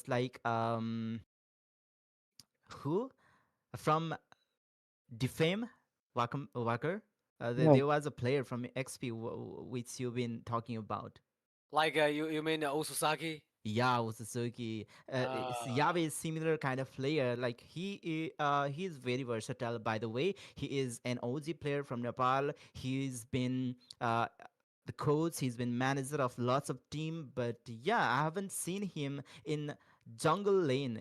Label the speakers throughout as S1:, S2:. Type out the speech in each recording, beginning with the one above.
S1: players like who from Defame Walker.
S2: No.
S1: There was a player from XP which you've been talking about.
S3: Like you mean Osusaki?
S1: Yao Suzuki. Yabe is similar kind of player. Like he is very versatile. By the way, he is an OG player from Nepal. He's been the coach. He's been manager of lots of team. But yeah, I haven't seen him in jungle lane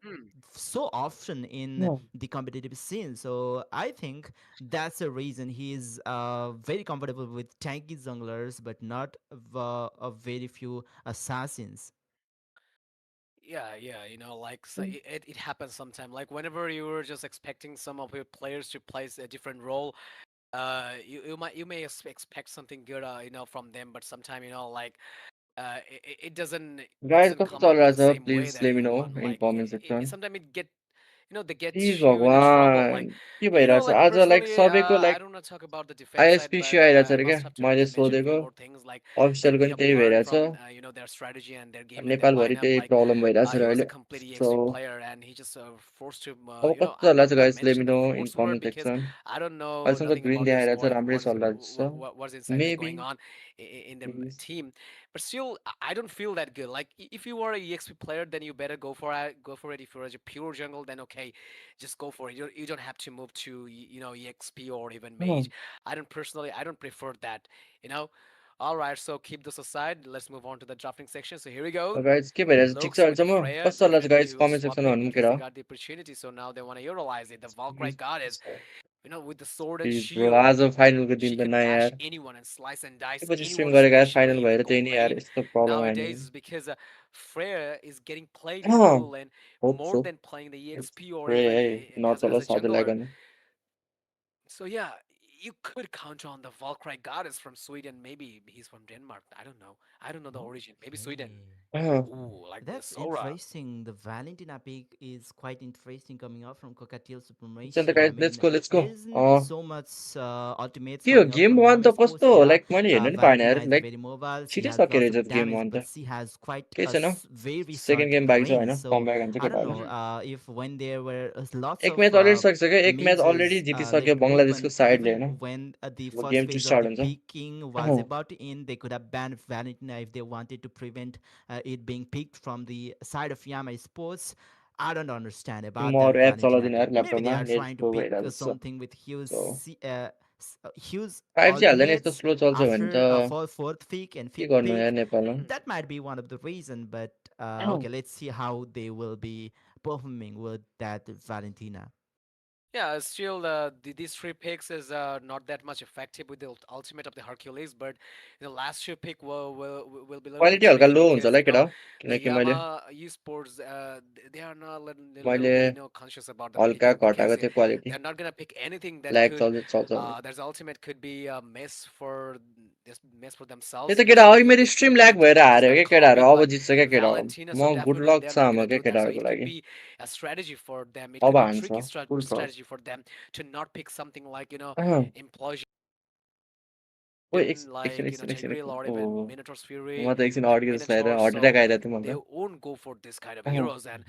S3: Hmm.
S1: so often in
S2: No.
S1: the competitive scene. So I think that's a reason he is very comfortable with tanky junglers, but not a very few assassins.
S3: Yeah. Like so it happens sometimes. Like whenever you were just expecting some of your players to play a different role, you may expect something good, from them, but sometimes like it
S2: Guys,
S3: doesn't
S2: कस्तो
S3: come out in the
S2: चलिरहेछ
S3: same way
S2: please
S3: that
S2: let me
S3: you
S2: know
S3: want.
S2: In
S3: Like
S2: comment section
S3: sometimes it get they get
S2: please
S3: you in a trouble. Like
S2: भगवान के भइरहेछ
S3: like
S2: आज like
S3: personally,
S2: सबैको
S3: I
S2: like
S3: don't want to talk about the defense side,
S2: आइएसपिसी
S3: but
S2: आइरहेछ
S3: I
S2: अरे क्या
S3: must have to
S2: मैले
S3: mention a few
S2: सोधेको
S3: more things. Like
S2: अफिसियलको
S3: they
S2: नि
S3: have
S2: त्यही
S3: learned
S2: भइरहेछ
S3: from their strategy and their game and their
S2: नेपालभरि
S3: lineup.
S2: त्यही
S3: Like
S2: problem भइरहेछ र
S3: he was a
S2: अहिले
S3: complete
S2: so
S3: EXP player, and he just forced to
S2: अब कस्तो
S3: I'm not
S2: चलिरहेछ
S3: gonna
S2: guys let me
S3: mention the
S2: no in
S3: force word
S2: comment
S3: because
S2: section
S3: I don't know
S2: अहिलेसम्म
S3: nothing
S2: green
S3: about this
S2: देखाइरहेछ
S3: what
S2: राम्रै
S3: what is
S2: चलिरहेछ
S3: what's inside the
S2: maybe
S3: going on in the team. But still, I don't feel that good. Like if you are a EXP player, then you better go for it. Go for it. If you're a pure jungle, then okay, just go for it. You don't have to move to EXP or even mage. I don't prefer that. You know. All right, so keep this aside. Let's move on to the drafting section. So here we go.
S2: Guys के भइरहेछ ठिक छ
S3: Looks with
S2: अहिलेसम्म
S3: Freya
S2: कस्तो चलिरहेछ
S3: definitely
S2: guys
S3: will
S2: comment
S3: swap
S2: सेक्सनमा
S3: pick
S2: भन्नु
S3: because they
S2: केटा
S3: got the opportunity. So now they want to utilize it. The Valkyrie goddess, with the sword and
S2: please bro
S3: shield,
S2: आज फाइनलको दिन
S3: she
S2: त
S3: can
S2: न
S3: bash
S2: यार
S3: anyone and slice and dice
S2: पछि stream
S3: anyone,
S2: गरेको यार final
S3: especially in the
S2: भएर त्यही
S3: gold
S2: नि यार
S3: lane
S2: यस्तो प्रब्लम आयो
S3: nowadays
S2: नि
S3: is because Freya is getting played in the
S2: यार
S3: gold lane
S2: hope
S3: more
S2: so
S3: than playing the EXP or
S2: प्रे
S3: even
S2: है
S3: as a
S2: नचलोस् अझैलाई
S3: jungler.
S2: गर्नु
S3: So yeah, you could count on the Valkyrie goddess from Sweden. Maybe he's from Denmark. I don't know. I don't know the origin. Maybe Sweden.
S1: Okay.
S3: Ooh, like the
S1: That's
S3: Sora.
S1: interesting. The Valentina pick is quite interesting coming out from Cockatiel
S2: एकछिन त
S1: Supremacy. I
S2: guys
S1: mean,
S2: let's
S1: there
S2: go
S1: isn't so much ultimates
S2: के हो
S1: coming out
S2: game
S1: from
S2: one
S1: Yama
S2: त
S1: Sports.
S2: कस्तो
S1: Yeah,
S2: like मैले हेर्नु नि पाएन यार
S1: Valentina is
S2: like
S1: very mobile. She
S2: छिटै
S1: has
S2: सकियो
S1: lots
S2: रहेछ
S1: of
S2: game
S1: damage,
S2: one
S1: but
S2: त
S1: she has quite
S2: केही
S1: a
S2: छैन
S1: very
S2: सेकेन्ड
S1: short
S2: गेम बाँकी छ
S1: range.
S2: होइन
S1: So
S2: कमब्याक हुन्छ
S1: I don't
S2: केटाहरू
S1: know if when there were lots
S2: एक
S1: of
S2: म्याच अलरेडी सकिसक्यो एक म्याच अलरेडी
S1: mages
S2: जितिसक्यो
S1: left
S2: बङ्गलादेशको
S1: open,
S2: साइडले
S1: even
S2: होइन
S1: when the
S2: अब
S1: first
S2: game to
S1: phase of
S2: start
S1: the
S2: हुन्छ
S1: picking was about to end, they could have banned Valentina if they wanted to prevent it being picked from the side of Yama Sports. I don't understand about
S2: म
S1: that
S2: अरू app
S1: Valentina
S2: चलाउँदिनँ
S1: pick.
S2: यार
S1: Maybe they
S2: ल्यापटपमा
S1: are
S2: net
S1: trying to
S2: slow
S1: pick
S2: भइरहेको छ
S1: something with
S2: so
S1: huge
S2: 5G हाल्दा नि यस्तो
S1: ultimates
S2: slow चल्छ भने
S1: after
S2: त
S1: for fourth pick and
S2: के
S1: fifth
S2: गर्नु यार
S1: pick.
S2: नेपालमा
S1: That might be one of the reason, but okay, let's see how they will be performing with that Valentina.
S3: Yeah, still these three picks is not that much effective with the ultimate of the Hercules, but the last two pick will be a little bit
S2: quality हल्का
S3: tricky
S2: लो हुन्छ
S3: because
S2: होला केटा
S3: the
S2: किनकि मैले
S3: Yama esports they are not a little
S2: मैले
S3: bit conscious about the
S2: हल्का
S3: picking because
S2: घटाएको थिएँ quality
S3: they're not gonna pick anything that
S2: lag
S3: could
S2: चल्छ चल्छ भने
S3: there's ultimate could be a mess for this mess for
S2: त्यही
S3: themselves,
S2: त केटा अघि
S3: especially
S2: मेरो
S3: if
S2: स्ट्रिम
S3: if
S2: ल्याग भएर
S3: it just
S2: हार्यो
S3: got
S2: क्या केटाहरू
S3: copied
S2: अब
S3: by
S2: जित्छ क्या केटा
S3: Valentina. So
S2: म गुड
S3: definitely
S2: लक
S3: they're
S2: छ
S3: not
S2: आमा
S3: gonna
S2: क्या
S3: do that. So
S2: केटाहरूको
S3: it could
S2: लागि
S3: be a strategy for them. It
S2: अब
S3: could be
S2: हान्छ
S3: tricky
S2: full trust
S3: strategy for them to not pick something like
S2: ओइ
S3: implosion,
S2: एकछिन
S3: like
S2: एकछिन एकछिन
S3: Tigreal
S2: एकछिन
S3: or
S2: O
S3: even Minotaur's Fury,
S2: म त एकछिन
S3: like
S2: अड्कियो जस्तो लागेर
S3: Minotaur.
S2: हार्ट
S3: So
S2: एट्याक आइरहेको थियो
S3: they
S2: मलाई
S3: won't go for this kind of
S2: त
S3: heroes. And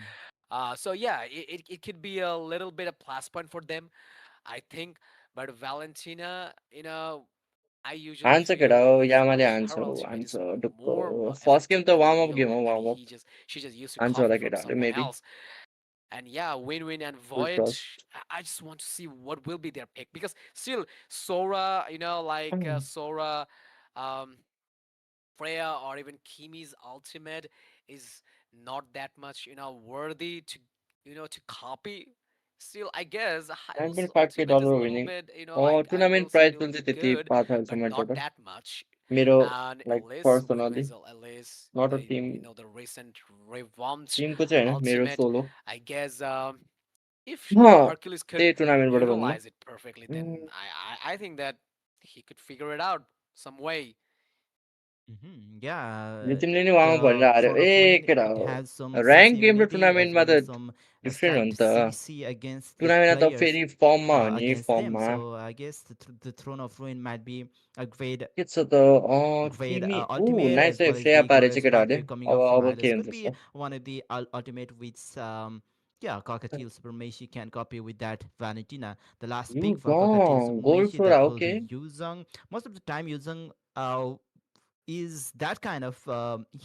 S3: so yeah, it could be a little bit of plus point for them, I think. But Valentina, I usually
S2: हान्छ केटा
S3: feel
S2: हो
S3: her
S2: यामाले हान्छ
S3: her ultimate is
S2: हान्छ ढुक्क
S3: more
S2: first game
S3: effective
S2: त
S3: than the
S2: warm up
S3: real
S2: game
S3: one
S2: हो
S3: that
S2: warm up
S3: she just used to
S2: हान्छ
S3: copy
S2: होला
S3: from
S2: केटाहरूले
S3: someone
S2: maybe
S3: else. And yeah, win-win and
S2: full
S3: void.
S2: Trust
S3: I just want to see what will be their pick because still Sora, like Sora, um, Freya, or even Kimi's ultimate is not that much, worthy to copy. Still, I guess Hyrule's
S2: 9.5K
S3: ultimate is a
S2: dollar
S3: little
S2: winning
S3: bit, I will
S2: tournament
S3: say a
S2: prize
S3: little
S2: pool चाहिँ
S3: bit
S2: त्यति
S3: good,
S2: पाएको छ
S3: but
S2: मैले
S3: not
S2: total
S3: that much.
S2: मेरो
S3: And
S2: like
S3: Elise
S2: personally
S3: with Elise,
S2: not a
S3: the
S2: team
S3: the recent revamped
S2: टिमको चाहिँ होइन मेरो
S3: ultimate,
S2: solo
S3: I guess if Hercules could
S2: त्यही टुर्नामेन्टबाट भन्नु
S3: utilize it perfectly, then I think that he could figure it out some way.
S1: Yeah,
S2: तिमीले नि वहाँ भनेर
S1: the
S2: हार्यो
S1: Throne of
S2: ए
S1: Ruin,
S2: केटा
S1: it
S2: हो
S1: has some
S2: ऱ्याङ्क गेम र
S1: sensibility as
S2: टुर्नामेन्टमा
S1: well
S2: त
S1: as some
S2: डिफ्रेन्ट हो
S1: slight
S2: नि त
S1: CC against the
S2: टुर्नामेन्टमा त
S1: players
S2: फेरि फर्ममा हो नि
S1: against them.
S2: फर्ममा
S1: So I guess the Throne of Ruin might be a
S2: के छ त
S1: great
S2: तिमी
S1: ultimate,
S2: नाइस
S1: as
S2: है
S1: well as
S2: फ्रेया
S1: the
S2: पारे
S1: Glorious
S2: चाहिँ केटाहरूले
S1: Pathway coming
S2: अब
S1: up from
S2: अब के
S1: Hylos
S2: हुन्छ
S1: could be
S2: यस्तो
S1: one of the ultimate which yeah, Cockatiel Supremacy can copy with that Valentina. The last
S2: you
S1: pick for Cockatiel
S2: gold
S1: Supremacy,
S2: floor
S1: that will
S2: okay
S1: be Yuzong. Most of the time, Yuzong is that kind of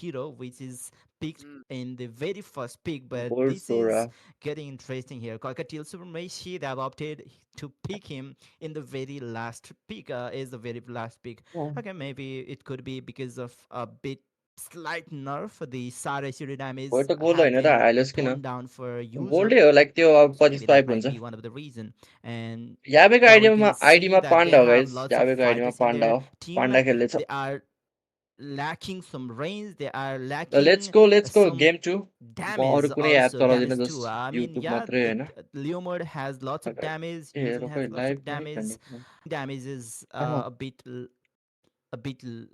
S1: hero which is picked
S3: Mm,
S1: in the very first pick, but
S2: gold
S1: this
S2: floor
S1: is getting interesting here. Cockatiel Supremacy, they have opted to pick him in the very last pick, is the very last pick. Okay, maybe it could be because of a bit slight nerf. The Sara
S2: हो
S1: damage
S2: त gold
S1: have
S2: होइन त
S1: been
S2: हाइलेस किन
S1: toned down for Yuzong,
S2: गोल्डै हो like त्यो अब
S1: so maybe
S2: 25
S1: that
S2: five
S1: might
S2: हुन्छ
S1: be one of the reason. And
S2: याबेको
S1: yeah, we
S2: आइडियामा
S1: can see
S2: आइडीमा
S1: that they
S2: पाण्डा हो
S1: have
S2: गाइस
S1: lots of
S2: याबेको आइडीमा
S1: fighters in
S2: पाण्डा
S1: their
S2: हो
S1: team.
S2: पाण्डा खेल्दैछ
S1: They are lacking some range. They are
S2: ल
S1: lacking
S2: let's go
S1: some
S2: game 2 म
S1: damage
S2: अरू कुनै एप
S1: also.
S2: चलाउँदिनँ
S1: Damage too.
S2: Just
S1: I mean,
S2: YouTube
S1: yeah,
S2: मात्रै
S1: the
S2: होइन
S1: Leomord has lots of damage.
S2: A
S1: Yuzong
S2: रोकै
S1: has lots
S2: live
S1: of
S2: पनि
S1: damage.
S2: गर्ने
S1: Damage is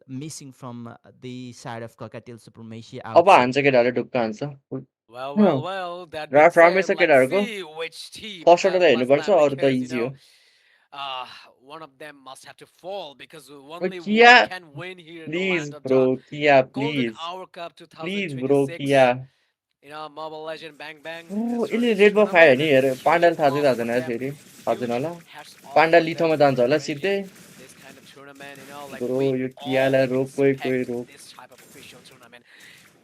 S1: missing from the side of Cockatiel Supremacy, I would
S2: अब
S1: say.
S2: हान्छ केटाहरूले ढुक्क हान्छ
S3: well. That being
S2: राफ्ट राम्रै
S3: said,
S2: छ
S3: let's
S2: केटाहरूको
S3: see which team
S2: फर्स्टबाट
S3: has
S2: त
S3: less
S2: हेर्नुपर्छ
S3: time
S2: अरू त
S3: because
S2: इजी हो
S3: uh, one of them must have to fall because
S2: ओ
S3: only
S2: किया
S3: one can win here in the
S2: please
S3: land of
S2: bro
S3: Dawn.
S2: किया
S3: Golden
S2: please
S3: Hour Cup
S2: please bro किया
S3: 2026. Mobile Legend Bang Bang has started
S2: यसले
S3: this
S2: red बफ खायो
S3: tournament
S2: नि
S3: and
S2: hair
S3: huge
S2: पाण्डाले थाहा चाहिँ
S3: off
S2: थाहा
S3: for
S2: छैन
S3: them.
S2: फेरि थाहा छैन
S3: Huge
S2: होला
S3: hats off
S2: panda
S3: for them
S2: लिथोमा
S3: for
S2: जान्छ होला
S3: arranging
S2: सिधै
S3: this kind of tournament. Like
S2: bro
S3: we
S2: yo
S3: all
S2: कियालाई रोक कोही
S3: expect
S2: रोक
S3: this type of official tournament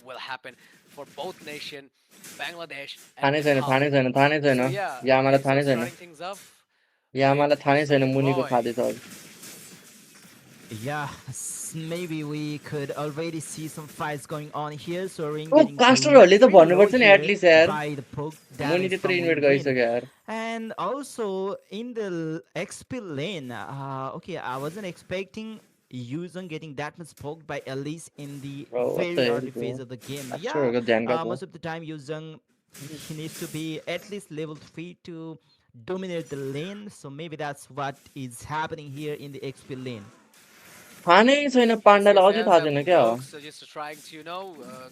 S3: will happen for both nation, Bangladesh
S2: थाहा
S3: and
S2: नै छैन थाहा
S3: Nepal.
S2: नै छैन थाहा नै छैन
S3: So yeah,
S2: यामालाई
S3: okay,
S2: थाहा
S3: so
S2: नै छैन
S3: starting things off with
S2: यामालाई थाहा नै छैन
S3: Sunny
S2: मुनिको
S3: Boy.
S2: थाहा छ
S1: Yeah, maybe we could already see some fights going on here. Sorin
S2: O
S1: getting
S2: कास्टरहरूले त
S1: pretty low
S2: भन्नुपर्छ नि
S1: here
S2: एटलिस्ट यार
S1: by the poke
S2: मुनि
S1: damage
S2: त्यत्रो
S1: from
S2: इन्भाइट
S1: Win Win.
S2: गरिसक्यो यार
S1: And also in the XP lane, okay, I wasn't expecting Yuzong getting that much poked by Elise in the
S2: bro what the
S1: very
S2: hello
S1: early
S2: bro
S1: phase of the game. Yeah,
S2: कास्टरहरूको ध्यान गएको
S1: most of the time Yuzong he needs to be at least level 3 to dominate the lane. So maybe that's what is happening here in the XP lane.
S2: थाहा नै छैन पाण्डालाई अझै
S3: SCSS
S2: थाहा
S3: and
S2: छैन क्या
S3: Lux are just trying to,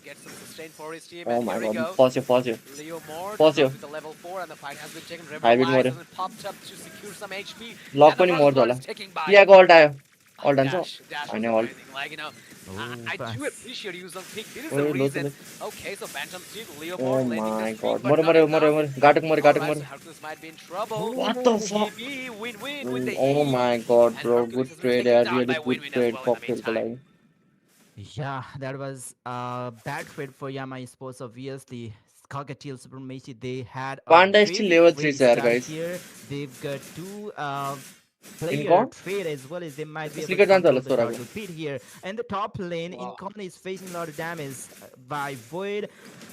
S3: get some sustain for his team.
S2: Oh
S3: And here
S2: my
S3: we
S2: god
S3: go.
S2: फस्यो फस्यो
S3: Leo Mord
S2: फस्यो
S3: out with the level 4, and the fight has been taken.
S2: Hybrid
S3: Revitalize
S2: मऱ्यो
S3: has been popped up to secure some HP.
S2: Luck
S3: And the
S2: पनि
S3: first
S2: मर्छ
S3: blood
S2: होला
S3: is taken by
S2: कियाको alt आयो alt हान्छ
S3: Dash was
S2: होइन alt
S3: amazing.
S1: Oh,
S3: I do
S1: pass.
S3: appreciate you on pick. This is the
S2: ओए लो
S3: reason.
S2: चले
S3: Okay, so Phantom Steel, Leo
S2: O
S3: Mord landing the
S2: my
S3: streak,
S2: गड
S3: but
S2: मऱ्यो
S3: not
S2: मऱ्यो मऱ्यो
S3: enough.
S2: मऱ्यो गाटोको
S3: Alright,
S2: मऱ्यो
S3: so Hercules might be in trouble.
S2: What the fuck
S3: GB win-win with the
S2: oh
S3: E.
S2: My god
S3: And
S2: bro
S3: Hercules
S2: good
S3: has been
S2: trade
S3: taken
S2: यार
S3: down
S2: really
S3: by
S2: good
S3: win-win as
S2: trade
S3: well in the
S2: ककटेलको
S3: meantime.
S2: लागि
S1: Yeah, that was a bad trade for Yama Sports. Obviously, Cockatiel Supremacy, they had a
S2: panda still
S1: very
S2: level 3
S1: great
S2: छ यार
S1: start
S2: guys
S1: here. They've got two player
S2: income
S1: trade as well as they might be able
S2: slicker
S1: to
S2: जान्छ होला
S1: control the
S2: सोराको
S1: turtle pit here. And the top lane, Incon is facing a lot of damage by Void.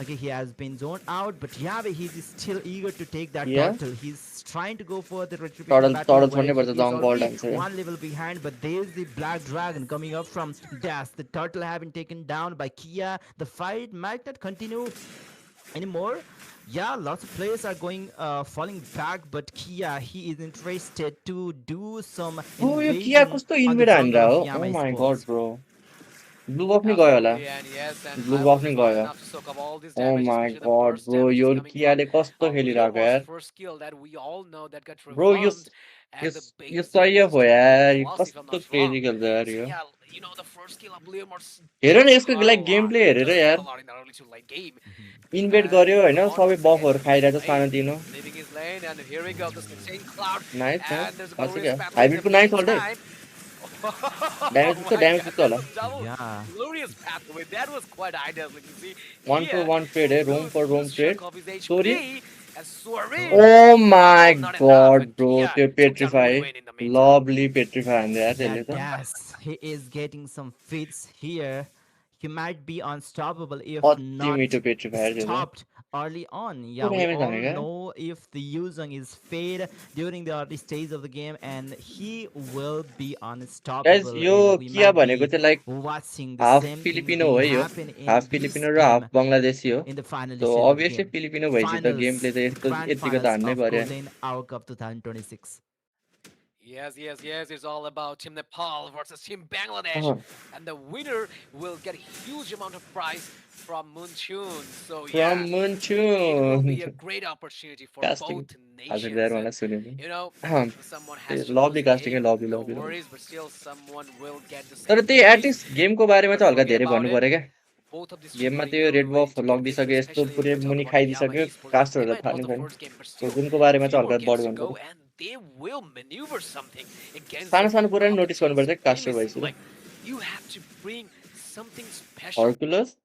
S1: Okay, he has been zoned out, but Yave, he's still eager to take that
S2: किया
S1: turtle. He's trying to go for the retribution
S2: टडल
S1: battle
S2: टडल
S1: where
S2: छोड्नै पर्छ
S1: he is
S2: जङको alt
S1: already
S2: हान्छ
S1: one level behind, but there's the Black Dragon coming up from Dash. The turtle have been taken down by Kia. The fight might not continue anymore. Yeah, lots of players are going falling back, but Kia, he is interested to do some
S2: ओ यो किया
S1: invasion
S2: कस्तो
S1: on the
S2: invade
S1: jungle
S2: हानेर
S1: of
S2: हो ओ
S1: Yama
S2: माई गड
S1: Sports.
S2: Bro blue बफ नि गयो होला
S3: Absolutely, and yes, and
S2: blue
S3: Hylos
S2: buff
S3: is
S2: नि
S3: not
S2: गयो
S3: enough to soak up all this
S2: oh
S3: damage,
S2: my
S3: especially the
S2: god
S3: burst
S2: bro
S3: damage is
S2: यो
S3: coming from
S2: कियाले कस्तो
S3: Leo
S2: खेलिरहेको
S3: Mord's
S2: यार
S3: first kill that we all know that got
S2: bro
S3: refarmed,
S2: yo
S3: and the
S2: yo
S3: base
S2: सही
S3: damage is
S2: हो
S3: taken by
S2: यार यो
S3: Plus, if I'm
S2: कस्तो
S3: not
S2: crazy
S3: wrong.
S2: खेल्छ यार
S3: So
S2: yo
S3: yeah, the first kill of Leo Mord
S2: हेर न
S3: does
S2: यसको
S3: hurt a
S2: like game
S3: lot.
S2: Play
S3: It
S2: हेरेर
S3: does hurt a
S2: यार
S3: lot in the early to late game.
S2: Invade
S3: And
S2: गर्यो होइन
S3: Mord
S2: सबै
S3: once again
S2: बफहरू
S3: leaving his
S2: खाइरहेको
S3: lane,
S2: सानो तिनो
S3: leaving his lane, and here we go, the sustain cloud,
S2: nice nice
S3: and there's a
S2: खास
S3: glorious
S2: क्या
S3: pathway in the
S2: हाइब्रिडको nice अल्टै
S3: meantime.
S2: ड्यामेज
S3: Oh
S2: पुग्छ
S3: my
S2: ड्यामेज
S3: god,
S2: पुग्छ
S3: there's
S2: होला
S3: a double
S1: Yeah.
S3: glorious pathway. That was quite ideal. You can see
S2: one for
S3: here
S2: one trade
S3: will
S2: है roam
S3: lose
S2: for roam
S3: huge
S2: trade
S3: chunk of his
S2: sorry
S3: HP. And Sorin,
S1: Oh,
S2: oh my
S3: oh, not enough.
S2: God
S3: And
S2: bro
S3: Kia
S2: त्यो
S3: took down
S2: petrify
S3: Win-Win in the meantime.
S2: Lovely petrify हान्दै यार त्यसले
S1: that
S2: त
S1: Das, he is getting some fits here. He might be unstoppable if
S2: अति
S1: not
S2: मिठो पेट्रिफाई यार त्यो त
S1: stopped early on.
S2: को
S1: Yeah, we
S2: ड्यामेज
S1: all
S2: हाने क्या
S1: know if the Yuzong is fade during the early stage of the game, and he will be
S2: guys
S1: unstoppable.
S2: यो
S1: And we
S2: किया
S1: might
S2: भनेको
S1: be
S2: चाहिँ like
S1: watching the
S2: half
S1: same thing
S2: Filipino
S1: being
S2: हो है यो
S1: happen in
S2: half
S1: this
S2: Filipino र half
S1: game
S2: Bangladeshi हो
S1: in the final
S2: so
S1: stage of the
S2: obviously
S1: game.
S2: Filipino भएपछि त गेम
S1: Finals,
S2: प्ले त
S1: the
S2: यस्तो
S1: grand
S2: यतिको त
S1: finals
S2: हान्नै
S1: of
S2: पर्यो
S1: Golden Hour Cup 2026.
S3: Yes, yes, yes. It's all about Team Nepal versus Team Bangladesh,
S2: Uh-huh.
S3: and the winner will get a huge amount of prize from Moonchun. So yeah,
S2: From
S3: it will
S2: Munchun.
S3: be a great opportunity for
S2: Casting.
S3: both
S2: Hazard there,
S3: nations.
S2: one
S3: And
S2: सुने
S3: you know,
S2: थिएँ
S3: someone has
S2: त्यो
S3: to lose
S2: lovely
S3: a
S2: casting है,
S3: game.
S2: lovely
S3: No
S2: lovely lovely.
S3: worries, but still someone will get the
S2: तर
S3: second
S2: त्यही
S3: place.
S2: At least गेमको बारेमा
S3: Don't
S2: चाहिँ हल्का
S3: forget
S2: धेरै
S3: about
S2: भन्नु
S3: it.
S2: पर्यो क्या
S3: Both of these teams
S2: गेममा
S3: are
S2: त्यो
S3: eagerly
S2: red
S3: ready
S2: buff
S3: to get victory,
S2: लगिदिइसक्यो यस्तो
S3: especially if
S2: पुरै
S3: we talk
S2: मुनि
S3: about the Yama
S2: खाइदिइसक्यो
S3: esports. They
S2: कास्टरहरूलाई
S3: might
S2: थाहा
S3: lost
S2: नै
S3: the
S2: छैन
S3: first game, but
S2: so
S3: still,
S2: जुनको बारेमा
S3: three
S2: चाहिँ
S3: more
S2: हल्का
S3: games
S2: बढी
S3: to
S2: भन्नु
S3: go,
S2: पर्यो
S3: and they will maneuver something against
S2: सानो
S3: the
S2: सानो कुरा नि नोटिस
S3: Cockatiel
S2: गर्नुपर्छ कास्टर
S3: supremacy.
S2: भएपछि
S3: Like,
S2: त
S3: you have to bring something special
S2: Hercules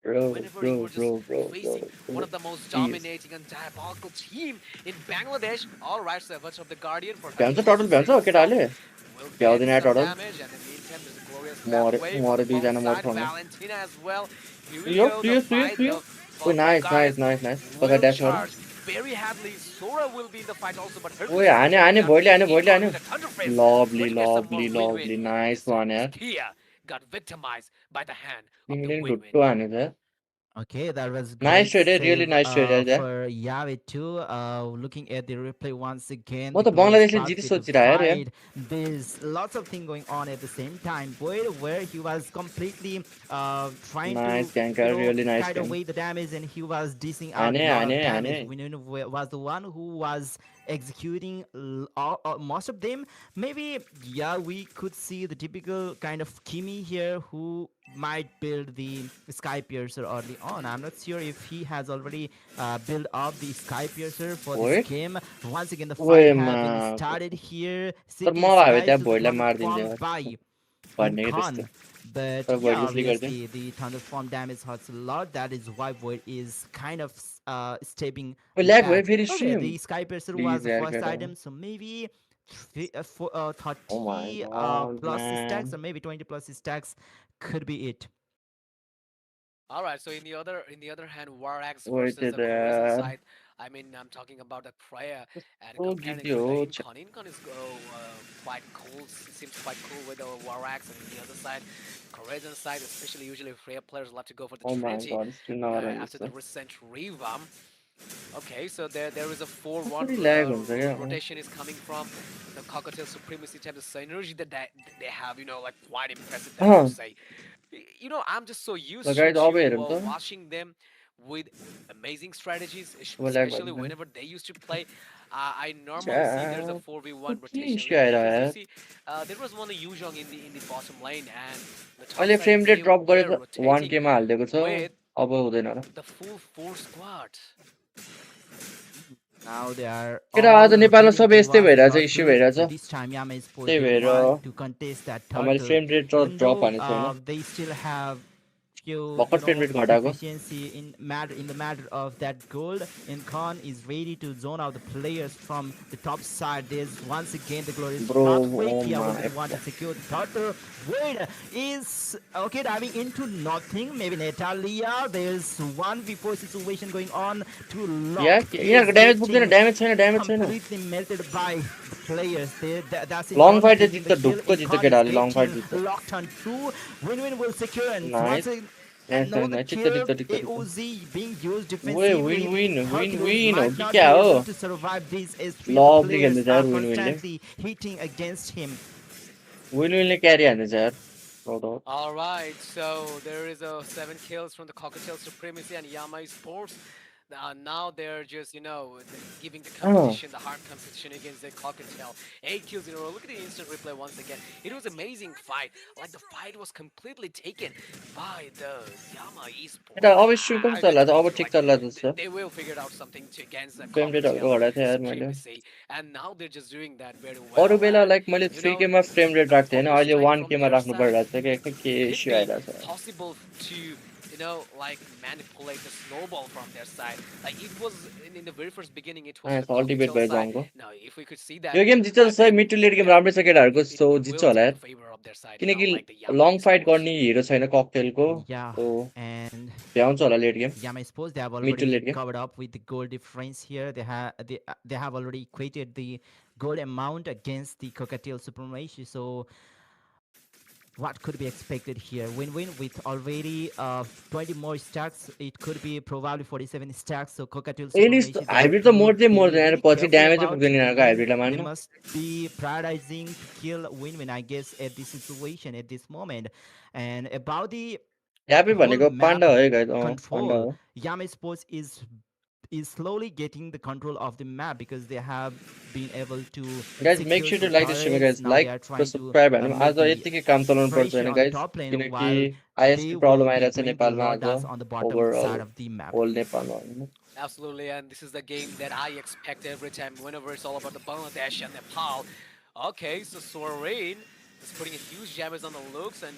S2: bro
S3: whenever
S2: bro
S3: you are
S2: bro
S3: just
S2: bro bro
S3: facing one
S2: bro
S3: of the most
S2: please
S3: dominating and diabolical team in Bangladesh. All right, Savage of the Guardian for
S2: भ्याउँछ
S3: 30 seconds
S2: Tuttle
S3: to
S2: भ्याउँछ
S3: save himself
S2: केटाहरूले
S3: will get
S2: भ्याउँदैन यार
S3: some
S2: Tuttle
S3: damage, and in the meantime, there's a glorious
S2: मरे
S3: pathway from
S2: मरे
S3: the bomb
S2: दुईजना मरे
S3: side.
S2: ठाउँमा
S3: Valentina as well. Here we
S2: yo
S3: go, the
S2: प्रियो प्रियो
S3: fight.
S2: प्रियो
S3: The
S2: ओ
S3: both of
S2: nice nice
S3: guys
S2: nice nice कसै
S3: will
S2: ड्यास गरौँ
S3: charge very heavily. Sora will be in the fight also, but
S2: ओए
S3: Hercules is
S2: हाने
S3: taking
S2: हाने
S3: down
S2: भोइले
S3: Econ
S2: हान्यो
S3: with a thunder fist.
S2: Lovely
S3: Going to get some more
S2: lovely
S3: win-win.
S2: Lovely nice
S3: Mr.
S2: वान यार
S3: Kia got victimized by the hand of the
S2: तिमीले नि
S3: win-win.
S2: ढुट्टो हानेछ
S1: Okay, that was
S2: nice
S1: great
S2: trade है really
S1: save
S2: nice trade है त्यहाँ
S1: for Yave too. Looking at the replay once again,
S2: म
S1: the
S2: त
S1: glorious
S2: बङ्गलादेशले
S1: pathway
S2: जिति
S1: to
S2: सोचिरहेको यार यहाँ
S1: fight. There's lots of thing going on at the same time. Boyd, where he was completely trying to,
S2: nice ganker really nice
S1: kite
S2: game
S1: away the damage, and he was dishing out a
S2: हाने
S1: lot
S2: हाने
S1: of
S2: हाने
S1: damage. Winun was the one who was executing most of them. Maybe, yeah, we could see the typical kind of Kimi here who might build the Sky Piercer early on. I'm not sure if he has already built up the Sky Piercer for this
S2: void
S1: game. Once again, the fight
S2: ओएमा
S1: have been started here.
S2: तर म
S1: City
S2: भए भए
S1: Skies
S2: त्यहाँ
S1: to the
S2: भोइडलाई
S1: Thunder
S2: मारिदिन्थेँ
S1: formed
S2: यार
S1: by
S2: भन्ने क्या त्यस्तो
S1: Incon. But
S2: तर
S1: yeah,
S2: भोइड उस्ली गरिदिउँ
S1: obviously the thunderform damage hurts a lot. That is why Void is kind of stepping
S2: ओ ल्याग भयो
S1: back.
S2: फेरि
S1: Okay,
S2: stream
S1: the Sky Piercer was
S2: please
S1: the
S2: यार
S1: first
S2: केटा
S1: item, so maybe
S2: oh my
S1: 30
S2: god
S1: plus
S2: man
S1: stacks or maybe 20 plus stacks could be it.
S3: All right. So in the other hand, Warax
S2: wait
S3: versus the
S2: त
S3: Corizen
S2: यार
S3: side. I mean, I'm talking about the Freya and
S2: कस्तो
S3: comparing
S2: गिद्धि
S3: with the
S2: हो
S3: Incon. Incon is quite cool. Seems quite cool with the Warax, and on the other side, Corizen side, especially usually Freya players love to go for the
S2: oh my
S3: Trinity
S2: god stream नगराउनु
S3: after the
S2: जस्तो
S3: recent revamp. Okay, so there is a 4-1
S2: कसरी lag हुन्छ क्या
S3: rotation is coming from the Cocktail Supremacy type of synergy that they have, like quite impressive, that I would say. I'm just so
S2: ल
S3: used
S2: guys अब
S3: to
S2: हेरौँ त
S3: watching them with amazing strategies,
S2: अब lag
S3: especially
S2: भइदिन्छ
S3: whenever they used to play. I
S2: छ्या
S3: normally see there's a 4v1
S2: के
S3: rotation
S2: issue
S3: lately because
S2: आइरह्यो
S3: you
S2: यार
S3: see there was one Yuzhong in the bottom lane, and the top
S2: अहिले
S3: side
S2: frame rate
S3: they
S2: drop
S3: were
S2: गरेर वान
S3: rotating
S2: केमा हालिदिएको छ
S3: with
S2: अब हुँदैन र
S3: the full 4 squad.
S1: Now they are
S2: केटा आज
S1: all
S2: नेपालमा
S1: rotating
S2: सबै यस्तै
S1: towards the
S2: भइरहेछ इस्यु
S1: turtle.
S2: भइरहेछ
S1: So this time Yama Sports
S2: त्यही
S1: they
S2: भएर
S1: want to contest that
S2: मैले
S1: turtle,
S2: frame rate
S1: even
S2: drop
S1: though
S2: हानेको छैन
S1: they still have few
S2: भर्खर फ्रेम रेट घटाएको
S1: deficiency in the matter of that gold. And Khan is ready to zone out the players from the top side. There's once again the glorious
S2: bro
S1: pathway.
S2: Oh
S1: Kia will be
S2: my
S1: the one to secure the turtle. Wade is okay diving into nothing. Maybe Natalia. There's 1v4 situation going on. Too
S2: या
S1: long. He is
S2: यिनीहरूको damage पुग्दैन
S1: getting
S2: damage छैन
S1: completely melted by the players. That's
S2: long
S1: Incon
S2: fight चाहिँ
S1: taking the
S2: जित्छ
S1: kill.
S2: ढुक्क जित्छ
S1: Incon is
S2: केटाहरूले long fight
S1: getting
S2: जित्छ
S1: locked on two. Win-win will secure, and once
S2: nice
S1: again
S2: nice nice
S1: another
S2: nice ठिक छ ठिक
S1: kill.
S2: छ ठिक छ ठिक छ
S1: AOZ being used
S2: ओए win
S1: defensively.
S2: Win win
S1: Hercules
S2: win हो
S1: might
S2: कि
S1: not
S2: क्या
S1: be
S2: हो
S1: able to survive this as three of the
S2: lovely
S1: players
S2: खेल्दैछ
S1: are
S2: यार विन विनले
S1: constantly hitting against him.
S2: विन विनले क्यारी हान्दैछ यार राउट
S3: All right, so there is a 7 kills from the Cocktail Supremacy and Yamai Sports. Now they're just, giving the
S2: out
S3: competition, the hard competition against the Cocktail. 8 kills in a row. Look at the instant replay once again. It was amazing fight. Like the fight was completely taken by the Yama
S2: केटा
S3: Esports.
S2: अब stream कस्तो
S3: I
S2: चल्ला छ
S3: told
S2: अब
S3: you,
S2: ठिक
S3: like
S2: चल्ला जस्तो छ
S3: they will figure out something to against the
S2: frame रेटहरूको
S3: Cocktail
S2: घटाएको थियो यार मैले
S3: Supremacy, and now they're just doing that very
S2: अरू
S3: well.
S2: बेला
S3: And
S2: लाइक मैले
S3: you
S2: थ्री
S3: know,
S2: केमा फ्रेम रेट
S3: the
S2: राख्थेँ होइन
S3: thunder
S2: अहिले
S3: strike
S2: वान
S3: from
S2: केमा
S3: their
S2: राख्नु
S3: side
S2: परिरहेको छ के
S3: could
S2: इस्यु
S3: be
S2: आइरहेको छ
S3: possible to like manipulate the snowball from their side. Like it was in the very first beginning, it was the
S2: ultimate
S3: cocktail
S2: भयो
S3: side.
S2: जङको
S3: Now, if we could see that,
S2: यो game जित्छ जस्तो
S3: then
S2: mid to late game राम्रै छ
S3: definitely
S2: केटाहरूको
S3: it
S2: so
S3: it
S2: जित्छ
S3: will
S2: होला
S3: take
S2: यार
S3: a favor of their side.
S2: किनकि
S3: Like the Yama
S2: long fight
S3: esports.
S2: गर्ने हिरो छैन ककटेलको
S1: Yeah,
S2: सो
S1: and
S2: भ्याउँछ होला late game
S1: Yama Sports they have
S2: mid to
S1: already
S2: late game
S1: covered up with the goal difference here. They have already equated the goal amount against the Cockatiel Supremacy. So what could be expected here? Win-win with already 20 more stacks. It could be probably 47 stacks. So Cockatiel
S2: Elis
S1: Supremacy, they have
S2: hybrid त
S1: to
S2: मोड्दै
S1: be
S2: मोड्दैन यार
S1: very
S2: पछि
S1: careful
S2: ड्यामेजै
S1: about
S2: पुग्दैन
S1: to
S2: यिनीहरूको
S1: win.
S2: हाइब्रिडलाई
S1: They
S2: मार्न
S1: must be prioritizing to kill Win-win, I guess, at this situation, at this moment. And about the
S2: happy
S1: whole
S2: भनेको
S1: map
S2: panda हो है guys panda
S1: control,
S2: हो
S1: Yama Sports is slowly getting the control of the map because they have been able to
S2: guys make
S1: secure
S2: sure to
S1: some
S2: like the stream
S1: turrets.
S2: Guys
S1: Now they
S2: like
S1: are
S2: र
S1: trying to
S2: subscribe हाल्नु
S1: make
S2: आज
S1: the
S2: यत्तिकै काम चलाउनु पर्छ
S1: pressure
S2: होइन
S1: on the
S2: guys
S1: top lane
S2: किनकि
S1: while they
S2: ISP
S1: will
S2: problem
S1: be
S2: आइरहेछ
S1: doing the
S2: नेपालमा
S1: lord
S2: आज
S1: dance on the bottom
S2: overall
S1: side of the map.
S2: Whole नेपालमा होइन
S3: Absolutely, and this is the game that I expect every time, whenever it's all about the Bangladesh and Nepal. Okay, so Sorain is putting a huge damage on the looks and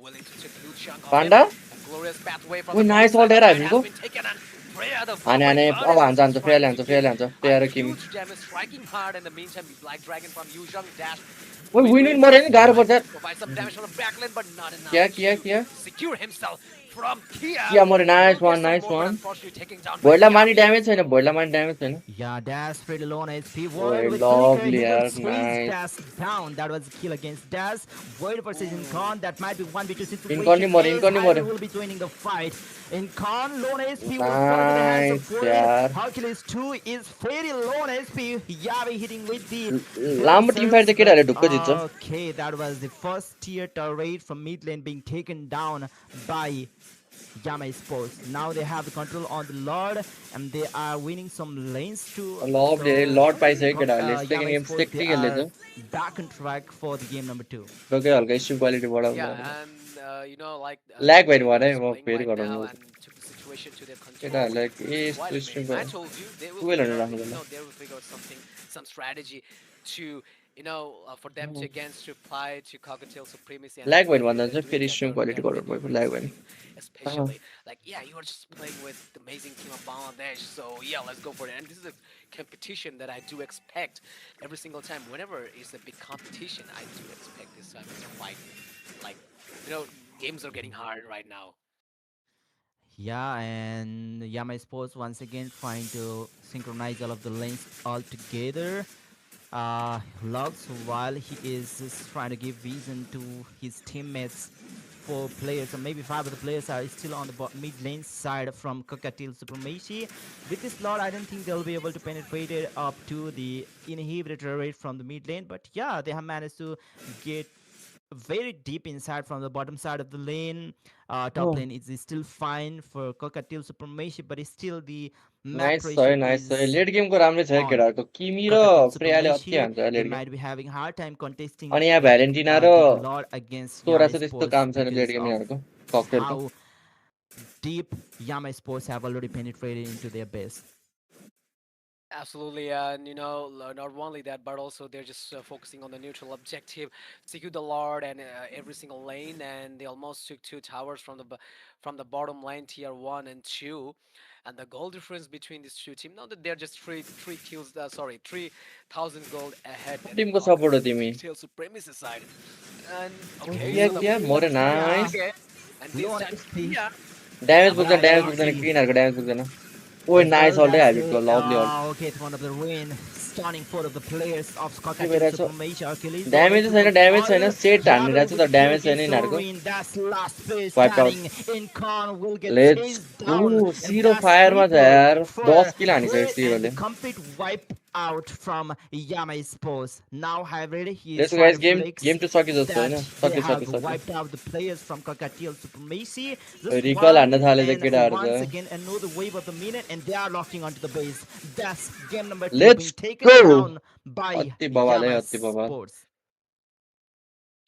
S3: willing to take a huge chunk of him.
S2: Panda
S3: A glorious pathway from
S2: ओ
S3: the bottom
S2: nice
S3: side,
S2: ult
S3: but
S2: हेर
S3: side has
S2: हामीको
S3: been taken and Freya, the oh
S2: हाने
S3: my
S2: हाने अब
S3: goodness,
S2: हान्छ
S3: is
S2: हान्छ
S3: trying
S2: फ्रेयाले
S3: to
S2: हान्छ
S3: give
S2: फ्रेयाले हान्छ
S3: a
S2: प्लेयर किमी
S3: huge damage, striking hard. In the meantime, the Black Dragon from Yuzhong dash.
S2: ओ
S3: Win
S2: विन
S3: Win
S2: विन मऱ्यो नि गाह्रो
S3: tries
S2: पर्छ
S3: to provide some damage on the backline, but not enough
S2: क्या किया
S3: to
S2: किया
S3: secure himself from Kia.
S2: किया मऱ्यो
S3: Will
S2: nice
S3: get some
S2: nice
S3: more, but
S2: one
S3: unfortunately taken down by
S2: भोइडलाई मार्ने
S3: Yavi.
S2: ड्यामेज छैन भोइडलाई मार्ने ड्यामेज छैन
S1: Yeah, Dash pretty low on HP. Void
S2: ओए
S1: with Flicker.
S2: Lovely
S1: He will
S2: यार
S1: freeze
S2: nice
S1: Dash down. That was a kill against Dash. Void versus Incon. That might be 1v2
S2: इन्कन
S1: situation.
S2: नि मऱ्यो
S1: Ace
S2: इन्कन नि
S1: Hyrule
S2: मऱ्यो
S1: will be joining the fight. Incon, low on HP, will fall into the hands of
S2: nice
S1: Void.
S2: यार
S1: Hercules 2 is very low on HP. Yavi hitting with the
S2: लामो Tim fight
S1: Bulldozers,
S2: त
S1: but
S2: केटाहरूले ढुक्क जित्छ
S1: okay, that was the first tier turret from mid lane being taken down by Yama Sports. Now they have the control on the Lord and they are winning some lanes too.
S2: Lovely
S1: So
S2: लड पाइसक्यो केटाहरूले second
S1: Yama
S2: game
S1: Sports, they
S2: सेक्टी खेल्दैछ
S1: are back on track for the game number two.
S2: रोकै हल्का stream quality
S3: Yeah,
S2: बढाउनु
S3: and like
S2: lag भयो नि
S3: they're
S2: भरे
S3: just
S2: म
S3: playing
S2: फेरि
S3: right now
S2: गराउनु
S3: and took the situation to their control,
S2: केटाहरूलाई
S3: which is quite
S2: यस्तो
S3: amazing.
S2: स्ट्रिमको
S3: I told you they will
S2: twelve
S3: figure
S2: hundred
S3: out,
S2: राख्नु पर्ला
S3: they will figure out something, some strategy to, for them to against to apply to Cocktail supremacy, and
S2: lag भयो नि
S3: definitely
S2: भन्दा
S3: they're
S2: चाहिँ
S3: doing
S2: फेरि
S3: that.
S2: Stream quality
S3: They're
S2: गराउनु
S3: doing
S2: पर्यो
S3: a
S2: lag
S3: great
S2: भयो नि
S3: thing, especially like yeah, you are just playing with the amazing team of Bangladesh. So yeah, let's go for it. And this is a competition that I do expect every single time. Whenever it's a big competition, I do expect this type of fight. Like you know, games are getting hard right now.
S1: Yeah, and Yama Sports once again trying to synchronize all of the lanes all together. Logs while he is just trying to give vision to his teammates. Four players, or maybe five of the players, are still on the mid lane side from Cockatiel Supremacy. With this lot, I don't think they'll be able to penetrate it up to the inhibitor rate from the mid lane. But yeah, they have managed to get very deep inside from the bottom side of the lane. Top lane is still fine for Cockatiel Supremacy, but it's still the map pressure
S2: nice छ
S1: is
S2: late गेमको राम्रै छ है
S1: on.
S2: केटाहरूको किमी र
S1: Cockatiel
S2: प्रियाले अति
S1: Supremacy,
S2: हान्छ
S1: they
S2: late game
S1: might be having hard time contesting
S2: अनि यहाँ भ्यालेन्टिना र
S1: the Lord against
S2: Sora
S1: Yama
S2: चाहिँ त्यस्तो
S1: Sports
S2: काम छैन लेट
S1: because
S2: गेम
S1: of
S2: यिनीहरूको ककटेलको
S1: how deep Yama Sports have already penetrated into their base.
S3: Absolutely, and not only that, but also they're just focusing on the neutral objective, secure the Lord and every single lane, and they almost took two towers from from the bottom lane, tier 1 and 2, and the goal difference between these two teams. Now that they're just three kills, sorry, 3,000 gold ahead than
S2: Timko support हो तिमी
S3: Cocktail Supremacy side. And okay,
S2: किया
S3: so the
S2: Kia मऱ्यो
S1: Yeah,
S2: nice
S3: again, and
S1: low
S3: this
S1: on
S3: time
S1: HP.
S3: yeah,
S2: damage
S1: Yeah,
S2: पुग्दैन
S1: Lucy.
S2: यिनीहरूको damage पुग्दैन oh nice
S1: Well,
S2: अल्टै
S1: that's
S2: हाइब्रिडको
S1: it.
S2: Lovely ult
S1: Okay, it's one of the win. Stunning four of the players of
S2: के
S1: Cockatiel
S2: भइरहेछ
S1: Supremacy. Achilles, low on
S2: damage
S1: HP
S2: छैन
S1: for
S2: damage छैन
S1: Fall.
S2: Set
S1: Yabe
S2: हानिरहेछ
S1: will
S2: तर
S1: be
S2: damage छैन
S1: taking
S2: यिनीहरूको
S1: Sorin. That's last player
S2: wipe out
S1: standing. Incon will get
S2: let's
S1: chased
S2: oh
S1: down. And
S2: zero
S1: that's
S2: फायरमा छ
S1: triple
S2: यार
S1: for
S2: 10 kill हानिसक्यो
S1: Void and the
S2: जिरोले
S1: complete wipe out from Yama Sports. Now, hybrid, he is
S2: let's
S1: trying
S2: guys
S1: to
S2: game
S1: flex
S2: to सकि जस्तो
S1: that
S2: होइन
S1: they
S2: सकि सकि
S1: have
S2: सकि
S1: wiped out the players from Cockatiel Supremacy. Just
S2: skill
S1: one
S2: हान्न थालेछ
S1: and
S2: केटाहरू
S1: once
S2: त
S1: again another wave of the minute, and they are locking onto the base. That's game number two being
S2: let's
S1: taken
S2: go
S1: down by
S2: अति बवाल है
S1: Yama
S2: अति बवाल
S1: Sports.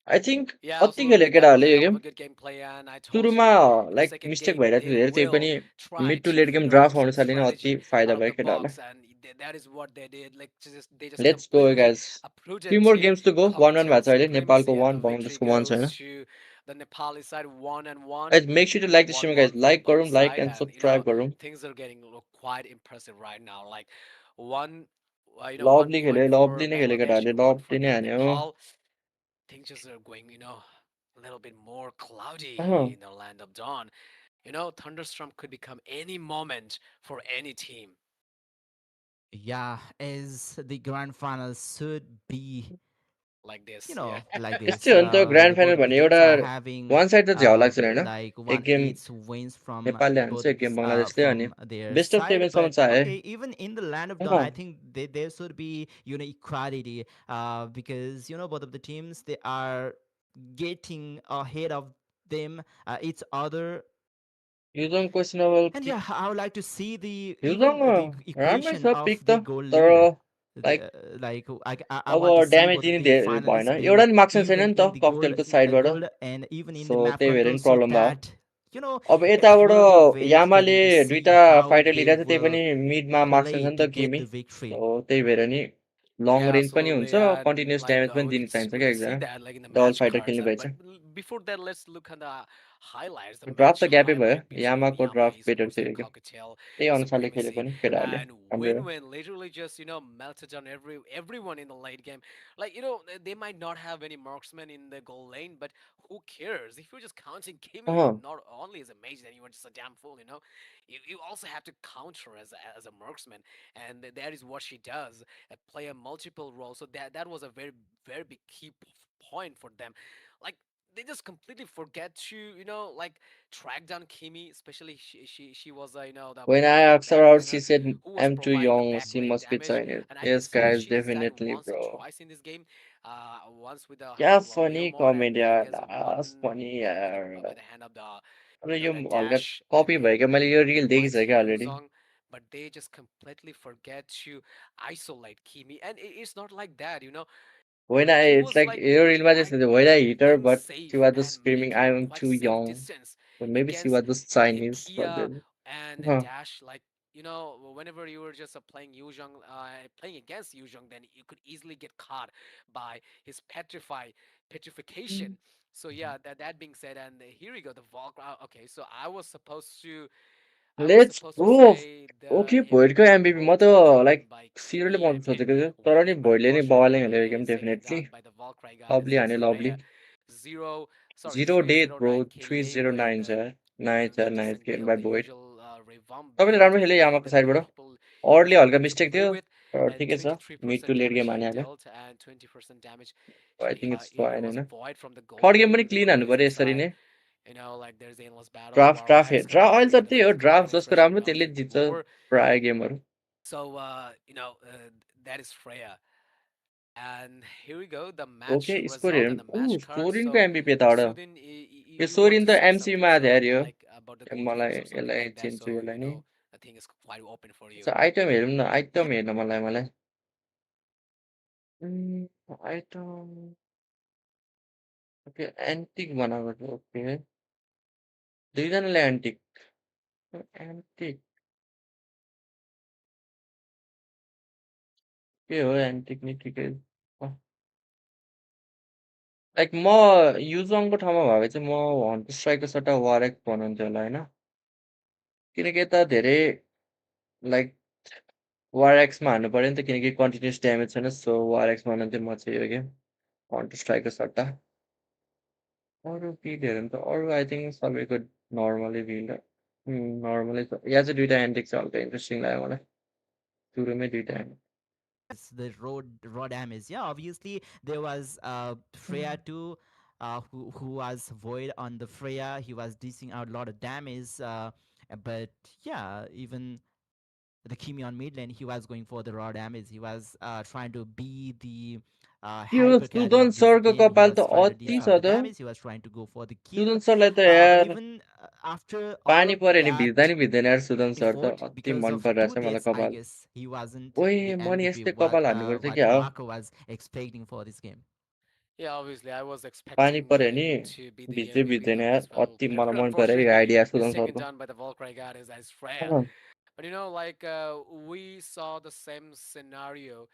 S2: I think
S3: yeah,
S2: अति खेल्यो
S3: absolutely. That was
S2: केटाहरूले
S3: a
S2: yo
S3: hell of
S2: game
S3: a good gameplay, and I told
S2: सुरुमा
S3: you in the
S2: like
S3: second
S2: mistake
S3: game
S2: भइरहेको
S3: they
S2: थियो धेरै त्यही
S3: will
S2: पनि
S3: try
S2: mid to
S3: to
S2: late game
S3: figure out
S2: draft
S3: some
S2: आउनु थालेन
S3: strategy
S2: अति
S3: out
S2: फाइदा
S3: of
S2: भयो
S3: the
S2: केटाहरूलाई
S3: box, and that is what they did. Like just they just
S2: let's go
S3: completely
S2: guys
S3: uprooted
S2: 3 more
S3: Team
S2: games to go 1-1
S3: Cocktail
S2: भएको छ अहिले
S3: Supremacy,
S2: नेपालको
S3: and the
S2: 1
S3: victory
S2: बङ्गलादेशको 1
S3: goes
S2: छैन
S3: to the Nepali side, 1-1.
S2: Guys make sure to like the stream guys
S3: 1-1 for
S2: like
S3: both
S2: गरौँ like
S3: side,
S2: and
S3: and
S2: subscribe गरौँ
S3: things are getting quite impressive right now. Like one, one
S2: lovely खेल्यो
S3: point for
S2: lovely नै खेल्यो
S3: Bangladesh
S2: केटाहरूले
S3: and one for
S2: lovely नै
S3: the
S2: हान्यो
S3: Nepal. Things just are going, a little bit more
S2: uh,
S3: cloudy in the land of dawn. Thunderstorm could become any moment for any team.
S1: Yeah, as the grand final should be
S3: like this. Yeah.
S1: like this.
S2: यस्तै हो नि त grand final
S1: Both of the
S2: भन्ने
S1: teams
S2: एउटा
S1: are having
S2: one side त झ्याउ लाग्छ नि होइन
S1: like
S2: एक गेम
S1: 1 each wins from
S2: नेपालले हान्छ
S1: both
S2: एक गेम बङ्गलादेशले अनि
S1: from their
S2: best of
S1: side.
S2: सेभेनसम्म
S1: But
S2: चाहे
S1: okay, even in the land of dawn,
S2: uh
S1: I think there should be equality, because both of the teams, they are getting ahead of them, each other.
S2: Yuzong questionable
S1: And
S2: pick
S1: yeah, I would like to see the
S2: Yuzong
S1: even the
S2: राम्रै
S1: equation
S2: छ
S1: of
S2: pick
S1: the
S2: त
S1: goal
S2: तर
S1: lead.
S2: Like
S1: I
S2: अब
S1: want to see
S2: damage
S1: both of
S2: दिने
S1: the
S2: भएन
S1: finalists being
S2: एउटा नि marks छैन
S1: even
S2: नि त
S1: in the goal
S2: ककटेलको साइडबाट
S1: goal and even in
S2: so
S1: the map
S2: त्यही भएर
S1: control,
S2: नि
S1: so
S2: प्रब्लम भयो
S1: that
S2: अब
S1: it
S2: यताबाट
S1: will be very
S2: यामाले
S1: exciting to see
S2: दुईटा
S1: how
S2: फाइटर
S1: they
S2: लिइरहेको छ त्यही
S1: will
S2: पनि मिडमा मार्क्स छ
S1: play
S2: नि
S1: to
S2: त
S1: get
S2: किमी
S1: the victory.
S2: सो त्यही भएर नि लङ
S3: Yeah,
S2: रेन्ज पनि
S3: absolutely.
S2: हुन्छ
S3: And
S2: कन्टिन्युस
S3: like
S2: ड्यामेज पनि दिन चाहिन्छ
S3: we
S2: क्या
S3: can see
S2: एकजना
S3: that like in the
S2: double
S3: match
S2: fighter
S3: cards.
S2: खेल्ने
S3: And
S2: भएछ
S3: but before that, let's look at the highlights, the
S2: draft
S3: match
S2: त ग्यापै भयो
S3: highlight between
S2: यामाको
S3: Yama
S2: draft better
S3: Esports and
S2: थियो क्या
S3: Cocktail
S2: त्यही अनुसारले खेले
S3: Supremacy.
S2: पनि केटाहरूले
S3: And
S2: राम्रो हो
S3: win literally just melted down everyone in the late game. Like they might not have any marksmen in the goal lane, but who cares? If you're just counting Kimi,
S2: uh
S3: not only as a mage, then you are just a damn fool. You also have to counter as a marksman, and that is what she does. Play a multiple role. So that was a very very big key point for them. Like they just completely forget to like track down Kimi. Especially she was the
S2: When I
S3: the
S2: asked her
S3: back
S2: out, she
S3: laner
S2: said,
S3: who was
S2: I'm too
S3: providing the
S2: young,
S3: back
S2: she
S3: lane
S2: must be
S3: damage.
S2: Chinese.
S3: And I can
S2: Yes,
S3: say
S2: guys,
S3: she did that
S2: definitely,
S3: once or
S2: bro.
S3: twice in this game. Once with the
S2: क्या
S3: help of Leo
S2: funny
S3: mod, and
S2: comment
S3: I
S2: यार
S3: guess
S2: last
S3: one
S2: funny यार
S3: by the hand of the
S2: अब यो
S3: the
S2: हल्का
S3: dash.
S2: कपी भयो क्या मैले यो रिल
S3: Reminds
S2: देखिसकेँ already
S3: Yuzong, but they just completely forget to isolate Kimi. And it's not like that.
S2: when I
S3: He
S2: it's
S3: was
S2: like
S3: like
S2: your real
S3: quite
S2: just when I hit her but she
S3: safe
S2: was just
S3: and
S2: screaming
S3: maintaining
S2: I'm
S3: quite
S2: too
S3: safe
S2: young
S3: distance
S2: so maybe she
S3: against
S2: was just Chinese but
S3: Kia
S2: then
S3: and
S2: huh.
S3: Dash. Like whenever you were just playing Yuzhong, playing against Yuzhong, then you could easily get caught by his petrification. So yeah, that being said, and here we go, the Volk. Okay, so I was
S2: Let's
S3: supposed to
S2: go
S3: say
S2: okay
S3: the
S2: भोइडको MVP म
S3: goal
S2: त
S3: to be
S2: like
S3: taken by
S2: seriously
S3: Kimi.
S2: मन
S3: I mean,
S2: सोचेको थियो तर नि
S3: winning, but
S2: भोइडले नि
S3: unfortunately,
S2: बवालले हाल्यो यो game
S3: second
S2: definitely
S3: down by the Valkyrie goddess
S2: lovely
S3: as
S2: हान्यो lovely
S3: Freya. Sorry,
S2: 0 death bro
S3: 309 KDA with
S2: 309 छ nice nice
S3: magnificent
S2: game
S3: build,
S2: by
S3: the
S2: void
S3: usual revamp
S2: तपाईँले
S3: build
S2: राम्रो खेल्यो यामाको
S3: that
S2: साइडबाट
S3: people
S2: अरूले
S3: usually
S2: हल्का
S3: like to
S2: mistake
S3: play
S2: थियो
S3: with.
S2: तर
S3: And
S2: ठिकै छ mid to
S3: 23%
S2: late
S3: damage
S2: game
S3: she
S2: हानिहाल्यो
S3: dealt, and 20% damage
S2: I think it's
S3: it
S2: fine
S3: was
S2: होइन
S3: void from the gold
S2: third game
S3: lane.
S2: पनि
S3: The
S2: क्लिन हान्नु
S3: Cruise
S2: पऱ्यो यसरी
S3: inside.
S2: नै
S3: Like there's the endless battle.
S2: Draft draft
S3: Warwights
S2: draft अहिले
S3: completely
S2: त त्यही हो
S3: defensive
S2: ड्राफ्ट
S3: players
S2: जसको
S3: versus
S2: राम्रो त्यसले
S3: Bronze
S2: जित्छ
S3: Roar.
S2: प्राय गेमहरू
S3: So that is Freya. And here we go, the
S2: okay
S3: match
S2: score
S3: result
S2: हेरौँ
S3: and the match card.
S2: सोरिनको
S3: So
S2: MBP यताबाट
S3: Sudin,
S2: yo
S3: you want
S2: Sorin
S3: to
S2: त
S3: say something,
S2: एमसीमा
S3: so
S2: हाल्यो
S3: like about the gold
S2: मलाई
S3: leads or something
S2: यसलाई
S3: like that.
S2: चिन्छु
S3: So
S2: यसलाई नि
S3: the thing is quite open for you.
S2: अच्छा item हेरौँ न
S1: Yeah,
S2: आइटम हेर्न मलाई आइटम ओके एन्टिक बनाएको छ ओके दुईजनाले एन्टिक एन्टिक के हो एन्टिक नि ठिकै लाइक म युजङको ठाउँमा भए चाहिँ म हन्टर स्ट्राइकको सट्टा वारेक बनाउँथेँ होला होइन किनकि यता धेरै लाइक वारेक्समा हान्नु पऱ्यो नि त किनकि कन्टिन्युस ड्यामेज छैन सो वारेक्स बनाउँथेँ म चाहिँ यो गेम हन्टर स्ट्राइकको सट्टा अरू बिल्डहरू त अरू आई थिङ्क सबैको नर्मलै बिल्ड नर्मलै छ यहाँ चाहिँ दुइटा एन्टिक छ हल्का इन्ट्रेस्टिङ लाग्यो मलाई सुरुमै दुइटा
S1: it's the raw damage. Yeah, obviously there was Freya too, who was void on the Freya. He was dishing out a lot of damage. But yeah, even the Kimi on mid lane, he was going for the raw damage. He was trying to be the
S2: त्यो
S1: hyper carry
S2: Sudan
S1: of this
S2: सरको
S1: game. He
S2: कपाल
S1: was
S2: त
S1: trying to
S2: अति
S1: dish out
S2: छ
S1: the
S2: त
S1: damage. He was trying to go for the kill.
S2: Sudan सरलाई त
S1: But
S2: यार
S1: even after all
S2: पानी
S1: of
S2: पर्यो नि भिज्दा
S1: that
S2: नि भिज्दैन यार सुदन सर त
S1: effort,
S2: अति
S1: because
S2: मन
S1: of
S2: परिरहेछ
S1: two
S2: मलाई
S1: deaths, I
S2: कपाल
S1: guess he wasn't
S2: ओए
S1: the
S2: म नि
S1: MVP
S2: यस्तै कपाल हान्नुपर्छ
S1: what
S2: क्या हो
S1: Waka was expecting for this game.
S3: Yeah, obviously, I was
S2: पानी
S3: expecting
S2: पर्यो नि
S3: him to be the
S2: भिज्दै
S3: MVP
S2: भिज्दैन
S3: on
S2: यार
S3: this battle,
S2: अति
S3: but
S2: मलाई मन पर्यो यो
S3: unfortunately,
S2: idea
S3: he's
S2: Sudan
S3: taken
S2: सरको
S3: down by the Valkyrie goddess as Freya.
S2: Uh,
S3: But like we saw the same scenario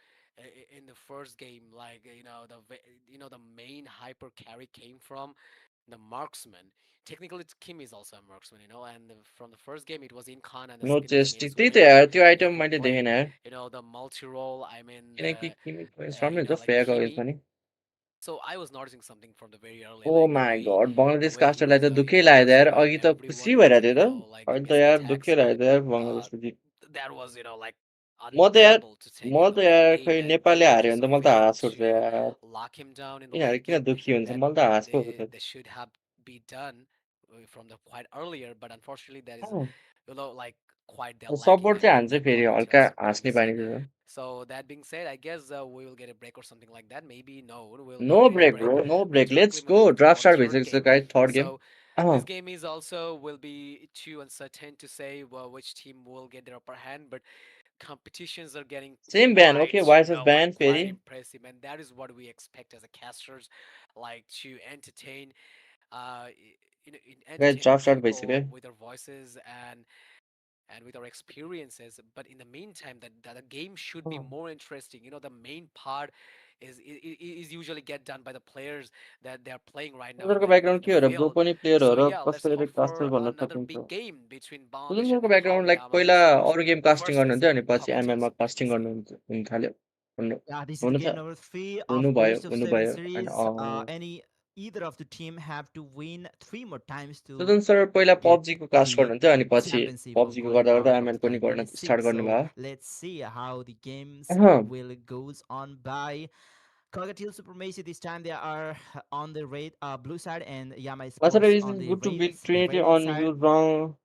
S3: in the first game. Like the main hyper carry came from the marksman. Technically, Kim is also a marksman, and from the first game, it was Incan and the
S2: no
S3: Spinning
S2: चेस्टिक
S3: Phoenix
S2: त्यही त
S3: Wave
S2: यार त्यो item
S3: who
S2: मैले देखेन
S3: played,
S2: यार
S3: the multi role. I mean,
S2: किनकि किमी राम्रै हुन्छ
S3: like
S2: फेयरको अगेन्स्ट
S3: Kimi.
S2: पनि
S3: So I was noticing something from the very early,
S2: oh
S3: like the
S2: my
S3: way
S2: god
S3: the
S2: Bangladesh
S3: way he
S2: कास्टरलाई
S3: was
S2: त दुःखै लाग्यो त
S3: dashing
S2: यार
S3: around
S2: अघि त खुसी
S3: everyone,
S2: भइरहेको थियो
S3: like
S2: त अहिले त
S3: missing
S2: यार
S3: attacks.
S2: दुःखै लाग्यो त यार
S3: Uh,
S2: बङ्गलादेशको जित
S3: that was like
S2: यार
S3: unbearable to take him out of the game,
S2: खै
S3: and they
S2: नेपालले
S3: were
S2: हार्यो
S3: just
S2: भने त मलाई त
S3: failing
S2: हाँस उठ्छ
S3: to
S2: यार।
S3: lock him down in the
S2: यिनीहरू
S3: late
S2: किन
S3: game
S2: दुःखी हुन्छ
S3: that
S2: मलाई त हाँस पो उठ्छ।
S3: they should have be done from the quite earlier, but unfortunately that is,
S2: uh,
S3: like quite they're lacking.
S2: Support
S3: I
S2: चाहिँ
S3: mean,
S2: हान्छ
S3: the
S2: फेरि
S3: cockatiel
S2: हल्का हाँस्ने बानी
S3: supremacy.
S2: छ।
S3: So that being said, I guess we will get a break or something like that. Maybe no, we'll
S2: no
S3: not get a
S2: break
S3: break.
S2: Bro, no
S3: We'll
S2: break,
S3: directly
S2: let's
S3: move
S2: go.
S3: into
S2: draft
S3: our
S2: start
S3: third
S2: भइसकेको छ
S3: game.
S2: Guys, third game.
S3: So
S2: uh,
S3: this game is also will be too uncertain to say which team will get their upper hand, but competitions are getting
S2: same ब्यान okay,
S3: quite,
S2: vices
S3: like
S2: ब्यान फेरि।
S3: quite impressive, and that is what we expect as a casters, like to entertain, uh,
S2: guys
S3: entertain the
S2: draft start भइसक्यो।
S3: people with our voices and with our experiences. But in the meantime, that the game should be
S2: uh,
S3: more interesting. The main part is usually get done by the players that they are playing right now in
S2: उनीहरूको
S3: the
S2: background
S3: in the
S2: के हो र bro,
S3: field.
S2: पनि player हो
S3: So
S2: raw
S3: yeah, let's
S2: कसैले
S3: hope
S2: कास्टल
S3: for
S2: भन्न
S3: another
S2: सकिन्छ।
S3: big game between Bangladesh and
S2: उनीहरूको
S3: Nepal
S2: background
S3: with
S2: like
S3: Yama
S2: पहिला
S3: Sports
S2: अरू गेम कास्टिङ
S3: versus
S2: गर्नुहुन्थ्यो अनि पछि
S3: Cockatiel
S2: एमएममा कास्टिङ
S3: Supremacy.
S2: हुन थाल्यो। हुनु
S1: This is the
S2: हुनु
S1: game
S2: छ,
S1: number three
S2: हुनु
S1: of
S2: भयो,
S1: best of
S2: हुनु
S1: seven
S2: भयो होइन।
S1: series. Either of the team have to win three more times to
S2: Sudan sir पहिला
S1: get
S2: पब्जीको कास्ट
S1: the
S2: गर्नुहुन्थ्यो अनि पछि
S1: championship of
S2: पब्जीको
S1: going
S2: गर्दा गर्दा
S1: out of
S2: एमएल पनि
S1: the
S2: गर्न
S1: elimination.
S2: स्टार्ट
S1: So
S2: गर्नुभयो।
S1: let's see how the games
S2: uh,
S1: will goes on by. Cockatiel Supremacy this time they are on the red blue side and Yama
S2: Masara,
S1: Sports
S2: is
S1: on
S2: it
S1: the
S2: good to build Trinity
S1: radiant
S2: on
S1: side.
S2: use wrong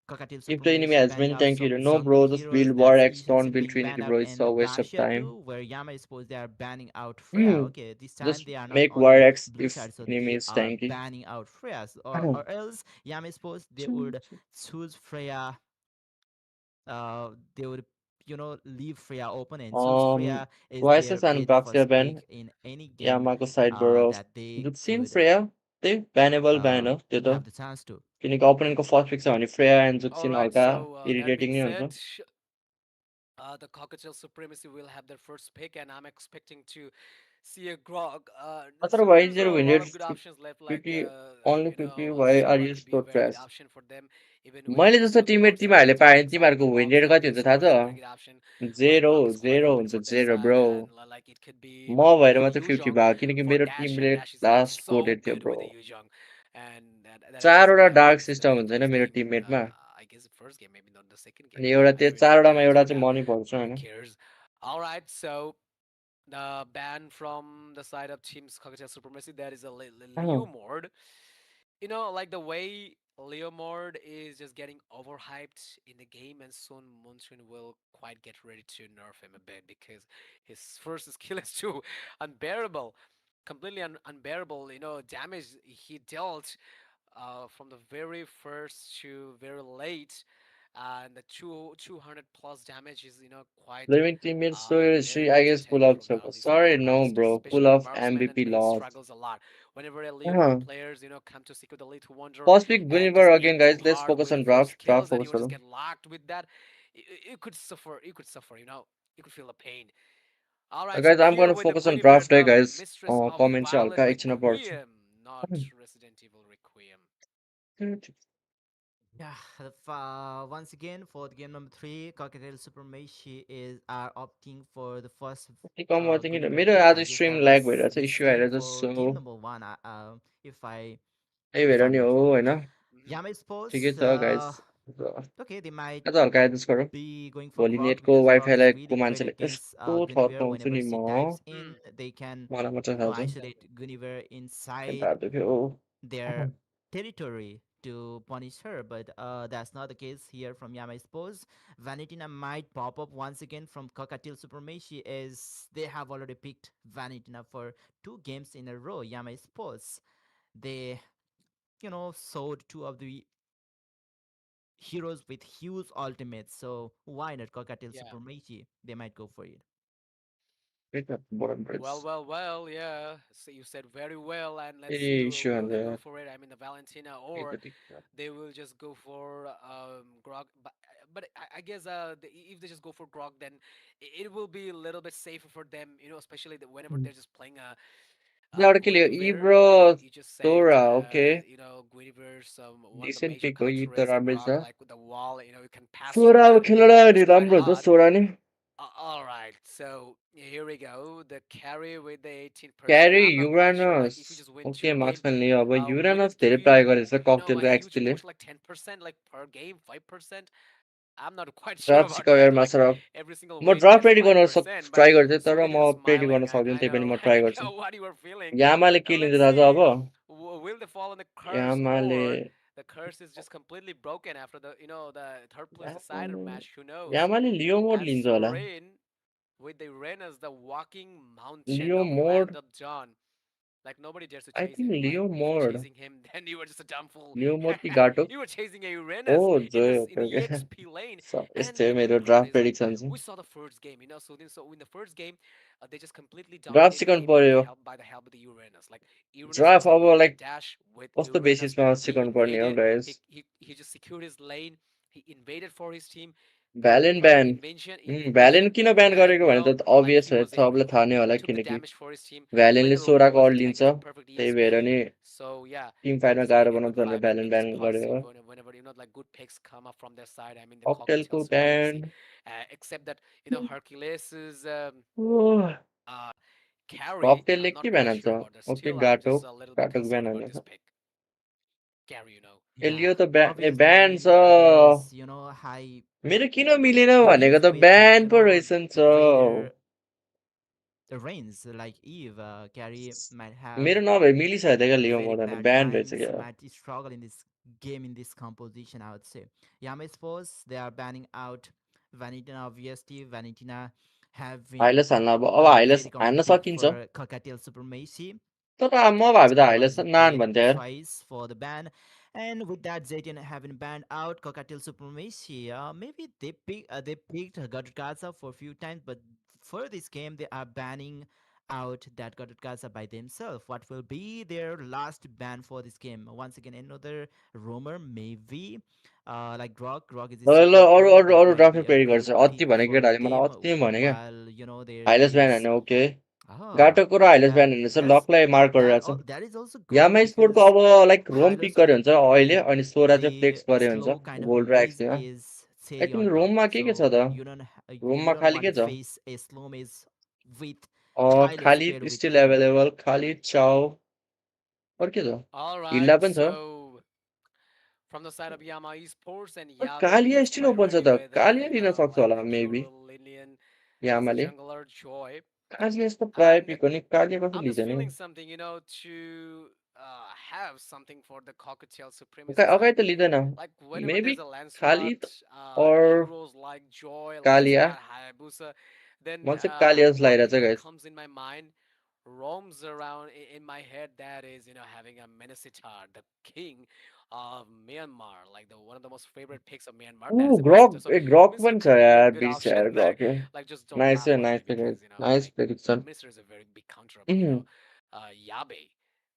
S1: Cockatiel
S2: if the enemy
S1: Supremacy
S2: has
S1: banning
S2: many
S1: out
S2: tank hero? No
S1: Zombie
S2: bro, just
S1: Heroes.
S2: build War
S1: There's
S2: X,
S1: Efficiency
S2: don't build
S1: being
S2: Trinity
S1: banned
S2: bro,
S1: out
S2: it's a
S1: and
S2: waste of
S1: Basha
S2: time.
S1: too, where Yama Sports they are banning out Freya.
S2: Hmm.
S1: Okay, this time
S2: Just
S1: they are not
S2: make
S1: on
S2: War
S1: the
S2: X
S1: blue
S2: if
S1: side, so
S2: enemy
S1: they
S2: is
S1: are
S2: tanky.
S1: banning out Freya. Or else Yama Sports they would choose Freya, they would leave Freya open and choose
S2: Um,
S1: Freya is their
S2: Voices and
S1: very
S2: Proxy
S1: first
S2: ban
S1: pick in any game
S2: Yamako side bro.
S1: that they
S2: Good scene
S1: could
S2: Freya. त्यही ब्यानेबल ब्यान
S1: uh,
S2: हो त्यो त,
S1: have the chance to.
S2: किनकि अपोनेन्टको first pick छ भने Freya end
S3: All
S2: जुक्सिन
S3: right.
S2: हल्का
S3: So that being
S2: irritating नै
S3: said,
S2: हुन्छ।
S3: the Cockatiel Supremacy will have their first pick, and I'm expecting to see a Grog.
S2: तर
S3: So
S2: भाइ
S3: there's
S2: zero
S3: a lot
S2: विन्डेड
S3: of good options left, like
S2: 50 only 50 भाइ are
S3: Sora
S2: you
S3: could be a
S2: so
S3: very good
S2: trash.
S3: option for them, even with
S2: मैले जस्तो teammate
S3: Proxy being
S2: तिमीहरूले
S3: taken
S2: पायो भने
S3: inside
S2: तिमीहरूको
S3: Nepal
S2: विन्डेड
S3: side.
S2: कति
S3: Yes,
S2: हुन्छ थाहा
S3: Sora is a very good option,
S2: छ?
S3: but
S2: zero
S3: Proxy might
S2: zero
S3: be looking
S2: हुन्छ
S3: for that
S2: zero
S3: side,
S2: bro.
S3: and like it could be
S2: म भएर
S3: maybe
S2: मात्रै 50
S3: Yuzhong
S2: भयो किनकि
S3: for
S2: मेरो
S3: Dash, and
S2: टिमले
S3: Dash is
S2: last
S3: so
S2: coded थियो
S3: good
S2: bro.
S3: with the Yuzhong, and that is
S2: चारवटा
S3: why I
S2: dark
S3: think
S2: system
S3: the
S2: हुन्छ होइन
S3: first
S2: मेरो
S3: game,
S2: टिममेटमा,
S3: I guess the first game, maybe not the second game.
S2: अनि एउटा
S3: I
S2: त्यो
S3: don't really know
S2: चारवटामा
S3: much
S2: एउटा
S3: on
S2: चाहिँ
S3: that.
S2: Money पर्छ
S3: Who
S2: होइन।
S3: cares? All right, so the ban from the side of Teams Cocktail Supremacy, that is a
S2: uh,
S3: Leo Mord. Like the way Leo Mord is just getting overhyped in the game, and soon Moonshun will quite get ready to nerf him a bit because his first skill is too unbearable, completely unbearable. Damage he dealt from the very first to very late, and the 200 plus damage is quite
S2: living teammate so
S3: very
S2: history I guess pull
S3: entertaining
S2: off
S3: for
S2: छ।
S3: at least for
S2: sorry no
S3: Grandmasters,
S2: bro, pull
S3: especially in
S2: off
S3: marksman, and
S2: MVP
S3: he
S2: loss.
S3: struggles a lot whenever a Leomord
S2: uh,
S3: players come to secure the lead to wonder
S2: first pick
S3: and
S2: Guinevere
S3: just
S2: again
S3: aim too
S2: guys, let's
S3: hard
S2: focus
S3: with the
S2: on
S3: first
S2: draft
S3: kills, and you
S2: focus
S3: will just
S2: गरौँ।
S3: get locked with that. You could suffer. You could suffer. You could feel the pain. All right, so
S2: guys आम
S3: here
S2: गर्न
S3: with the
S2: focus on
S3: Guinevere,
S2: draft है
S3: the
S2: guys.
S3: mistress of
S2: comment चाहिँ
S3: Violet
S2: हल्का एकछिनमा पढ्छु।
S3: Requiem, not Resident Evil Requiem.
S1: Yeah, once again for the game number three, Cockatiel Supremacy is are opting for the first
S2: कम गर्छ किन
S1: Guinevere
S2: मेरो
S1: pick.
S2: आज
S1: I guess
S2: stream
S1: that
S2: lag
S1: was
S2: भइरहेछ,
S1: the
S2: issue
S1: same
S2: आइरहेछ
S1: for
S2: so
S1: game number one. If I
S2: त्यही
S1: if
S2: भएर
S1: I'm
S2: नि
S1: not
S2: हो
S1: wrong,
S2: होइन।
S3: Hmm.
S1: Yama
S2: ठिकै
S1: Sports.
S2: छ गाइज,
S1: Okay, they might
S2: आज हल्का एडजस्ट गरौँ।
S1: be going for
S2: भोलि
S1: Grog
S2: नेटको
S1: because Grog is
S2: वाइफाईलाई
S1: really
S2: को
S1: great
S2: मान्छेले
S1: against
S2: यस्तो
S1: Guinevere.
S2: थर्काउँछु
S1: Whenever
S2: नि
S1: she
S2: म,
S1: dives in, they can
S2: मलाई मात्र थाहा छ।
S1: isolate Guinevere inside
S2: ढाड दुख्यो।
S1: their territory to punish her, but that's not the case here from Yama Sports. Vanitina might pop up once again from Cockatiel Supremacy as they have already picked Vanitina for two games in a row. Yama Sports, they sold two of the heroes with huge ultimates, so why not Cockatiel
S3: Yeah.
S1: Supremacy? They might go for it.
S2: Board bridge
S3: Well, well, well, yeah. So you said very well, and let's see,
S2: फेरि issue
S3: will they
S2: हाल्छ
S3: go for it? I mean, the Valentina, or they will just go for Grog. But I guess if they just go for Grog, then it will be a little bit safer for them, especially whenever they're just playing
S2: त्यहाँबाट के लियो
S3: Guinevere.
S2: इब्रो
S3: You just said,
S2: Sora okay
S3: Guinevere's one of the
S2: decent
S3: major
S2: pick हो, यी त
S3: characteristics of
S2: राम्रै
S3: Grog,
S2: छ।
S3: like with the wall, you can pass through
S2: सोरा अब
S3: that.
S2: खेल्न नि
S3: It's quite
S2: राम्रो हुन्छ
S3: hard.
S2: सोरा नि।
S3: All right, so here we go. The carry with the 18%.
S2: क्यारी
S3: I'm not quite sure. Like,
S2: युरानस
S3: if you just win
S2: okay
S3: two game,
S2: मार्क्सम्यान लियो। अब
S3: will it
S2: युरानस
S3: give
S2: धेरै try
S3: you,
S2: गरेछ ककटेलको
S3: a huge
S2: एक्सपीले।
S3: proportion, like 10%, like per game, 5%? I'm not quite sure
S2: draft
S3: about that.
S2: सिकाउरमा
S3: Like
S2: sir
S3: every single
S2: म
S3: win
S2: draft
S3: gets
S2: ready गर्न
S3: 5%, but
S2: try गर्छु तर
S3: Sudin is
S2: म predict गर्न
S3: smiling.
S2: सक्दिनँ
S3: I
S2: त्यही पनि
S3: know
S2: म ट्राई
S3: like
S2: गर्छु
S3: what you were feeling.
S2: यामाले के
S3: Let's
S2: लिन्छ दाजु
S3: see,
S2: अब
S3: will they fall on the curse
S2: यामाले
S3: or the curse is just completely broken after the third place decider
S2: यामाले
S3: match. Who knows?
S2: यामाले लियो मोड
S3: As
S2: लिन्छ होला
S3: Rain with the Rain as the walking mountain
S2: Leo
S3: of
S2: Mord
S3: land of John. Like nobody dares to
S2: I
S3: chase
S2: think
S3: him. Like
S2: Leo
S3: if you're
S2: Mord
S3: chasing him, then you were just a dumb fool.
S2: Leo Mord कि गाटो
S3: You were chasing a
S2: ओ
S3: Uranus in
S2: जोयो
S3: this in
S2: okay
S3: the
S2: okay
S3: EXP lane. And
S2: यस्तै
S3: the
S2: हो
S3: good
S2: मेरो
S3: part
S2: draft
S3: is like
S2: prediction चाहिँ
S3: we saw the first game, so in the first game, they just completely
S2: draft
S3: dominated the
S2: सिकाउनु
S3: game
S2: पर्यो
S3: by the help of the Uranus. Like Uranus
S2: draft
S3: was
S2: अब
S3: able to
S2: like
S3: dash with
S2: कस्तो
S3: Uranus.
S2: बेसिसमा
S3: He
S2: सिकाउनु पर्ने हो
S3: invaded.
S2: Guys
S3: He just secured his lane. He invaded for his team. Got the
S2: भ्यालेन
S3: perfect
S2: ब्यान
S3: invasion,
S2: भ्यालेन
S3: invasion,
S2: किन ब्यान
S3: and
S2: गरेको भने त
S3: like
S2: अभियस
S3: he
S2: हो
S3: was able
S2: सबलाई थाहा नै होला
S3: took the
S2: किनकि
S3: damage for his team. Even
S2: भ्यालेनले
S3: though
S2: सोह्रको
S3: Romer's
S2: अड
S3: tank
S2: लिन्छ
S3: is a perfect
S2: त्यही भएर
S3: EXP,
S2: नि
S3: so yeah,
S2: टिम
S3: that
S2: फाइटमा
S3: was
S2: गाह्रो
S3: a good
S2: बनाउँछ भनेर
S3: fight. I
S2: भ्यालेन
S3: mean,
S2: ब्यान
S3: just
S2: गरेको
S3: positive whenever like good picks come up from their side. I mean, the Cocktail
S2: ककटेलको
S3: Supremacy,
S2: ब्यान
S3: except that Hercules's uh, carry.
S2: ककटेलले
S3: I'm not
S2: के
S3: quite
S2: ब्यान
S3: sure
S2: हान्छ
S3: about that.
S2: Okay
S3: Still, I'm
S2: गाटो
S3: just a little bit
S2: गाटोको
S3: concerned
S2: ब्यान
S3: about
S2: हानेछ
S3: this pick. Carry.
S1: Yeah,
S2: एलियो त
S1: obviously. I
S2: ब्यान
S1: mean,
S2: छ
S1: there is, high
S2: मेरो किन मिलेन भनेको
S1: belief
S2: त
S1: with,
S2: ब्यान पो रहेछन् छ
S1: Raider Reigns. Like Eve, Carrie might have
S2: मेरो नभए मिलिसकेको थियो क्या लियो
S1: very
S2: मोड भने
S1: bad
S2: ब्यान रहेछ
S1: times,
S2: क्या
S1: might struggle in this game, in this composition, I would say. Yama Sports, they are banning out Valentina, obviously. Valentina having
S2: highlights हाल्न अब
S1: a
S2: हाइलाइट्स
S1: very
S2: हान्न
S1: competitive
S2: सकिन्छ
S1: for Cockatiel Supremacy.
S2: तर अब म भाबी त
S1: Nepal
S2: हाइलाइट्स
S1: is a
S2: नान
S1: great
S2: भन्थ्यो यार
S1: choice for the ban. And with that, Zaytian having banned out Cockatiel Supremacy, maybe they picked Gaza for a few times, but for this game, they are banning out that Gaza by themselves. What will be their last ban for this game? Once again, another rumor, maybe. Like Grog is a
S2: ल ल
S1: super
S2: अरू
S1: pro.
S2: अरू
S1: That
S2: अरू
S1: might
S2: ड्राफ्टमा
S1: be a
S2: pedi
S1: great
S2: गर्छ अति
S1: pick
S2: भने
S1: for the
S2: केटाले मलाई
S1: game.
S2: अति भने क्या
S1: While there
S2: highlights ban
S1: is
S2: हान्ने ओके
S1: ah
S2: गाटोको र हाइलाइट्स
S1: that
S2: ब्यान हान्ने छ
S1: that's
S2: लकलाई मार्क गरिरहेको छ
S1: that is also good
S2: यामा स्पोर्टको
S1: because
S2: अब लाइक रोम पिक
S1: Hylos
S2: गरे हुन्छ अहिले अनि सोह्र चाहिँ
S1: the
S2: फ्लेक्स गरे हुन्छ
S1: slow kind of
S2: गोल्ड र
S1: maze
S2: एक्समा
S1: is
S2: I
S1: cherry on
S2: think
S1: top.
S2: रोममा के छ
S1: So
S2: त
S1: you
S2: रोममा
S1: don't
S2: खालि
S1: want
S2: के
S1: to
S2: छ
S1: face a slow maze with Hylos
S2: खाली
S1: paired with
S2: still
S1: him.
S2: Available खाली चाउ अरू के छ
S3: All
S2: हिल्ला
S3: right,
S2: पनि छ
S3: so from the side of Yama Esports and Yabe,
S2: Kalea
S3: he's
S2: still
S3: quite
S2: open छ
S3: ready
S2: त
S3: with
S2: कालिया लिन सक्छ
S3: like
S2: होला
S3: the
S2: maybe
S3: pure Lilian as a
S2: यामाले
S3: jungler Joy.
S2: कालिया यस्तो प्राय
S3: And
S2: पिक हो नि कालिया कसो
S3: I'm just
S2: लिँदैन
S3: feeling something, to have something for the Cockatiel Supremacy
S2: अगाडि
S3: side.
S2: त लिँदैन
S3: Like whenever
S2: maybe
S3: there's a land
S2: खाली
S3: slot,
S2: और
S3: heroes like Joy,
S2: Kalea
S3: Lestat, Hayabusa, then
S2: म चाहिँ कालिया जस्तो
S3: one
S2: लागिरहेछ
S3: thing that
S2: guys
S3: comes in my mind roams around in my head, that is, having a Menasitar, the king of Myanmar, like the one of the most favorite picks of Myanmar. That is a
S2: ग्रक
S3: Menasitar. So
S2: ग्रक
S3: Minister
S2: पनि छ
S3: could be a
S2: यार
S3: good
S2: बिर्स यार
S3: option there.
S2: ग्रक
S3: Like just don't
S2: nice
S3: laugh at me
S2: nice
S3: because
S2: nice
S3: like
S2: prediction
S3: Minister is a very big counter of Yabe.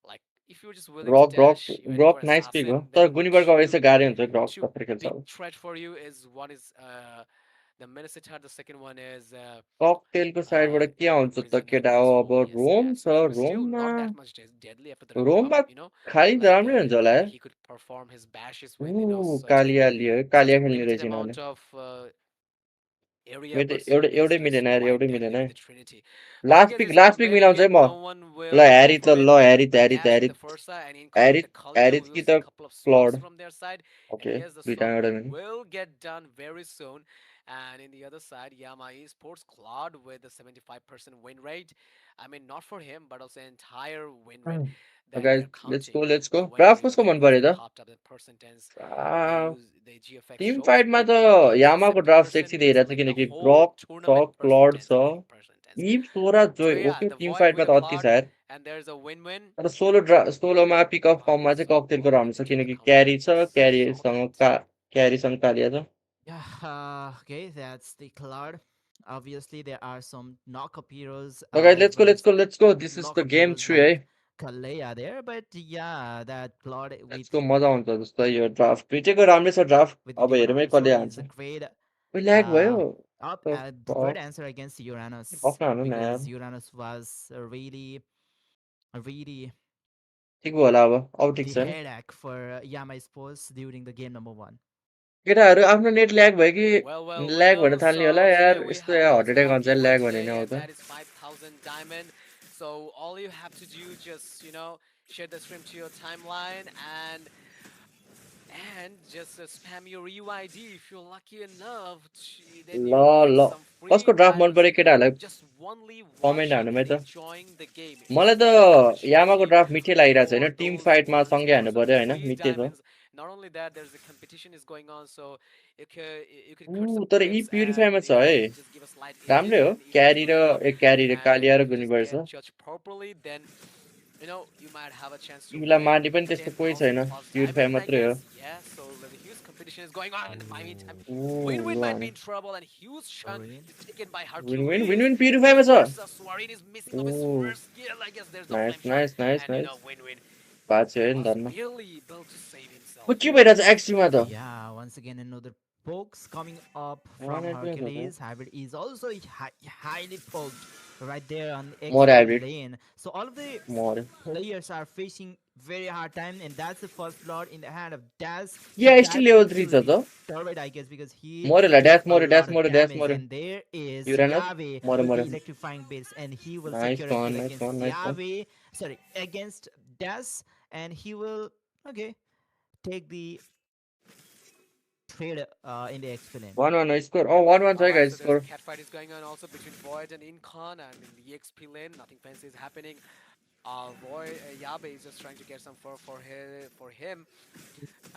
S3: Like if you're just willing to
S2: Grock Grock
S3: dash, even you're
S2: Grock nice pick हो
S3: assassin,
S2: तर
S3: then
S2: गुनिबरको अब यसो गाह्रै हुन्छ ग्रक
S3: two
S2: कत्रो खेल्छ
S3: big
S2: अब
S3: threat for you is one is the Minnesota. The second one is
S2: ककटेलको साइडबाट के
S3: the
S2: आउँछ त
S3: Risen
S2: केटा हो अब
S3: Invisible. Yes,
S2: रोम
S3: yes.
S2: छ
S3: But still
S2: रोममा
S3: not that much deadly after the leveling up.
S2: रोममा खालि त
S3: Like
S2: राम्रै हुन्छ होला यार
S3: he could perform his bashes with
S2: Kaliya Leo
S3: such
S2: Kaliya
S3: a
S2: खेल्ने
S3: limited
S2: रहेछ यिनीहरूले
S3: amount of area,
S2: मेरो
S3: but
S2: त
S3: still
S2: एउटै
S3: Minister is
S2: मिलेन यार
S3: very
S2: एउटै
S3: deadly
S2: मिलेन है
S3: with the Trinity. But I guess it's
S2: last pick
S3: competitive
S2: मिलाउँछ है
S3: game.
S2: म
S3: No one
S2: ल
S3: will go
S2: ह्यारित
S3: for it.
S2: ल ह्यारित
S3: But
S2: ह्यारित
S3: dash with the
S2: ह्यारित
S3: Fursa, and in comes the
S2: ह्यारित
S3: Kalia. We
S2: ह्यारित
S3: will
S2: कि
S3: see a
S2: त
S3: couple of slots
S2: क्लड
S3: from their side. And
S2: okay
S3: yes, the slot
S2: दुइटामा एउटा मिल्ने
S3: will get done very soon. And in the other side, Yama Esports Claude with a 75% win rate. I mean, not for him, but also entire win rate that
S2: guys
S3: they're counting.
S2: Let's go
S3: Whenever
S2: draft कसको मन
S3: if
S2: पर्यो
S3: they
S2: त
S3: popped up the percentage, the GFX
S2: team
S3: shows
S2: फाइटमा
S3: it,
S2: त
S3: it just
S2: यामाको draft
S3: 70%
S2: sexy
S3: is
S2: देखिरहेको छ
S3: like the
S2: किनकि
S3: whole
S2: ग्रक छ
S3: tournament
S2: क्लड
S3: percentage,
S2: छ
S3: winning percentage.
S2: इभ सोह्र
S3: So
S2: Joy
S3: yeah,
S2: okay
S3: the
S2: team
S3: void
S2: फाइटमा
S3: with a
S2: त अति छ
S3: Claude,
S2: यार
S3: and there's a win-win.
S2: तर सोलोमा पिक अफ
S3: Wow,
S2: फर्ममा
S3: this
S2: चाहिँ
S3: is so
S2: ककटेलको
S3: cool. I
S2: राम्रो
S3: didn't
S2: छ
S3: check the
S2: किनकि
S3: comment. I
S2: क्यारी छ
S3: just saw
S2: क्यारीसँग
S3: that.
S2: क्यारीसँग कालिया छ
S1: Yeah, okay, that's the cloud. Obviously, there are some knockup heroes
S2: ल guys
S1: as well as
S2: let's go this is the
S1: knockup
S2: game
S1: heroes
S2: 3 है
S1: like Kalea there, but yeah, that Claude
S2: let's go मजा आउँछ जस्तो यो draft दुइटैको राम्रै छ draft
S1: with
S2: अब
S1: minimal
S2: हेरौँ है
S1: armor
S2: कसले
S1: sword is
S2: हान्छ
S1: a great
S2: ओइ ल्याग भयो
S1: up
S2: त
S1: preferred answer against Uranus
S2: off नहाल्नु न यार
S1: because Uranus was really
S2: ठिक भयो होला अब ठिक
S1: the
S2: छ नि
S1: headache for Yama Sports during the game number one.
S2: केटाहरू आफ्नो नेट ल्याग भयो कि
S3: Well, well,
S2: ल्याग भन्न
S3: well.
S2: थाल्ने होला
S3: So today
S2: यार
S3: we
S2: यस्तो यार हार्ट
S3: also
S2: एट्याक
S3: have
S2: आउँछ
S3: giveaway
S2: ल्याग भने नि
S3: today, and
S2: आउँछ
S3: that is 5,000 diamond. So all you have to do, just share the stream to your timeline, and And just spam your UID if you're lucky enough. Then
S2: ल
S3: you'll get
S2: ल
S3: some free
S2: कसको draft मन
S3: diamonds.
S2: पऱ्यो केटाहरूलाई
S3: Just only
S2: comment
S3: watching
S2: हान्नुमै
S3: and
S2: त
S3: enjoying the game.
S2: मलाई त
S3: That competition is
S2: यामाको
S3: only
S2: ड्राफ्ट मिठै लागिरहेको छ
S3: for
S2: होइन टिम
S3: those who
S2: फाइटमा
S3: are looking
S2: सँगै
S3: for
S2: हान्नु
S3: some
S2: पर्यो होइन
S3: free
S2: मिठै छ
S3: diamonds. Not only that, there's a competition is going on, so you could cut some
S2: तर यी
S3: bits and
S2: प्युरिफाईमा छ
S3: yeah,
S2: है
S3: just give a slight edit,
S2: राम्रै हो
S3: and if it's
S2: क्यारी र
S3: looking good,
S2: क्यारी र
S3: and
S2: Kaliya
S3: if
S2: raw
S3: you just
S2: गुनिभर्स
S3: get judged properly, then you might have a chance to
S2: यीलाई
S3: win
S2: मार्ने पनि त्यस्तो कोही
S3: 10,000
S2: छैन
S3: plus
S2: प्युरिफाई
S3: diamond, I
S2: मात्रै हो
S3: guess. Yeah, so the huge competition is going on. In the meantime, Win-Win
S2: ल
S3: might be
S2: हाने
S3: in trouble, and huge chunk
S1: Sorin.
S3: is taken by
S2: win win win
S3: Hercules.
S2: Win
S3: Of
S2: प्युरिफाईमा छ
S3: course, Swarin is missing of his
S2: ओ
S3: first skill. I guess there's no
S2: nice
S3: flame shot,
S2: nice nice
S3: and
S2: nice
S3: Win-Win
S2: बाँच्यो है नि
S3: was
S2: धन्न
S3: barely able to save himself.
S2: के भइरहेछ extrema त
S1: Yeah, once again another pokes coming up from
S2: 180
S1: Hercules. Hybrid is also highly poked right there on the
S2: more
S1: XP
S2: hybrid
S1: lane. So all of the
S2: more
S1: players are facing very hard time, and that's the first blood in the hand of Daz. So
S2: या still
S1: Daz
S2: level
S1: will
S2: 3
S1: still
S2: छ
S1: be
S2: त
S1: turret, I guess, because he
S2: मरेला
S1: took a lot
S2: dash
S1: of damage.
S2: मऱ्यो
S1: And there is
S2: युरानस
S1: Yave
S2: मऱ्यो
S1: with
S2: मऱ्यो
S1: the electrifying bits, and he will
S2: nice
S1: secure a
S2: one
S1: kill
S2: nice
S1: against
S2: one nice one
S1: Yave. Sorry, against Daz, and he will okay take the trade in the XP lane.
S2: 1-1 score वान वान छ है
S3: Alright, so
S2: guys
S3: there's a
S2: score
S3: cat fight is going on also between Void and Incon, and in the EXP lane, nothing fancy is happening. Yabe is just trying to get some fur for him.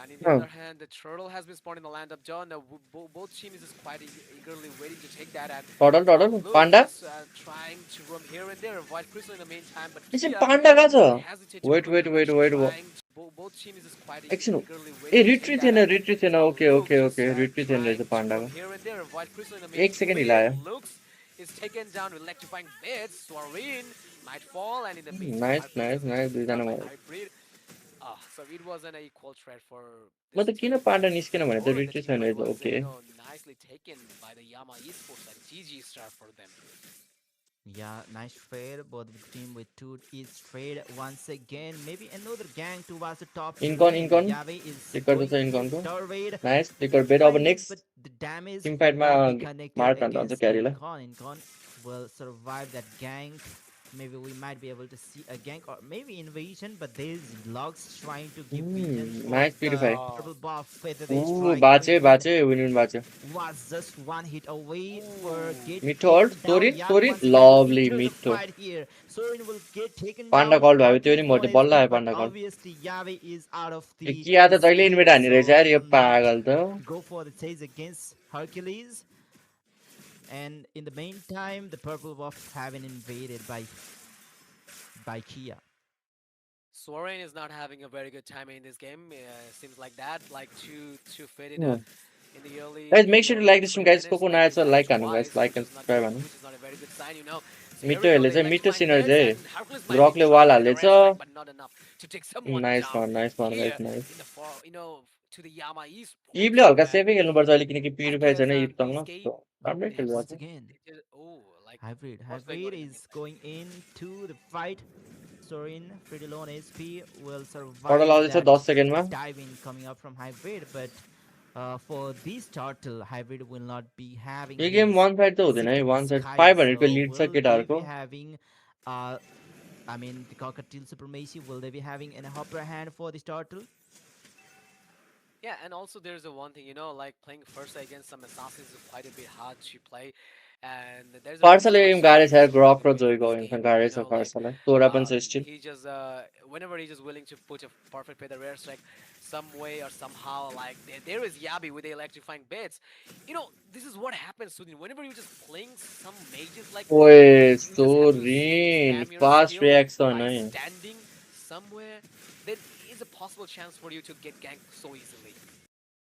S3: And in the other hand, the turtle has been spawned in the land of John. Both teams is just quite eagerly waiting to take that. And
S2: टडल टडल
S3: Lux
S2: panda
S3: just trying to roam here and there, avoid Crystal in the meantime. But
S2: एकछिन
S3: Kia
S2: Panda कहाँ
S3: doesn't
S2: छ
S3: hesitate to
S2: wait
S3: roam
S2: wait
S3: here,
S2: wait wait
S3: trying to, both teams is just quite
S2: एकछिन
S3: eagerly
S2: ए
S3: waiting to take that. And
S2: retreat थिएन okay
S3: Lux
S2: okay
S3: just
S2: okay retreat थिएन
S3: trying
S2: रहेछ
S3: to roam
S2: पाण्डाको
S3: here and there, avoid Crystal in the
S2: एक second हिलायो
S3: between. Lux is taken down with electrifying bits. Swarin might fall, and in the meantime,
S2: nice
S3: Hercules
S2: nice
S3: has been
S2: nice
S3: taken down
S2: दुईजना
S3: by
S2: मऱ्यो
S3: Hybrid. So it was an equal trade for
S2: म
S3: this
S2: त किन
S3: team.
S2: Panda निस्केन भने त
S3: However, the
S2: रिट्री
S3: team
S2: छैन
S3: fight
S2: रहेछ
S3: was,
S2: okay
S3: nicely taken by the Yama Esports, and GG star for them.
S1: Yeah, nice trade. Both of the team with two each trade once again. Maybe another gang towards the top
S2: Incon
S1: lane.
S2: Incon
S1: Yave is
S2: टिकर
S1: going
S2: छ
S1: in with
S2: इन्कनको
S1: turret,
S2: nice टिकर बेट अब
S1: electrifying bits, but
S2: next
S1: the damage
S2: team
S1: will
S2: फाइटमा
S1: not be connected
S2: mark हान्दा हुन्छ
S1: against
S2: क्यारीलाई
S1: Incon. Incon will survive that gank. Maybe we might be able to see a gank or maybe invasion, but there's logs trying to give vision for
S2: nice
S1: the
S2: purify
S1: purple
S3: Oh,
S1: buff. Whether they strike
S2: बाँचे
S1: Win-Win
S2: बाँचे Win-Win बाँच्यो
S1: was just one hit away for get
S2: मिठो
S1: taken
S2: हल्ट
S1: down.
S2: Sorin
S1: Yavi
S2: Sorin
S1: once again
S2: lovely
S1: enters the
S2: मिठो
S1: fight here. Sorin will get taken
S2: Panda
S1: down.
S2: Called भयो त्यो
S1: Hercules
S2: नि
S1: low
S2: मर्यो बल्ल
S1: HP,
S2: आयो
S1: but
S2: panda called
S1: obviously Yavi is out of the
S2: किया त जहिले इन्भेट
S1: spear,
S2: हान्ने रहेछ
S1: so
S2: यार
S1: he
S2: यो
S1: will not
S2: पागल त
S1: go for the chase against Hercules. And in the meantime, the purple buff have been invaded by Kia.
S3: Soren is not having a very good time in this game. Seems like that, like too fit in the
S2: guys make
S3: in the
S2: sure to
S3: early
S2: like this
S3: XP
S2: guys को
S3: minutes.
S2: को
S3: Like
S2: नयाँ
S3: he
S2: छ
S3: died
S2: like हान्नु guys
S3: twice,
S2: like and subscribe हान्नु
S3: which is not a very good sign, So here we go,
S2: मिठोहरूले
S3: the
S2: चाहिँ मिठो
S3: electrifying
S2: सिनहरू
S3: bits,
S2: चाहिँ
S3: and Hercules might be
S2: रकले वाल
S3: troubled by the
S2: हाल्दैछ
S3: rare strike, but not enough to take someone down
S2: nice one
S3: here
S2: guys nice
S3: in the far, to the Yama
S2: इभले
S3: Esports.
S2: हल्का
S3: And
S2: सेफै खेल्नुपर्छ अहिले किनकि
S3: I
S2: purify
S3: guess
S2: छैन
S3: this
S2: इभसँग
S3: game
S2: राम्रै खेलिरहेको
S1: Once
S2: छ
S1: again,
S3: like
S1: Hybrid.
S3: what's going on
S1: Hybrid
S3: in the
S1: is
S3: meantime?
S1: going into the fight. Sorin, pretty low on HP, will
S2: टडल
S1: survive
S2: आउँदैछ
S1: that
S2: 10 सेकेन्डमा
S1: dive in coming up from Hybrid, but for this turtle, Hybrid will not be having
S2: yo game
S1: his
S2: one side त हुँदैन
S1: seat
S2: है
S1: in the
S2: one side
S1: sky,
S2: 500 को
S1: so
S2: lid छ
S1: will they be
S2: केटाहरूको
S1: having, I mean, the cockatiel supremacy, will they be having an upper hand for this turtle?
S3: Yeah, and also there's a one thing, like playing first against some assassins is quite a bit hard to play. And there's a reason
S2: फार्साले
S3: why
S2: game गाह्रै
S3: Soren
S2: छ यार
S3: is
S2: ग्रफ
S3: quite
S2: र
S3: great in
S2: जोइको
S3: this
S2: game
S3: game.
S2: गाह्रै छ
S3: Like
S2: फार्सालाई तोरा पनि छ still
S3: he just whenever he just willing to put a perfect play the rare strike some way or somehow, like there is Yabi with the electrifying bits. This is what happens, Sudin. Whenever you're just playing some mages like that,
S2: ओए
S3: you just have to
S2: Sorin
S3: spam your
S2: fast
S3: skill
S2: reaction
S3: by
S2: है
S3: standing somewhere. There is a possible chance for you to get ganked so easily.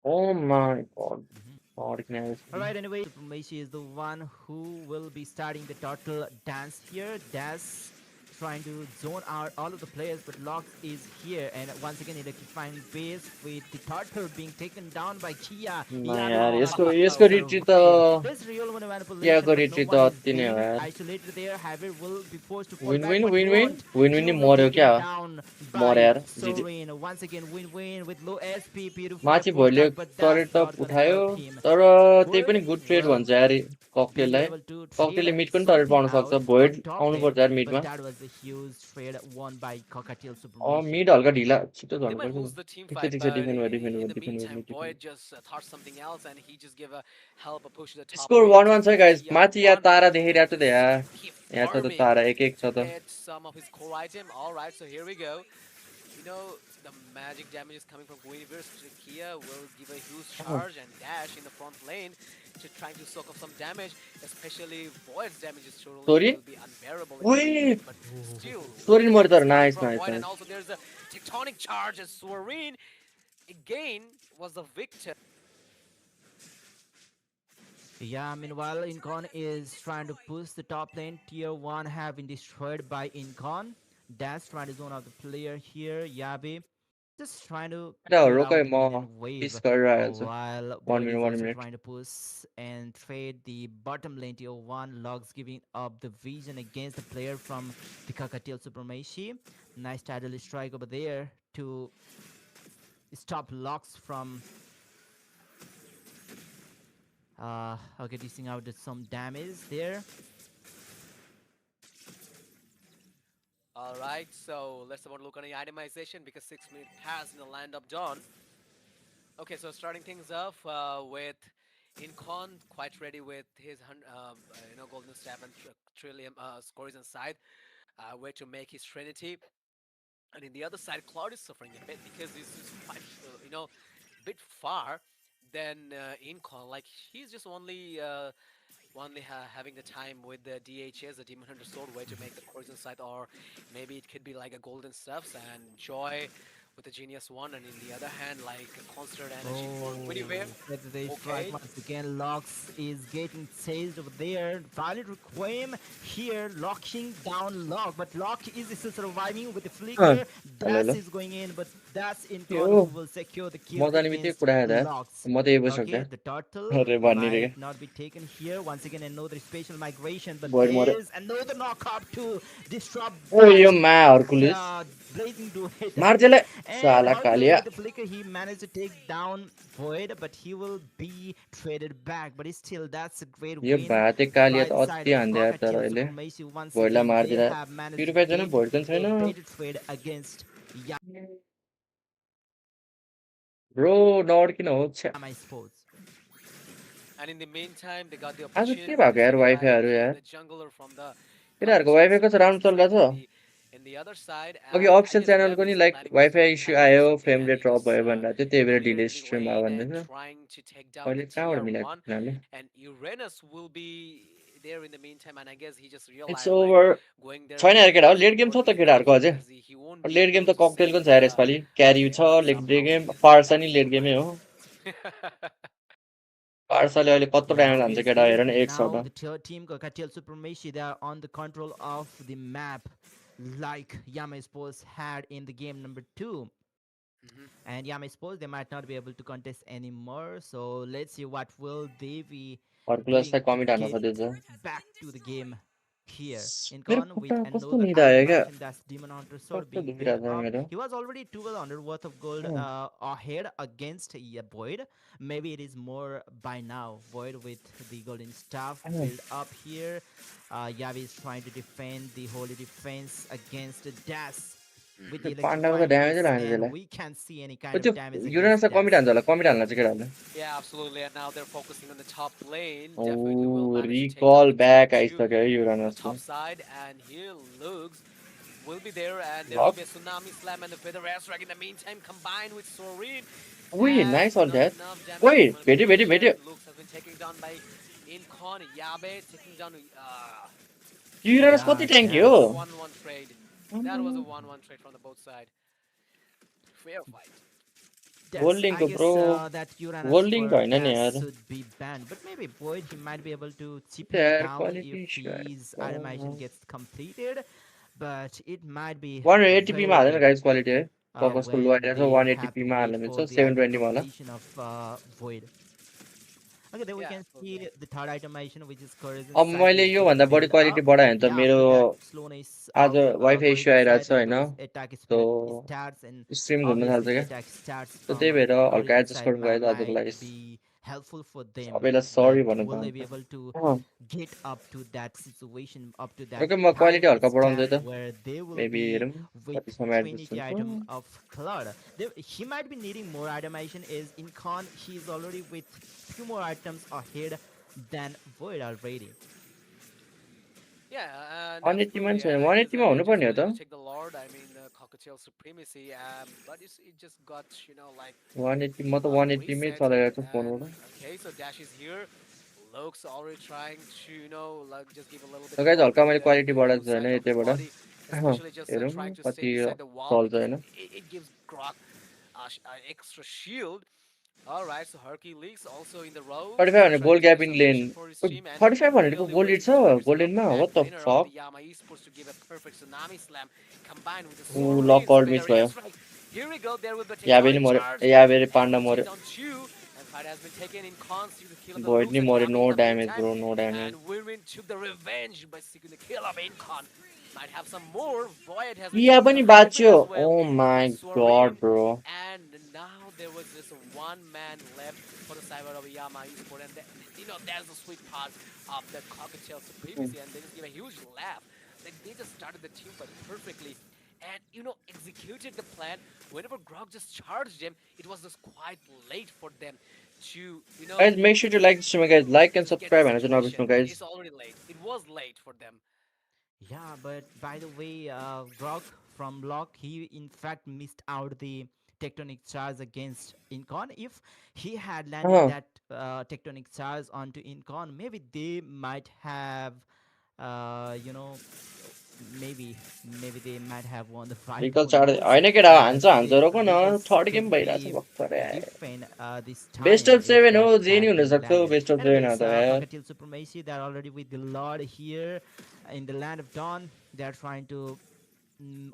S2: Oh my God
S1: Mhm.
S2: ऑर्गेनाइजेसन
S1: Alright, anyway, Supremacy is the one who will be starting the turtle dance here. Das trying to zone out all of the players, but Lox is here. And once again, electrifying base with the turtle being taken down by Kia.
S2: न
S1: Yavi
S2: यार
S1: will not
S2: यसको
S1: be able to
S2: यसको रिट्री त
S1: survive. There's real one manipulation,
S2: कियाको
S1: but no
S2: रिट्री त
S1: one is
S2: अति नै हो
S1: being
S2: यार
S1: isolated there. Hybrid will be forced to fall
S2: win
S1: back,
S2: win
S1: but
S2: win win
S1: won't.
S2: Win
S1: He
S2: win नि
S1: will be
S2: मर्यो
S1: taken
S2: क्या
S1: down
S2: मर्यो
S1: by
S2: यार जिजी
S1: Sorin. Once again, win-win with low SP, beautiful
S2: माथि
S1: push
S2: भोलियो
S1: down, but
S2: turret
S1: that's
S2: त
S1: not gonna
S2: उठायो
S1: help him.
S2: तर त्यही
S1: Word?
S2: पनि गुड ट्रेड
S1: Well,
S2: भन्छ यार
S1: being
S2: ककटेललाई
S1: able to trade
S2: ककटेलले मिड पनि टरेट
S1: something
S2: पाउन
S1: out
S2: सक्छ भोइड
S1: on top lane,
S2: आउनुपर्छ यार
S1: but
S2: मिडमा
S1: that was a huge trade won by Cockatiel Supremacy.
S2: Mid हल्का ढिला छिटो
S3: They might
S2: झर्नुपर्छ
S3: lose
S2: नि
S3: the team
S2: ठिक छ
S3: fight,
S2: ठिक छ
S3: but
S2: डिफेन्ड भयो डिफेन्ड
S3: in
S2: भयो
S3: the
S2: डिफेन्ड
S3: meantime,
S2: भयो defend
S3: Void just thought something else, and he just gave a help a push to the top
S2: score
S3: lane
S2: one
S3: to
S2: वान छ
S3: make
S2: guys
S3: the
S2: माथि यहाँ
S3: 1.
S2: तारा देखिरहेको छ त यहाँ
S3: He
S2: यहाँ छ त
S3: farming
S2: तारा एक एक
S3: to
S2: छ त
S3: get some of his core item. All right, so here we go. You know, the magic damage is coming from Guinevere. Kia will give a huge charge and dash in the front lane to trying to soak up some damage, especially Void's damage is surely
S2: sorry
S3: will be unbearable in the lane
S2: ओइ
S3: game, but still,
S2: sorry
S3: good
S2: मर्यो
S3: damage
S2: तर
S3: is coming
S2: nice
S3: from
S2: nice
S3: Void, and
S2: nice
S3: also there's a tectonic charge as Sorin again was the victor.
S1: Yeah, meanwhile, Incon is trying to push the top lane. Tier 1 have been destroyed by Incon. Dash trying to zone out the player here. Yabe just trying to
S2: र
S1: clear
S2: रोक है
S1: out the
S2: म
S1: minion wave.
S2: पिस गरेर आइहाल्छु
S1: While
S2: one
S1: Void
S2: minute
S1: is
S2: one
S1: also
S2: minute
S1: trying to push and trade the bottom lane. Tier 1 Logs giving up the vision against the player from the Kakatiel Supremacy. Nice title strike over there to stop Logs from okay, dishing out some damage there.
S3: All right, so let's about look on the itemization because 6 minutes passed in the land of dawn. Okay, so starting things off with Incon quite ready with his golden staff and trillium scores inside, where to make his trinity. And in the other side, Cloud is suffering a bit because he's just quite bit far than Incon. Like he's just only having the time with the DHS, the Demon Hunter Sword, way to make the cores inside, or maybe it could be like a golden stuffs and Joy with the Genius one, and in the other hand, like a concentrated energy for
S1: Oh,
S3: Guinevere.
S1: that's the strike
S3: Okay,
S1: once again. Locks is getting chased over there. Violet Requiem here locking down Lock, but Lock is still surviving with the flicker.
S2: Hello
S1: Das
S2: hello
S1: is going in, but that's Incon
S2: yo
S1: who will secure the kill
S2: म जाने बित्तिकै
S1: against
S2: कुरा आयो त
S1: Locks.
S2: म त यही
S1: Okay,
S2: बसिसक्यो
S1: the turtle
S2: अरे भनिदिएर
S1: might not be taken here. Once again, another special migration, but
S2: void मऱ्यो
S1: there's another knockup to disrupt
S2: O
S1: that
S2: यो मा हर्कुलिस
S1: blazing duet.
S2: मार त्यसलाई
S1: And
S2: साला
S1: Hercules
S2: Kaliya
S1: with the flicker, he managed to take down Void, but he will be traded back. But still, that's a great
S2: yo
S1: win
S2: भाते Kaliya
S1: by
S2: त
S1: the side
S2: अति
S1: of
S2: हान्दियो यार तर
S1: Cockatiel
S2: अहिले
S1: Supremacy. Once
S2: भोइडलाई
S1: again, they
S2: मारिदिएर
S1: have managed to
S2: purify छैन
S1: get
S2: void पनि
S1: a
S2: छैन
S1: better trade against
S2: bro नअड्किन हो छ्या
S1: Yamai Sports.
S3: and in the meantime, they got the
S2: आज
S3: opportunity
S2: के
S3: to
S2: भएको
S3: just
S2: यार
S3: revive
S2: वाइफाईहरू
S3: even
S2: यार
S3: the jungler from the
S2: केटाहरूको
S3: Cockatiel
S2: वाइफाई कस्तो राम्रो
S3: Supremacy side
S2: चलिरहेछ
S3: in the other side,
S2: अघि
S3: and I
S2: official
S3: guess
S2: च्यानलको
S3: Yavi
S2: नि
S3: is
S2: like
S3: planning
S2: wifi issue
S3: planning to do
S2: आयो
S3: something,
S2: frame
S3: and
S2: rate
S3: he
S2: drop
S3: just
S2: भयो भनेर थियो त्यही भएर डिले
S3: cleared the
S2: स्ट्रिममा
S3: lane
S2: भन्दै
S3: and
S2: थियो
S3: trying to take down the
S2: मैले कहाँबाट
S3: tier
S2: मिलाएको
S3: one,
S2: तिनीहरूले
S3: and Uranus will be there in the meantime, and I guess he just
S2: it's
S3: realized like
S2: over
S3: going there
S2: छैन यार केटा हो
S3: wasn't
S2: लेट गेम छ
S3: worth
S2: त
S3: it enough
S2: केटाहरूको अझै
S3: because he won't be
S2: late game
S3: able
S2: त
S3: to
S2: ककटेलको
S3: save
S2: छ यार यसपालि क्यारी छ late
S3: some
S2: game
S3: houses.
S2: Pharsa नि लेट गेमै हो पार्साले अहिले कत्रो
S1: Yeah,
S2: ड्यामेज हान्छ केटा
S1: obviously,
S2: हेर न एक
S1: now
S2: सौमा
S1: the team Cockatiel Supremacy, they are on the control of the map like Yamai Sports had in the game number 2.
S3: Mhm.
S1: And Yamai Sports, they might not be able to contest anymore. So let's see what will they be doing
S2: हर्कुलसलाई
S1: to
S2: commit हान्न
S1: get
S2: खोजेछ
S1: back to the game here.
S2: मेरो
S1: Incon with
S2: खुट्टा कस्तो
S1: another
S2: Nida आयो क्या
S1: itemization, that's Demon Hunter Sword
S2: कस्तो
S1: being picked
S2: दुखिरहेको छ
S1: up.
S2: मेरो
S1: He was already 1200 worth of gold ahead against Void. Maybe it is more by now. Void with the golden staff build up here. Yavi is trying to defend the holy defense against Das with the
S2: पाण्डाको त
S1: electrifying
S2: ड्यामेजै
S1: kiss,
S2: लाग्छ
S1: and
S2: त्यसलाई
S1: we can see any
S2: ओ
S1: kind
S2: त्यो
S1: of damage against
S2: युरेनसलाई commit
S1: Das.
S2: हान्छ होला कमिट हाल्न चाहिँ केटाहरूले
S3: Yeah, absolutely. And now they're focusing on the top lane. Definitely will
S2: ओ
S3: manage to take down
S2: recall
S3: the tier
S2: back
S3: two
S2: आइसक्यो है
S3: from the
S2: युरेनसको
S3: top side. And here looks will be there, and there will
S2: luck
S3: be a tsunami slam and the feather airstrike in the meantime combined with Sorin,
S2: उही
S3: and
S2: nice अल
S3: not
S2: that
S3: enough damage
S2: ओइ
S3: is going to be
S2: भेट्यो भेट्यो भेट्यो
S3: mentioned. Looks has been taken down by Incon. Yabe taking down.
S2: Uranus कति
S1: Yeah,
S2: ट्याङ्की
S3: That
S2: हो
S3: was a
S1: Das.
S3: 1-1 trade. That was a 1-1 trade from the both side. Fair fight.
S1: Yes, I
S2: गोल्डिङको bro
S1: guess that Uranus
S2: गोल्डिङको
S1: for
S2: होइन नि
S1: Das
S2: यार
S1: should be banned, but maybe Void he might be able to chip him
S2: यार
S1: down if
S2: quality issue
S1: his animation
S2: आयो
S1: gets completed. But it might be
S2: 180p मा हाल्दैन
S1: very
S2: guys quality है ककसको लो
S1: when
S2: आइरहेको छ
S1: they have to
S2: 180p मा
S1: wait
S2: हाल्नु
S1: for
S2: मिल्छ
S1: the item
S2: 720 मा होला
S1: completion of Void. Okay, then we
S3: Yeah,
S1: can
S3: absolutely.
S1: see the third itemation, which is Corazon
S2: अब
S1: side
S2: मैले
S1: is getting
S2: योभन्दा बढी
S1: built
S2: क्वालिटी
S1: up.
S2: बढाएँ भने त
S1: Yeah,
S2: मेरो
S1: after that slowness
S2: आज
S1: of
S2: वाइफाई इस्यु
S1: Corazon
S2: आइरहेको
S1: side,
S2: छ होइन
S1: those attack
S2: so
S1: speed starts, and
S2: stream घुम्न थाल्छ
S1: obviously the
S2: क्या
S1: attack starts
S2: सो त्यही
S1: from
S2: भएर हल्का
S1: Corazon
S2: एडजस्ट
S1: side
S2: गर्नु भयो दाजुको लागि
S1: might be helpful for them.
S2: सबैलाई
S1: Like,
S2: सरी भन्न
S1: will they be
S2: चाहन्छु
S1: able to
S2: uh,
S1: get up to that situation, up to that
S2: okay म क्वालिटी
S1: time
S2: हल्का बढाउँछु है
S1: stamp
S2: त
S1: where they will
S2: maybe
S1: be
S2: हेरौँ
S1: with
S2: कति समय एडजस्ट
S1: Trinity
S2: हुन्छ
S1: item of Claude. He might be needing more automation. Is in con, he's already with few more items ahead than Void already.
S3: Yeah, and
S2: 180 मा
S3: absolutely.
S2: छैन
S3: I guess
S2: 180 मा
S3: they're just
S2: हुनुपर्ने हो
S3: willing
S2: त
S3: to take the Lord. I mean, Cockatiel supremacy. But it just got, like
S2: 180 म त 180 मै
S3: reset.
S2: चलाइरहेको छु
S3: And
S2: फोनबाट
S3: okay, so Dash is here. Luke's already trying to, like just give a little bit
S2: र
S3: of
S2: guys
S3: help
S2: हल्का
S3: with
S2: मैले quality
S3: the blue
S2: बढाएको छु होइन
S3: side of his
S2: यतैबाट
S3: body, especially just
S2: हेरौँ
S3: trying to stay
S2: कति
S3: beside the wall
S2: चल्छ
S3: because
S2: होइन
S3: it gives Grok an extra shield. All right, so Hercules also in the road,
S2: 35 भने
S3: trying
S2: gold
S3: to
S2: gap
S3: get
S2: in
S3: some
S2: lane
S3: vision for his team, and
S2: 45 भनेको
S3: eagerly
S2: gold
S3: waiting
S2: छ
S3: for the
S2: gold
S3: reveal of the
S2: लेनमा
S3: map
S2: what the
S3: winner of the
S2: fuck
S3: Yama Esports to give a perfect tsunami slam combined with the
S2: ऊ
S3: Soul
S2: luck
S3: Rain. So
S2: out miss
S3: Feather
S2: भयो
S3: airstrike. Here we go. There will be
S2: याबे नि
S3: tectonic
S2: मऱ्यो
S3: charge,
S2: याबे
S3: and
S2: panda
S3: will take
S2: मऱ्यो
S3: down two. And fight has been taken in cons due to the kill of the
S2: void
S3: Lux
S2: नि
S3: and
S2: मऱ्यो
S3: Yabi
S2: no
S3: in the
S2: damage
S3: meantime.
S2: Bro no damage
S3: And Wirwin took the revenge by seeking the kill of Incon. Might have some more. Void has been
S2: या
S3: taking
S2: पनि
S3: some damage
S2: बाँच्यो
S3: as
S2: ओ
S3: well with
S2: my God
S3: Sorin.
S2: Bro
S3: And now there was just one man left for the side of Yama Esport. And that's the sweet part of the Cockatiel supremacy. And they just give a huge laugh. Like they just started the team fight perfectly. And executed the plan. Whenever Grog just charged him, it was just quite late for them to,
S2: guys make sure to like this stream guys like and
S3: get the
S2: subscribe and
S3: situation.
S2: नबिर्सनु guys
S3: It's already late. It was late for them.
S1: Yeah, but by the way, Grok from Block, he in fact missed out the tectonic charge against Incon. If he had landed
S2: uh
S1: that tectonic charge onto Incon, maybe they might have, uh, you know, maybe they might have won the fight.
S2: Recall
S1: Who
S2: चाड
S1: knows?
S2: होइन केटा
S1: But
S2: हान्छ हान्छ रोक न
S1: they just
S2: third game
S1: couldn't
S2: भइरहेछ
S1: be
S2: भर्खरै
S1: defend this
S2: best
S1: time
S2: of
S1: if
S2: 7 हो
S1: that
S2: जे नि
S1: had been
S2: हुनसक्छ
S1: landed.
S2: बेस्ट अफ 7 हो
S1: Anyways,
S2: त यार
S1: Cockatiel Supremacy, they're already with the Lord here in the land of Dawn. They're trying to,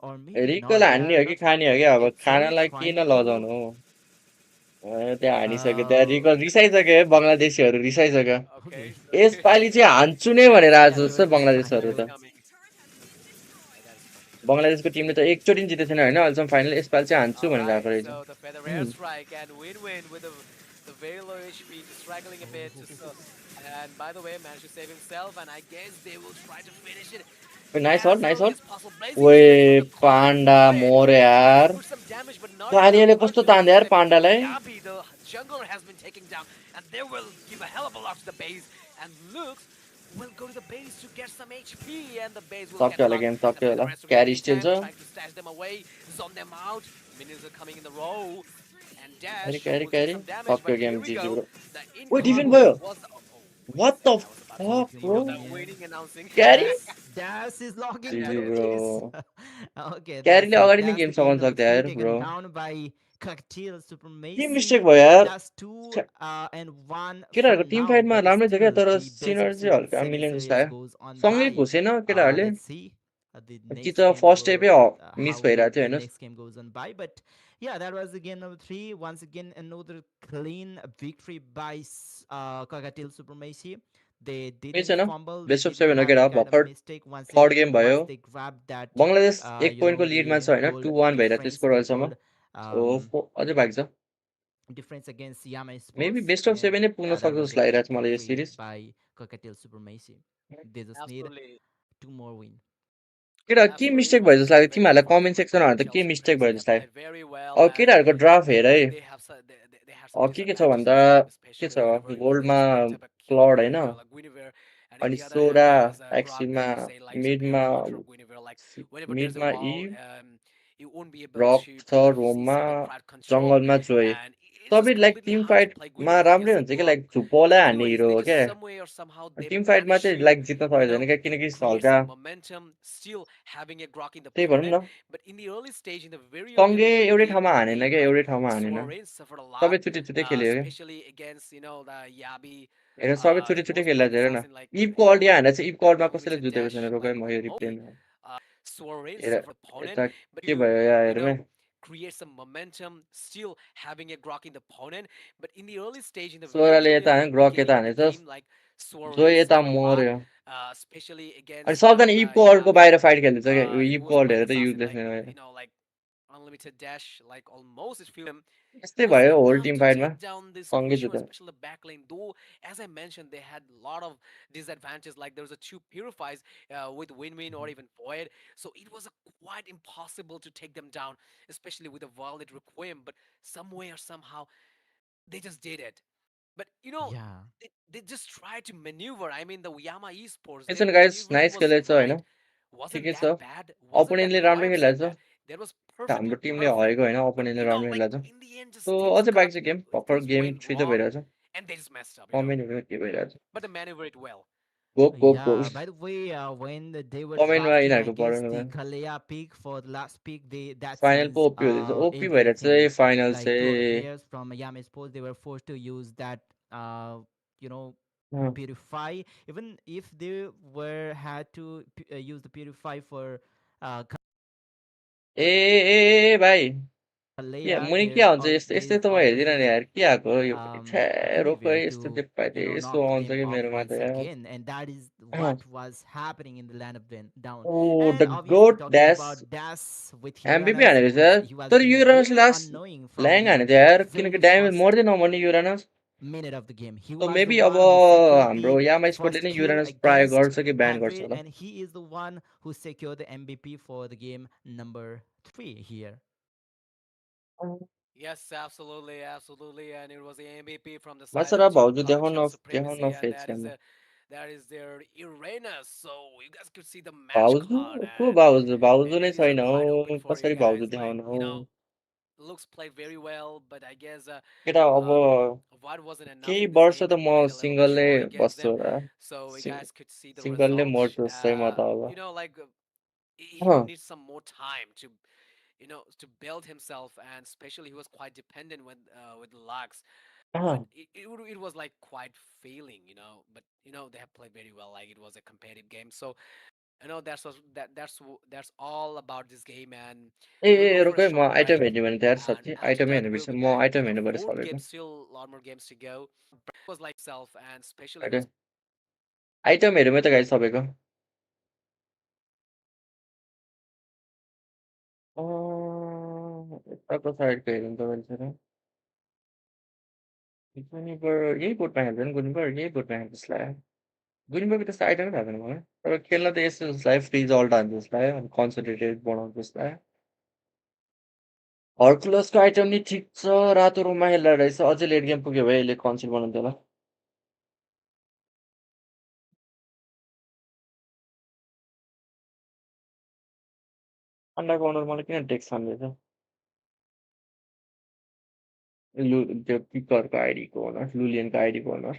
S1: or maybe
S2: skill
S1: not. They
S2: हान्ने
S1: are
S2: हो कि
S1: not
S2: खाने हो कि अब
S1: actually
S2: खानालाई किन
S1: trying to.
S2: लजाउनु हो त्यहाँ हानिसक्यो त्यहाँ
S1: Uh,
S2: रिकल रिसाइसक्यो है बङ्गलादेशीहरू रिसाइसक्यो
S3: Okay, so
S2: यसपालि चाहिँ हान्छु नै भनेर
S3: yes,
S2: आज
S1: yeah, they
S2: जस्तो
S1: were just trying
S2: बङ्गलादेशहरू
S3: that is
S1: to.
S2: त
S3: coming. That is coming.
S2: बङ्गलादेशको टिमले त एकचोटि जितेको छैन होइन अहिलेसम्म फाइनल यसपालि चाहिँ हान्छु
S3: All
S2: भनेर
S3: right,
S2: आएको रहेछ
S3: so the feather airstrike and win-win with the very low HP, just struggling a bit. Just and by the way, managed to save himself, and I guess they will try to finish it as
S2: nice
S3: early
S2: हल
S3: as possible. Blazing charge from
S2: ओए
S3: the Claude and
S2: panda
S3: Void.
S2: More
S3: Trying to
S2: यार
S3: put some damage, but not enough.
S2: कालियाले कस्तो
S3: Hercules
S2: तान्दे
S3: is
S2: यार
S3: saving.
S2: पाण्डालाई
S3: Yabi, the jungler, has been taken down, and they will give a hell of a lot to the base. And Lux will go to the base to get some HP, and the base will get
S2: सक्यो होला
S3: locked.
S2: Game
S3: And
S2: सक्यो होला
S3: Feather Estre in the
S2: क्यारी still
S3: meantime,
S2: छ
S3: trying to stash them away, zone them out. Minions are coming in the row. And
S2: क्यारी
S3: Dash
S2: क्यारी
S3: will take
S2: क्यारी
S3: some damage, but
S2: सक्यो
S3: here
S2: game
S3: we
S2: जिजी
S3: go.
S2: Bro
S3: The
S2: ओए
S3: Incon
S2: defend भयो
S3: was the. Oh, wait a
S2: what the
S3: second, I was about to.
S2: Fuck
S1: Thank you,
S2: bro
S3: The
S1: Minion.
S3: winning announcing.
S2: क्यारी
S1: Das is logging
S3: Yeah,
S1: to
S2: जिजी
S1: the
S2: bro
S3: GG.
S1: base. Okay,
S2: क्यारीले
S1: that's it.
S2: अगाडि नै
S1: That's
S2: game
S1: the game
S2: सघाउनु
S1: number
S2: सक्थ्यो
S1: three
S2: यार
S1: taken
S2: bro
S1: down by Cocktail
S2: के
S1: Supremacy.
S2: Mistake भयो यार
S1: Just two and one for
S2: केटाहरूको Tim
S1: now,
S2: फाइटमा
S1: but
S2: राम्रै थियो क्या
S1: still
S2: तर
S1: the best of
S2: सिनर्जी हल्का
S1: seven
S2: मिलेन जस्तो
S1: series
S2: लाग्यो
S1: goes on
S2: सँगै
S1: by.
S2: घुसेन केटाहरूले
S1: Let's see the
S2: कि
S1: next
S2: त
S1: game
S2: first
S1: will
S2: टेपै
S1: how
S2: miss
S1: will
S2: भइरहेको थियो
S1: the
S2: होइन
S1: next game goes on by. But yeah, that was the game number three. Once again, another clean victory by Cocktail Supremacy. They
S2: केही
S1: didn't
S2: छैन
S1: fumble. They
S2: best of
S1: didn't
S2: 7 हो
S1: have
S2: केटा
S1: any kind of
S2: भर्खर
S1: mistake
S2: third game भयो
S1: once they grabbed that
S2: Bangladesh एक पोइन्टको लिडमा
S1: the
S2: छ होइन
S1: gold
S2: 2-1 भइरहेको छ
S1: difference,
S2: स्कोर
S1: the
S2: अहिलेसम्म
S1: gold
S2: सो अझै बाँकी छ
S1: difference against Yama
S2: maybe
S1: Sports,
S2: best of
S1: and
S2: 7 नै पुग्न
S1: that
S2: सक्छ
S1: was a
S2: जस्तो
S1: great
S2: लागिरहेको छ मलाई यो
S1: victory
S2: series
S1: by Cockatiel Supremacy. They just need
S3: Absolutely.
S1: two more win.
S2: केटा के
S3: Absolutely. It
S2: मिस्टेक
S3: was
S2: भयो
S3: a
S2: जस्तो लाग्यो
S3: great win
S2: तिमीहरूलाई
S3: for them,
S2: कमेन्ट
S3: but
S2: सेक्सनमा त
S3: Cockatiel
S2: के मिस्टेक
S3: Supremacy
S2: भयो
S3: have
S2: जस्तो लाग्यो
S3: played very well,
S2: अब
S3: and
S2: केटाहरूको ड्राफ्ट हेर है
S3: they have they had some
S2: के छ
S3: disadvantages
S2: भन्दा
S3: in this game,
S2: के
S3: especially
S2: छ
S3: whenever they
S2: गोल्डमा
S3: just picked up a killer
S2: क्लड होइन
S3: player like Guinevere, and in
S2: अनि
S3: the other hand
S2: सोडा
S3: there was a Grog
S2: एक्सिलमा
S3: that say like superior
S2: मिडमा
S3: counter of Guinevere. Like whenever there's a
S2: मिडमा
S3: wall,
S2: इभ
S3: you won't be able
S2: रक
S3: to
S2: छ
S3: see
S2: रोममा
S3: some crowd control,
S2: जङ्गलमा जोए
S3: and it's just
S2: सबै like
S3: completely
S2: team
S3: hard to play
S2: फाइटमा
S3: Guinevere
S2: राम्रै
S3: against a
S2: हुन्छ कि
S3: Grog.
S2: लाइक झुप्पोलाई
S3: But
S2: हान्ने
S3: anyways,
S2: हिरो
S3: they
S2: हो क्या
S3: just some way or somehow they
S2: Tim फाइटमा
S3: managed
S2: चाहिँ
S3: to,
S2: लाइक जित्न
S3: you
S2: सकिँदैन
S3: know,
S2: क्या किनकि
S3: create
S2: हल्का
S3: some momentum, still having a Grok in the
S2: त्यही भनौँ
S3: opponent.
S2: न
S3: But in the early stage, in the very early
S2: सँगै
S3: beginning
S2: एउटै
S3: game
S2: ठाउँमा
S3: of the
S2: हानेन
S3: game,
S2: क्या
S3: like
S2: एउटै ठाउँमा हानेन
S3: Soren suffered a lot,
S2: सबै छुट्टै छुट्टै खेल्यो क्या
S3: especially against the Yabi.
S2: हेर सबै छुट्टै छुट्टै
S3: Most
S2: खेल्दा
S3: playing
S2: हेर न
S3: assassin like
S2: इभको अल्टी
S3: Void,
S2: हानेर चाहिँ इभको अल्टमा
S3: Hercules
S2: कसैले
S3: and
S2: जुतेको छैन
S3: Dash,
S2: रोकै
S3: like
S2: म यो
S3: Moby.
S2: रिप्लेमा
S3: Soren
S2: हेर
S3: suffered opponent,
S2: यता
S3: but
S2: के
S3: you
S2: भयो यहाँ
S3: you
S2: हेरौँ है
S3: know create some momentum, still having a Grok in the opponent. But in the early stage, in the very
S2: सोह्रले
S3: early
S2: यता हाने ग्रक
S3: beginning
S2: यता
S3: of the
S2: हानेछ
S3: game, like
S2: जो
S3: Soren
S2: यता
S3: suffered a lot,
S2: मर्यो
S3: especially
S2: अनि
S3: against
S2: सबजना
S3: the
S2: इभको अल्टको
S3: Yabi.
S2: बाहिर fight खेल्दैछ क्या
S3: He
S2: इभको
S3: was
S2: अल्ट
S3: playing
S2: हेरेर त
S3: assassin
S2: युजलेस
S3: like
S2: नै भयो
S3: like unlimited dash, like almost it feels them.
S2: यस्तै
S3: It was
S2: भयो होल
S3: enough
S2: टिम
S3: to
S2: फाइटमा
S3: take down this
S2: सँगै
S3: pressure,
S2: जुत्यो
S3: especially the back lane. Though, as I mentioned, they had a lot of disadvantages. Like there was a two purifies with win-win or even void, so it was quite impossible to take them down, especially with a valid requiem. But some way or somehow, they just did it. But
S1: Yeah.
S3: they just tried to maneuver. I mean, the Yama esports, their
S2: एकछिन guys
S3: maneuvering
S2: nice
S3: was
S2: खेलेछ होइन
S3: right. Wasn't
S2: ठिकै छ
S3: that bad? Wasn't that
S2: अपोनेन्टले
S3: good? Why
S2: राम्रो
S3: I'm saying
S2: खेलेछ
S3: that? That was perfectly
S2: हाम्रो टिमले
S3: perfect.
S2: हरेको होइन
S3: But
S2: अपोनेन्टले राम्रो खेलेछ
S3: in the end,
S2: so
S3: just things
S2: अझै
S3: got
S2: बाँकी छ गेम भर्खर
S3: things
S2: गेम
S3: went
S2: 3 त
S3: wrong,
S2: भइरहेछ
S3: and they just messed up.
S2: कमेन्टहरू के भइरहेछ
S3: But they maneuver it well.
S2: Go go go
S1: Yeah, by the way, when they were
S2: कमेन्टमा
S1: drafting, I
S2: यिनीहरूको
S1: guess
S2: पढ्नुमा
S1: the Kalea pick for the last pick, they that
S2: final पो
S1: sees
S2: OP हुँदैछ OP भइरहेछ
S1: everything.
S2: है final
S1: Like two of the
S2: चाहिँ
S1: players from Yama Sports, they were forced to use that, you know,
S2: uh.
S1: purify. Even if they were had to use the purify for
S2: ए ए ए भाइ
S1: Kalea,
S2: मुनि के
S1: there's
S2: हुन्छ
S1: all
S2: यस्तो यस्तै
S1: there's
S2: त म हेर्दिनँ नि
S1: already
S2: यार के आएको यो छ्या रोक है
S1: anywhere
S2: यस्तो
S1: to
S2: देख पाइदिए यस्तो
S1: knock
S2: आउँछ
S1: them
S2: कि
S1: off
S2: मेरोमा त
S1: once
S2: यार
S1: again, and that is what was happening in the land of down.
S2: Oh
S1: And
S2: the
S1: obviously
S2: goat
S1: talking
S2: dash
S1: about Das with
S2: MVP
S1: Uranus,
S2: हानेको छ
S1: he was
S2: तर
S1: being
S2: युरानसले
S1: very
S2: last
S1: annoying from
S2: ल्याङ
S1: the
S2: हानेको थियो यार
S1: very
S2: किनकि damage
S1: first
S2: मर्दै नमर्ने Uranus
S1: minute of the game. He
S2: so
S1: was the
S2: maybe अब
S1: one who secured
S2: हाम्रो
S1: the
S2: यामा स्पोर्टले
S1: first
S2: नै
S1: kill
S2: युरानस प्राय
S1: against
S2: गर्छ कि ब्यान गर्छ
S1: Hybrid,
S2: होला
S1: and he is the one who secured the MVP for the game number 3 here.
S3: Yes, absolutely, absolutely, and it was the MVP from the side of
S2: मासरा
S3: Team
S2: भाउजू
S3: Color Kill
S2: देखाउन
S3: Supremacy, and
S2: फेद छैन
S3: that is their Uranus. So you guys could see the match
S2: भाउजू
S3: card,
S2: को
S3: and
S2: भाउजू भाउजू नै
S3: it is a
S2: छैन
S3: quite open
S2: how
S3: for you
S2: कसरी भाउजू
S3: guys. Like
S2: देखाउनु हौ
S3: looks played very well, but I guess
S2: केटा अब
S3: um, what wasn't enough
S2: केही
S3: in this
S2: वर्ष
S3: game
S2: त
S3: that
S2: म
S3: made it a little bit
S2: सिङ्गलै
S3: short against
S2: बस्छु
S3: them.
S2: होला
S3: So you
S2: sing
S3: guys could see the
S2: सिङ्गलले
S3: result.
S2: मर्छु जस्तै म त अब
S3: Like he would
S2: uh
S3: need some more time to to build himself, and especially he was quite dependent with Lux. But
S2: uh
S3: it was like quite failing, but they have played very well, like it was a competitive game. So that's all about this game, and
S2: A
S3: we'll go
S2: A
S3: for
S2: रुक
S3: a
S2: है म
S3: short
S2: item
S3: break,
S2: हेर्ने भने त यार
S3: and
S2: साँच्ची
S3: after
S2: आइटमै
S3: that
S2: हेर्नु
S3: we'll
S2: बिर्सेँ
S3: be
S2: म
S3: back
S2: आइटम
S3: with the
S2: हेर्नु पऱ्यो
S3: fourth game.
S2: सबैको
S3: Still a lot more games to go. Was like self, and especially he was
S2: होइन आइटम हेरौँ है त गाई सबैको यताको साइडको हेरौँ तपाईँले गुनिबर यही बोटमा हेर्दैन गुनिबर यही बोटमा हेर्नु जस्तो लाग्यो गुनिबरको त्यस्तो आइटमै थाहा छैन मलाई तर खेल्न त यस्तो जस्तो लाग्यो फ्रिज अल्ट हान्छ जस्तो लाग्यो अनि कन्सन्ट्रेटेड बनाउँछ जस्तो लाग्यो हर्कुलसको आइटम नि ठिक छ रातो रुममा खेल्दा रहेछ अझै लेट गेम पुग्यो भए यसले कन्सिल बनाउँथ्यो होला अन्डाको ओनर मलाई किन टेक्स्ट हान्दैछ लु त्यो पिकरको आइडीको ओनर लुलियनको आइडीको ओनर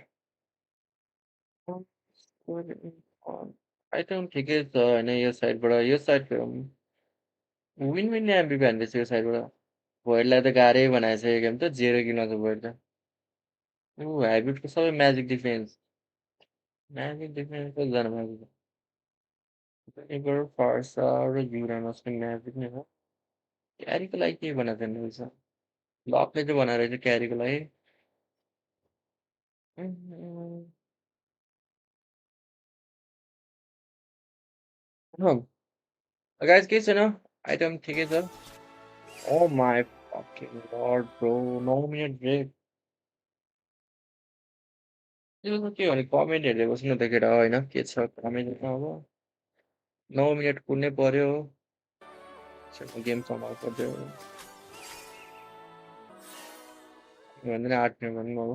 S2: आइटम ठिकै छ होइन यो साइडबाट विन विन एमबिपी हान्दैछ यो साइडबाट भोइडलाई त गाह्रै बनाएछ यो गेम त जेरो किन छ भोइड त ऊ हाइब्रिडको सबै म्याजिक डिफेन्स कतिजना म्याजिक फार्सा र युरानस पनि म्याजिक नै हो क्यारीको लागि केही बनाएको छैन रहेछ लकले चाहिँ बनाएर रहेछ क्यारीको लागि गाइज केही छैन आइटम ठिकै छ oh my fucking lord bro 9 minute break त्यो त के भने कमेन्ट हेर्दै बस्नु त केटा होइन के छ कमेन्ट अब 9 मिनट कुर्नै पर्यो गेम समाउनु पर्यो भन्दैन 8 मिनट भनौँ अब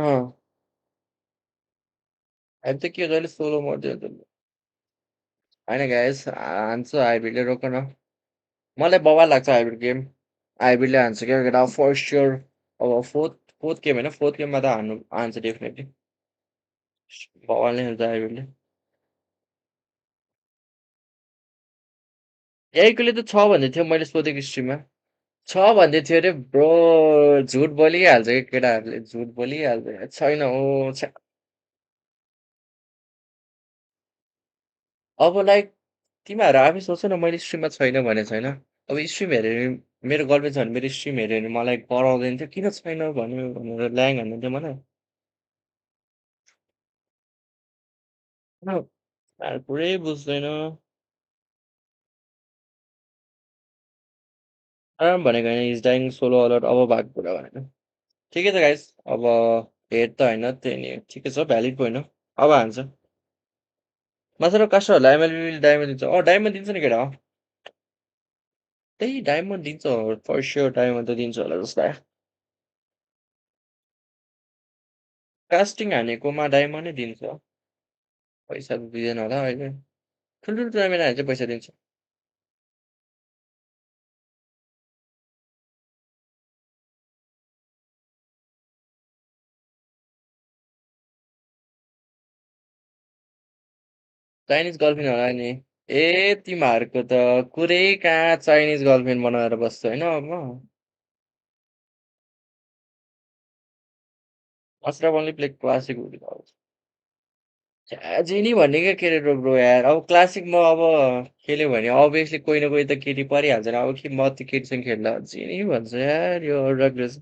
S2: अँ अहिले त के जहिले सोलो मर्दै हुन्छ होइन गाइस हान्छ हाइब्रिडले रोक न मलाई बवाल लाग्छ हाइब्रिड गेम हाइब्रिडले हान्छ क्या केटा फर्स्ट स्योर अब फोर्थ गेम होइन फोर्थ गेममा त हान्छ डेफिनेटली बवाल नै हुन्छ हाइब्रिडले यहीकोले त छ भन्दै थियो मैले सोधेको स्ट्रिममा छ भन्दै थियो अरे ब्रो झुट बोलिहाल्छ कि केटाहरूले झुट बोलिहाल्छ छैन ओ छ्या अब लाइक तिमीहरू आफै सोच न मैले स्ट्रिममा छैन भने छैन अब स्ट्रिम हेऱ्यो भने मेरो गर्लफ्रेन्ड छ भने मेरो स्ट्रिम हेऱ्यो भने मलाई कराउँदैन थियो किन छैन भन्यो भनेर ल्याङ हान्दैन थियो मलाई पुरै बुझ्दैन आराम भनेको होइन इज डाइङ सोलो अलर्ट अब भएको कुरा भनेको ठिकै छ गाइस अब हेड त होइन त्यही नि ठिकै छ भ्यालिड पोइन्ट हो अब हान्छ मात्र कास्टरहरूलाई एमएलबी डायमन्ड दिन्छ डायमन्ड दिन्छ नि केटा त्यही डायमन्ड दिन्छ फर स्योर डायमन्ड त दिन्छ होला जस्तो लाग्यो कास्टिङ हानेकोमा डायमन्डै दिन्छ पैसा त दिँदैन होला अहिले ठुल्ठुलो टुर्नामेन्ट हाने चाहिँ पैसा दिन्छ चाइनिज गर्लफ्रेन्ड होला नि ए तिमीहरूको त कुरै कहाँ चाइनिज गर्लफ्रेन्ड बनाएर बस्छ होइन अब अस्ट्रब ओन्ली प्ले क्लासिक जेनी भन्ने क्या केरेक्टर ब्रो यार अब क्लासिकमा अब खेल्यो भने अभियसली कोही न कोही त केटी परिहाल्छ नि अब के म त्यो केटीसँग खेल्दा जेनी भन्छ यार यो रग्रेस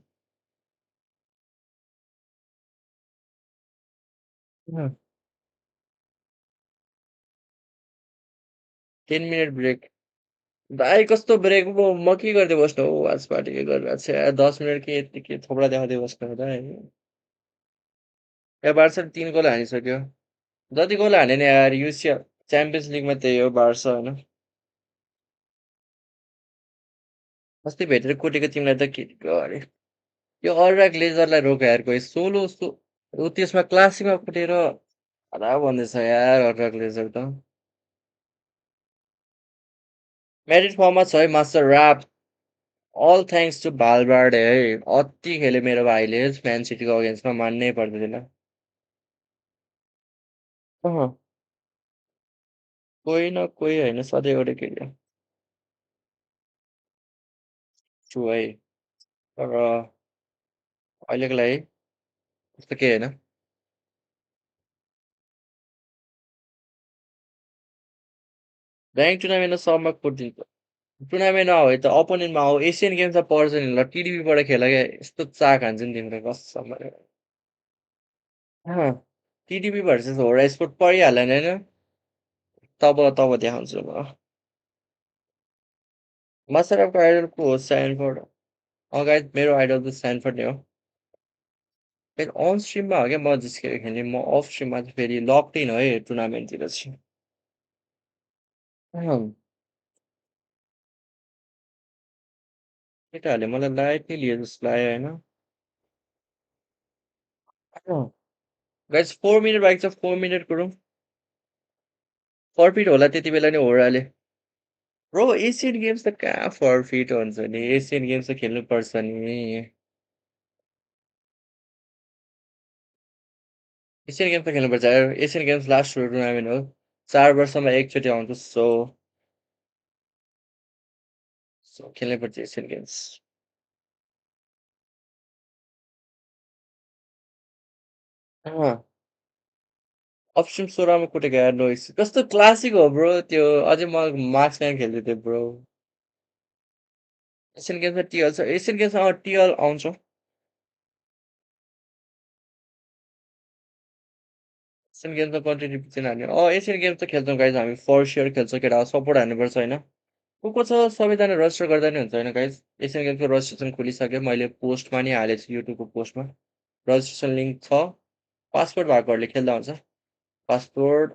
S2: 10 मिनट ब्रेक भाइ कस्तो ब्रेक पो म के गर्दै बस्नु हौ वाच पार्टी के गरिरहेको छ यार 10 मिनट के यति के थोप्रा देखाउँदै बस्नु हो त या बार्सा 3 गोल हानिसक्यो जति गोल हाने नि यार युसिया च्याम्पियन्स लिगमा त्यही हो बार्सा होइन अस्ति भेटेर कुटेको तिमीलाई त के अरे यो अर्रा ग्लेजरलाई रोक यार कोही सोलो ऊ त्यसमा क्लासिकमा कुटेर हरा भन्दैछ यार अर्रा ग्लेजर त म्यारिड फर्ममा छ है master rap all thanks to भालबार्डे है अति खेल्यो मेरो भाइले म्यान सिटीको अगेन्स्टमा मान्नै पर्दैन अँ कोही न कोही होइन सधैँ एउटा केही छु है तर अहिलेको लागि त्यस्तो केही होइन ऱ्याङ्क टुर्नामेन्टमा सबमा कुटिदिन्छ टुर्नामेन्टमा हो त अपोनेन्टमा हो एसियन गेम्समा पर्छ नि ल टिडिपीबाट खेल क्या यस्तो चाक हान्छ नि तिम्रो कसम टिडिपी भर्सेस होरा स्पोर्ट परिहाल्यो नि होइन तब तब देखाउँछु म मास्टरको आइडल को हो स्यानफोर्ड अगाडि मेरो आइडल त स्यानफोर्ड नै हो फेरि अन स्ट्रिममा हो क्या म जिस्केर खेल्ने म अफ स्ट्रिममा चाहिँ फेरि लक्ड इन है टुर्नामेन्टतिर चाहिँ केटाहरूले मलाई लाइटली लिए जस्तो लाग्यो होइन गाइस 4 मिनट बाइक छ 4 मिनट गरौँ फर्फिट होला त्यति बेला नि होराले ब्रो एसियन गेम्स त कहाँ फर्फिट हुन्छ नि एसियन गेम्स त खेल्नुपर्छ नि एसियन गेम्स त खेल्नुपर्छ यार एसियन गेम्स लास्ट टुर्नामेन्ट हो 4 वर्षमा एकचोटि आउँछ सो खेल्नुपर्छ एसियन गेम्स अपस्ट्रिम सोह्रमा कुटेको यार नोइस कस्तो क्लासिक हो ब्रो त्यो अझै म मार्क्सम्यान खेल्दै थिएँ ब्रो एसियन गेम्समा टिएल छ एसियन गेम्समा टिएल आउँछ एसियन गेम्समा कन्ट्री चाहिँ हान्यो एसियन गेम्स त खेल्छौँ गाइज हामी फर स्योर खेल्छौँ केटा सपोर्ट हान्नुपर्छ होइन को छ सबैजना रजिस्टर गर्दा नि हुन्छ होइन गाइज एसियन गेम्सको रजिस्ट्रेसन खोलिसक्यो मैले पोस्टमा नि हालेको छु युट्युबको पोस्टमा रजिस्ट्रेसन लिङ्क छ पासपोर्ट भएकोहरूले खेल्दा हुन्छ पासपोर्ट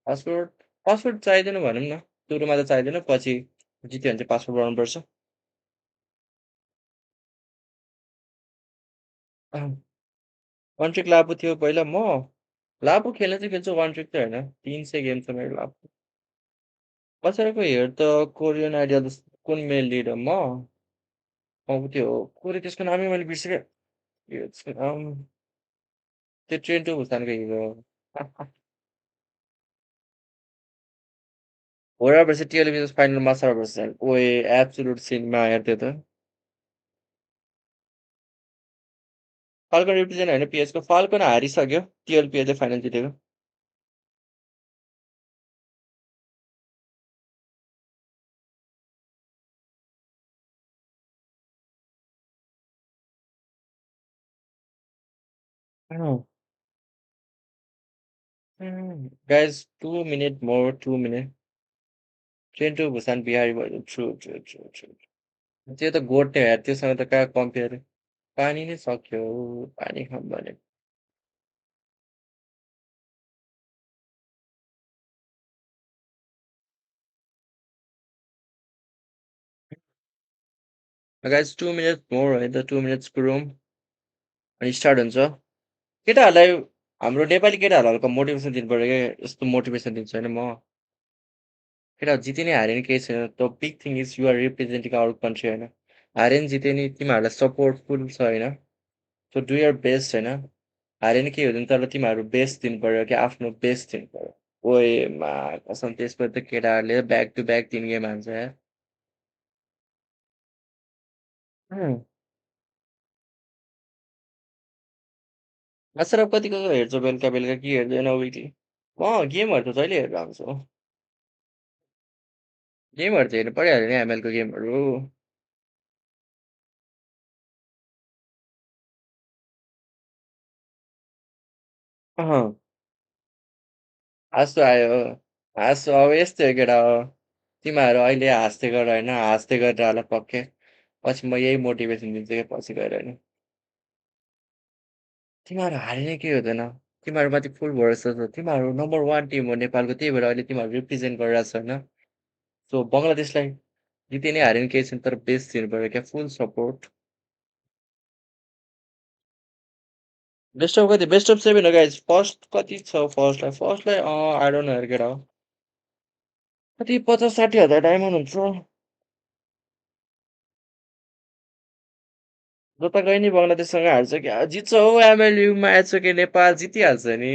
S2: पासपोर्ट पासपोर्ट चाहिँदैन भनौँ न सुरुमा त चाहिँदैन पछि जित्यो भने चाहिँ पासपोर्ट बनाउनुपर्छ वान ट्रिक लापो थियो पहिला म लापो खेल्न चाहिँ खेल्छु वान ट्रिक चाहिँ होइन 300 गेम छ मेरो लापो बसेरको हेर त कोरियन आइडियल कुन मेल लिडर म त्यो कोरिया त्यसको नामै मैले बिर्सेँ त्यो त्यसको नाम त्यो ट्रेन टु भुटानको हिरो होरा versus television final master versus ओए एब्सोल्युट सिनमा हेर त्यो त फाल्कन रिप्रेजेन्ट होइन पिएसको फाल्कन हारिसक्यो टिएलपिएले फाइनल जितेको guys 2 minute more 2 minute train to Busan बिहारी भयो ट्रु ट्रु ट्रु ट्रु त्यो त गोठ नै हो यार, त्योसँग त कहाँ कम्पेयर। पानी नै सक्यो, पानी खाऊँ भने। गाइस 2 मिनट्स मोर है त, 2 मिनट्सको रोम अनि स्टार्ट हुन्छ। केटाहरूलाई हाम्रो नेपाली केटाहरूलाई हल्का मोटिभेसन दिनुपर्यो क्या, यस्तो मोटिभेसन दिन्छु होइन म। केटाहरू जिते नि हारे नि केही छैन, the big thing is you are representing our country होइन। हारे नि जिते नि तिमीहरूलाई सपोर्ट फुल छ होइन। सो डु यर बेस्ट होइन। हारे नि केही हुँदैन, तर तिमीहरू बेस्ट दिनु पर्यो कि आफ्नो बेस्ट दिनु पर्यो। ओएमा कसम त्यसपछि त केटाहरूले ब्याक टु ब्याक 3 गेम हान्छ यार। उम्, अचरब कतिको हेर्छौ बेलुका बेलुका कि हेर्दैन विकली? गेमहरू त जहिले हेरेर आउँछु। गेमहरू त हेर्नु परिहाल्यो नि एमएलको गेमहरू। अँ, हाँसो आयो। हाँसो अब यस्तै हो केटा हो। तिमीहरू अहिले हाँस्दै गर होइन, हाँस्दै गरेर होला पक्कै। पछि म यही मोटिभेसन दिन्छु क्या पछि गएर होइन। तिमीहरू हारे नै केही हुँदैन। तिमीहरूमाथि फुल भरोसा छ। तिमीहरू नम्बर 1 टिम हो नेपालको, त्यही भएर अहिले तिमीहरू रिप्रेजेन्ट गरिरहेको छ होइन। सो बङ्गलादेशलाई जिते नि हारे नि केही छैन, तर बेस्ट दिनु पर्यो क्या, फुल सपोर्ट। बेस्ट अफ कति? बेस्ट अफ 7 हो गाइस। फर्स्ट कति छ फर्स्टलाई? फर्स्टलाई आई डोन्ट नो यार केटा हो। कति 50-60 हजार डायमन्ड हुन्छ। जता गए नि बङ्गलादेशसँग हार्छ क्या, जित्छ हौ एमएलयुमा एचओके नेपाल जितिहाल्छ नि।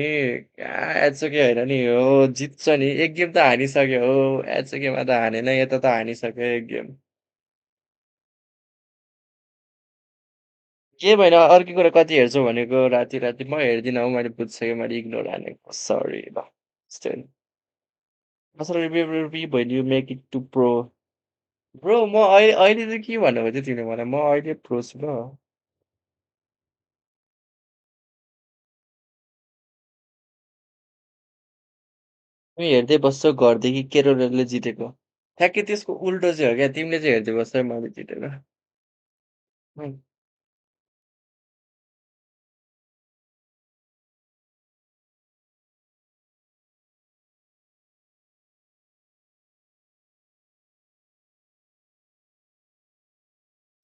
S2: कहाँ एचओके होइन नि हो, जित्छ नि। एक गेम त हानिसक्यो हो, एचओकेमा त हानेन, यता त हानिसक्यो एक गेम। के भएन अर्कै कुरा कति हेर्छौ भनेको राति राति? म हेर्दिनँ हौ, मैले बुझिसकेँ, मैले इग्नोर हानेको सरी ल। Still when you make it to pro bro, म अहिले अहिले चाहिँ के भन्नु खोज्यो तिमीले मलाई? म अहिले प्रो छु ल। तिमी हेर्दै बस्छौ घरदेखि केरलले जितेको। ठ्याक्कै त्यसको उल्टो चाहिँ हो क्या, तिमीले चाहिँ हेर्दै बस्छौ मैले जितेको। हुँ।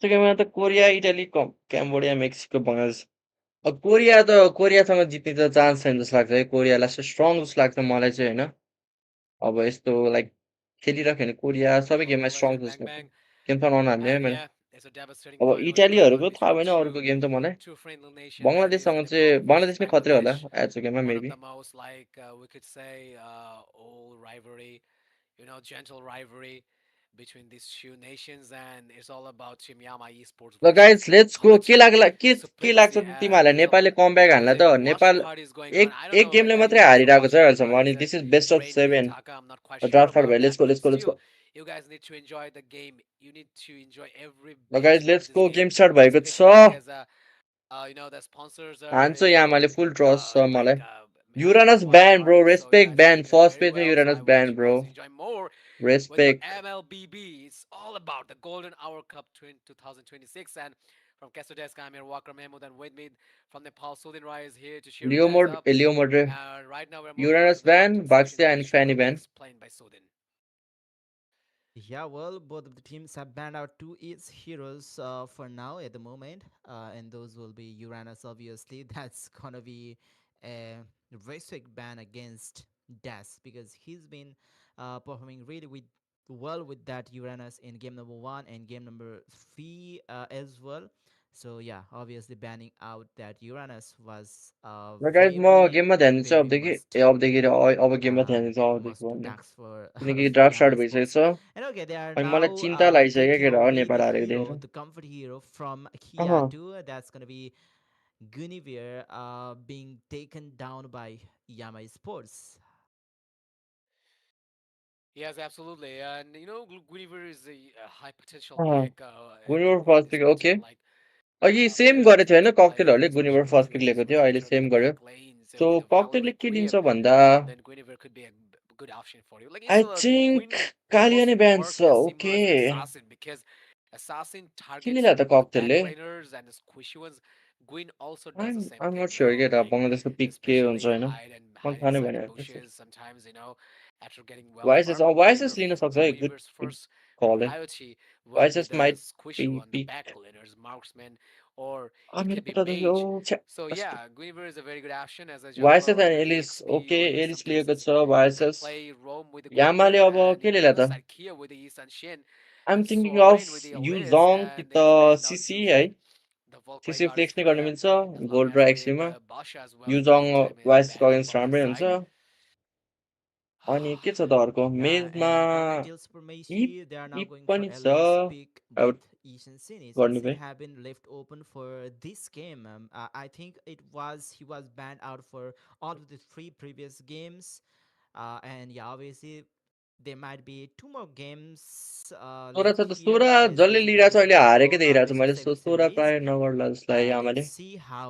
S2: सेकेन्डमा त Korea, Italy, Cambodia, Mexico, Bangladesh. अब कोरियासँग जित्ने त चान्स छैन जस्तो लाग्छ है। कोरियालाई चाहिँ स्ट्रङ जस्तो लाग्छ मलाई चाहिँ होइन। अब यस्तो लाइक खेलिरहेको होइन, कोरिया सबै
S3: Hello,
S2: गेममा
S3: hello,
S2: स्ट्रङ
S3: Legend Bang
S2: जस्तो लाग्छ।
S3: Bang.
S2: गेम त नहाल्ने है
S3: And
S2: मैले।
S3: yeah, it's a devastating
S2: अब
S3: final here going on
S2: इटालीहरूको थाहा
S3: between
S2: भएन अरूको गेम त मलाई।
S3: two friendly nations. It is
S2: बङ्गलादेशसँग
S3: Nepal
S2: चाहिँ
S3: versus
S2: बङ्गलादेश नै खत्रै होला
S3: Bangladesh.
S2: एचोकेमा
S3: One of
S2: maybe.
S3: the most like we could say old rivalry, gentle rivalry between these two nations, and it's all about Team Yama Esports
S2: ल guys
S3: versus
S2: let's go. के
S3: Team
S2: लाग्ला के लाग्छ
S3: Supremacy.
S2: त
S3: And
S2: तिमीहरूलाई नेपालले comeback
S3: it is
S2: हान्ला
S3: a
S2: त?
S3: watch
S2: Nepal
S3: party is going on.
S2: एक
S3: I don't
S2: एक
S3: know
S2: गेमले
S3: if
S2: मात्रै
S3: you guys are
S2: हारिरहेको छ
S3: watching it or
S2: अहिलेसम्म,
S3: is
S2: अनि
S3: it
S2: this is best of
S3: rated in
S2: 7।
S3: Taka. I'm not quite sure
S2: draft
S3: about
S2: भयो,
S3: that,
S2: let's go
S3: but
S2: let's go let's
S3: still,
S2: go.
S3: you guys need to enjoy the game. You need to enjoy every
S2: ल
S3: bit
S2: guys
S3: of
S2: let's
S3: this
S2: go,
S3: game,
S2: game start भएको छ।
S3: especially because the sponsors are
S2: हान्छ यामाले full trust छ
S3: like
S2: मलाई।
S3: helping
S2: युरानस
S3: Watch
S2: ब्यान bro,
S3: Party, so you
S2: respect
S3: guys are
S2: ब्यान,
S3: doing
S2: first
S3: very
S2: पेजमा
S3: well. So I
S2: युरानस
S3: wish
S2: ब्यान
S3: you
S2: bro,
S3: guys enjoy more with the
S2: respect.
S3: MLBB. It's all about the Golden Hour Cup 2026. And from Desk, I'm here, Walker Mahmoud, and with me from Nepal, Sudin Rai is here to cheer you guys
S2: Leomord
S3: up.
S2: Leomord रे।
S3: Right now, we're moving on to
S2: Uranus
S3: the
S2: ban,
S3: top 10 section,
S2: Baxia and
S3: which
S2: Fanny
S3: will be
S2: ब्यान।
S3: explained by Sudin.
S1: Yeah, well, both of the teams have banned out two its heroes for now at the moment, and those will be Uranus. Obviously, that's gonna be a very strict ban against Das because he's been performing really well with that Uranus in game number 1 and game number 3 as well. So yeah, obviously banning out that Uranus was
S2: र guys म
S1: very
S2: गेममा ध्यान दिन्छु
S1: very
S2: अबदेखि। अबदेखि अब गेममा ध्यान दिन्छु अबदेखि
S1: must
S2: भन्ने।
S1: tax for
S2: किनकि
S1: for
S2: ड्राफ्ट स्टार्ट
S1: Yama
S2: भइसकेको
S1: Sports.
S2: छ।
S1: And okay, they are
S2: अनि मलाई
S1: now
S2: चिन्ता लागिसक्यो
S1: taking
S2: केटा हो
S1: away
S2: नेपाल
S1: the
S2: हारेको
S1: hero,
S2: देखेर।
S1: the comfort hero from
S2: uh,
S1: Kia too. That's gonna be Guinevere being taken down by Yama Sports.
S3: Yes, absolutely. And Gulliver is a high potential
S2: uh,
S3: pick
S2: Guinevere
S3: in
S2: first
S3: this
S2: pick okay.
S3: matchup. Like
S2: अघि same
S3: players
S2: गरेको
S3: that
S2: थियो
S3: you
S2: होइन
S3: need to play
S2: ककटेलहरूले, Guinevere
S3: especially
S2: first
S3: to
S2: pick लिएको थियो,
S3: really
S2: अहिले
S3: ensure that
S2: same
S3: the
S2: गर्यो।
S3: back lanes
S2: so
S3: with a
S2: ककटेलले
S3: valuable
S2: के
S3: creep,
S2: दिन्छ भन्दा
S3: then Guinevere could be a good option for you. Like
S2: I
S3: it's
S2: think
S3: the
S2: Kalea
S3: most
S2: नै ban छ।
S3: work as
S2: okay.
S3: similar as the assassin because Assassin targets
S2: किन त
S3: the back
S2: ककटेलले
S3: laners and the squishy ones. Gwyn also does the same
S2: I'm
S3: thing,
S2: not sure के त
S3: like
S2: बङ्गलादेशको pick के हुन्छ
S3: especially
S2: होइन म
S3: hide
S2: थाहा नै
S3: inside
S2: भएन
S3: the
S2: त्यसरी
S3: bushes sometimes, after getting well
S2: वाइसेस
S3: farmed.
S2: वाइसेस लिन सक्छ है गुड
S3: Guinevere's first
S2: कल है
S3: priority will be
S2: वाइसेस
S3: the
S2: might be
S3: squishy one, the back
S2: pick
S3: laners, marksman, or it
S2: मेरो
S3: can be
S2: खुट्टा दुख्यो
S3: mage.
S2: छ्या
S3: So
S2: कस्तो
S3: yeah, Guinevere is a very good option as a
S2: वाइसेस
S3: jungler with
S2: and
S3: the
S2: Elise
S3: EXP,
S2: okay
S3: or
S2: Elise
S3: sometimes
S2: लिएको
S3: it's,
S2: छ
S3: you can
S2: वाइसेस
S3: play Roam with the
S2: यामाले
S3: Guinevere,
S2: अब
S3: and
S2: के
S3: in the
S2: लेला
S3: other
S2: त
S3: side Kia with the Yi Sun Shin,
S2: I'm
S3: and
S2: thinking of
S3: Sovereign with the Elise,
S2: Yuzhong कि
S3: and
S2: त
S3: they banned out
S2: सिसी है
S3: Zuzi. The Valkyrie
S2: Cici
S3: God is
S2: flex नै गर्न
S3: Freya,
S2: मिल्छ
S3: as long
S2: gold
S3: as
S2: र
S3: with
S2: एक्सपीमा
S3: Basha as well in the
S2: Yuzhong
S3: meantime
S2: वाइसको
S3: banned
S2: against
S3: from their
S2: राम्रै
S3: side.
S2: हुन्छ अनि के छ त अर्को
S1: Yeah,
S2: मेजमा
S1: and Cockatiel
S2: इप
S1: Supremacy, they are now
S2: इप
S1: going for
S2: पनि छ
S1: Elise pick with
S2: अब
S1: Ishan Sin. Ishan
S2: गर्ने
S1: Sin
S2: भए
S1: have been left open for this game. I think he was banned out for all of the three previous games. And yeah, obviously there might be two more games
S2: सोह्र छ
S1: left
S2: त सोह्र
S1: here as
S2: जसले
S1: this
S2: लिइरहेको छ
S1: Elise
S2: अहिले हारेकै
S1: war
S2: देखिरहेको छु
S1: versus
S2: मैले
S1: Elise
S2: सोह्र
S1: Elise.
S2: प्रायः नगर्ला जस्तो लाग्यो
S1: Let's
S2: आमाले
S1: see how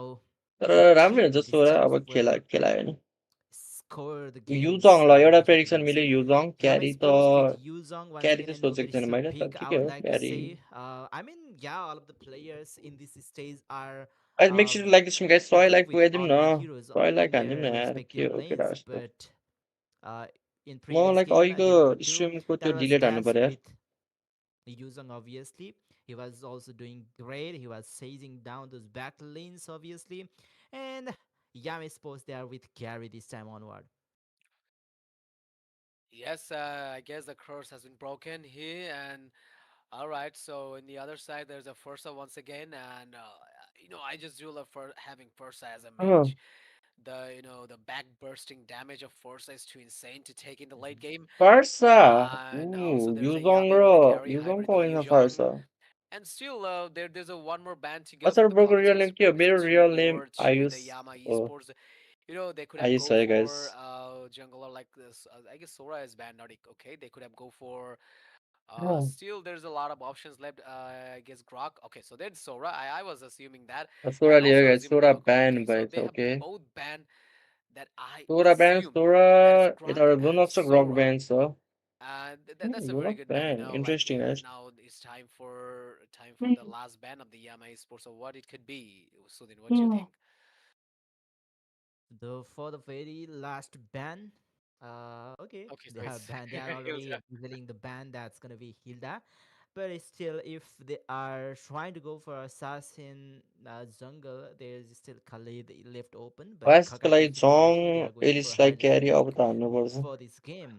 S2: तर
S1: the
S2: राम्रै
S1: team,
S2: हुन्छ
S1: these
S2: सोह्र
S1: teams
S2: अब खेला
S1: will
S2: खेलायो भने
S1: score the
S2: युजङ
S1: games
S2: ल एउटा
S1: between
S2: प्रेडिक्सन
S1: teams.
S2: मिल्यो युजङ
S1: Yama
S2: क्यारी त
S1: Sports with Yuzong once
S2: क्यारी
S1: again
S2: चाहिँ
S1: and
S2: सोचेको
S1: nobody's
S2: थिएन
S1: to
S2: मैले तर
S1: pick. I
S2: ठिकै
S1: would
S2: हो
S1: like to
S2: क्यारी
S1: say, I mean, yeah, all of the players in this stage are
S2: I make
S1: uh,
S2: sure to like this one guys
S1: good
S2: Soyलाई
S1: with
S2: पुगाइदिउँ
S1: all
S2: न
S1: of the heroes
S2: Soyलाई
S1: in
S2: हानिदिउँ
S1: their
S2: न यार के
S1: respective
S2: हो केटा
S1: lanes.
S2: जस्तो
S1: But in
S2: म
S1: previous
S2: like
S1: game,
S2: अहिलेको
S1: game number two,
S2: स्ट्रिमको त्यो
S1: that was
S2: डिलेट हान्नु
S1: Cass
S2: पर्यो यार
S1: with Yuzong. Obviously, he was also doing great. He was chasing down those back lanes, obviously, and Yami Sports there with carry this time onward.
S3: Yes, I guess the curse has been broken here, and all right. So in the other side, there's a Fursa once again, and I just do love for having Fursa as a
S2: uh
S3: mage. The back bursting damage of Fursa is too insane to take in the late game,
S2: Pharsa
S3: and also there's a
S2: Yuzhong
S3: Yabe
S2: र
S3: with a carry hybrid
S2: युजङको
S3: of
S2: अगाडिमा
S3: Yuzhong,
S2: Pharsa
S3: and still there's a one more ban to go
S2: अच्छा
S3: for the
S2: ब्रोको real
S3: Cockatiel
S2: name के हो
S3: Supremacy
S2: मेरो
S3: to
S2: real name
S3: over to the
S2: Ayush
S3: Yama
S2: हो
S3: Esports. They could have
S2: Ayush
S3: go
S2: है guys
S3: for jungler like this. I guess Sora is banned, not okay. They could have go for still, there's a lot of options left. I guess Grok. Okay, so there's Sora. I was assuming that,
S2: सोह्र
S3: and
S2: Leo
S3: also
S2: guys
S3: assuming
S2: सोह्र
S3: Grok.
S2: ब्यान
S3: Okay, so
S2: भएछ
S3: they have
S2: okay
S3: both banned that I
S2: सोह्र ब्यान
S3: assume
S2: सोह्र
S3: that is Grok
S2: यताबाट
S3: and
S2: जोनक्स raw ग्रक
S3: Sora.
S2: ब्यान छ
S3: That's a very
S2: जोनक
S3: good ban.
S2: ब्यान
S3: Like
S2: इन्ट्रेस्टिङ यार
S3: now it's time for the last ban of the Yama Esports. So what it could be, Sudin? What do you think?
S1: For the very last ban, okay,
S3: Okay,
S1: they
S3: so
S1: have
S3: it's
S1: ban. They are already revealing the ban that's gonna be Hilda, but still, if they are trying to go for assassin jungle, there's still Khalid left open. But
S2: वाइसको लागि
S1: Cockatiel
S2: झङ
S1: Supremacy, they are going for
S2: एलिसलाई
S1: high
S2: क्यारी अब
S1: pick
S2: त हान्नुपर्छ
S1: for this game.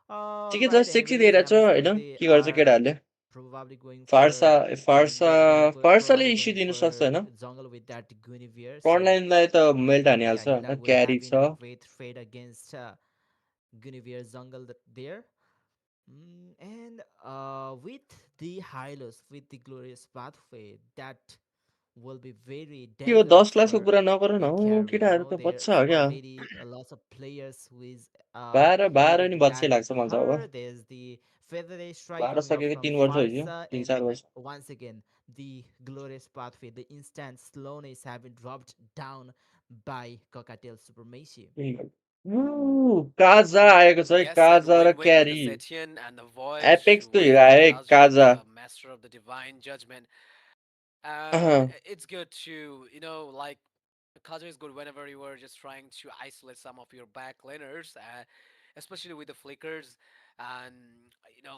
S1: All
S2: ठिकै छ
S1: right.
S2: Sexy
S1: Anyways,
S2: दिइरहेछ
S1: Yami
S2: होइन
S1: Sports, they
S2: के गर्छ
S1: are
S2: केटाहरूले
S1: probably going
S2: फार्सा
S1: for
S2: फार्सा फार्साले
S1: probably
S2: issue
S1: going
S2: दिनु सक्छ
S1: for
S2: होइन
S1: jungle with that Guinevere. So
S2: फ्रन्टलाइनलाई त मेल्ट
S1: yeah,
S2: हानिहाल्छ
S1: Hilda
S2: होइन
S1: would
S2: क्यारी
S1: have been a
S2: छ
S1: great trade against Guinevere jungle there. And with the Hylos, with the glorious pathway, that will be very
S2: के हो 10
S1: dangerous
S2: क्लासको
S1: for
S2: कुरा नगर न
S1: a
S2: how
S1: carry.
S2: केटाहरू त बच्चा
S1: There's
S2: हो क्या
S1: already a lot of players who is
S2: 12
S1: able
S2: नि
S1: to
S2: बच्चै
S1: target
S2: लाग्छ
S1: to
S2: मलाई त अब
S1: her. There's the feather strike
S2: 12
S1: coming up
S2: सकेको
S1: from
S2: 3 वर्ष हो
S1: Farsa,
S2: 3-4
S1: and
S2: वर्ष
S1: once again the glorious pathway, the instant slowness have been dropped down by Cockatiel Supremacy.
S2: Kaza आएको छ है
S3: Yes, and
S2: Kaza raw
S3: win-win with the
S2: क्यारी
S3: Zetian and the Void
S2: एपेक्सको hero
S3: with
S2: आयो है
S3: Kaja,
S2: Kaza
S3: the Master of the Divine Judgment. And it's good to, like, Kaja is good whenever you are just trying to isolate some of your back laners, especially with the flickers. And,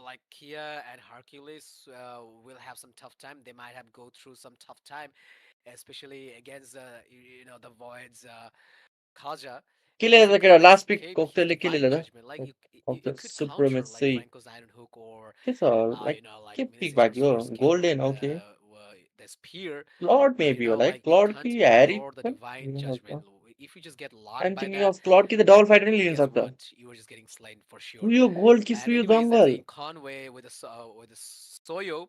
S3: like Kia and Hercules will have some tough time. They might have go through some tough time, especially against, the Void's Kaja,
S2: केले
S3: because you
S2: त केटा
S3: can't
S2: last pick
S3: escape his
S2: कोकटेलले केले
S3: divine
S2: त
S3: judgment. Like you could counter like
S2: supremacy
S3: Franco's Iron Hook, or
S2: के छ like
S3: like
S2: के pick
S3: Minisishar's
S2: भएको
S3: first kill with
S2: golden okay
S3: the spear.
S2: क्लड
S3: But
S2: maybe हो लाइक
S3: like you
S2: क्लड
S3: can't
S2: कि Harry
S3: ignore the divine judgment. If you just get locked
S2: आइम
S3: by
S2: thinking
S3: that,
S2: of क्लड कि त double fighter नि लिन
S3: guess
S2: सक्छ
S3: what? You are just getting slain for sure.
S2: सुयो gold कि
S3: And
S2: सुयो
S3: anyways, there's
S2: जङ्गल
S3: a Conway with with a Soyo.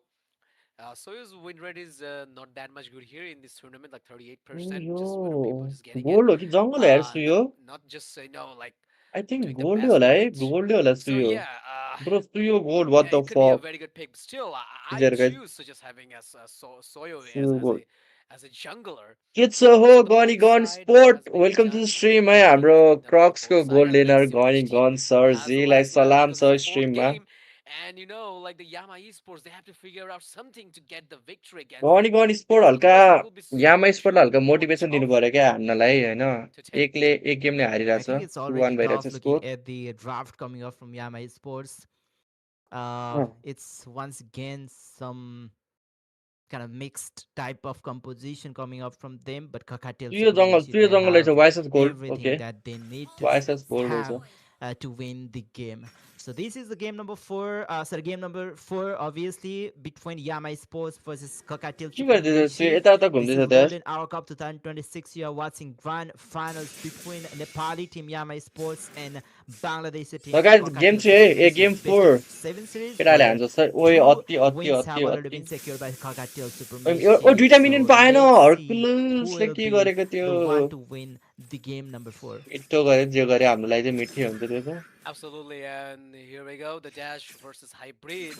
S3: Soyo's win rate is not that much good here in this tournament, like 38%.
S2: Yo
S3: Just people just getting it.
S2: Gold हो कि जङ्गल हो यार
S3: Not
S2: सुयो
S3: not just like
S2: I think
S3: doing the
S2: गोल्डै
S3: best
S2: होला
S3: with
S2: है
S3: it.
S2: गोल्डै होला
S3: So
S2: Suyou
S3: yeah,
S2: bro Suyou gold what
S3: yeah,
S2: the
S3: it could be a
S2: fuck
S3: very good pick. But still, I
S2: इजर guys
S3: choose to just having Soyo
S2: Suyou gold
S3: as a jungler.
S2: के छ हो
S3: Also, the
S2: गनी
S3: bot
S2: गन
S3: side has
S2: sport
S3: been
S2: welcome to the
S3: done.
S2: Stream है
S3: Everything
S2: हाम्रो
S3: has been done by the
S2: क्रक्सको
S3: both side,
S2: gold
S3: and
S2: dinner
S3: let's see
S2: गनी
S3: which team
S2: गन सर
S3: has the
S2: जीलाई
S3: last win
S2: सलाम
S3: because it's
S2: छ
S3: a fourth
S2: स्ट्रिममा
S3: game, And like the Yama Esports, they have to figure out something to get the victory against them.
S2: गनी sport
S3: Because
S2: हल्का
S3: otherwise, it will be
S2: Yama स्पोर्टलाई
S3: too
S2: हल्का
S3: more
S2: motivation दिनु
S3: tough
S2: पर्यो क्या हान्नलाई होइन
S3: to take.
S2: एक गेमले
S1: I
S2: हारिरहेछ
S1: think it's
S2: two
S1: already
S2: one
S1: tough
S2: भइरहेछ
S1: looking
S2: score
S1: at the draft coming up from Yama Sports. It's once again some kind of mixed type of composition coming up from them, but Kakatel Supremacy,
S2: प्रिय
S1: they
S2: जङ्गल रहेछ
S1: have
S2: वाइसएस gold
S1: everything
S2: okay
S1: that they need to
S2: वाइसएस gold रहेछ
S1: have to win the game. So this is the game number four. Sorry, game number four, obviously between Yama Sports versus Kakatel
S2: के गरिदिँदैछ त्यो
S1: Supremacy.
S2: यताउता
S1: This
S2: घुम्दैछ
S1: is
S2: त्यहाँ
S1: Golden Hour Cup 2026. You are watching grand finals between Nepali team Yama Sports and Bangladeshi
S2: र
S1: team
S2: guys game
S1: Kakatel
S2: 3 है ए
S1: Supremacy.
S2: Game
S1: Best
S2: 4
S1: of seven series
S2: केटाले
S1: where
S2: हान्छ sir ओए
S1: two
S2: अति अति
S1: wins
S2: अति
S1: have already
S2: अति
S1: been secured by Kakatel
S2: ओ
S1: Supremacy.
S2: 2टा मिनिट
S1: So
S2: पाएन
S1: let's see who
S2: हर्कुलसले
S1: will
S2: के
S1: be
S2: गरेको त्यो
S1: the one to win the game number four.
S2: यस्तो गरे जे गरे हाम्रो लागि चाहिँ मिठै हुन्छ त्यो त
S3: Absolutely, and here we go. The Dash versus Hybrid.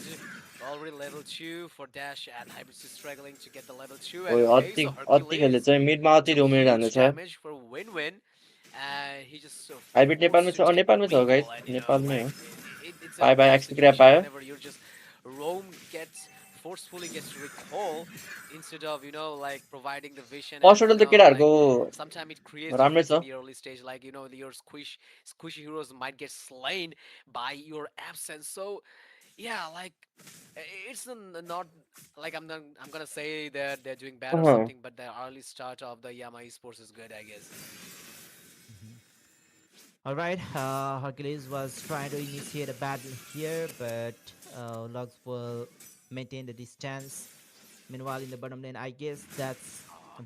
S3: Already level 2 for Dash, and Hybrid is struggling to get the level 2. And
S2: ओए
S3: okay,
S2: अति
S3: so
S2: अति खेल्दै
S3: Hercules
S2: छ मिडमा अति
S3: took
S2: dominate
S3: huge
S2: हान्दैछ
S3: damage for win-win, and he just
S2: hybrid
S3: forced to take a
S2: नेपालमै छ
S3: recall.
S2: Guys
S3: And
S2: नेपालमै हो
S3: like it's a
S2: by by
S3: tough
S2: XP crap
S3: situation
S2: पायो
S3: whenever you're just roam gets forcefully gets recall instead of like providing the vision, and
S2: first त
S3: like
S2: केटाहरूको
S3: sometimes it creates
S2: राम्रै
S3: difference
S2: छ
S3: in the early stage, like your squishy heroes might get slain by your absence. So yeah, like it's not like I'm gonna say that they're doing bad or
S2: uh
S3: something, but the early start of the Yama Esports is good, I guess.
S1: Mhm. All right, Hercules was trying to initiate a battle here, but Lux will maintain the distance. Meanwhile, in the bottom lane, I guess that's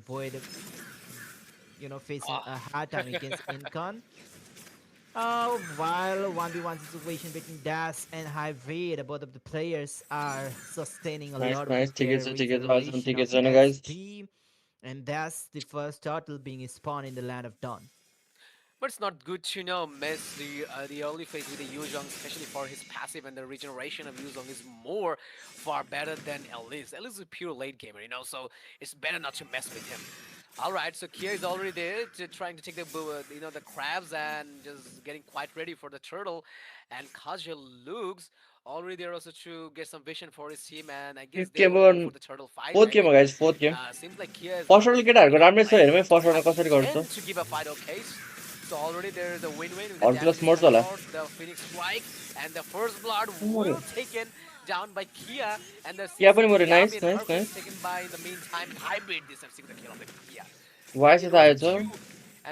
S1: Void, facing
S3: Ah.
S1: a hard time against Incon. While 1v1 situation between Das and Hybrid, both of the players are sustaining a
S2: nice
S1: lot of
S2: nice
S1: their
S2: ठिकै छ अहिलेसम्म
S1: regeneration
S2: ठिकै
S1: of
S2: छैन guys
S1: XP, and that's the first turtle being spawned in the land of Dawn.
S3: But it's not good to miss the early phase with the Yuzhong, especially for his passive, and the regeneration of Yuzhong is more far better than Elise. Elise is a pure late gamer, so it's better not to mess with him. All right, so Kia is already there, trying to take the crabs and just getting quite ready for the turtle, and Kaja looks already there also to get some vision for his team, and I
S2: yo
S3: guess
S2: के
S3: they'll go for the turtle fight.
S2: Fourth
S3: I
S2: game
S3: mean,
S2: हो guys fourth game
S3: seems like Kia is
S2: first round केटाहरूको राम्रै छ हेरौँ है
S3: ready
S2: first
S3: to
S2: round
S3: have
S2: कसरी गर्छ
S3: and to give a fight. Okay, so already there is a win-win with the
S2: Hercules
S3: damages
S2: मर्छ
S3: coming
S2: होला
S3: out. The Phoenix Strike and the first blood
S2: मर्यो
S3: will taken down by Kia, and there
S2: क्या
S3: seems to
S2: पनि
S3: be
S2: मर्यो
S3: Yabi
S2: nice
S3: and
S2: nice
S3: Hercules
S2: nice
S3: taken by in the meantime Hybrid deserving the kill of the Kia. And
S2: vice
S3: it was a
S2: आएछ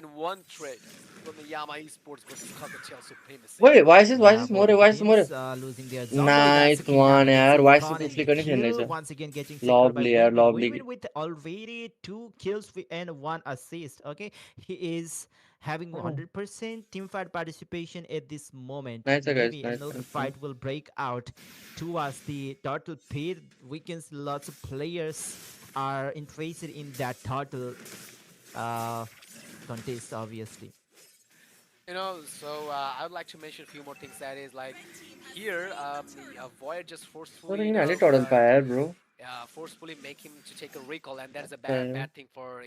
S3: 2-1 trade from the Yama Esports versus Cocktail Supremacy.
S2: ओए
S1: Yeah,
S2: vices
S1: both of
S2: मर्यो
S1: the
S2: vice मर्यो
S1: teams losing their jungle. That's a
S2: nice
S1: kill down
S2: one
S1: against
S2: यार vice
S1: Incon,
S2: त
S1: and the
S2: flicker नि खेल्दैछ
S1: kill once again getting secured by
S2: lovely यार
S1: Win-Win.
S2: Lovely
S1: Win-Win with already two kills and one assist. Okay, he is having 100% teamfight participation at this moment.
S2: Nice छ guys
S1: Maybe
S2: nice
S1: another
S2: nice
S1: fight will break out towards the turtle pit. We can see lots of players are interested in that turtle uh, contest, obviously.
S3: So I would like to mention a few more things. That is like here, the Void just forcefully,
S2: तर यिनीहरूले टडल पायो यार bro
S3: forcefully make him to take a recall, and that is a bad thing for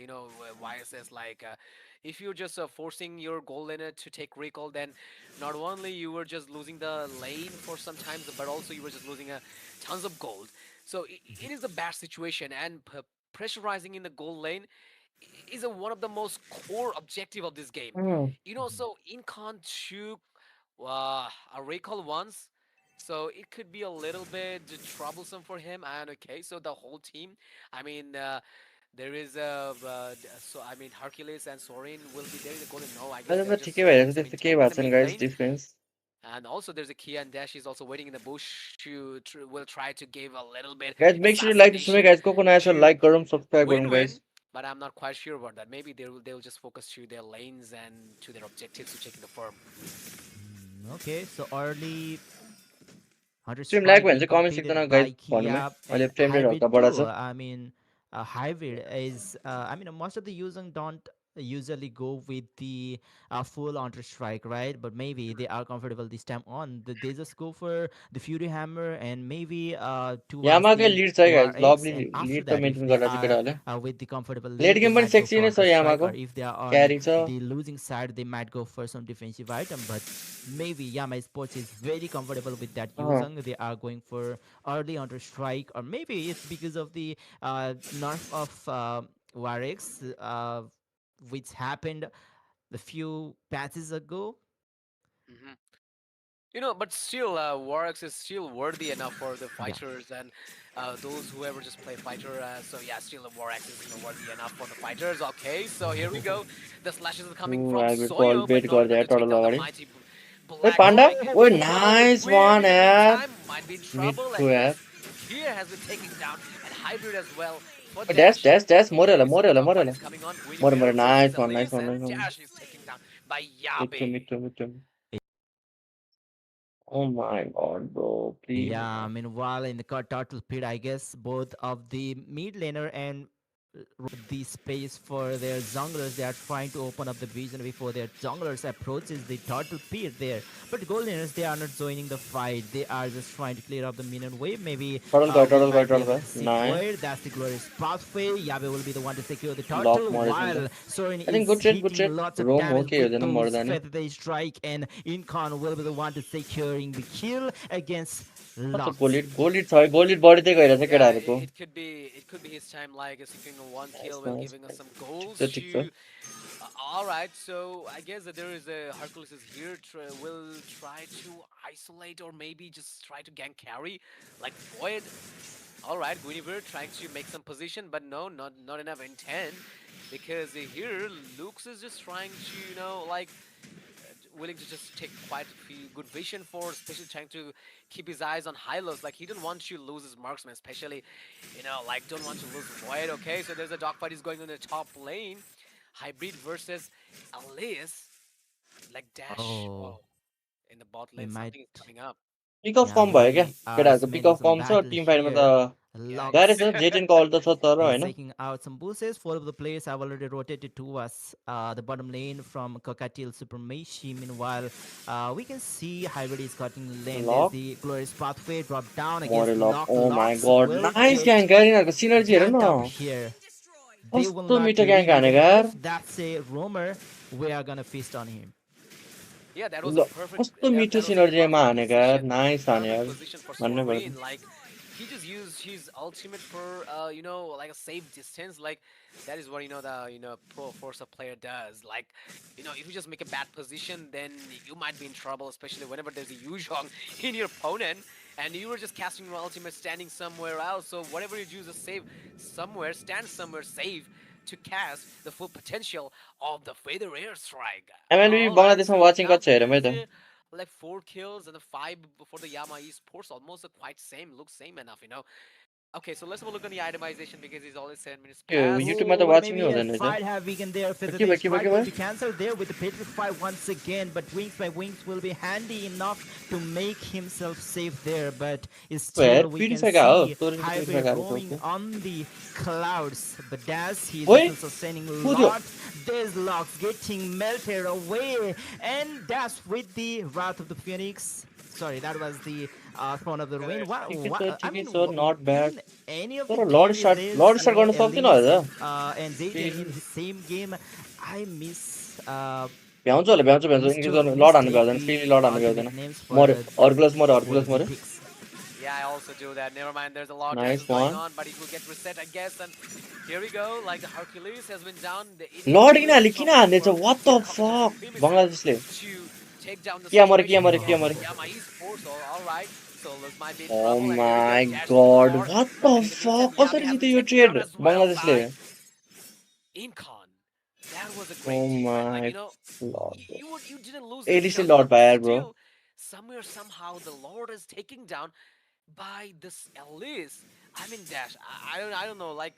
S3: YSS. Like if you're just forcing your goal laner to take recall, then not only you were just losing the lane for some times, but also you were just losing tons of gold. So it is a bad situation, and pressurizing in the gold lane is one of the most core objective of this game. So Incon took a recall once, so it could be a little bit troublesome for him. And okay, so the whole team, I mean, there is so I mean Hercules and Sorin will be there in the golden. No, I guess
S2: अहिले
S3: they're
S2: त
S3: just
S2: ठिकै
S3: doing
S2: भइरहेछ
S3: some
S2: त्यस्तो केही
S3: intent in
S2: भएको
S3: the
S2: छैन
S3: main
S2: guys
S3: lane.
S2: Defence
S3: And also there's a Kia and Dash is also waiting in the bush to will try to give a little bit
S2: guys make sure like सुने
S3: assassination
S2: guys को नयाँ छ
S3: to
S2: like गरौँ subscribe गरौँ
S3: win-win,
S2: guys
S3: but I'm not quite sure about that. Maybe they'll just focus to their lanes and to their objectives to taking the farm.
S1: Okay, so early Hunter
S2: stream lag
S1: Strike
S2: भयो भने
S1: being
S2: चाहिँ comment सेक्सनमा
S1: completed
S2: guys
S1: by
S2: भन्नु है
S1: Kia
S2: अहिले
S1: and
S2: frame rate
S1: Hybrid
S2: हल्का बढा
S1: too.
S2: छ
S1: I mean, Hybrid is. I mean, most of the users don't usually go with the full on strike, right? But maybe they are comfortable this time on. They just go for the Fury Hammer and maybe towards
S2: यामाकै
S1: the
S2: lead छ
S1: War
S2: guys
S1: X.
S2: Lovely
S1: And after
S2: lead त
S1: that, if
S2: maintain
S1: they
S2: गरिरहेको छ
S1: are
S2: केटाहरूले
S1: with the comfortable
S2: late
S1: lead, they
S2: game पनि
S1: might go
S2: sexy
S1: for
S2: नै
S1: Counter
S2: छ
S1: Strike, or
S2: यामाको
S1: if they are on
S2: क्यारी छ
S1: the losing side, they might go for some defensive item. But maybe Yama Sports is very comfortable with that
S2: uh
S1: Yuzong. They are going for early Counter Strike, or maybe it's because of the nerf of War X, which happened a few patches ago.
S3: Hmm. But still, Warx is still worthy enough for the
S1: Yeah.
S3: fighters and those whoever just play fighter. So yeah, still Warx is worthy enough for the fighters. Okay, so here we go. The slashes are coming from
S2: एल्बिटको
S3: Soyo, but
S2: अल्बिट
S3: not enough
S2: गरिदियो
S3: to take
S2: total
S3: down the
S2: अगाडि
S3: mighty
S2: ओइ
S3: Black
S2: panda
S3: Strike.
S2: ओइ
S1: Oh,
S3: But the
S2: nice
S3: Weird
S2: one
S3: in the
S2: यार
S3: meantime might be in
S2: mid
S3: trouble,
S2: टु
S3: and
S2: यार
S3: yes, here has been taken down and Hybrid as well for
S2: dash
S3: Dash.
S2: Dash dash
S3: Here
S2: मऱ्यो होला
S3: we see
S2: मऱ्यो
S3: the
S2: होला मऱ्यो
S3: dogfight
S2: होला
S3: is coming on.
S2: मऱ्यो
S3: Guinevere
S2: मऱ्यो
S3: versus
S2: nice one nice
S3: Elise,
S2: one
S3: and
S2: nice one
S3: Dash is taken down by
S2: मिठो
S3: Yabe.
S2: मिठो मिठो oh my God bro please
S1: yeah. Meanwhile, in the turtle pit, I guess both of the mid laner and the space for their junglers. They are trying to open up the vision before their junglers approaches the turtle pit there. But goldeners, they are not joining the fight. They are just trying to clear up the minion wave. Maybe we might be
S2: total
S1: able
S2: गयो
S1: to see
S2: nice
S1: Void. That's the glorious pathway. Yabe will be the one to secure the
S2: luck
S1: turtle,
S2: मरेछ नि त
S1: while Sorin
S2: I think
S1: is
S2: good
S1: hitting
S2: trade
S1: lots of
S2: रोम हो
S1: damage
S2: के
S1: with
S2: हुँदैन
S1: those
S2: मर्दा नि
S1: feather strike, and Incon will be the one to securing the kill against
S2: कस्तो
S1: Lux.
S2: गोलिड छ है गोलिड बढी चाहिँ गइरहेछ
S3: Yeah,
S2: केटाहरूको
S3: it could be his time, like securing a one
S2: nice
S3: kill while
S2: nice
S3: giving us
S2: nice
S3: some
S2: ठिक
S3: goals
S2: छ ठिक छ
S3: to. All right, so I guess that there is a Hercules is here. Will try to isolate or maybe just try to gank carry, like Void. All right, Guinevere trying to make some position, but no, not enough intent, because here Lux is just trying to like willing to just take quite a few good vision for, especially trying to keep his eyes on Hylos. Like he don't want to lose his marksman, especially like don't want to lose Void. Okay, so there's a dogfight is going on the top lane. Hybrid versus Alice. Like Dash.
S1: Oh,
S3: Oh, in the bot
S1: we
S3: lane,
S1: might.
S3: something is coming up.
S2: Pick off
S1: Yeah,
S2: कम भयो क्या
S1: we are
S2: केटाहरूको pick
S1: smelling
S2: off
S1: some
S2: कम छ
S1: battle
S2: Tim फाइटमा
S1: here.
S2: त गाह्रै
S1: Lux
S2: छ
S3: Yikes.
S2: जेटिनको अल त छ तर
S1: is
S2: होइन
S1: taking out some boosts. Four of the players have already rotated towards the bottom lane from Cockatiel Supremacy. Meanwhile, we can see Hybrid is cutting lane. There's
S2: luck
S1: the glorious pathway drop down
S2: मऱ्यो
S1: against
S2: luck
S1: Lock.
S2: ओ माई
S1: Locks
S2: गड
S1: will
S2: nice
S1: get
S2: gang क्या यिनीहरूको synergy हेर
S1: ganked
S2: न
S1: up here. They will
S2: कस्तो
S1: not
S2: मिठो gang
S1: reveal the
S2: हानेको यार
S1: nerf. That's a roamer. We are gonna feast on him.
S3: Yeah, that was a
S2: ल
S3: perfect.
S2: कस्तो मिठो
S3: That was a
S2: सिनर्जीमा
S3: perfect
S2: हानेको यार
S3: position.
S2: नाइस हाने
S3: Perfect
S2: यार
S3: position for
S2: भन्नै पर्छ
S3: Sorin. Like he just used his ultimate for like a safe distance. Like that is what the pro Forza player does. Like if you just make a bad position, then you might be in trouble, especially whenever there's a Yuzhong in your opponent. And you were just casting your ultimate standing somewhere else. So whatever you do, just save somewhere, stand somewhere safe to cast the full potential of the Feather Airstrike.
S2: MLB
S3: All right,
S2: बङ्गलादेशमा
S3: so
S2: watching
S3: now
S2: कति छ हेर
S3: there
S2: है
S3: is
S2: त
S3: like 4 kills and a 5 for the Yama Esports, almost quite same, looks same enough. Okay, so let's have a look on the itemization because it's only 7 minutes
S2: त्यो
S3: past.
S2: युट्युबमा त
S1: Oh, but
S2: watching नै
S1: maybe a
S2: हुँदैन रहेछ
S1: fight have weakened there. Feather
S2: के
S1: the
S2: भयो के भयो के
S1: strike will
S2: भयो
S1: be cancelled there with the Petrify once again. But Wings by Wings will be handy enough to make himself safe there. But
S2: यार
S1: still, we can
S2: purify हो
S1: see
S2: तोरिन्छ purify
S1: Hybrid
S2: गएको
S1: roaming
S2: छ
S1: on the clouds. But as he is
S2: ओइ
S1: still sustaining a
S2: को थियो
S1: lot, there's Locks getting melted away. And that's with the Wrath of the Phoenix. Sorry, that was the Throne of the Rain. I
S2: ठिकै
S1: mean,
S2: छ not bad
S1: in any of the
S2: तर
S1: game is
S2: lord
S1: this,
S2: start गर्न सक्दैन
S1: Elise
S2: अझ
S1: and Zayden in the same game. I miss
S2: भ्याउँछ होला भ्याउँछ भ्याउँछ
S1: miss
S2: increase
S1: to
S2: गर्नु लड हान्नु
S1: mistake
S2: भ्याउँदैन
S1: the
S2: फेरि लड हान्नु भ्याउँदैन
S1: ultimate names
S2: मऱ्यो
S1: for
S2: अर्कुलस
S1: the
S2: मऱ्यो
S1: picks.
S3: Yeah, I also do that. Never mind, there's a lot of
S2: nice
S3: damages going
S2: one
S3: on, but it will get reset, I guess. And here we go. Like the Hercules has been down. It
S2: लड
S3: will be
S2: किन
S3: trouble
S2: हान्दैछ
S3: for
S2: what the
S3: Cocktail
S2: fuck
S3: Supremacy
S2: बङ्गलादेशले
S3: to take down the
S2: Kia मऱ्यो किया
S3: situation
S2: मऱ्यो
S3: from
S2: किया मऱ्यो
S3: Yama Esports. All right, so this might be in
S2: ओ
S3: trouble. And here we go.
S2: My
S3: Dash too
S2: God
S3: far.
S2: What the
S3: And in the meantime,
S2: fuck
S3: Yabe
S2: कसरी
S3: has been
S2: जित्यो यो
S3: taken down
S2: trade
S3: as well
S2: बङ्गलादेशले
S3: by Incon. That was a
S2: ओ
S3: great team fight. Like
S2: my lord
S3: you didn't lose the
S2: एलिसले
S3: jungle,
S2: लड
S3: but
S2: पायो यार bro
S3: still somewhere somehow the Lord is taking down by this Elise. I mean Dash. I don't know. Like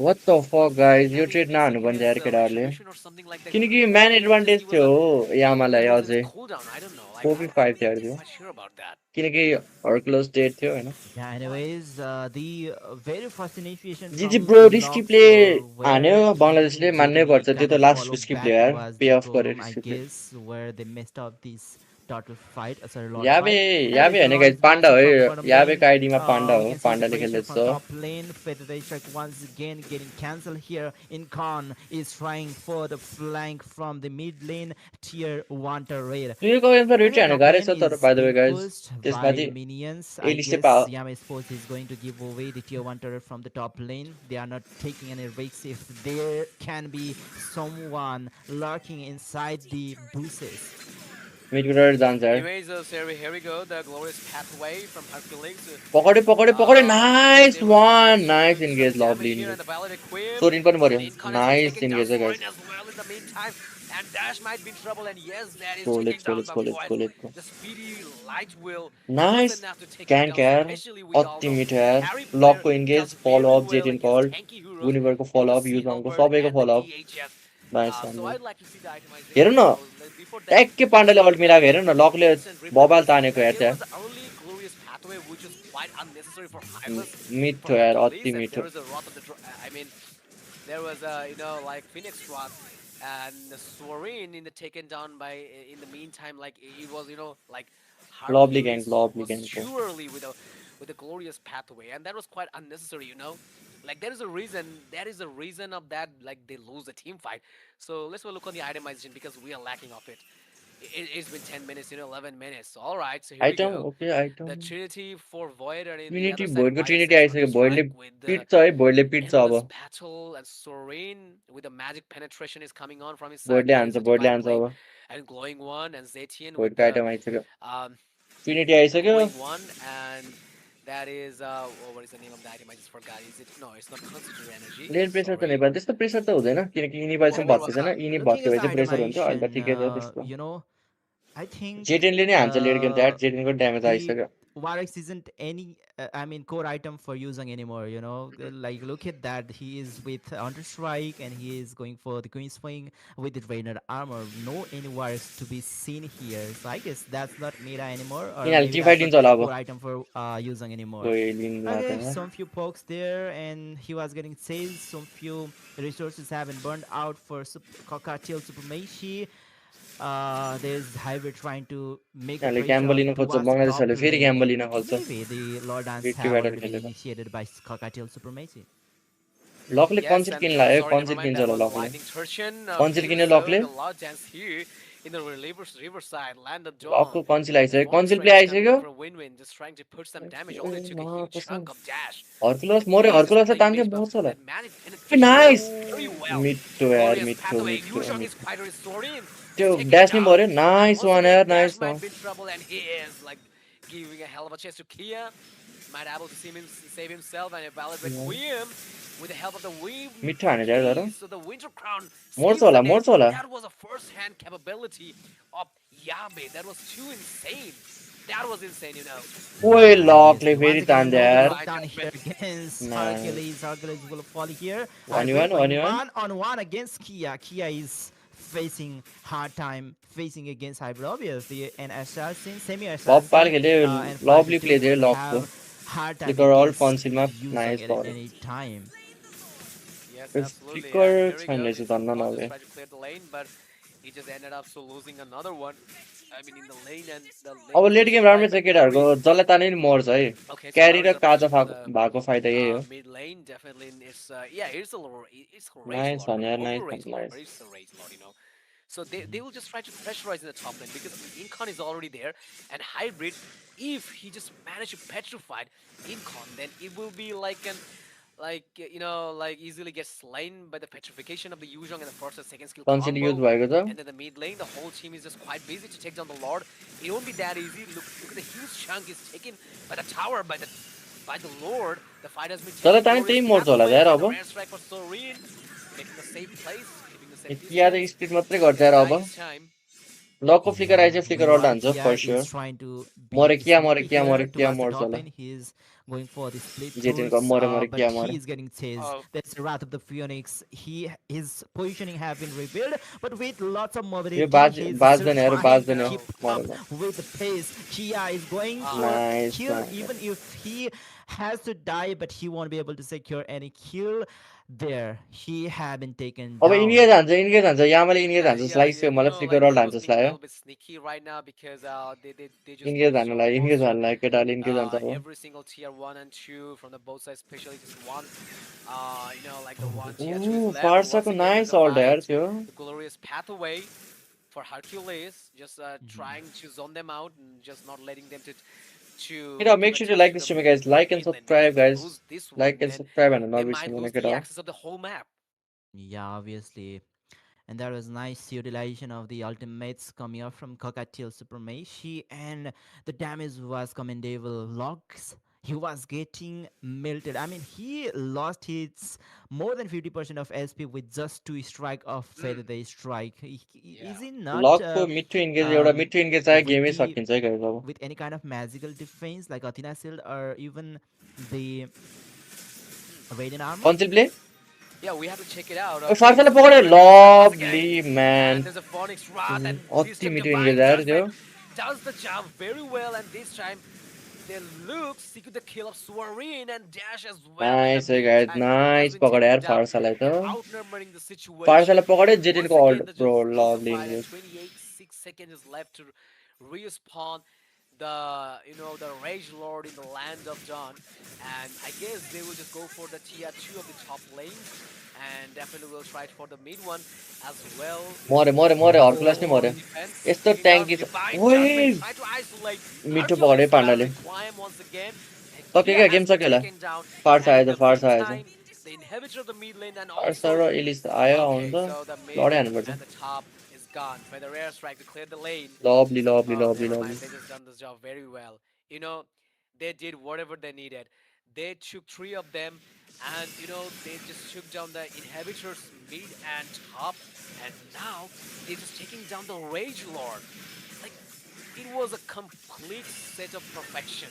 S2: what the fuck guys यो
S3: Yabe is
S2: trade नहान्नु
S3: missing
S2: पर्ने
S3: his
S2: यार केटाहरूले
S3: retribution or something like that.
S2: किनकि
S3: Maybe
S2: म्यान
S3: he just
S2: advantage
S3: he was
S2: थियो
S3: a
S2: हो
S3: he
S2: यामालाई
S3: was in his
S2: अझै
S3: cooldown. I don't know. Like, I'm
S2: 4v5
S3: not
S2: थियो
S3: quite sure about that.
S2: किनकि हर्कुलस डेड थियो हैन
S1: Yeah, anyways, the very first initiation
S2: जिजी
S1: from
S2: bro risky play
S1: Inox
S2: हान्यो
S1: where
S2: बङ्गलादेशले मान्नै
S1: Jaden
S2: पर्छ त्यो
S1: kind
S2: त
S1: of
S2: last
S1: follow
S2: risky
S1: back
S2: play यार
S1: was
S2: पे
S1: the
S2: of गर्यो
S1: goal, I
S2: risky play
S1: guess, where they messed up this turtle fight, sorry, Lord
S2: Yabe
S1: fight.
S2: Yabe
S1: Anyways, the
S2: हैन
S1: Lord
S2: guys
S1: is
S2: panda
S1: blasted
S2: हो
S1: from bottom lane
S2: याबेको आइडीमा panda हो
S1: against his
S2: पाण्डाले
S1: pressure
S2: खेल्दैछ
S1: from top lane. Federation once again getting cancelled here. Incon is trying for the flank from the mid lane, tier 1 turret.
S2: सुयोको
S1: And
S2: रिटी
S1: the
S2: हान्नु
S1: top
S2: गाह्रै
S1: lane
S2: छ तर
S1: is
S2: by the way
S1: being
S2: guys
S1: pushed by
S2: त्यसमाथि
S1: minions. I
S2: एलिसले पा
S1: guess Yama Sports is going to give away the tier 1 turret from the top lane. They are not taking any risks if there can be someone lurking inside the bushes.
S2: मिडकुटर जान्छ यार
S3: Anyways, so here we go. The glorious pathway from Hercules.
S2: पकडे पकडे पकडे
S3: They,
S2: nice
S3: they were
S2: one
S3: trying to
S2: nice
S3: do some
S2: engage lovely
S3: damage here, and
S2: engage
S3: the Violet Queen
S2: Sorin पनि
S3: and
S2: पर्यो
S3: Incon has been
S2: nice
S3: taking down
S2: engage है
S3: Sorin
S2: guys
S3: as well in the meantime. And Dash might be in trouble, and yes, that is
S2: go
S3: taking
S2: let's go
S3: down
S2: let's
S3: the
S2: go let's
S3: Void.
S2: Go let's go
S3: The speedy light will was
S2: nice
S3: enough to take him
S2: क्यान्क
S3: down,
S2: यार
S3: especially with all
S2: अति
S3: the
S2: मिठो यार
S3: carry player
S2: लकको
S3: does
S2: engage
S3: very
S2: follow up
S3: well
S2: जेट इन
S3: against
S2: कल्ड
S3: tanky heroes,
S2: गुनिभरको
S3: both the
S2: follow up
S3: Sea
S2: युजनको
S3: Halberd
S2: सबैको
S3: and the
S2: follow up
S3: DHS.
S2: Nice
S3: So
S2: one
S3: I'd like to see the
S2: हेर
S3: itemization.
S2: न
S3: So before that,
S2: ट्याक्कै
S3: let's
S2: पाण्डले
S3: look
S2: अल्ट
S3: at the
S2: मिलाएको हेर न लकले
S3: instant
S2: बबाल
S3: replicas.
S2: तानेको
S3: Like
S2: हेर
S3: there
S2: त्यहाँ
S3: was an early glorious pathway which was quite unnecessary for Hylas, for
S2: मिठो यार अति
S3: Hercules, and there
S2: मिठो
S3: was a Wrath of the I mean, there was a like Phoenix Wrath and Sorin in the taken down by in the meantime, like it was like
S2: lovely
S3: Hercules was
S2: ग्याङको
S3: surely with a glorious pathway, and that was quite unnecessary. Like there is a reason of that, like they lose the team fight. So let's look on the itemization because we are lacking of it. It's been 10 minutes, 11 minutes. All right, so here we
S2: item
S3: go.
S2: Okay
S3: The
S2: item
S3: Trinity for Void, and in the
S2: Trinity
S3: other side,
S2: भोइडको
S3: YS
S2: Trinity
S3: and
S2: आइसक्यो भोइडले
S3: Thunderstrike with the
S2: पिट्छ है भोइडले पिट्छ अब
S3: endless battle, and Sorin with the magic penetration is coming on from his side.
S2: भोइडले
S3: There is
S2: हान्छ
S3: a
S2: भोइडले
S3: divine
S2: हान्छ
S3: blade
S2: अब
S3: and glowing one, and Zetian with
S2: भोइडको
S3: the
S2: item आइसक्यो
S3: um,
S2: Trinity आइसक्यो
S3: glowing one, and that is what is the name of the item? I just forgot. Is it no? It's not concentrated energy.
S2: Lane pressure त
S3: Sorry.
S2: Nepal त्यस्तो pressure त हुँदैन किनकि
S3: What
S2: इनिभल्सम्म
S3: what
S1: Anyways,
S3: was
S2: भत्केको छैन
S3: it?
S2: इनि
S1: looking
S2: भत्क्यो
S1: at
S2: भने
S1: the
S2: चाहिँ pressure हुन्छ अहिले त
S1: itemization,
S2: ठिकै छ त्यस्तो
S1: I think
S2: जेटेनले नै हान्छ लेड गेम द्याट जेटेनको ड्यामेज
S1: the
S2: आइसक्यो
S1: Varix isn't any, I mean, core item for using anymore. Like look at that. He is with Understrike and he is going for the Queen Swing with the Trainer armor. No any Varix to be seen here. So I guess that's not meta anymore, or
S2: यिनीहरूले
S1: maybe
S2: T
S1: that's
S2: fight
S1: not
S2: लिन्छ होला अब
S1: core item for using anymore.
S2: कोही लिँदैन
S1: Okay,
S2: त
S1: some few pokes there, and he was getting chased. Some few resources have been burned out for Cockatiel Supremacy. There's Hybrid trying to make the
S2: यिनीहरूले
S1: pressure
S2: gamble
S1: on
S2: लिन खोज्छ
S1: towards the top
S2: बङ्गलादेशहरूले फेरि
S1: lane.
S2: Gamble लिन खोज्छ
S1: Maybe the Lord Dance
S2: victory
S1: have
S2: battle
S1: already been
S2: खेलेर
S1: initiated by Cockatiel Supremacy.
S2: लकले
S3: Yes,
S2: conceal
S3: and
S2: किन लाग्यो
S3: sorry, never
S2: conceal
S3: mind.
S2: किन्छ
S3: That
S2: होला
S3: was
S2: लकले
S3: Lightning Turchin.
S2: Conceal
S3: Okay,
S2: किन्यो
S3: so
S2: लकले
S3: the Law Dance here in the riverside, Land of Dawn.
S2: लकको कन्सिल आइसक्यो कन्सिल play
S3: Thunderstrike is coming
S2: आइसक्यो
S3: on from Win-Win, just trying to put some damage. Only took a huge chunk of dash.
S2: Hercules
S3: And
S2: मऱ्यो
S3: he is just
S2: Hercules
S3: playing
S2: तान्थ्यो
S3: mage, but
S2: मर्छ होला
S3: that magic penetration
S2: nice
S3: works very well.
S2: मिठो यार
S3: Glorious
S2: मिठो
S3: pathway.
S2: मिठो
S3: Yuzhong is
S2: मिठो
S3: quite restoring.
S2: त्यो
S3: Just taking
S2: dash नि
S3: down.
S2: मऱ्यो
S3: And
S2: nice
S3: once
S2: one
S3: again,
S2: यार
S3: Dash
S2: nice
S3: might
S2: one
S3: be in trouble, and he is like giving a hell of a chance to Kia. Might able to see him save himself, and a valid Requiem with the help of the Weave
S2: मिठो हाने यार तर
S3: Keys. So the Winter Crown saves the day.
S2: मर्छ होला
S3: That was a first-hand capability of Yabe. That was too insane. That was insane.
S2: ओए लकले
S1: Obviously, once
S2: फेरि
S1: again,
S2: तान्दे
S1: no the
S2: यार
S1: knockdown here against
S2: nice
S1: Hercules. Hercules will fall here.
S2: One
S1: Hybrid
S2: one one
S1: going
S2: one
S1: 1-on-1 against Kia. Kia is facing hard time facing against Hybrid. Obviously, an assassin,
S2: बब्बाल
S1: semi-assassin,
S2: खेल्यो
S1: and fighter
S2: lovely
S1: 2
S2: play थियो
S1: will
S2: लकको
S1: have hard time
S2: flicker अल
S1: against
S2: कन्सिलमा
S1: using
S2: nice
S1: it at
S2: भयो
S1: any time.
S3: Yes, absolutely. And
S2: flicker
S3: here we
S2: छैन
S3: go.
S2: रहेछ
S3: The
S2: धन्न
S3: Incon just
S2: नभए
S3: tried to clear the lane, but he just ended up so losing another one. I mean, in the lane, and the
S2: अब
S3: lane is
S2: late
S3: just
S2: game
S3: right
S2: राम्रै
S3: by
S2: छ केटाहरूको
S3: carry.
S2: जसलाई ताने नि मर्छ है
S3: Okay, so now
S2: क्यारी
S3: is
S2: raw
S3: the
S2: Kaza
S3: pressure for the
S2: भएको फाइदा यही हो
S3: mid lane. Definitely, it's yeah, it's a little, it's a rage
S2: nice
S3: lord,
S2: भन्
S3: but
S2: यार
S3: over
S2: नाइस
S3: rage
S2: भन्
S3: lord, but
S2: nice
S3: it's a rage lord. So they will just try to pressurize in the top lane because Incon is already there, and Hybrid, if he just managed to petrify Incon, then it will be like an like easily gets slain by the petrification of the Yuzhong and the first and second skill
S2: conceal use
S3: combo.
S2: भएको छ
S3: And then the mid lane, the whole team is just quite busy to take down the Lord. It won't be that easy. Look at the huge chunk is taken by the tower, by the Lord. The fight has been
S2: जसलाई
S3: taken.
S2: ताने
S3: Glorious
S2: त्यही मर्छ होला
S3: pathway
S2: यार
S3: and
S2: अब
S3: the rare strike for Sorin, making a safe place, keeping the safe
S2: किया त
S3: distance.
S2: Speed मात्रै गर्छ यार अब
S3: Nice time.
S2: लकको फ्लिकर
S1: Yeah,
S2: आइसक्यो फ्लिकर अल्ट
S1: meanwhile,
S2: हान्छ
S1: Kia
S2: for
S1: is
S2: sure
S1: trying to be
S2: मरे
S1: sneaky
S2: किया
S1: here
S2: मरे
S1: towards
S2: किया
S1: the
S2: मर्छ
S1: top
S2: होला
S1: lane. He is going for the split
S2: जेटिनको
S1: throws,
S2: मऱ्यो मऱ्यो
S1: but
S2: क्या
S1: he
S2: मऱ्यो
S1: is getting chased.
S3: Oh,
S1: That's the Wrath of the Phoenix. His positioning have been revealed, but with lots of
S2: yo
S1: mobility, he's still
S2: बाज्दैन यार
S1: trying to
S2: बाज्दैन
S1: keep
S3: no.
S1: up
S2: मरेन
S1: with the pace. Kia is going
S3: Ah,
S1: for the
S2: nice
S1: kill, even if he has to die, but he won't be able to secure any kill. There, he had been taken
S2: अब
S1: down.
S2: इन्गे जान्छ यामाले इन्गे जान्छ जस्तो
S3: yeah,
S2: लाग्यो
S3: you
S2: मलाई
S3: know,
S2: flicker
S3: like
S2: ult
S3: he
S2: हान्छ
S3: was
S2: जस्तो
S3: being a
S2: लाग्यो
S3: little bit sneaky right now because they just
S2: इन्गे
S3: lost
S2: जानुलाई इन्गे
S3: almost
S2: जानुलाई केटाले इन्गे जान्छ अब
S3: every single tier one and two from the both sides, especially just one. Like the one tier two is left once
S2: पार्साको
S3: again. There's
S2: nice
S3: a
S2: ult यार
S3: fight,
S2: थियो
S3: the glorious pathway for Hercules, just trying to zone them out and just not letting them to
S2: Make
S3: give a
S2: sure to
S3: chance
S2: like
S3: to the
S2: this stream guys, like and
S3: mid lane, because
S2: subscribe
S3: if they
S2: guys,
S3: lose this
S2: like
S3: one,
S2: and
S3: then
S2: subscribe and
S3: they
S2: not
S3: might
S2: wishing
S3: lose
S2: it
S3: the
S2: all.
S3: access of the whole map.
S1: Yeah, obviously. And that was nice utilization of the ultimates coming up from Cockatiel Supremacy, and the damage was commendable. Locks, he was getting melted. I mean, he lost his more than 50% of SP with just two strike of
S3: Mm,
S1: Feather Strike.
S3: yeah.
S1: Is he not
S2: Lock को मिठो engage एउटा
S1: um,
S2: मिठो engage आयो
S1: with
S2: गेमै
S1: the
S2: सकिन्छ है guys अब
S1: with any kind of magical defense like Athena Shield or even the Radiant Armor?
S2: Conceal play
S3: Yeah, we have to check it out. Okay,
S2: फार्साले
S3: so the
S2: पकड्यो
S3: Phoenix is once again,
S2: lovely
S3: and
S2: म्यान
S3: there's a Phoenix Wrath, and this
S2: अति
S3: time
S2: मिठो engage
S3: Divine
S2: आयो त्यो
S3: Judgment does the job very well, and this time they look secure the kill of Swarin and Dash as well. In the
S2: nice है guys
S3: meantime, has
S2: nice
S3: been
S2: पकड्यो
S3: taken
S2: यार
S3: down
S2: फार्सालाई
S3: and
S2: त
S3: outnumbering the situation.
S2: फार्साले पकड्यो
S3: Once
S2: जेटिनको
S3: again,
S2: ult
S3: they
S2: bro
S3: just close the
S2: lovely
S3: fight, and
S2: engage
S3: 28 6 seconds is left to respawn the Rage Lord in the Land of Dawn, and I guess they will just go for the tier 2 of the top lanes, and definitely will try for the mid one as well.
S2: मऱ्यो मऱ्यो मऱ्यो Hercules नै
S3: For
S2: मऱ्यो
S3: defense,
S2: यस्तो
S3: taking down
S2: ट्याङ्की छ
S3: Divine Judgment,
S2: ओइ
S3: try to isolate
S2: मिठो पकड्यो
S3: Hercules, but
S2: पाण्डाले
S3: they climb once again, and
S2: सक्यो
S3: Kia
S2: क्या
S3: has
S2: गेम
S3: been
S2: सक्यो होला
S3: taken down,
S2: फार्सा
S3: and in
S2: आएछ
S3: the
S2: फार्सा आएछ
S3: meantime, the inhibitor of the mid lane and
S2: फार्सा
S3: also
S2: र इलिस आयो आउनु
S3: okay,
S2: त
S3: so the mid
S2: लडै हान्नुपर्छ
S3: and the top is gone. By the rare strike to clear the lane.
S2: Lovely lovely
S3: Oh,
S2: lovely
S3: never
S2: lovely
S3: mind. They just done this job very well. You know, they did whatever they needed. They took three of them, and they just took down the inhibitors mid and top, and now they're just taking down the Rage Lord. Like it was a complete set of perfection.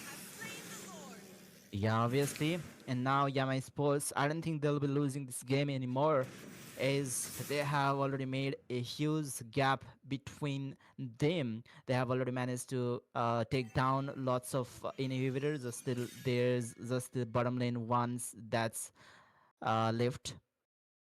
S1: Yeah, obviously. And now Yama Sports, I don't think they'll be losing this game anymore, as they have already made a huge gap between them. They have already managed to take down lots of inhibitors. Still, there's just the bottom lane ones that's left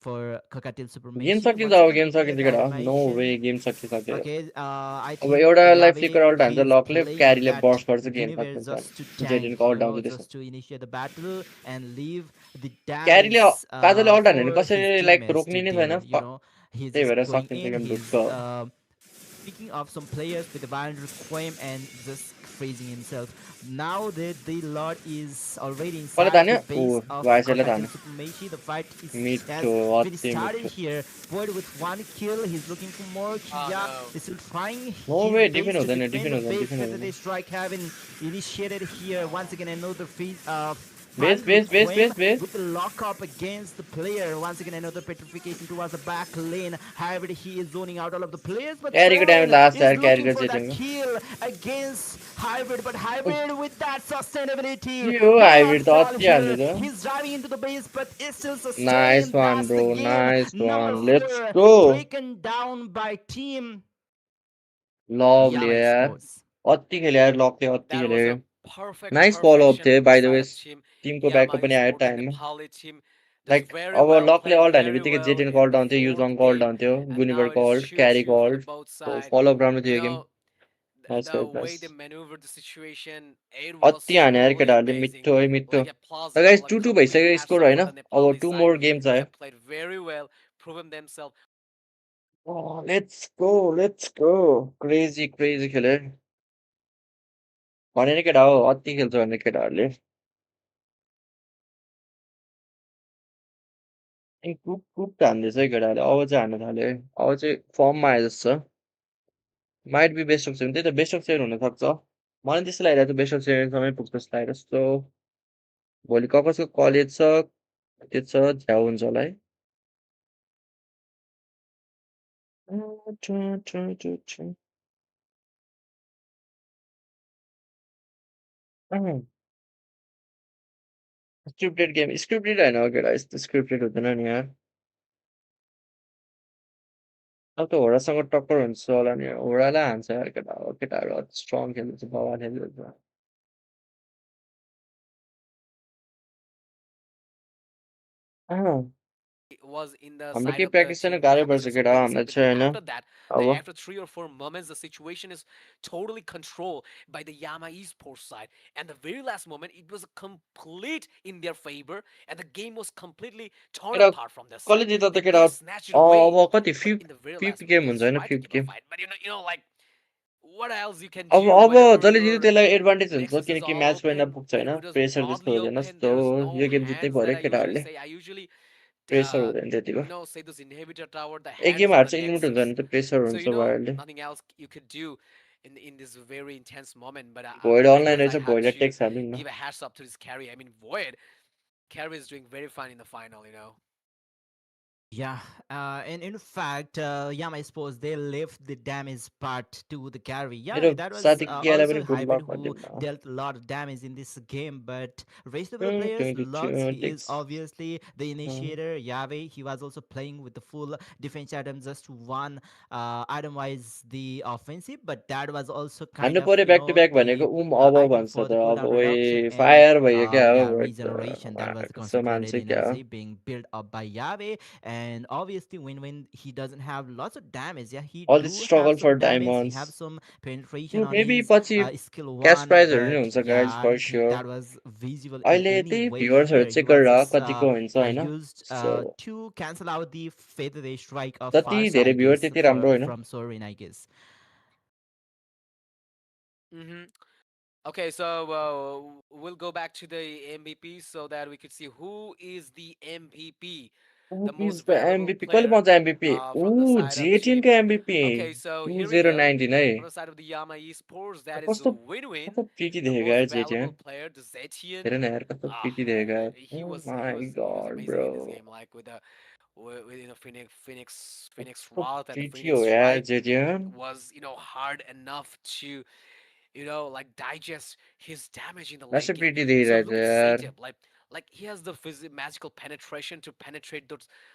S1: for Cockatiel
S2: game
S1: Supremacy.
S2: सकिन्छ
S1: Once
S2: अब
S1: again,
S2: game
S1: looking at
S2: सकिन्छ
S1: the
S2: केटा no way
S1: animation.
S2: Game सकिसक्यो
S1: Okay, I
S2: अब
S1: think
S2: एउटालाई
S1: Yahweh
S2: flicker ult हान्छ
S1: he's
S2: लकले
S1: playing
S2: क्यारीले
S1: that
S2: बर्स गर्छ गेम
S1: Guinevere
S2: सकिन्छ
S1: just to tank,
S2: जेटिनको अल्ट आउँछ त्यसो
S1: just to initiate the battle and leave the
S2: क्यारीले
S1: damage
S2: काजले अल्ट हान्यो भने
S1: for his
S2: कसैले लाइक
S1: teammates
S2: रोक्ने
S1: to
S2: नै छैन
S1: deal. He's
S2: त्यही
S1: just
S2: भएर
S1: going
S2: सकिन्छ
S1: in.
S2: गेम ढुक्क
S1: He's picking up some players with the Violent Requiem and just freezing himself. Now that the Lord is already
S2: कसले
S1: inside
S2: तान्यो
S1: the base of
S2: भाइसले
S1: Cockatiel
S2: तान्यो
S1: Supremacy, the fight
S2: मिठो
S1: has been
S2: अति
S1: started
S2: मिठो
S1: here. Void with one kill, he's looking for more.
S3: Oh
S1: Kia
S3: no.
S1: is still trying
S2: no
S1: his
S2: way
S1: base to defend
S2: defend
S1: the
S2: हुँदैन
S1: base.
S2: Defend
S1: Whether
S2: हुँदैन
S1: they strike having initiated here once again another
S2: base
S1: Violent
S2: base base
S1: Requiem
S2: base base
S1: with the lock up against the player. Once again, another petrification towards the back lane. However, he is zoning out all of the players, but
S2: क्यारीको damage
S1: Swain
S2: last
S1: is
S2: यार
S1: looking
S2: क्यारीको
S1: for that
S2: जेटिङको
S1: kill against Hybrid. But Hybrid with that sustainability
S2: के हो
S1: will not
S2: hybrid त
S1: fall
S2: अति हाल्ने
S1: here.
S2: त
S1: He's driving into the base, but it's still
S2: nice
S1: sustained.
S2: One
S1: That's
S2: bro
S1: the game.
S2: Nice
S1: Number
S2: one let's
S1: four
S2: go
S1: taken down by Team
S2: lovely
S1: Yama
S2: यार
S1: Sports.
S2: अति खेल्यो यार लकले अति
S3: That was
S2: खेल्यो
S3: a perfect
S2: nice follow
S3: perfection
S2: थियो
S3: from the
S2: by the
S3: side
S2: way
S3: of team
S2: टिमको backup
S3: Yama
S2: पनि आयो
S3: Sport, the
S2: टाइममा
S3: Nepali team. Just
S2: like
S3: very
S2: अब
S3: well
S2: लकले
S3: played,
S2: अल्ट हान्ने
S3: very
S2: बित्तिकै
S3: well
S2: जेटिनको
S3: in
S2: अल्ट
S3: the
S2: आउँथ्यो
S3: fourth
S2: युजङको अल्ट
S3: game,
S2: आउँथ्यो
S3: and now it
S2: गुनिभरको
S3: is
S2: अल्ट
S3: two
S2: क्यारीको
S3: two for the
S2: ult
S3: both
S2: so
S3: side.
S2: Follow राम्रो
S3: You
S2: थियो यो game
S3: know,
S2: nice
S3: the
S2: guys
S3: way
S2: nice
S3: they maneuvered the situation, it was
S2: अति हाने यार
S3: truly
S2: केटाहरूले
S3: amazing.
S2: मिठो है मिठो
S3: Like a
S2: र
S3: plausible,
S2: गाइस
S3: like
S2: 2-2
S3: complete
S2: भइसक्यो
S3: hats
S2: स्कोर
S3: off
S2: होइन
S3: for the
S2: अब
S3: Nepali
S2: टु
S3: side.
S2: मोर गेम्स
S3: They
S2: आयो
S3: have played very well, proven themselves.
S2: Let's go crazy crazy खेले भने नि केटा हो अति खेल्छ भने केटाहरूले कुप कुप हान्दैछ है केटाहरूले अब चाहिँ हान्न थाल्यो है अब चाहिँ फर्ममा आए जस्तो छ might be best of seven त्यही त बेस्ट अफ सेभेन हुनसक्छ मलाई त्यस्तो लागिरहेको छ बेस्ट अफ सेभेनसम्मै पुग्छ जस्तो लागेर सो भोलि कसको कलेज छ त्यो छ झ्याउ हुन्छ होला है स्क्रिप्टेड गेम स्क्रिप्टेड होइन हो केटा यस्तो स्क्रिप्टेड हुँदैन नि यार अब त होरासँग टक्कर हुन्छ होला नि होरालाई हान्छ यार केटा अब केटाहरू स्ट्रङ खेल्दैछ बवाल खेल्दैछ अँ,
S3: was in the
S2: हाम्रो
S3: side
S2: केही
S3: of the
S2: प्र्याक्टिस छैन
S3: team
S2: गाह्रै
S3: that was
S2: पर्छ
S3: just
S2: केटा
S3: winning
S2: हामीलाई
S3: something. But
S2: चाहिँ होइन
S3: after that, like
S2: अब
S3: after 3 or 4 moments, the situation is totally controlled by the Yama esports side. And the very last moment, it was a complete in their favor, and the game was completely torn
S2: केटा
S3: apart from their
S2: कसले
S3: side.
S2: जित्दा
S3: They
S2: त केटा
S3: they snatched it away,
S2: अब कति
S3: but
S2: fifth
S3: in the very
S2: fifth
S3: last moment,
S2: game
S3: they
S2: हुन्छ
S3: just
S2: होइन
S3: tried to
S2: fifth
S3: keep a
S2: game
S3: fight. But like what else you can
S2: अब
S3: do
S2: अब
S3: whenever
S2: जसले जित्यो
S3: your
S2: त्यसलाई advantage हुन्छ
S3: nexus is
S2: किनकि
S3: all
S2: म्याच पोइन्टमा
S3: open?
S2: पुग्छ होइन
S3: It was
S2: प्रेसर त्यस्तो
S3: broadly
S2: हुँदैन
S3: open.
S2: जस्तो
S3: There's no
S2: यो गेम जित्नै
S3: hands that
S2: पर्यो
S3: I usually
S2: केटाहरूले
S3: say. I usually
S2: pressure
S3: uh,
S2: हुँदैन त्यतिको
S3: say this inhibitor tower, the
S2: एक
S3: hands
S2: गेम
S3: on the
S2: हार्छ इलिमिट हुन्छ
S3: nexus.
S2: भने त प्रेसर
S3: So
S2: हुन्छ भइहाल्यो
S3: nothing else you could do in this very intense moment. But
S2: void
S3: of
S2: online
S3: course, I
S2: रहेछ
S3: have
S2: भोइडलाई
S3: to
S2: टेक्स हालिदिउँ न
S3: give a hats up to this carry. I mean, Void carry is doing very fine in the final.
S1: Yeah, and in fact, yeah, I suppose they left the damage part to the carry.
S2: मेरो
S1: Yeah, that was
S2: साथीको केलाई
S1: also
S2: पनि good
S1: Hybrid
S2: luck
S1: who
S2: भनिदिउँ न
S1: dealt a lot of damage in this game. But rest of the players, Lux, he is
S2: टेक्स
S1: obviously the initiator. Yave, he was also playing with the full defense item, just one item-wise the offensive. But that was also kind
S2: हान्नु
S1: of,
S2: पर्यो back to back भनेको अब
S1: item
S2: भन्छ
S1: for
S2: त
S1: the
S2: अब
S1: cooldown
S2: ओए
S1: reduction and
S2: fire भयो क्या हो
S1: yeah,
S2: void
S1: regeneration that was
S2: त कस्तो
S1: concentrated
S2: मान्छे क्या हो
S1: energy being built up by Yave. And obviously when he doesn't have lots of damage, yeah, he
S2: all this
S1: do have
S2: struggle
S1: some
S2: for
S1: damage, he
S2: diamonds
S1: have some penetration on
S2: maybe
S1: his
S2: पछि
S1: skill
S2: क्यास
S1: one,
S2: प्राइजहरू नि
S1: but
S2: हुन्छ
S1: yeah,
S2: guys
S1: I
S2: for
S1: don't think
S2: sure
S1: that was visible in
S2: अहिले
S1: any
S2: त्यही
S1: way
S2: भ्युवर्सहरू
S1: here. He
S2: check
S1: was
S2: गरेर
S1: just
S2: कतिको हुन्छ होइन
S1: used
S2: सो
S1: to cancel out the feather strike of
S2: जति
S1: Farsa,
S2: धेरै
S1: I
S2: भ्युवर
S1: guess,
S2: त्यति राम्रो
S1: for
S2: होइन
S1: from Sorin, I guess.
S3: Hmm. Okay, so we'll go back to the MVP so that we could see who is the MVP,
S2: Who
S3: the most
S2: is the
S3: valuable
S2: MVP? कहिले
S3: player
S2: पाउँछ MVP?
S3: from the side of
S2: जेटिनको
S3: team.
S2: MVP
S3: Okay, so here we go.
S2: 2019 है
S3: From the side of the Yama Esports, that is
S2: कस्तो
S3: Win-Win,
S2: कस्तो pretty
S3: the
S2: देखेको
S3: most
S2: यार जेटिएन
S3: valuable player, the Zetian.
S2: हेर न यार कस्तो
S3: Ah,
S2: प्रिटी देखेको यार
S3: he
S2: oh
S3: was he
S2: my
S3: was he was
S2: god
S3: amazing
S2: bro
S3: in this game, like with Phoenix
S2: कस्तो
S3: Wrath and the
S2: pretty
S3: Phoenix
S2: हो यार
S3: Strike
S2: जेटिएन
S3: was hard enough to like digest his damage in the late
S2: कस्तो
S3: game.
S2: Pretty
S3: So
S2: देखिरहेको
S3: look
S2: छ
S3: at
S2: यार
S3: Satip, like he has the magical penetration to penetrate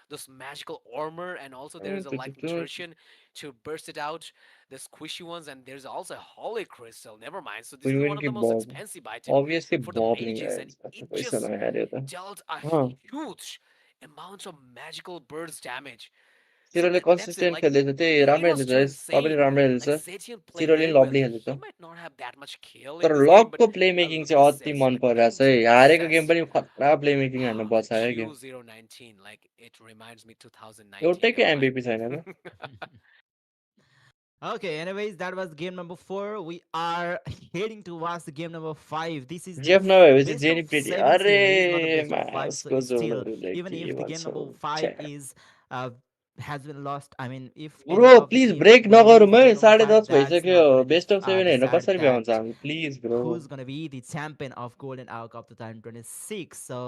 S3: those magical armor, and also there is a lightning torsion to burst it out, the squishy ones, and there's also a holy crystal. Never mind. So this is one of
S2: विनविनकी
S3: the most
S2: बब
S3: expensive item
S2: obviously
S3: for the
S2: बब नि
S3: mages, and
S2: guys कस्तो
S3: it
S2: पैसा
S3: just
S2: नयाँ यो त
S3: dealt a
S2: uh
S3: huge amount of magical burst damage. So
S2: सिरोले
S3: that's it.
S2: कन्सिस्टेन्ट
S3: Like
S2: खेल्दैछ त्यही
S3: he
S2: राम्रै
S3: was
S2: खेल्दैछ
S3: too
S2: गाइस सबैले
S3: insane.
S2: राम्रै
S3: Like
S2: खेल्छ
S3: Zetian played
S2: सिरोले
S3: very
S2: नि
S3: well.
S2: लभली
S3: He
S2: खेल्दैछ
S3: might not have that much kill in
S2: तर
S3: this game, but
S2: लकको प्ले मेकिङ चाहिँ अति मन परिरहेछ है
S3: Ancient
S2: हारेको गेम
S3: Cess.
S2: पनि खतरा प्ले मेकिङ हान्न
S3: The
S2: बचायो क्या
S3: 2019, like it reminds me 2019.
S2: एउटैको
S3: Never mind.
S2: MBP छैन र
S1: Okay, anyways, that was game number 4. We are heading towards the game number 5. This is the
S2: Jeff नभएपछि
S1: best
S2: जेनी
S1: of
S2: प्रिटी
S1: 7
S2: अरे
S1: series, not the best of 5. So
S2: मासको
S1: still,
S2: जोडहरूले
S1: even
S2: के
S1: if the game
S2: भन्छौ
S1: number 5
S2: छ्या
S1: is has been lost, I mean, if any
S2: bro
S1: of the
S2: please
S1: team
S2: break
S1: will
S2: नगरौँ
S1: lose the
S2: है
S1: game number 5,
S2: 10:30
S1: that's
S2: भइसक्यो
S1: not gonna
S2: best of 7 हेर्न
S1: decide
S2: कसरी भ्याउँछ
S1: that
S2: हामी please bro
S1: who's gonna be the champion of Golden Hour Cup 2026. So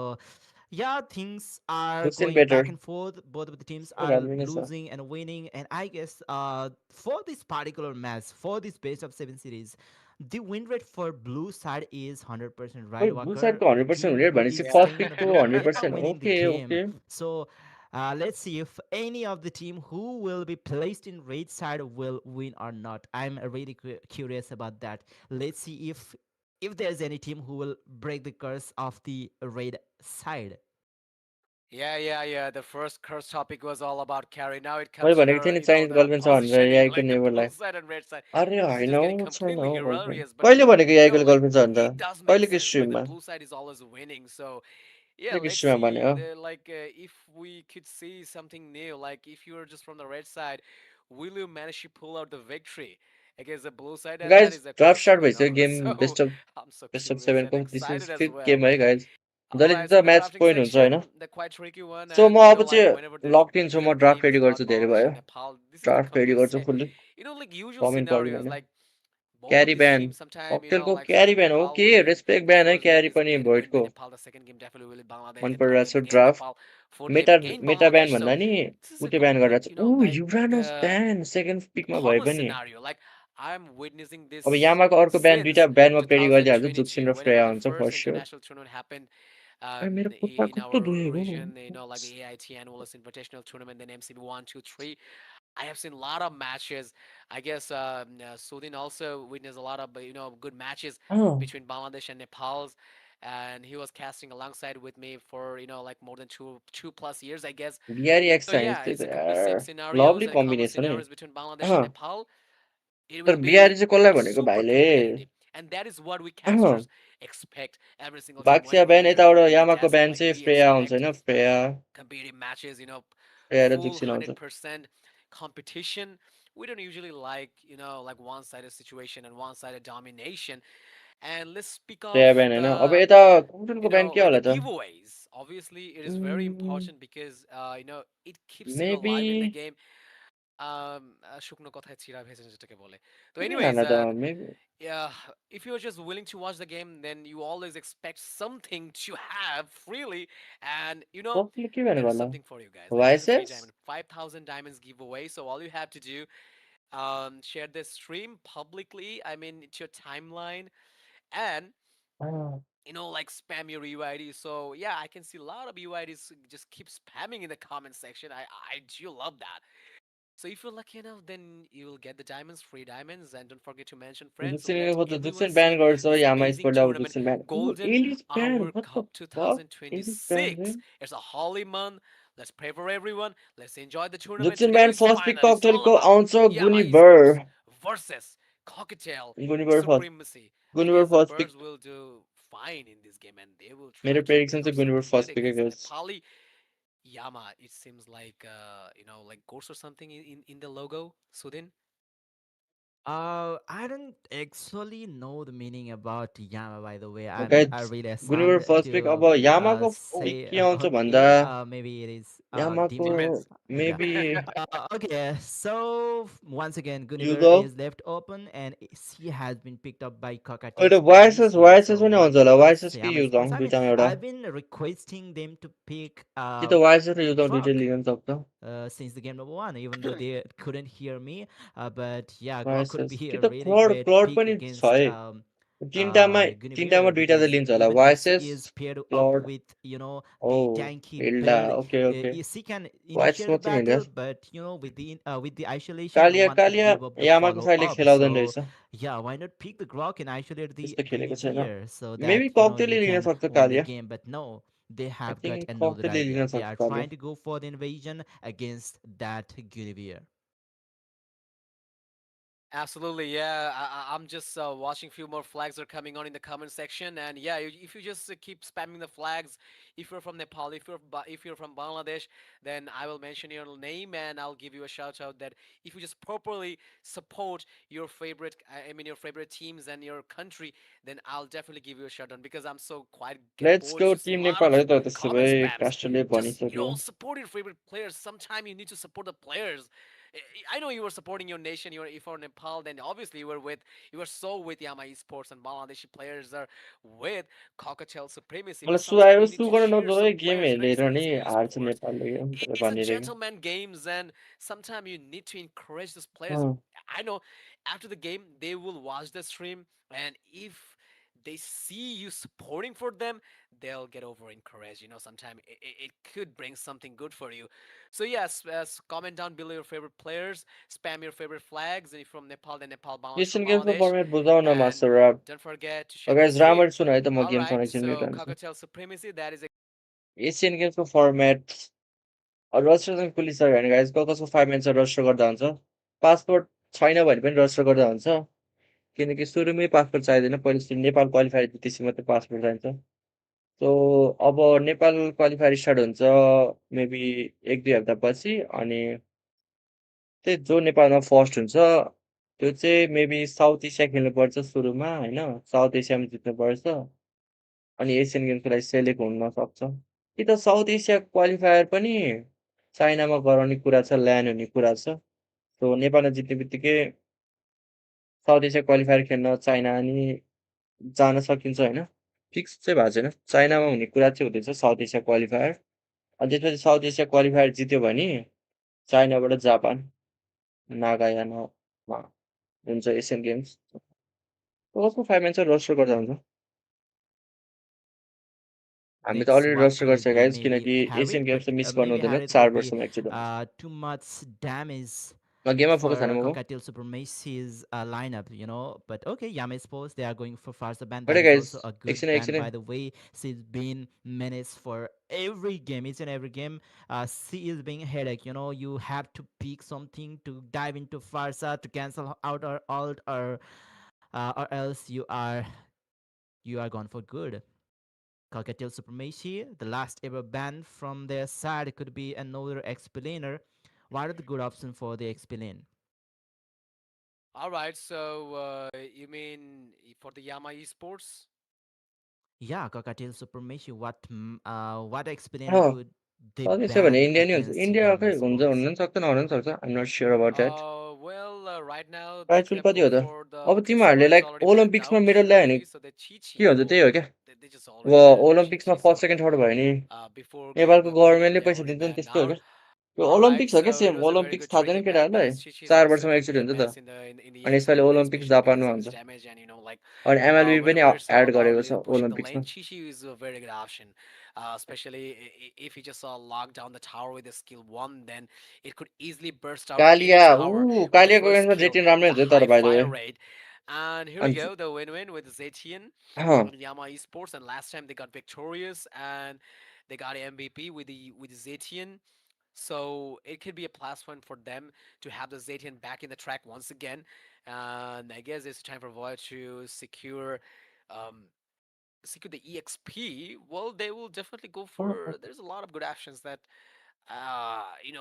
S1: yeah, things are
S2: Hussain
S1: going
S2: better
S1: back and forth. Both of the teams
S2: भए
S1: are
S2: पनि छ
S1: losing and winning. And I guess for this particular match, for this best of 7 series, the win rate for blue side is 100%,
S2: खोइ
S1: right,
S2: blue
S1: Walker?
S2: साइडको
S1: The
S2: 100%
S1: team
S2: हुने
S1: who
S2: भनेपछि
S1: is
S3: Yeah.
S1: staying on a
S2: फर्स्टको
S1: blue, they are
S2: 100%
S1: winning the
S2: okay
S1: game.
S2: Okay
S1: So let's see if any of the team who will be placed in red side will win or not. I'm really curious about that. Let's see if there's any team who will break the curse of the red side.
S3: Yeah. The first curse topic was all about carry. Now it
S2: मैले
S3: comes to
S2: भनेको थिएँ
S3: the
S2: नि Chinese
S3: the
S2: girlfriend छ भनेर
S3: positioning,
S2: याईको
S3: like the blue
S2: नेबरलाई
S3: side and red side.
S2: अरे
S3: This is
S2: होइन
S3: just getting
S2: हौ छैन
S3: completely
S2: how girlfriend
S3: hilarious, but
S2: कहिले भनेको याईको
S3: like
S2: गर्लफ्रेन्ड छ अन्त
S3: it does make
S2: कहिलेको
S3: sense. Like the
S2: स्ट्रिममा
S3: blue side is always winning, so yeah,
S2: कहिलेको
S3: let's
S2: स्ट्रिममा भने
S3: see.
S2: हो
S3: If we could see something new, like if you're just from the red side, will you manage to pull out the victory against the blue side? And that
S2: guys
S3: is a
S2: draft start
S3: question.
S2: भइसक्यो game
S3: So I'm so
S2: best of
S3: curious and
S2: सेभेनको this is
S3: excited as
S2: fifth
S3: well.
S2: Game है guys
S3: All
S2: जसले
S3: right,
S2: जित्छ
S3: so the
S2: match
S3: drafting
S2: point हुन्छ होइन
S3: section, the quite tricky one,
S2: so
S3: and
S2: म अब
S3: like
S2: चाहिँ
S3: whenever there's
S2: locked इन छु म
S3: even
S2: draft
S3: teams
S2: ready
S3: are
S2: गर्छु धेरै
S3: launched
S2: भयो
S3: in Nepal, this is the
S2: draft ready
S3: complete
S2: गर्छु
S3: set.
S2: Fully
S3: Like usual
S2: comment गरिदिनु
S3: scenarios,
S2: होइन
S3: like both of
S2: क्यारी
S3: these
S2: ब्यान
S3: teams, sometime
S2: ककटेलको
S3: like
S2: क्यारी
S3: first
S2: ब्यान हो
S3: Nepal
S2: कि
S3: will,
S2: रेस्पेक्ट
S3: of
S2: ब्यान है
S3: course,
S2: क्यारी
S3: is
S2: पनि
S3: get win by
S2: भोइडको
S3: Nepal. The second game definitely will be Bangladesh.
S2: मन
S3: Then third game
S2: परिरहेको छ
S3: again
S2: draft
S3: Nepal. Fourth game again
S2: Meta
S3: Bangladesh.
S2: ब्यान
S3: So
S2: भन्दा नि
S3: this is a
S2: उते ब्यान
S3: complete,
S2: गरिरहेको छ युरानोस
S3: uh,
S2: ब्यान सेकेन्ड पिकमा भए
S3: common
S2: पनि
S3: scenario. Like I'm witnessing
S2: अब
S3: this
S2: यामाको अर्को ब्यान दुइटा
S3: since
S2: ब्यानमा प्रेडी गरिदिइहाल्छ जुक्सिन
S3: 2022,
S2: र फ्रेया
S3: whenever the
S2: हुन्छ
S3: first
S2: for sure
S3: international tournament happened.
S2: मेरो खुट्टा
S3: in
S2: कस्तो
S3: our
S2: दुखेको
S3: region, like the AIT Annual Invitational Tournament, then MCB 1, 2, 3. I have seen a lot of matches. I guess Sudin also witnessed a lot of good matches
S2: uh
S3: between Bangladesh and Nepal's, and he was casting alongside with me for like more than two plus years, I guess.
S2: Bihari
S3: So
S2: x चाहिन्छ
S3: yeah,
S2: त्यही
S3: it's
S2: त
S3: a complete same
S2: यार
S3: scenarios
S2: lovely
S3: and common
S2: combination है
S3: scenarios between Bangladesh and
S2: uh
S3: Nepal. It
S2: तर
S3: will be
S2: Bihari चाहिँ कसलाई भनेको
S3: super
S2: भाइले
S3: competitive, and that is what we
S2: uh
S3: casters expect every single time
S2: Baxia
S3: whenever
S2: banned
S3: we are
S2: यताबाट
S3: entering the
S2: यामाको
S3: test.
S2: Banned
S3: Like
S2: चाहिँ
S3: we
S2: Freya आउँछ
S3: expect
S2: होइन फ्रेया
S3: competitive matches,
S2: फ्रेया र
S3: full
S2: जुक्सिन आउँछ
S3: 100% competition. We don't usually like, like one-sided situation and one-sided domination. And let's speak of
S2: Freya banned होइन अब
S3: the,
S2: यता कुटुनको ब्यान्ड के
S3: like the
S2: होला त
S3: giveaways. Obviously, it is very important because, it keeps you
S2: maybe
S3: alive in the game. শুকনো কথায় চিড়া ভেজে যেটাকে বলে. So
S2: किन
S3: anyways,
S2: खान त maybe
S3: yeah, if you're just willing to watch the game, then you always expect something to have freely, and
S2: कसले के ब्यान्ड
S3: there is
S2: गर्ला
S3: something for you guys. Like there's a free
S2: vices
S3: diamond, 5,000 diamonds giveaway. So all you have to do, share this stream publicly. I mean, it's your timeline, and like spam your UID. So yeah, I can see a lot of UIDs just keep spamming in the comment section. I do love that. So if you're lucky enough, then you will get the diamonds, free diamonds, and don't forget to mention friends. So let
S2: जुक्सिनको त
S3: everyone
S2: Zhuxin ban
S3: see
S2: गर्छ
S3: this
S2: Yama
S3: amazing
S2: sport अब
S3: tournament,
S2: Zhuxin ban
S3: Golden
S2: Alice ban
S3: Hour
S2: what the
S3: Cup
S2: fuck Alice ban
S3: 2026. It's a holy month. Let's pray for everyone. Let's enjoy the tournament.
S2: Zhuxin
S3: Today
S2: ban
S3: is
S2: first pick
S3: final. It's all
S2: ककटेलको
S3: about
S2: आउँछ
S3: Yama
S2: Guinevere
S3: Esports versus Cocktail
S2: Guinevere
S3: Supremacy. I
S2: Guinevere
S3: guess the
S2: first
S3: birds
S2: pick
S3: will do fine in this game, and they will
S2: मेरो
S3: try to
S2: prediction
S3: bring
S2: चाहिँ
S3: out
S2: Guinevere
S3: something good
S2: first पिकै
S3: against the
S2: गर्छ
S3: Nepali Yama. It seems like like ghost or something in the logo. Sudin.
S1: I don't actually know the meaning about Yama, by the way. I
S2: guys
S1: really
S2: Guinevere
S1: sound
S2: first pick
S1: to
S2: अब यामाको
S1: say
S2: के आउँछ भन्दा
S1: okay. Maybe it is
S2: यामाको
S1: demon.
S3: Demons.
S1: Yeah.
S2: Maybe
S1: Okay, so once again, Guniver
S2: युजो
S1: is left open and she has been picked up by Cockatiel
S2: अहिले vices
S1: Supremacy.
S2: Vices
S1: So
S2: पनि आउँछ
S1: once
S2: होला
S1: again, it's
S2: vices कि
S1: Yama
S2: युजोङ
S1: Sports. I mean,
S2: दुइटामा एउटा
S1: I've been requesting them to pick
S2: कि त vices र युजोङ दुइटै
S1: Grok
S2: लिन सक्छ
S1: since the game number one, even though they couldn't hear me. But yeah, Grok could
S2: vices
S1: be
S2: कि
S1: a
S2: त
S1: really
S2: क्लड
S1: great
S2: क्लड
S1: pick
S2: पनि छ
S1: against
S2: है तिनटामा
S1: Guinevere
S2: दुइटा त
S1: because
S2: लिन्छ होला
S1: even if she
S2: वाइसेस
S1: is paired up
S2: Claude
S1: with,
S2: oh
S1: the tanky
S2: Hilda
S1: build,
S2: okay okay
S1: she can
S2: वाइसेस
S1: initiate the
S2: मात्रै हिँड्छ
S1: battle, but with the isolation, no
S2: Kaliya
S1: one could
S2: Kaliya
S1: give up the
S2: यामाको
S1: follow
S2: साइडले
S1: up.
S2: खेलाउँदैन
S1: So
S2: रहेछ
S1: yeah, why not pick the Grok and isolate the
S2: त्यस्तो खेलेको छैन
S1: Guinevere so
S2: maybe
S1: that
S2: ककटेलले
S1: you
S2: लिन
S1: can
S2: सक्छ
S1: win the
S2: Kalea
S1: game? But no, they
S2: I
S1: have got
S2: think
S1: another
S2: ककटेलले
S1: idea.
S2: लिन
S1: They
S2: सक्छ
S1: are
S2: Kalea
S1: trying to go for the invasion against that Guinevere.
S3: Absolutely, yeah. I'm just watching. Few more flags are coming on in the comment section, and yeah, if you just keep spamming the flags, if you're from Nepal, if you're from Bangladesh, then I will mention your name and I'll give you a shout out. That if you just properly support your favorite, I mean your favorite teams and your country, then I'll definitely give you a shout out because I'm so quite get
S2: let's
S3: bored
S2: go
S3: to see a
S2: team
S3: lot
S2: Nepal
S3: of
S2: है त त्यसो
S3: comment
S2: भए
S3: spams.
S2: कास्टरले
S3: Just
S2: भनिसक्यो
S3: support your favorite players. Sometimes you need to support the players. I know you were supporting your nation. If you're Nepal, then obviously you were so with Yama Esports, and Bangladeshi players are with Cocktail Supremacy. But
S2: मलाई सु
S3: sometimes
S2: आयो
S3: you need
S2: सु
S3: to
S2: गर्न
S3: cheer
S2: नजाऊ है
S3: some
S2: game
S3: players. It's
S2: हेरेर नि
S3: MCB
S2: हार्छ
S3: Esports.
S2: नेपालले भनेर
S3: It's a
S2: भनिरहेको
S3: gentleman games, and sometimes you need to encourage these players.
S2: Uh
S3: I know after the game they will watch the stream, and if they see you supporting for them, they'll get over encouraged. Sometimes it could bring something good for you. So yes, comment down below your favorite players, spam your favorite flags, and if from Nepal, then Nepal, Bangladesh from
S2: Asian गेम्सको
S3: Bangladesh,
S2: format बुझाउ न
S3: and
S2: master राब
S3: don't forget to share the
S2: guys
S3: stream.
S2: राम्ररी सुन है त म
S3: All
S2: game
S3: right,
S2: एकछिन म्युट
S3: so
S2: हाल्छु
S3: Cocktail Supremacy, that is
S2: Asian गेम्सको फर्मेट रस्टर चाहिँ खुलिसक्यो भने गाइज कसको 5 म्याच रस्टर गर्दा हुन्छ पासपोर्ट छैन भने पनि रस्टर गर्दा हुन्छ किनकि सुरुमै पासपोर्ट चाहिँदैन पहिला सुरु नेपाल क्वालिफायर त्यसपछि मात्रै पासपोर्ट चाहिन्छ सो अब नेपाल क्वालिफायर स्टार्ट हुन्छ मेबी 1-2 हप्तापछि अनि त्यही जो नेपालमा फर्स्ट हुन्छ त्यो चाहिँ मेबी साउथ एसिया खेल्नुपर्छ सुरुमा होइन साउथ एसियामा जित्नुपर्छ अनि एसियन गेम्सको लागि सेलेक्ट हुन सक्छ कि त साउथ एसिया क्वालिफायर पनि चाइनामा गराउने कुरा छ ल्यान्ड हुने कुरा छ सो नेपालमा जित्ने बित्तिकै साउथ एसिया क्वालिफायर खेल्न चाइना अनि जान सकिन्छ होइन फिक्स चाहिँ भएको छैन चाइनामा हुने कुरा चाहिँ हुँदैछ साउथ एसिया क्वालिफायर अनि त्यसपछि साउथ एसिया क्वालिफायर जित्यो भने चाइनाबाट जापान नागायानामा हुन्छ एसियन गेम्स कसको 5 म्याच रोस्टर गर्दा हुन्छ हामी त
S1: This
S2: already
S1: what
S2: roster
S1: could
S2: गर्छ
S1: it be?
S2: गाइज
S1: Maybe
S2: किनकि
S1: Harith,
S2: एसियन
S1: but
S2: गेम्स त मिस गर्नु
S1: maybe
S2: हुँदैन
S1: Harith
S2: 4
S1: would be
S2: वर्षमा एकचोटि हुन्छ
S1: too much damage
S2: गेममा फोकस
S1: for
S2: हान्नु म
S1: Cockatiel Supremacy's lineup, you know. But okay, Yame Sports, they are going for Farsa ban. That
S2: but
S1: is
S2: guys
S1: also a good
S2: एकछिन
S1: ban,
S2: एकछिन
S1: by the way. She's been menaced for every game, each and every game. She is being headache, you know. You have to pick something to dive into Farsa to cancel out or alt, or else you are gone for good. Cockatiel Supremacy, the last ever ban from their side, could be another explainer. What are the good options for the explain?
S3: All right, so you mean for the Yama Esports?
S1: Yeah, Cockatiel Supremacy. What explainer
S2: uh
S1: could they
S2: सकेछ भने
S1: ban
S2: India नै हुन्छ
S1: against
S2: India खै
S1: Yama
S2: हुन्छ हुन
S1: Sports?
S2: पनि सक्दैन हुन पनि सक्छ I'm not sure about that
S3: Well, right now they
S2: prize
S3: could
S2: pool
S3: have
S2: कति
S3: go
S2: हो त
S3: for the
S2: अब
S3: okay.
S2: तिमीहरूले
S3: Solar is
S2: like
S3: already banned
S2: ओलम्पिक्समा
S3: out.
S2: Medal ल्यायो भने
S3: Okay, so the
S2: के
S3: Chichi,
S2: हुन्छ त्यही हो क्या
S3: they just
S2: अब
S3: already banned the
S2: ओलम्पिक्समा
S3: Chichi.
S2: First
S3: So
S2: second third भयो भने
S3: before getting
S2: नेपालको
S3: a medal,
S2: गभर्मेन्टले
S3: they
S2: पैसा
S3: already
S2: दिन्छ नि
S3: banned
S2: त्यस्तै हो
S3: out.
S2: क्या त्यो
S3: All right,
S2: ओलम्पिक्स हो क्या
S3: so it
S2: same
S3: was a very
S2: Olympics
S3: good
S2: थाहा
S3: tricky
S2: छैन
S3: ban,
S2: केटाहरूलाई
S3: guys. Chichi is
S2: 4
S3: also a
S2: वर्षमा
S3: very
S2: एकचोटि
S3: good
S2: हुन्छ त
S3: MS in the
S2: अनि यसपालि
S3: EXP lane,
S2: Olympics
S3: especially because
S2: जापानमा
S3: of his
S2: हुन्छ
S3: damage and like
S2: अनि एमएलबी पनि
S3: whenever it's all
S2: add
S3: about
S2: गरेको छ
S3: pushing the lane,
S2: ओलम्पिक्समा
S3: Chichi is a very good option. Especially if he just lock down the tower with the skill one, then it could easily burst out any
S2: Kalea
S3: tower with the
S2: कालियाको
S3: first
S2: गेममा
S3: skill
S2: Zetian राम्रै
S3: with a
S2: हुन्छ तर
S3: high
S2: by the way
S3: fire rate. And here we
S2: अनि
S3: go, the win-win with Zetian
S2: uh,
S3: and Yama Esports. And last time they got victorious and they got MVP with the Zetian. So it could be a plus one for them to have the Zetian back in the track once again. And I guess it's time for Void to um, secure the EXP. Well, they will definitely go for. There's a lot of good options that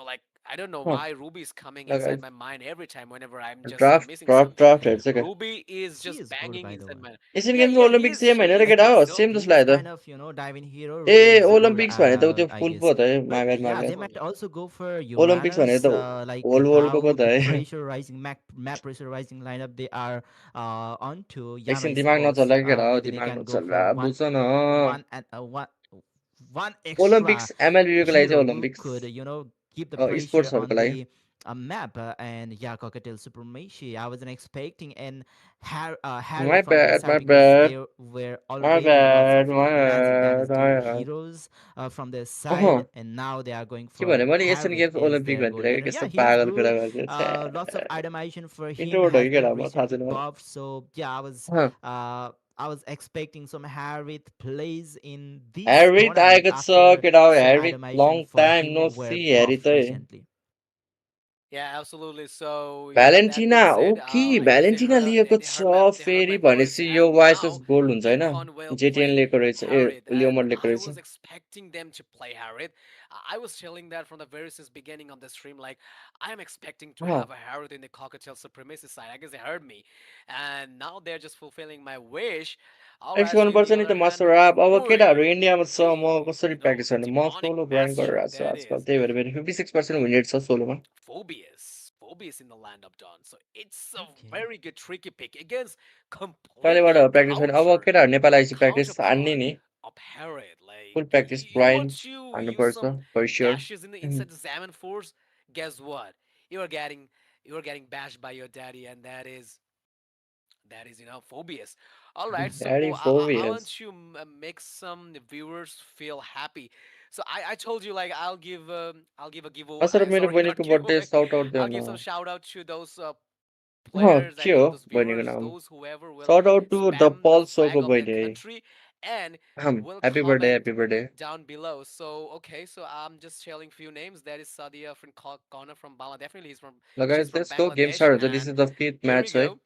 S3: like I don't know
S2: uh,
S3: why Ruby is coming inside
S2: लगाइ
S3: my mind every time whenever I'm just
S2: draft
S3: missing
S2: draft
S3: something.
S2: Draft हेर्छ क्या
S3: Ruby is
S1: She
S3: just
S1: is good,
S3: banging
S1: by the
S3: inside
S1: way.
S3: my.
S2: Asian
S3: Yeah,
S2: games
S3: yeah, he
S2: Olympic
S3: is.
S2: Same होइन र
S3: She
S1: Like
S2: केटा हो
S1: this,
S3: is.
S2: Same जस्तो
S1: this
S2: लाग्यो
S1: kind
S2: त
S1: of diving hero,
S2: A
S1: Ruby is good.
S2: Olympics भने त त्यो
S1: I
S2: full पो
S1: guess,
S2: त है
S1: but
S2: माइबेड
S1: yeah, they
S2: माइबेड
S1: might
S3: Absolutely.
S1: also go for
S2: Olympics भने
S1: Uranus.
S2: त
S1: Like
S2: होल वर्ल्डको पो
S1: how
S2: त
S1: the
S2: है
S1: pressurizing map pressurizing lineup they are onto
S2: एकछिन
S1: Yama
S2: दिमाग
S1: Sports.
S2: नचल्ला कि केटा हो
S1: Maybe they
S2: दिमाग
S1: can go
S2: नचल्ला
S1: for
S2: बुझ न
S1: one extra
S2: ओलम्पिक्स एमएलबीको लागि
S1: hero
S2: चाहिँ
S1: who
S2: Olympics
S1: could keep the pressure
S2: स्पोर्ट्सहरूको
S1: on
S2: लागि
S1: the map. And yeah, Cockatiel Supremacy, I wasn't expecting. And Harry
S2: my
S1: from their
S2: bad
S1: side,
S2: my
S1: because
S2: bad
S1: there were
S2: my
S1: already lots
S2: bad
S1: of
S2: my
S1: dancing
S2: bad
S1: dynasty
S2: my bad
S1: heroes from their
S2: uh
S1: side, and now they are going
S2: के भने
S1: for
S2: मैले Asian
S1: Harith
S2: games
S1: is
S2: Olympic
S1: their gold
S2: भन्तिर
S1: winner.
S2: कस्तो
S1: Yeah, he is
S2: पागल कुरा
S1: good.
S2: गर्छ
S1: Lots of itemization for him
S2: introvert हो
S1: has
S2: कि
S1: been
S2: केटा म थाहा
S1: recently
S2: छैन मलाई
S1: buffed. So yeah,
S2: uh,
S1: I was expecting some Harith plays in this
S2: हेरित
S1: tournament
S2: आएको छ
S1: after
S2: केटा हो
S1: some
S2: हेरित long
S1: itemization for
S2: time
S1: him
S2: no
S1: were
S2: सी हेरी
S1: buffed
S2: त
S1: recently.
S3: Yeah, absolutely. So yeah, with that
S2: Valentina
S3: being said,
S2: okay
S3: I guess
S2: Valentina लिएको
S3: they
S2: छ
S3: heard my they heard
S2: फेरि
S3: my words,
S2: भनेपछि यो
S3: and
S2: वाइसएस
S3: now
S2: गोल्ड हुन्छ
S3: they
S2: होइन
S3: can't well
S2: जेटिएन
S3: play
S2: लिएको रहेछ ए
S3: Harith. And
S2: लियोमड लिएको
S3: I
S2: रहेछ
S3: was expecting them to play Harith. I was telling that from the very since beginning of the stream. Like I am expecting to
S2: uh,
S3: have a Harith in the Cockatiel Supremacy side. I guess they heard me, and now they're just fulfilling my wish. All
S2: practice
S3: right. So in the
S2: गर्नुपर्छ नि
S3: other
S2: त
S3: hand,
S2: master आप अब केटाहरू
S3: Uri,
S2: इन्डियामा छ म
S3: the
S2: कसरी प्र्याक्टिस गर्ने म
S3: demonic
S2: सोलो ग्राइन्ड
S3: master
S2: गरिरहेको छु
S3: that
S2: आजकल
S3: is.
S2: त्यही भएर मेरो 56% विन रेट छ सोलोमा
S3: Phobius in the land of Dawn. So it's a
S1: Okay.
S3: very good tricky pick against
S2: कहिलेबाट
S3: completely
S2: practice गर्ने अब केटाहरू नेपाल आएपछि प्र्याक्टिस हान्ने
S3: counterpower
S2: नि
S3: of Herod. Like
S2: full practice
S3: you want
S2: grind
S3: to use
S2: हान्नुपर्छ
S3: some
S2: for sure
S3: dashes inside the Zaman Force. Guess what? You are getting you are getting bashed by your daddy, and that is phobias. All right, so
S2: daddy
S3: I
S2: phobias
S3: want to make some viewers feel happy. So I told you like I'll give a giveaway.
S2: असर मेरो
S3: Sorry, not
S2: बहिनीको birthday
S3: giveaway.
S2: Shout out
S3: I'll
S2: देऊ
S3: give
S2: न
S3: some shout out to those players. I
S2: के हो
S3: mean those
S2: बहिनीको
S3: viewers,
S2: नाम
S3: those whoever will
S2: shout out to the
S3: spam the
S2: पल
S3: flag
S2: सोको
S3: of their
S2: बहिनी
S3: country and will
S2: happy birthday
S3: comment
S2: happy birthday
S3: down below. So okay, so I'm just telling few names. That is Sadia from Kona from Bangladesh. Definitely she's
S2: लगायत
S3: from
S2: त्यसको game
S3: Bangladesh.
S2: Start हुन्छ this
S3: And
S2: is the fifth
S3: here we
S2: match है
S3: go.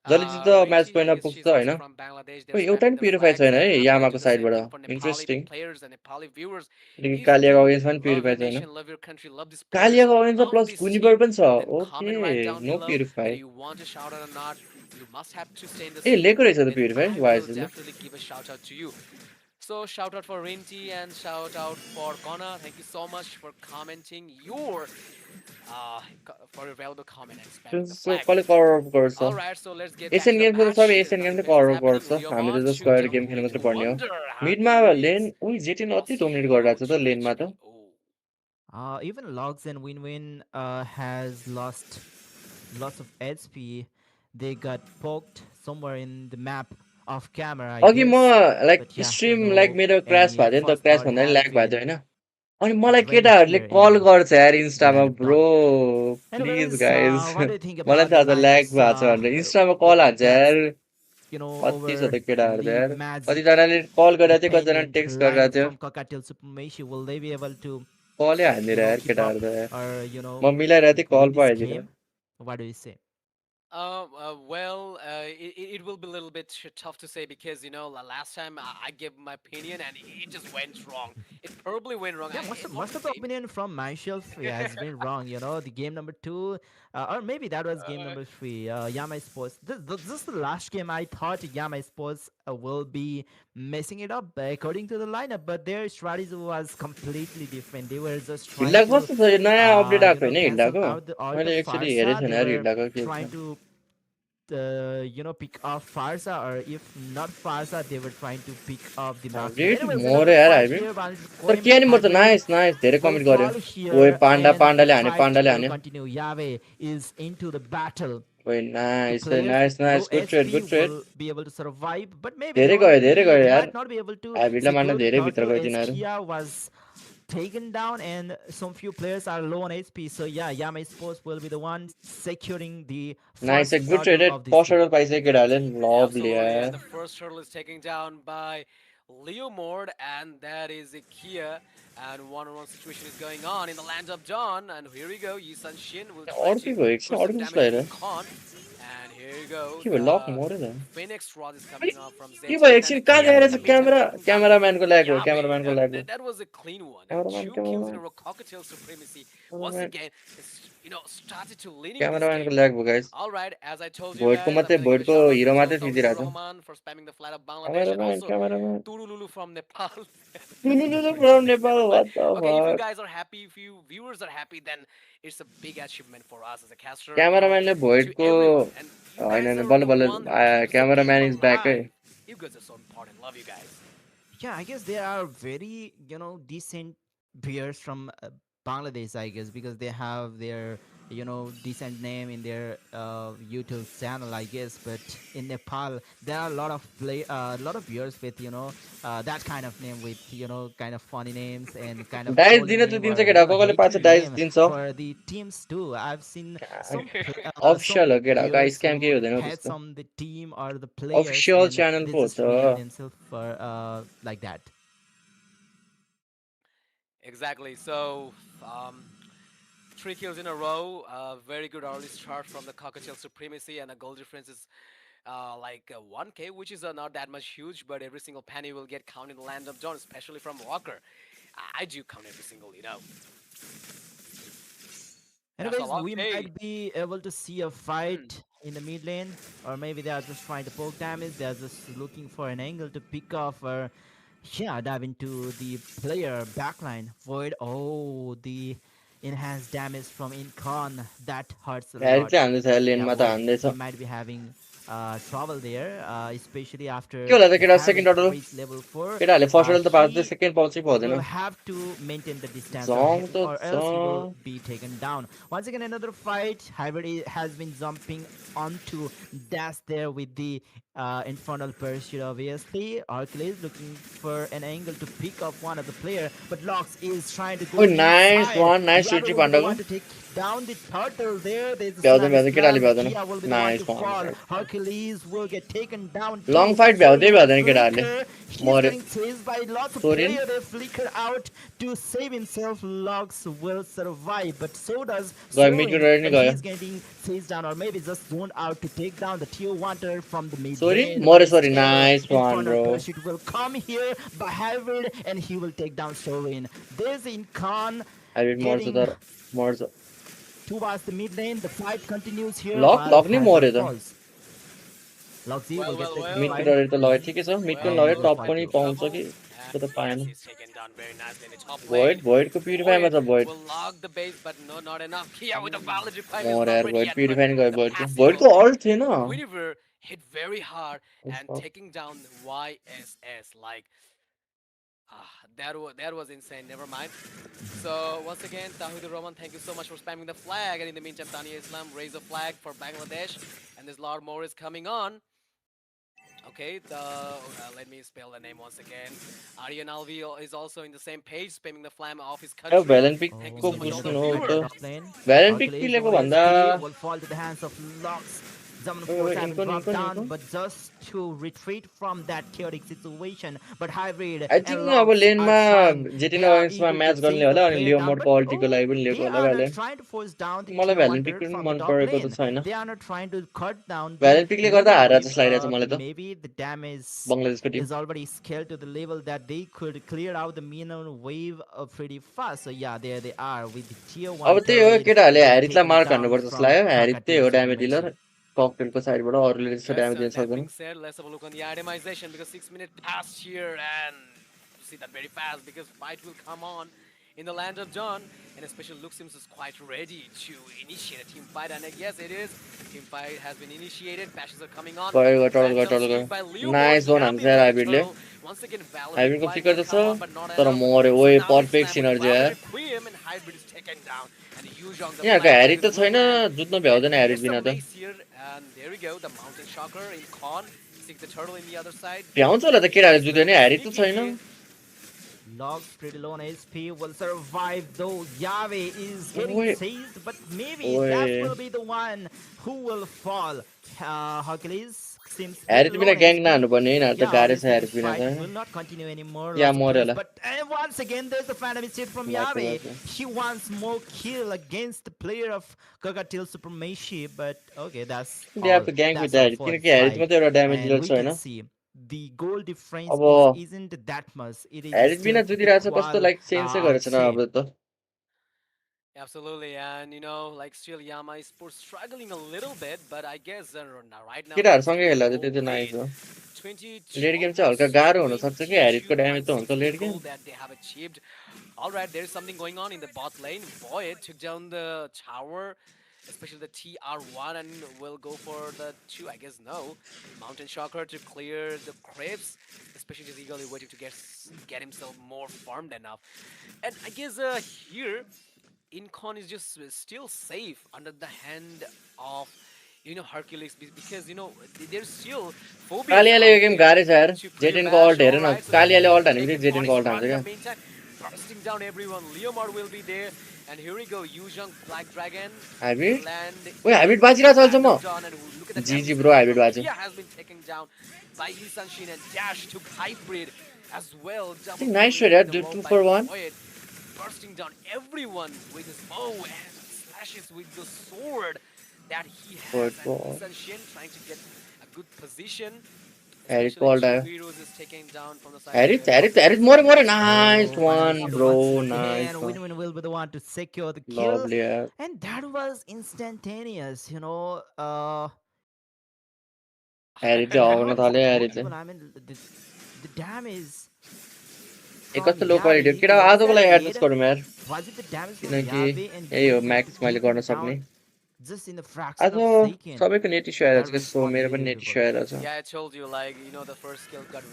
S2: जसले जित्छ match
S3: Rinty, I
S2: पहिला
S3: guess
S2: पुग्छ
S3: she's also
S2: होइन
S3: from Bangladesh. They're
S2: खोइ एउटा
S3: spamming
S2: नि
S3: the
S2: प्युरिफाई
S3: flags,
S2: छैन है
S3: and I'm gonna
S2: यामाको
S3: do the same thing for
S2: साइडबाट
S3: Nepali
S2: interesting
S3: players and Nepali viewers.
S2: किनकि
S3: If
S2: कालियाको
S3: you
S2: अगेन्स्ट पनि
S3: love your
S2: प्युरिफाई छैन
S3: nation, love your country, love these players,
S2: कालियाको against
S3: love
S2: plus
S3: this
S2: Guinevere
S3: team,
S2: पनि छ
S3: then
S2: okay
S3: comment right down
S2: no
S3: below
S2: purify
S3: whether you want a shout out or not. You must have to stay in the
S2: A
S3: stream.
S2: लिएको रहेछ त
S3: Then
S2: purify
S3: I will
S2: वाइसले
S3: definitely give a shout out to you. So shout out for Rinty and shout out for Kona. Thank you so much for commenting uh, for your valuable comment and spamming the flag.
S2: कसले cover up गर्छ
S3: All right, so let's get back to
S2: Asian
S3: the
S2: गेम्सको त सबै
S3: match. There's
S2: Asian game
S3: nothing
S2: त
S3: fancy
S2: cover
S3: is
S2: up
S3: happening.
S2: गर्छ
S3: We
S2: हामी
S3: about
S2: त just
S3: to
S2: गएर
S3: jump
S2: game खेल्नु
S3: into
S2: मात्रै पर्ने हो
S3: Wonder. How
S2: मिडमा
S3: can
S2: lane
S3: we
S2: उही जेटिन अति डोमिनेट गरिरहेको छ
S3: huge
S2: त लेनमा त
S3: victory? Oh,
S1: Even Logs and Win-Win has lost lots of HP. They got poked somewhere in the map. off camera, I
S2: अघि म
S1: guess.
S2: Like
S1: But yeah,
S2: stream like
S1: no,
S2: मेरो cross
S1: any
S2: भएको थियो नि त
S1: first
S2: cross
S1: blood
S2: भन्दा नि
S1: has
S2: lag भएको थियो
S1: been
S2: होइन अनि मलाई
S1: drained
S2: केटाहरूले
S1: here
S2: कल
S1: in
S2: गर्छ यार
S1: the
S2: इन्स्टामा
S1: land of
S2: bro
S1: Dawn.
S2: Please
S1: Anyways,
S2: guys
S1: what do you think
S2: मलाई
S1: about the
S2: थाहा छ ल्याग
S1: lineups
S2: भएको छ भनेर इन्स्टामा
S1: with
S2: कल हान्छ
S1: that's
S2: यार कति छ
S1: over
S2: त केटाहरू त
S1: the
S2: यार
S1: magic
S2: कतिजनाले कल गरेर थियो कतिजना
S1: independent
S2: टेक्स्ट
S1: lineup
S2: गरिरहेको थियो
S1: from Cockatiel Supremacy? Will they be able to,
S2: कलै हानिदिएर यार
S1: keep up
S2: केटाहरू त यार
S1: or
S2: म मिलाइरहेको थिएँ
S1: win
S2: कल पो
S1: this
S2: आइदिएर
S1: game? What do you say?
S3: It will be a little bit tough to say because last time I gave my opinion and it just went wrong. It probably went wrong.
S1: Yeah,
S3: It's not
S1: most
S3: the
S1: of the
S3: same.
S1: opinion from myself, yeah, has been wrong. The game number two, or maybe that was game number three. Yama Sports. This is the last game I thought Yama Sports will be messing it up according to the lineup, but their strategy was completely different. They were just trying
S2: हिल्लाको
S1: to,
S2: कस्तो छ यो नयाँ update आएको होइन
S1: cancel
S2: हिल्लाको
S1: out the
S2: मैले एकचोटि हेरेको
S1: Farsa.
S2: थिएन
S1: They
S2: यार
S1: were
S2: हिल्लाको के
S1: trying
S2: छ
S1: to pick off Farsa, or if not Farsa, they were trying to pick off the marksman.
S2: Hybrid
S1: Anyways,
S2: मऱ्यो
S1: another
S2: यार
S1: fight
S2: हाइब्रिड
S1: here.
S2: तर
S1: Coim
S2: के नि मर्छ
S1: Hybrid
S2: नाइस नाइस धेरै
S1: will
S2: कमेन्ट गर्यो
S1: fall
S2: ओए
S1: here,
S2: panda
S1: and the
S2: पाण्डाले हान्यो
S1: fight
S2: पाण्डाले
S1: will
S2: हान्यो
S1: continue. Yave is into the battle.
S2: ओए
S1: The
S2: nice
S1: players with
S2: nice
S1: low
S2: nice
S1: HP
S2: good trade
S1: will be able to survive, but maybe
S2: धेरै गयो
S1: they
S2: यार
S1: might not be able to
S2: हाइब्रिडलाई मार्न
S1: secure the
S2: धेरै भित्र
S1: turtle
S2: गयो
S1: as
S2: तिनीहरू
S1: Kia was taken down, and some few players are low on HP. So yeah, Yama Sports will be the one securing the
S2: nice
S1: first
S2: good
S1: turtle
S2: trade
S1: of this
S2: first
S1: game.
S2: Order पाइसक्यो केटाहरूले lovely
S3: Absolutely, and
S2: यार
S3: the first turtle is taken down by Leo Mord, and that is a Kia. And one-on-one situation is going on in the land of Dawn. And here we go. Yisan Shin will try to
S2: अर्कै भयो
S3: put
S2: एकछिन
S3: some
S2: अर्कै जस्तो
S3: damage
S2: लाग्यो
S3: into Khan. And here you go.
S2: के भयो luck
S3: The
S2: मऱ्यो त
S3: Phoenix Rod is
S2: अनि
S3: coming off from
S2: के भयो
S3: Z-Team. And
S2: एकछिन कहाँ
S3: Kia, in
S2: गएर
S3: the
S2: चाहिँ
S3: meantime,
S2: क्यामेरा
S3: taking down
S2: क्यामेराम्यानको ल्याग हो
S3: Yabe.
S2: क्यामेराम्यानको ल्याग हो
S3: That was a clean one.
S2: Cameraman
S3: Two kills in a
S2: cameraman
S3: row. Cockatiel Supremacy. Once
S2: cameraman
S3: again, started to leading this
S2: क्यामेराम्यानको
S3: game.
S2: Lag भयो guys
S3: All right, as I told you
S2: भोइडको
S3: guys, I'm
S2: मात्रै
S3: gonna give a
S2: भोइडको
S3: shout out
S2: hero
S3: to
S2: मात्रै
S3: Tawhidur
S2: थिचिरहेको छ
S3: Rahman for spamming the flag of Bangladesh, and
S2: cameraman
S3: also
S2: cameraman
S3: Turululu from Nepal.
S2: From Nepal
S3: But
S2: what the
S3: okay, if you
S2: fuck
S3: guys are happy, if you viewers are happy, then it's a big achievement for us as a caster,
S2: क्यामेराम्यानले
S3: to
S2: भोइडको
S3: everyone. And you
S2: होइन
S3: guys
S2: होइन
S3: are
S2: बल्ल
S3: the
S2: बल्ल
S3: one who keeps the game
S2: cameraman is back है
S3: alive. You guys are so important. Love you guys.
S1: Yeah, I guess they are very, decent beers from Bangladesh, I guess, because they have their, decent name in their YouTube channel, I guess. But in Nepal, there are a lot of beers with, that kind of name, with, kind of funny names and kind of
S2: dice
S1: trolling
S2: दिन त
S1: name,
S2: दिन्छ
S1: or,
S2: केटा कसले पाएको छ
S1: hatred
S2: dice
S1: name
S2: दिन्छ
S1: for the teams too. I've seen some
S2: official हो केटा
S1: viewers
S2: स्क्याम केही
S1: who
S2: हुँदैन
S1: had
S2: त्यस्तो
S1: some the team or the players,
S2: official
S1: and
S2: channel
S1: they
S2: पो
S1: just
S2: हुन्छ
S1: rename themselves for like that.
S3: Exactly. So, um, 3 kills in a row. Very good early start from the Cockatiel Supremacy, and the goal difference is like 1K, which is not that much huge, but every single penny will get counted in the land of Dawn, especially from Walker. I do count every single. That's a
S1: Anyways,
S3: lot.
S1: we
S3: Hey.
S1: might be able to see a fight in the mid lane, or maybe they are just trying to poke damage. They are just looking for an angle to pick off, or yeah, dive into the player backline. Void. Oh, the enhanced damage from Incon. That hurts a
S2: Harry
S1: lot.
S2: चाहिँ हान्दैछ
S1: Yeah,
S2: लेनमा त
S1: Void.
S2: हान्दैछ
S1: He might be having trouble there, especially
S2: के
S1: after
S2: होला त केटा second
S1: having
S2: order
S1: reached level 4.
S2: केटाहरूले first order त पाएको थियो
S1: He
S2: सेकेन्ड पाउँछ कि पाउँदैन
S1: will have to maintain the distance,
S2: जङ त
S1: or else he will
S2: Jang
S1: be taken down. Once again, another fight. Hybrid has been jumping onto Dash there with the infernal pursuit. Obviously, Hercules looking for an angle to pick up one of the player, but Lox is trying to
S2: oh
S1: go
S2: nice
S1: inside.
S2: One nice
S1: Yabe
S2: city
S1: will be the
S2: पाण्डाको
S1: one to take down the turtle there. There's a
S2: भ्याउँदैन
S1: tsunami
S2: भ्याउँदैन केटाले
S1: slam.
S2: भ्याउँदैन
S1: Kia will be the one to
S2: nice one
S1: fall. Hercules will get taken down
S2: long
S1: too.
S2: Fight
S1: Sorin
S2: भ्याउँदै
S1: with a
S2: भ्याउँदैन केटाहरूले
S1: flicker. He's
S2: मऱ्यो
S1: getting chased by lots of
S2: Sorin
S1: players. They flicker out to save himself. Logs will survive, but so does
S2: गयो mid
S1: Sorin,
S2: रहेर नि
S1: but
S2: गयो
S1: he's getting chased down, or maybe just zoned out to take down the tier 1 turret from the mid
S2: Sorin
S1: lane.
S2: मऱ्यो
S1: But
S2: Sorin
S1: still,
S2: nice one
S1: Infernal
S2: bro
S1: Pursuit will come here by Hybrid, and he will take down Sorin. There's Incan
S2: hybrid मर्छ
S1: heading
S2: तर मर्छ
S1: towards the mid lane. The fight continues here
S2: luck
S1: while
S2: luck नै
S1: Hybrid
S2: मऱ्यो त
S1: falls. Loxy will
S3: Well,
S1: get
S3: well,
S1: taken
S3: well.
S2: मिडको
S1: wide,
S2: डरेर त लगेको ठिकै छ मिडको
S3: Well,
S1: and
S2: लगेर
S1: the
S3: goes
S2: tub
S3: for
S1: fight
S2: पनि
S1: will
S2: पाउँछ
S3: double.
S2: कि
S3: And
S2: त्यो त
S3: yes,
S2: पाएन
S3: he's taken down very nicely in the top lane.
S2: Void भोइडको प्युरिफाईमा
S3: Void
S2: छ void
S3: will log the base, but no, not enough. Kia with the valid reply is
S2: मऱ्यो
S3: not
S2: यार
S3: ready
S2: void
S3: yet, but
S2: purify नि गयो
S3: the
S2: भोइडको
S3: passive
S2: भोइडको
S3: ulti,
S2: alt थिएन
S3: Guinevere hit very hard and taking down YSS. Like, that was insane. Never mind. So once again, Tawhidur Rahman, thank you so much for spamming the flag. And in the meantime, Tania Islam raise a flag for Bangladesh, and there's a lot more is coming on. Okay, let me spell the name once again. Aryan Alvi is also in the same page, spamming the flame of his
S2: अब
S3: country.
S2: भ्यालेन्ट
S3: Thank you
S2: पिकको
S3: so
S1: Oh,
S3: much, all
S1: another
S3: the
S2: बुझ्नु हो
S1: flag
S2: त
S1: on
S3: viewers.
S1: top lane.
S2: भ्यालेन्ट pick
S1: Hercules
S2: किलेको
S1: on
S2: भन्दा
S1: SP will fall to the hands of Lux. Zaman Force have been
S2: इन्को
S1: dropped
S2: इन्को
S1: down,
S2: इन्को
S1: but just to retreat from that chaotic situation. But Hybrid
S2: I
S1: and
S2: think अब
S1: Lux are
S2: लेनमा
S1: trying.
S2: Zeatin
S1: They are
S2: अगेन्स्टमा
S1: eager to
S2: match गर्ने
S1: save the
S2: होला अनि
S1: player
S2: Leo
S1: down.
S2: Mode
S1: But
S2: पल्टीको लागि
S1: oh,
S2: पनि लिएको
S1: they
S2: होला
S1: are not
S2: भ्यालेन्ट
S1: trying to force down the
S2: मलाई
S1: tier 1
S2: भ्यालेन्ट pick
S1: turret
S2: पनि
S1: from the
S2: मन
S1: top
S2: परेको त
S1: lane.
S2: छैन
S1: They are not trying to cut down the
S2: भ्यालेन्ट पिकले गर्दा
S1: minion
S2: हारा
S1: wave.
S2: जस्तो लागिरहेछ मलाई त
S1: Maybe the damage
S2: बङ्गलादेशको team
S1: is already scaled to the level that they could clear out the minion wave pretty fast. So yeah, there they are with the tier
S2: अब
S1: 1
S2: त्यही हो
S1: turret
S2: केटाहरूले
S1: being
S2: ह्यारिसलाई
S1: taken
S2: मार्क
S1: down
S2: हान्नुपर्छ जस्तो
S1: from
S2: लाग्यो Harris त्यही
S1: Kakatiel
S2: हो damage dealer
S1: Supremacy.
S2: ककटेलको साइडबाट अरूले त्यस्तो
S3: Yes,
S2: ड्यामेज दिन
S3: that
S2: सक्दैन
S3: being said, let's have a look on the itemization because 6 minutes passed here and you see that very fast because fight will come on in the land of Dawn and especially Luke Sims is quite ready to initiate a team fight and yes it is. Team fight has been initiated, bashes are coming on.
S2: गयो गयो turtle गयो
S3: Random
S2: turtle
S3: sweep by
S2: गयो
S3: Leomord,
S2: nice जोन हान्छ
S3: Yami
S2: यार
S3: with the
S2: हाइब्रिडले
S3: turtle. Once again Valor
S2: हाइब्रिडको
S3: reply will
S2: flicker त
S3: come on but not
S2: छ तर
S3: enough.
S2: मऱ्यो
S3: So
S2: ओए
S3: now it's
S2: perfect
S3: time with
S2: synergy
S3: Valor
S2: यार
S3: Requiem and Hybrid is taken down and Yuzhong the
S2: यिनीहरूको
S3: flag
S2: Harris
S3: dragon
S2: त
S3: will
S2: छैन
S3: land.
S2: जुत्न
S3: And
S2: भ्याउँदैन ह्यारिस
S3: there's
S2: बिना
S3: some
S2: त
S3: mace here, and there we go. The mountain shocker in con. Seek the turtle in the other side.
S2: भ्याउँछ होला त
S3: Looks
S2: केटाहरूले जुत्यो
S3: very
S2: भने ह्यारिस त
S3: sneaky
S2: छैन
S3: here.
S1: Logs pretty low on HP will survive though Yahweh is getting
S2: ओए
S1: chased, but maybe that
S2: ओए
S1: will be the one who will fall. Hercules seems pretty
S2: Harris
S1: low
S2: बिना
S1: on
S2: gang
S1: HP.
S2: नहान्नु पर्ने
S1: So
S2: यिनीहरू त
S1: yeah,
S2: गाह्रो छ
S1: obviously the
S2: Harris बिना
S1: fight will
S2: त
S1: not continue anymore.
S2: या
S1: Lots of
S2: मऱ्यो
S1: kills,
S2: होला
S1: but once again there's the Phantom Steed from
S2: लाग्छ
S1: Yahweh.
S2: लाग्छ
S1: He wants more kill against the player of Kagatil Supremacy, but okay, that's
S2: they have
S1: all.
S2: To gang with
S1: That's all
S2: Harith
S1: for
S2: किनकि
S1: this
S2: Harith
S1: fight,
S2: मात्रै एउटा damage
S1: and
S2: dealer
S1: we
S2: छ
S1: can
S2: होइन
S1: see the goal difference
S2: अब
S1: is isn't that much. It is
S2: Harris
S1: still
S2: बिना जुतिरहेको छ कस्तो
S1: equal,
S2: like सेन्सै
S1: I
S2: गरेको
S1: would
S2: छैन अब
S1: say.
S2: त
S3: Absolutely, and like still Yama is struggling a little bit, but I guess right now they are
S2: केटाहरूसँगै
S3: still in the
S2: खेल्दा चाहिँ
S3: gold
S2: त्यो चाहिँ नाइस
S3: lane.
S2: हो
S3: 20,
S2: लेट गेम चाहिँ हल्का
S3: almost
S2: गाह्रो हुनसक्छ कि ह्यारिसको ड्यामेज त हुन्छ
S3: 22.6 the
S2: late
S3: goal
S2: game
S3: that they have achieved. All right, there's something going on in the bot lane. Void took down the tower, especially the TR1, and will go for the two. I guess no. Mountain Shocker to clear the creeps, especially just eagerly waiting to get himself more farmed enough. And I guess here Incon is just still safe under the hand of Hercules because there's still phobias
S2: कालियाले यो
S3: out
S2: game
S3: there
S2: गाह्रै छ यार
S3: to clear
S2: जेटिनको
S3: bash.
S2: Ult हेर
S3: All
S2: न
S3: right, so that
S2: कालियाले
S3: will
S2: ult हाने
S3: make
S2: बित्तिकै
S3: it
S2: जेटिनको
S3: punish
S2: अल्ट हान्छ
S3: run in the
S2: क्या
S3: meantime. Bursting down everyone. Leomar will be there, and here we go. Yuzhong Black Dragon will
S2: hybrid
S3: land
S2: ओए
S3: in
S2: hybrid
S3: the
S2: बाँचिरहेको छ
S3: land
S2: अहिलेसम्म
S3: of Dawn, and look at the
S2: जिजी
S3: damage
S2: bro
S3: coming
S2: hybrid
S3: from
S2: बाँच्यो
S3: Kia has been taken down by Lee Sunshin and Dash took Hybrid as well.
S2: I
S3: Double
S2: think
S3: kill
S2: nice
S3: is
S2: shot यार
S3: taken
S2: dude
S3: alone
S2: 2
S3: by
S2: for 1
S3: Void, bursting down everyone with his bow and slashes with the sword that he has. And Lee
S2: पोइन्टको
S3: Sun Shin trying to get a good position,
S2: ह्यारिसको
S3: especially
S2: ult
S3: two
S2: आयो
S3: heroes is taken down from the side of
S2: Harris Harris Harris
S3: Hercules.
S2: मऱ्यो मऱ्यो nice
S1: Oh,
S2: one
S1: and
S2: bro
S1: once
S2: nice
S1: again, Win Win will be the one to secure the kill,
S2: lovely यार
S1: and that was instantaneous.
S2: Harris चाहिँ
S1: That
S2: हगाउन
S1: was
S2: थाल्यो Harris चाहिँ
S1: incredible. I mean, the damage
S2: A
S1: from
S2: कस्तो लो
S1: Yahweh.
S2: Quality हो
S1: He
S2: केटा
S1: was
S2: आजको
S1: at
S2: लागि adjust
S1: aid.
S2: गरौँ यार
S1: Was it the damage from
S2: किनकि
S1: Yahweh and
S2: यही हो
S1: able to
S2: म्याक्स मैले
S1: take
S2: गर्न
S1: him
S2: सक्ने
S1: down just in a fraction
S2: आज
S1: of second?
S2: सबैको नेट इस्यु आइरहेको
S1: That
S2: छ
S1: was
S2: सो मेरो पनि नेट
S1: unbelievable.
S2: इस्यु आइरहेको छ
S3: Yeah, I told you, like, the first skill got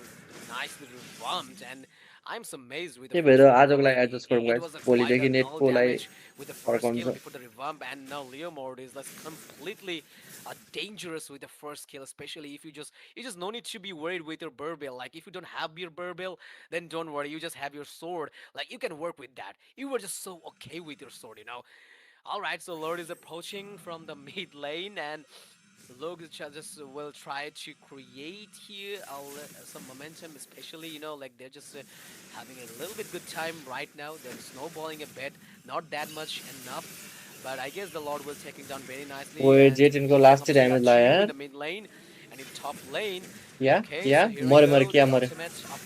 S3: nicely revamped, and I'm so amazed with the
S2: त्यही भएर
S3: first skill,
S2: आजको लागि
S3: like,
S2: एडजस्ट गरौँ
S3: it
S2: guys
S3: was a quite
S2: भोलिदेखि
S3: a null
S2: नेटको लागि
S3: damage with the first skill
S2: फर्काउँछ
S3: before the revamp, and now Leo mode is like completely dangerous with the first skill, especially if you just no need to be worried with your burbill. Like, if you don't have your burbill, then don't worry, you just have your sword. Like, you can work with that. You were just so okay with your sword. All right, so Lord is approaching from the mid lane, and Logan just will try to create here some momentum, especially like they're just having a little bit good time right now. They're snowballing a bit, not that much enough, but I guess the Lord will take him down very nicely
S2: ओए
S3: and
S2: जेटिनको
S3: picking up
S2: last damage लाग्यो
S3: TR2 in
S2: यार
S3: the mid lane and in top lane.
S2: या
S3: Okay,
S2: या
S3: so here we
S2: मऱ्यो मऱ्यो
S3: go,
S2: क्या
S3: the
S2: मऱ्यो
S3: ultimate of.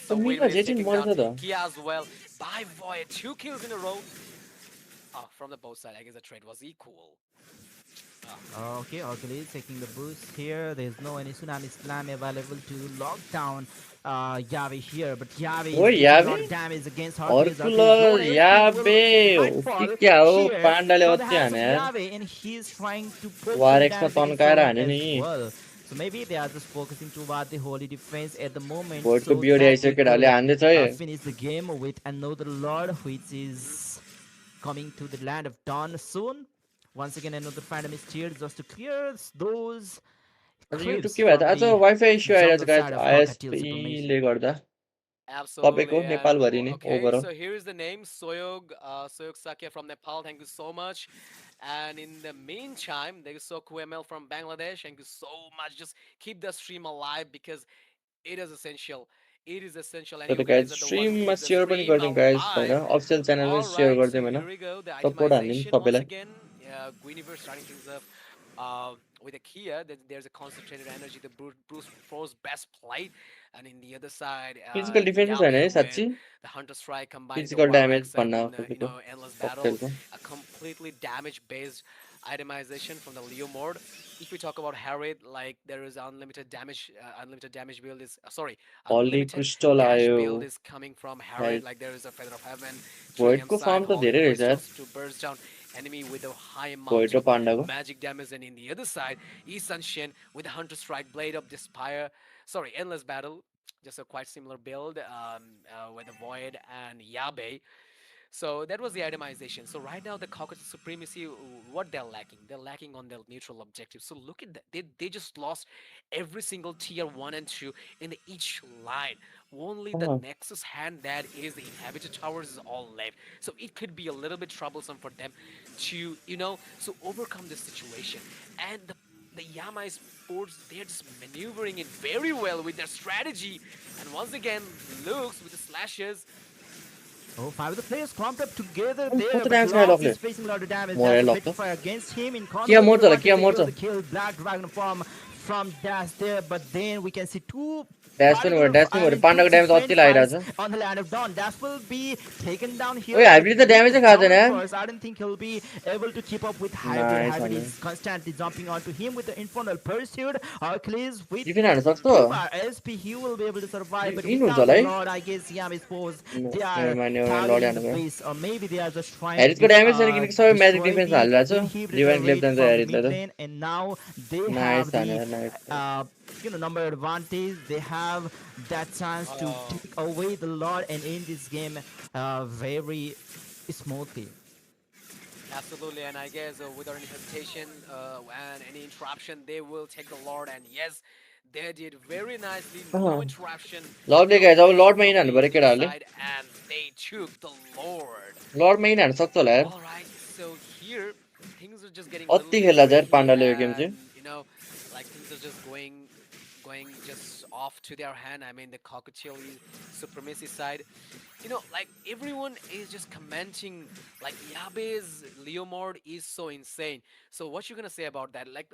S3: So wait a
S2: मिका
S3: minute, it's
S2: जेटिन
S3: taking
S2: मरेछ
S3: down
S2: त
S3: Kia as well by Void. 2 kills in a row. Oh, from the both side, I guess the trade was equal. Ah.
S1: Okay, Hercules taking the boost here. There's no any tsunami slam available to lock down Yahweh here, but Yahweh is
S2: ओए
S1: dealing a
S2: याबे
S1: lot of damage against Hercules. Hercules low on
S2: हर्कुलर
S1: HP
S2: याबे
S1: will
S2: हो
S1: might
S2: कि
S1: fall
S2: क्या हो
S1: here
S2: पाण्डाले
S1: from the
S2: अति
S1: hands
S2: हाने
S1: of
S2: यार
S1: Yahweh, and he's trying to poke
S2: war
S1: some
S2: एक्समा
S1: damage against
S2: तन्काएर
S1: him
S2: हाने
S1: as
S2: नि
S1: well. So maybe they are just focusing toward the holy defense at the moment
S2: भोटको
S1: so
S2: बियोडी
S1: that
S2: आइसक्यो
S1: they
S2: केटाहरूले
S1: could
S2: हान्दैछ है
S1: finish the game with another Lord, which is coming to the land of Dawn soon. Once again, another Phantom is tiered just to clear those
S2: आज YouTube
S1: clips
S2: के भएर
S1: from
S2: आज
S1: the
S2: wifi issue आइरहेछ
S1: jungle
S2: guys
S1: side of Cockatiel
S2: आइएसपीले
S1: Supremacy.
S2: गर्दा
S3: Absolutely,
S2: सबैको
S3: and
S2: नेपालभरि नै
S3: okay,
S2: overall
S3: so here is the name Soyog Sakia from Nepal. Thank you so much. And in the meantime, there is Soku ML from Bangladesh. Thank you so much. Just keep the stream alive because it is essential. It is essential, and
S2: तर
S3: you
S2: guys
S3: guys are the one who
S2: स्ट्रिममा
S3: keep the
S2: share पनि
S3: stream
S2: गरिदिउँ guys होइन
S3: alive.
S2: Official च्यानलमा
S3: All
S2: share
S3: right, so
S2: गरिदिउँ होइन
S3: here we go. The
S2: support हानिदिउँ
S3: itemization once
S2: सबैलाई
S3: again. Guinevere starting things off with a Kia. There's a concentrated energy. The Bruce Force best play, and in the other side,
S2: physical डिफेन्सै छैन है
S3: Yabe with
S2: साँच्ची
S3: the Hunter Strike combined with the
S2: physical damage
S3: Warx
S2: भन्न
S3: and
S2: खोजेको
S3: endless battle,
S2: ककटेलको
S3: a completely damage based itemization from the Leo mode. If we talk about Harriet, like there is unlimited damage build is sorry,
S2: हल्ली
S3: unlimited
S2: crystal
S3: dash
S2: आयो
S3: build is coming from Harriet.
S2: Guys
S3: Like there is a Feather of Heaven, 3M
S2: भोइडको
S3: side,
S2: farm त
S3: Holy
S2: धेरै रहेछ यार
S3: Crystals to burst down enemy with a high amount
S2: void र
S3: of
S2: पाण्डाको
S3: magic damage, and in the other side, Isan Shin with the Hunter Strike, Blade of Despair, sorry, Endless Battle, just a quite similar build with the Void and Yabe. So that was the itemization. So right now the Caucasus Supremacy, what they're lacking? They're lacking on their neutral objectives. So look at that. They just lost every single tier 1 and 2 in each line. Only the Nexus hand that is the inhabited towers is all left. So it could be a little bit troublesome for them to, so overcome this situation. And the Yama Sports, they're just maneuvering it very well with their strategy. And once again, looks with the slashes.
S1: Oh, five of the players clumped up together there,
S2: कस्तो
S1: but
S2: damage खायो
S1: Locks
S2: लकले
S1: is facing a lot of damage.
S2: मरे
S1: That's a
S2: luck
S1: Fatal
S2: त
S1: Fire against him. In
S2: किया
S1: Conquest
S2: मर्छ
S1: will
S2: होला
S1: want to
S2: किया
S1: secure
S2: मर्छ
S1: the kill. Black Dragon from Dash there, but then we can see two particular,
S2: dash पनि
S1: I
S2: भयो
S1: mean, two
S2: पाण्डाको damage अति
S1: different fights
S2: लागिरहेछ
S1: on the land of Dawn. Dash will be taken down here
S2: ओइ
S1: by the
S2: hybrid त
S1: Greek
S2: ड्यामेजै खाएको छैन
S1: jungle
S2: यार
S1: first. I don't think he'll be able to keep up with Hybrid.
S2: Nice
S1: Hybrid
S2: भने
S1: is constantly jumping onto him with the Infernal Pursuit. Hercules with
S2: defend हान्न सक्छ
S1: 2 bar SP, he will be able to survive, but
S2: इन हुन्छ
S1: without
S2: होला
S1: the
S2: है
S1: Lord, I guess Yam is supposed they are
S2: नेभरमाइन्ड लड
S1: targeting the
S2: हान्नु भयो
S1: base, or maybe they are just trying to
S2: हेरिसको damage छैन किनकि सबै म्याजिक
S1: destroy
S2: डिफेन्स
S1: the
S2: हालिरहेको छ
S1: inhibitor
S2: डिभाइन ग्लेभ
S1: rate
S2: जान्छ
S1: from the
S2: हेरिसलाई
S1: mid
S2: त
S1: lane, and now they
S2: nice
S1: have the
S2: हानेर nice
S1: uh, number advantage. They have that chance to
S3: Oh,
S1: take away the Lord and end this game very smoothly.
S3: absolutely, and I guess without any hesitation and any interruption, they will take the Lord. And yes, they did very nicely, no interruption,
S2: लडले
S3: no
S2: guys अब
S3: delay
S2: लडमा in
S3: from
S2: हान्नु
S3: the
S2: पऱ्यो
S3: enemy
S2: केटाहरूले
S3: side, and they took the Lord.
S2: लडमा इन हान्न सक्छ होला यार
S3: All right, so here things are just getting a little
S2: अति
S3: bit
S2: खेल्दा छ यार
S3: tricky,
S2: पाण्डाले यो गेम
S3: and
S2: चाहिँ
S3: like things are just going just off to their hand. I mean, the cockatiel supremacy side, like everyone is just commenting like Yabe's Leo mode is so insane. So what you gonna say about that? Like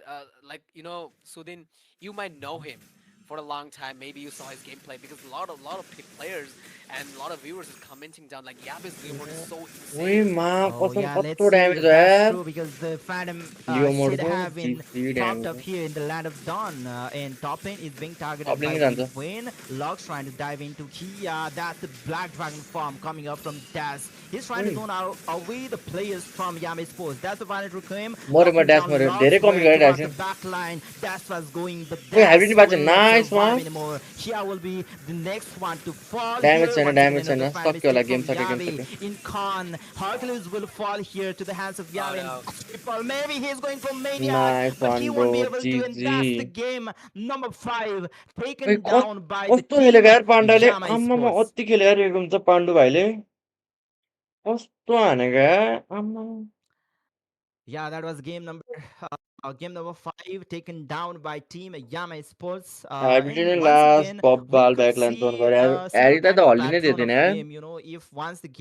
S3: Sudin, you might know him for a long time. Maybe you saw his gameplay because a lot of players and a lot of viewers is commenting down like Yabe's Leo mode is so
S2: उही
S3: insane.
S2: मा
S1: Oh
S2: कसम
S1: yeah, let's
S2: कत्रो
S1: see
S2: damage
S1: if
S2: हो
S1: that's
S2: यार
S1: true, because the Phantom
S2: Leo
S1: should
S2: मोडको
S1: have been
S2: जी3
S1: popped
S2: damage
S1: up here in the land of Dawn, and top lane is being targeted
S2: अपलिङ
S1: by
S2: नै
S1: the
S2: जान्छ
S1: Vayne. Lux trying to dive into Kia. That's the Black Dragon farm coming up from Das. He's trying to zone out away the players from Yami Sports. That's the Violent Requiem
S2: मऱ्यो म
S1: knocking
S2: dash
S1: down
S2: मऱ्यो धेरै
S1: Lux
S2: comment
S1: way
S2: गरिरहेको
S1: towards the
S2: छु
S1: back line. Das was going, but
S2: उही hybrid
S1: Das
S2: बाँच्यो
S1: will not
S2: नाइसमा
S1: survive anymore. Kia will be the next one to fall
S2: damage
S1: here. Once again,
S2: छैन
S1: another final
S2: सक्यो होला
S1: mistake
S2: game
S1: from
S2: सक्यो game
S1: Yavi
S2: सक्यो
S1: in Khan. Hercules will fall here to the hands of
S3: Oh
S1: Yavi, and
S3: no.
S1: People, maybe he's going for Maniac,
S2: nice
S1: but
S2: one
S1: he
S2: bro
S1: won't be able to, and
S2: जिजी
S1: that's the game. Number 5
S2: ओइ
S1: taken down by the
S2: कस्तो खेल्यो
S1: team
S2: यार पाण्डाले
S1: Yama
S2: आम्मामा
S1: Sports.
S2: अति खेल्यो यार यो game चाहिँ पाण्डु भाइले कस्तो हानेको यार आम्मा
S1: Yeah, that was game number 5 taken down by team Yama Sports.
S2: Hybrid
S1: And
S2: नै
S1: once
S2: लास्ट
S1: again,
S2: बब
S1: we
S2: बाल
S1: could
S2: ब्याकलाइन जोन
S1: see
S2: गरे
S1: a similar
S2: हेरी त
S1: kind of
S2: हल्ली नै
S1: pattern
S2: दिँदैन
S1: of
S2: यार
S1: game. If
S2: bro
S1: once the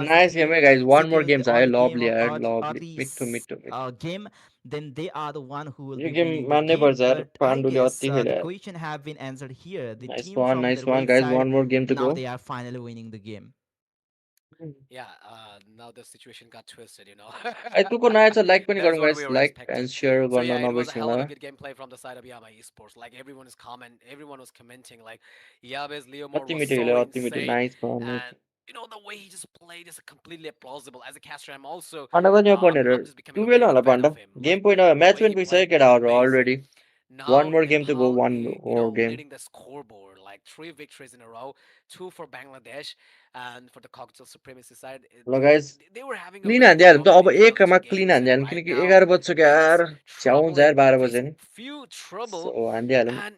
S2: nice game
S1: game
S2: है गाइज वान मोर
S1: settles
S2: गेम छ है
S1: early game
S2: लभली
S1: or
S2: यार
S1: early,
S2: लभली
S1: early
S2: मिठो मिठो मिठो
S1: game, then they are the one who will
S2: yo
S1: be
S2: game
S1: winning the
S2: मान्नै
S1: game.
S2: पर्छ यार
S1: But I
S2: पाण्डुले
S1: guess
S2: अति
S1: the
S2: खेल्यो यार
S1: question have been answered here. The team from
S2: nice
S1: the
S2: one
S1: red
S2: guys
S1: side,
S2: one more game to
S1: now
S2: go
S1: they are finally winning the game.
S3: Yeah, now the situation got twisted.
S2: आई तुको नयाँ छ like पनि
S3: That's
S2: गरौँ
S3: what
S2: guys
S3: we were
S2: like
S3: expecting.
S2: And share
S3: So
S2: गर्न
S3: yeah, it was a
S2: नबिर्सिनु
S3: hell of
S2: होला
S3: a good gameplay from the side of Yama Esports. Like everyone was commenting like Yabe's Leo mode
S2: अति
S3: was
S2: मिठो
S3: so
S2: खेल्यो अति मिठो
S3: insane,
S2: nice one
S3: and the way he just played is completely plausible. As a caster, I'm also
S2: panda पनि यहाँ पर्नेहरू
S3: I'm just becoming a very
S2: twelve
S3: good
S2: होला
S3: fan
S2: panda
S3: of him.
S2: Game
S3: Like
S2: point
S3: the
S2: match
S3: way
S2: पनि
S3: he
S2: पुगिसक्यो
S3: played was
S2: केटाहरू
S3: amazing.
S2: Already one
S3: Now
S2: more game to go
S3: Nepal,
S2: one more game
S3: leading the scoreboard. like 3 victories in a row, two for Bangladesh, and for the cocktail supremacy side,
S2: ल guys
S3: they were having a
S2: clean
S3: very
S2: हानिदिइहाल्यो त अब
S3: dominating run of the
S2: Ekma clean
S3: games, and
S2: हानिदिइहाल्यो
S3: right
S2: किनकि
S3: now
S2: 11 बज्छ क्या
S3: they're
S2: यार
S3: just
S2: झ्याउ हुन्छ यार
S3: troubling,
S2: 12 बज्यो
S3: facing
S2: नि
S3: few
S2: so
S3: trouble.
S2: हानिदिइहालौँ
S3: And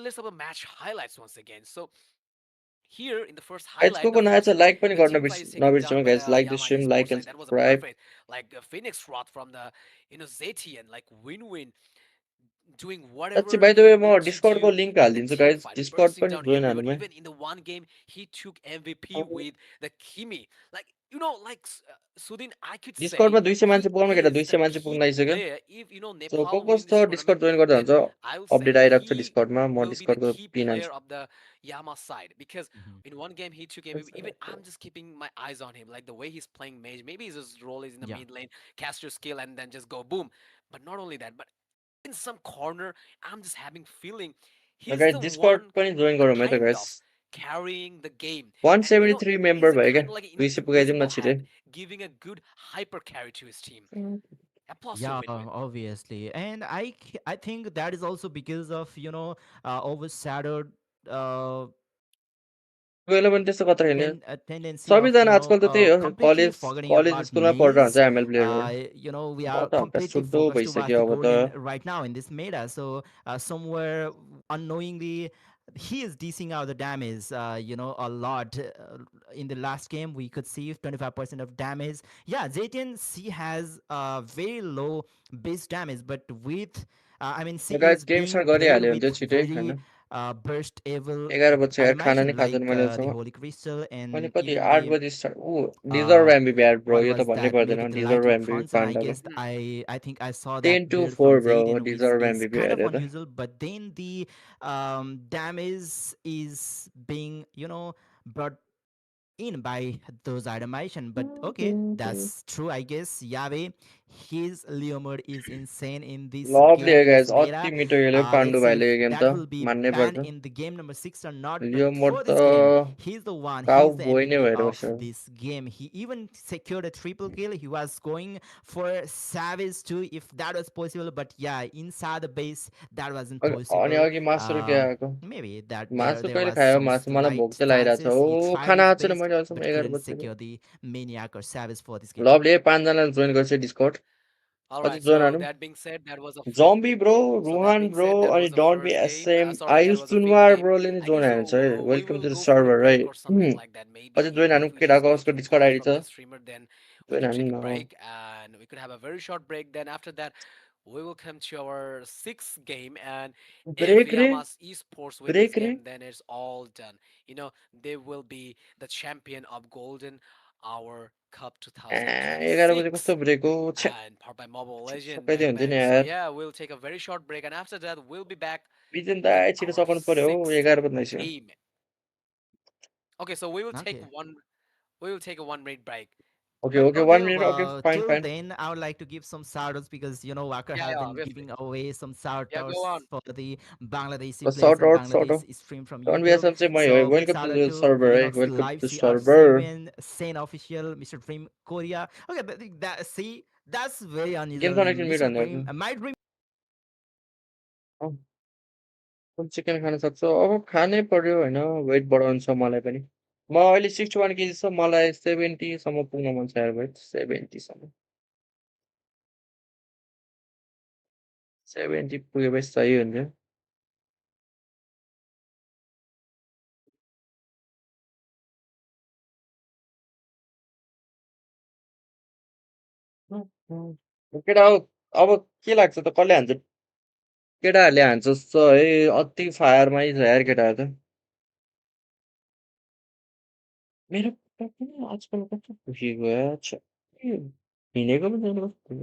S3: let's have a match highlights once again. So here in the first
S2: guys
S3: highlight, the
S2: नयाँ छ
S3: first
S2: like पनि
S3: the
S2: गर्न
S3: team fight is taken
S2: नबिर्सौँ
S3: down by
S2: guys
S3: the
S2: like the
S3: Yama
S2: stream
S3: Esports
S2: like and
S3: side. That was a
S2: subscribe
S3: perfect, like a Phoenix Rod from the Zetian, like win-win, doing
S2: साँच्ची
S3: whatever
S2: by the
S3: he
S2: way म
S3: need to
S2: डिस्कर्डको
S3: do
S2: link
S3: in the
S2: हालिदिन्छु
S3: team
S2: guys
S3: fight,
S2: Discord
S3: bursting
S2: पनि
S3: down
S2: join
S3: everyone.
S2: हाल्नु
S3: Even in the one game, he took MVP with the Kimi. Like, like Sudin, I could say
S2: डिस्कर्डमा 200
S3: he
S2: मान्छे पुग्नु केटा
S3: is
S2: 200
S3: the
S2: मान्छे
S3: key
S2: पुग्न आइसक्यो
S3: player. If
S2: सो
S3: Nepal
S2: को
S3: win this
S2: छ
S3: tournament,
S2: डिस्कर्ड जोइन गर्दा
S3: then
S2: हुन्छ
S3: I will
S2: अपडेट
S3: say
S2: आइरहेको छ
S3: he
S2: डिस्कर्डमा म
S3: will be the
S2: डिस्कर्डको
S3: key
S2: पिन
S3: player
S2: हाल्छु
S3: of the Yama side, because
S1: Mhm.
S3: in one game he took MVP. Even I'm just keeping my eyes on him, like the way he's playing mage. Maybe his role is in the
S1: Yeah.
S3: mid lane, cast your skill and then just go boom. But not only that, but in some corner, I'm just having feeling he's
S2: guys
S3: the
S2: discard
S3: one
S2: पनि join गरौँ है त
S3: kind
S2: guys
S3: of carrying the game. And
S2: 173
S3: he's
S2: member
S3: a
S2: भयो क्या
S3: kind of like an
S2: 200 पुगाइदिउँ न
S3: invisible
S2: छिटै
S3: hand, giving a good hyper carry to his team. Applause to
S1: Yeah,
S3: win-win.
S1: obviously, and I think that is also because of overshadowed
S2: कोहीलाई पनि त्यस्तो कता खेल्ने
S1: tendency of
S2: सबैजना आजकल त त्यही हो
S1: completely
S2: college
S1: forgetting
S2: college
S1: about
S2: स्कुलमा पढेर हुन्छ
S1: maize.
S2: एमएल प्लेयरहरू
S1: We
S2: म
S1: are
S2: त हप्ता
S1: completely
S2: सुड्दो
S1: focused towards
S2: भइसक्यो
S1: the
S2: अब
S1: goal
S2: त
S1: lane right now in this meta. So somewhere unknowingly he is dishing out the damage, a lot. In the last game, we could see 25% of damage. Yeah, Zetian, she has very low base damage, but with I mean, she
S2: guys
S1: is
S2: game
S1: being
S2: start
S1: played
S2: गरिहाल्यो भने
S1: with
S2: चाहिँ छिटै होइन
S1: very burst able
S2: 11 बज्छ यार खाना
S1: animation
S2: नै खाँदैन
S1: like
S2: मैले
S1: the
S2: अहिलेसम्म
S1: Holy Crystal
S2: मैले
S1: and
S2: कति
S1: even
S2: 8
S1: the
S2: बजी स्टार्ट डिजर्भ
S1: uh
S2: एमबी यार ब्रो
S1: what
S2: यो त
S1: was
S2: भन्नै
S1: that, maybe
S2: पर्दैन
S1: the
S2: deserve
S1: lightning
S2: MB
S1: fronts, and I
S2: पाण्डाको
S1: guess I think I saw
S2: 10
S1: that
S2: to
S1: build
S2: 4
S1: from
S2: bro
S1: Zayden, which
S2: deserve
S1: is
S2: MB
S1: kind of
S2: हेऱ्यो त
S1: unusual, but then the damage is being brought in by those itemization. But okay, that's true, I guess. Yahweh, his Leo mode is insane in this
S2: lovely
S1: game,
S2: है
S1: in this
S2: guys अति
S1: meta.
S2: मिठो खेल्यो
S1: Let's
S2: Pandu
S1: see
S2: भाइले
S1: if
S2: yo game
S1: that
S2: त
S1: will be
S2: मान्नै
S1: banned
S2: पर्छ
S1: in the game number 6 or not. But
S2: Leo mode
S1: for
S2: त
S1: this game, he's the one,
S2: cow
S1: he's the
S2: बोइ नै
S1: MVP
S2: भएर
S1: of
S2: बस्यो
S1: this game. He even secured a triple kill. He was going for Savage too, if that was possible. But yeah, inside the base, that wasn't
S2: अनि
S1: possible.
S2: अघि मासु के आएको
S1: Maybe that
S2: मासु
S1: there
S2: कहिले
S1: was
S2: खायो
S1: some
S2: मासु मलाई भोक
S1: slight
S2: चाहिँ लागिरहेको छ
S1: chances. He
S2: ओ
S1: tried
S2: खाना
S1: his
S2: आएको छैन
S1: best
S2: मैले अहिलेसम्म
S1: but
S2: 11
S1: couldn't
S2: बज्यो
S1: secure the Maniac or Savage for this game.
S2: Lovely 5 जनाले जोइन गर्छ डिस्कर्ड
S3: All
S2: अझै
S3: right.
S2: जोइन
S3: So
S2: हानौँ
S3: that being said, that was a
S2: जम्बी bro
S3: so that
S2: Ruhan
S3: being
S2: bro
S3: said, that
S2: अनि
S3: was the
S2: don't be
S3: first game.
S2: SM
S3: Sorry, that
S2: Ayush
S3: was the fifth
S2: Sunuwar
S3: game.
S2: ब्रोले नि
S3: I
S2: join
S3: guess
S2: हानेछ है
S3: so. We
S2: welcome
S3: will
S2: to the
S3: go for a
S2: server है
S3: break or something like that.
S2: अझै
S3: Maybe
S2: join हानौँ
S3: if he's
S2: केटाको उसको
S3: making
S2: discard
S3: calls
S2: ID
S3: from
S2: छ
S3: the streamer, then we
S2: join
S3: could
S2: हान्नु
S3: take a
S2: न
S3: break and we could have a very short break. Then after that, we will come to our sixth game. And if
S2: break रे
S3: Yamas Esports win this
S2: break रे
S3: game, then it's all done. They will be the champion of Golden Hour Cup
S2: 11 बजे कस्तो
S3: 2026
S2: break हो छ्या
S3: and powered by Mobile Legend
S2: सकाइदियो
S3: Bang
S2: हुन्थ्यो नि
S3: Bang. So
S2: यार
S3: yeah, we'll take a very short break, and after that, we'll be back
S2: बिजन
S3: with
S2: दाइ छिटो
S3: our
S2: सकाउनु पर्यो हो
S3: sixth
S2: 11 बज्दैछ
S3: game. Okay, so
S1: Okay.
S3: we will take a 1 minute break.
S2: Okay
S1: But
S2: okay
S1: okay,
S2: 1 minute okay fine
S1: till
S2: fine
S1: then, I would like to give some shout outs because Walker
S3: Yeah,
S1: have
S3: yeah,
S1: been
S3: obviously.
S1: giving away some shout
S3: Yeah, go
S1: outs
S3: on.
S1: for the Bangladeshi
S2: ल
S1: players in
S2: short
S1: Bangladesh
S2: out
S1: stream from
S2: don't be
S1: YouTube.
S2: SM चाहिँ मै हो है
S1: So big
S2: welcome
S1: shout
S2: to
S1: out
S2: the
S1: to
S2: server है welcome
S1: Live
S2: the द सर्भर
S1: CR7, Sane Official, Mr. Dream Korea. Okay, but that see that's very
S2: game
S1: unusual name,
S2: connection मिट
S1: Mr.
S2: भन्दा
S1: Dream. My dream.
S2: Chicken Khan सक्छौ अब खानै पर्यो होइन वेट बढाउनु छ मलाई पनि म अहिले 61 केजी छ मलाई 70 सम्म पुग्न मन छ यार वेट 70 सम्म 70 पुगेपछि सही हुन्छ केटा अब के लाग्छ त कसले हान्छ केटाहरूले हान्छ जस्तो है अति फायरमै छ यार केटाहरू त मेरो खुट्टा किन आजकल कस्तो दुखेको यार छ्या के हिँडेको पनि छैन कस्तो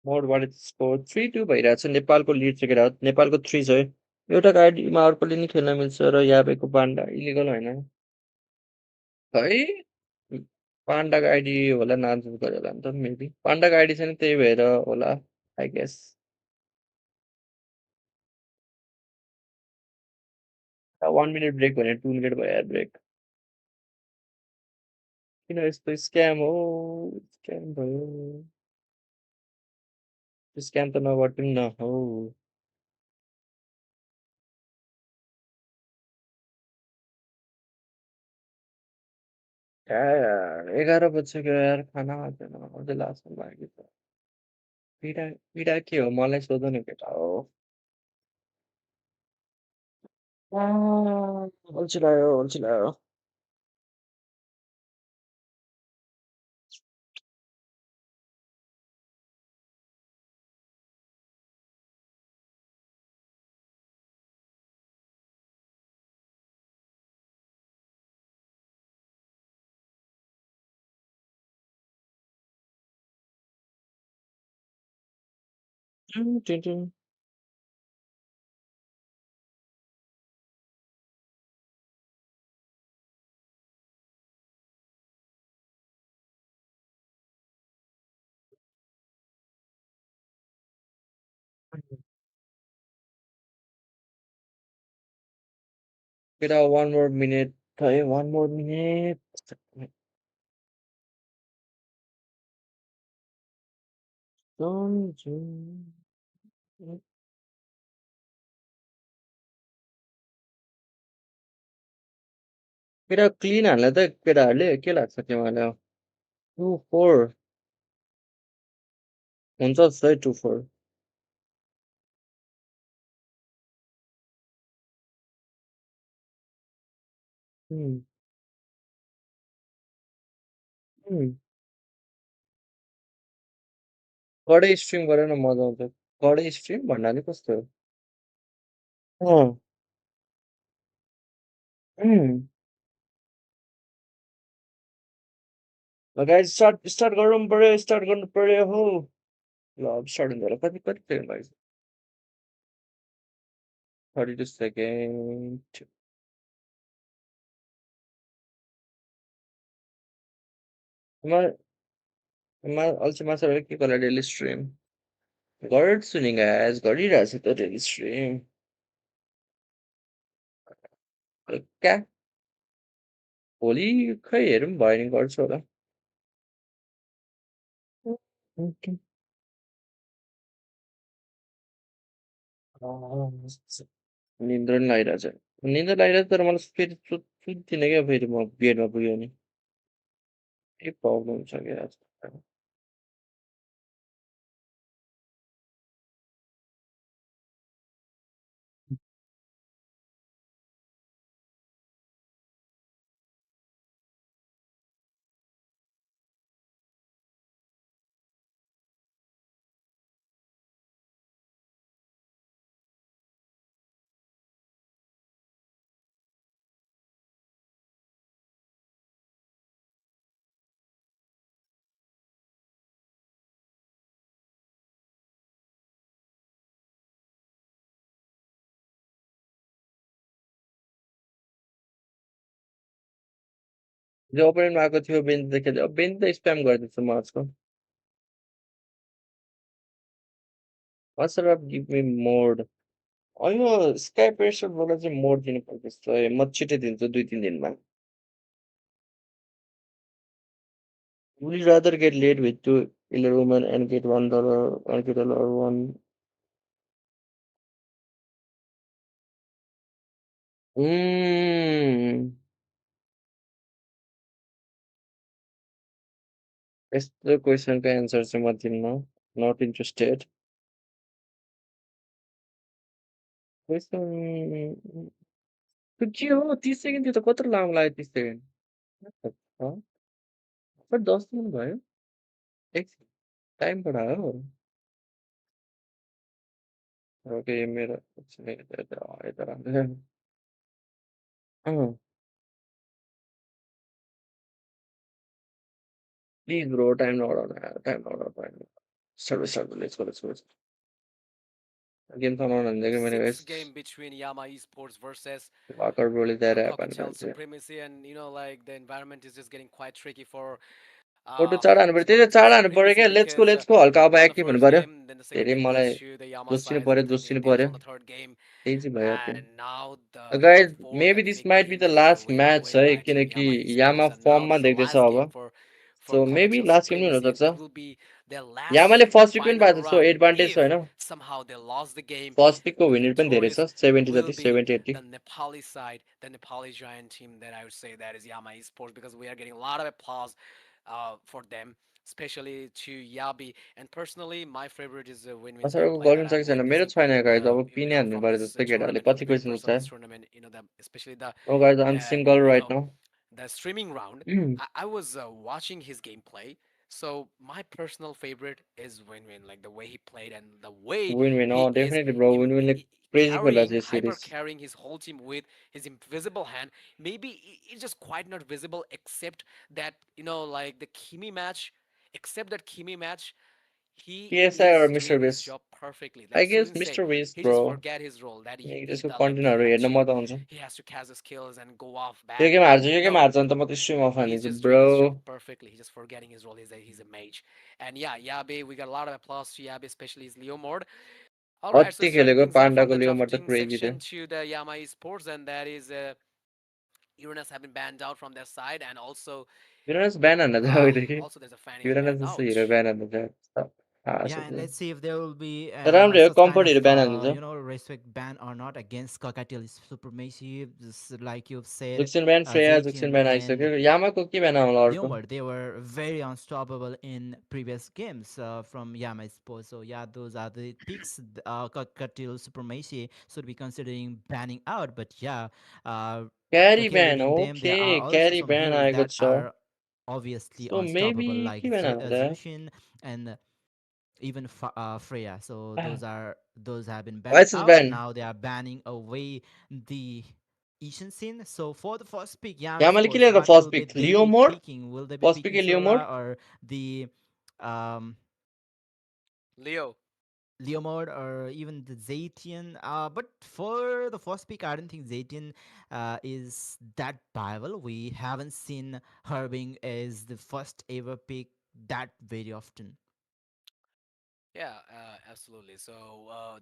S2: मोडबाट स्कोर 3-2 भइरहेको छ नेपालको लिड छ केटा नेपालको 3 छ है एउटा गाडीमा अर्कोले नि खेल्न मिल्छ र याबेको बान्डा इलिगल होइन है पाण्डाको आइडी होला नाजुक गऱ्यो होला नि त मेबी पाण्डाको आइडी छ नि त्यही भएर होला आई गेस 1 मिनट ब्रेक भने 2 मिनट भयो यार ब्रेक किन यस्तो स्क्याम हो स्क्याम भयो स्क्याम त नगर्दिउँ न हौ यार 11 बजिसक्यो यार खाना खाँदैन अझै लास्टमा लाग्यो त पीडा पीडा के हो मलाई सोध न केटा हो अल्छी लाग्यो अल्छी लाग्यो टिन टिन केटा 1 more minute है 1 more minute Don't you- केटा क्लिन हाल्ने त केटाहरूले के लाग्छ तिमीहरूलाई 2-4 हुन्छ जस्तो है 2-4 कडै स्ट्रिम गरेर न मजा आउँछ कडै स्ट्रिम भन्नाले कस्तो हो गाइस स्टार्ट स्टार्ट गर्नु पर्यो स्टार्ट गर्नु पर्यो हो ल अब स्टार्ट हुन्छ होला कति कति सेकेन्ड लाग्छ 32 सेकेन्ड अल्छी माछाहरू के गर्ला डेली स्ट्रिम गर्छु नि गाइस गरिरहेको छु त डेली स्ट्रिम क्या भोलि खै हेरौँ भयो नि गर्छु होला निन्द्रा नि लागिरहेछ निन्द्रा लागिरहेछ तर मलाई फेरि सुत्दिनँ क्या फेरि म बेडमा पुग्यो भने के प्रब्लम छ क्या आज जो ओपोनेन्टमा आएको थियो बेन देखेर अब बेन त स्प्याम गरिदिन्छ म आजको वाट्सएप गिभ मी मोड यो स्काई प्रेसरबाट चाहिँ मोड दिनुपर्छ जस्तो म छिटै दिन्छु 2-3 दिनमा Would you rather get laid with two killer women and get $1 or get $1? Mm. यस्तो क्वेसनको एन्सर चाहिँ म दिन्न नट इन्ट्रेस्टेड क्वेसन त्यो के हो 30 सेकेन्ड त्यो त कत्रो लामो लाग्यो 30 सेकेन्ड खै 10 मिनट भयो एक टाइम बढायो ओके मेरो यता राम्रो प्लिज ब्रो टाइम नबढाउनु टाइम नबढाउनु service service let's go game चलाउन भनेको मैले guys
S3: Sixth game between Yama Esports versus
S2: Walker ब्रोले दिएर पानी
S3: Cocktail
S2: मान्छे
S3: Supremacy, and like the environment is just getting quite tricky for
S2: photo चाड हान्नु पर्यो त्यही त
S3: Cocktail
S2: चाड हान्नु पर्यो
S3: Supremacy
S2: क्या
S3: because
S2: लेट्स गो हल्का अब
S3: on the
S2: एक्टिभ हुनु
S3: first
S2: पर्यो
S3: game, then the second
S2: धेरै
S3: game goes
S2: मलाई
S3: to the Yama
S2: जोसिनु
S3: side,
S2: पर्यो
S3: and then
S2: जोसिनु
S3: they lose
S2: पर्यो
S3: on the third game,
S2: त्यही चाहिँ भयो त्यो
S3: and now the
S2: guys
S3: fourth
S2: maybe
S3: and
S2: this
S3: fifth
S2: might be
S3: game
S2: the
S3: is
S2: last match
S3: win
S2: है
S3: by Team
S2: किनकि
S3: Yama
S2: Yama
S3: Esports, and now
S2: फर्ममा
S3: this is the
S2: देख्दैछ
S3: last
S2: अब
S3: game for
S2: so maybe
S3: Cocktail
S2: last game पनि
S3: Supremacy, and
S2: हुनसक्छ
S3: it will be their
S2: यामाले
S3: last
S2: first pick पनि
S3: final
S2: भएको छ सो
S3: run.
S2: एडभान्टेज छ
S3: If
S2: होइन
S3: somehow they lost the game,
S2: first पिकको
S3: the
S2: win पनि धेरै
S3: victorious
S2: छ 70
S3: will
S2: जति
S3: be
S2: 70 80
S3: the Nepali side, the Nepali giant team that I would say that is Yama Esports, because we are getting a lot of applause for them, especially to Yabi. And personally, my favorite is a win-win's
S2: असरको
S3: gameplay that
S2: गर्नु
S3: I'm
S2: सकेको छैन मेरो
S3: witnessing,
S2: छैन guys अब पिने हान्नु
S3: from
S2: पर्यो
S3: this
S2: जस्तै केटाहरूले
S3: tournament, from the
S2: कति
S3: members
S2: क्वेसन
S3: of
S2: छ
S3: this tournament. Especially
S2: no guys I am
S3: uh,
S2: single
S3: you
S2: right
S3: know,
S2: now
S3: the streaming round. I was watching his gameplay. So my personal favorite is Win-Win, like the way he played and the way
S2: win win
S3: he is
S2: definitely bro win विनले crazy खेला
S3: carrying,
S2: चाहिँ
S3: hyper
S2: series
S3: carrying his whole team with his invisible hand. Maybe it's just quite not visible, except that like the Kimi match. Except that Kimi match, he
S2: PSI और
S3: is
S2: mister
S3: doing his
S2: base
S3: job perfectly.
S2: I
S3: Like
S2: guess
S3: Surin said,
S2: mister base
S3: he
S2: bro
S3: just forget his role that he
S2: त्यसको
S3: the like
S2: कन्टेन्टहरू हेर्न मजा आउँछ
S3: he has to cast his skills and go off
S2: यो
S3: back.
S2: Game हार्छ यो game
S3: No,
S2: हार्छ भने त म त स्ट्रिम अफ
S3: he's
S2: हानिदिन्छु
S3: just doing
S2: bro
S3: his job perfectly. He's just forgetting his role. He's a mage. And yeah, Yabe, we got a lot of applause to Yabe, especially his Leo Mord. All right, so
S2: कति
S3: starting
S2: खेलेको
S3: things off from
S2: पाण्डाको
S3: the
S2: लियोमा त
S3: drafting
S2: crazy थियो
S3: section to the Yama Esports, and that is Uranus have been banned out from their side, and
S2: युरानस ब्यान हान्न थियो अघिदेखि
S3: also there's a fan is
S2: युरानस
S3: banned
S2: जस्तो
S3: out.
S2: हिरो ब्यान हान्न थियो
S1: Yeah, and let's see if there will be
S2: राम्रो हो
S1: such kind of
S2: कम्फर्ट हिरो ब्यान हानिदिन्छ
S1: respect ban or not against Cockatiel supremacy. Just like you've said,
S2: जुक्सिन ब्यान फ्रेया जुक्सिन
S1: Zetian
S2: ब्यान
S1: and
S2: आइसक्यो यामाको के ब्यान आउला अर्को
S1: Leomord, they were very unstoppable in previous games from Yama Sports. So yeah, those are the picks. Cockatiel supremacy should be considering banning out. But yeah, uh,
S2: क्यारी
S1: okay,
S2: ब्यान
S1: within them
S2: okay
S1: there are also
S2: क्यारी
S1: some
S2: ब्यान
S1: heroes
S2: आएको
S1: that
S2: छ
S1: are obviously
S2: so maybe
S1: unstoppable, like
S2: के ब्यान हाल्दा
S1: Zushin and even Freya. So those have been banned
S2: vice is
S1: out.
S2: ब्यान
S1: Now they are banning away the Asian scene. So for the first pick, Yama
S2: यामाले के
S1: Sports,
S2: लिएर
S1: what
S2: first
S1: will be
S2: pick
S1: they
S2: लियो
S1: be
S2: मोड
S1: picking? Will they be
S2: first pick
S1: picking
S2: Leomord
S1: Sora or the um,
S3: Leo.
S1: Leomord or even the Zaytian? But for the first pick, I don't think Zaytian is that viable. We haven't seen her being as the first ever pick that very often.
S3: Yeah, absolutely. So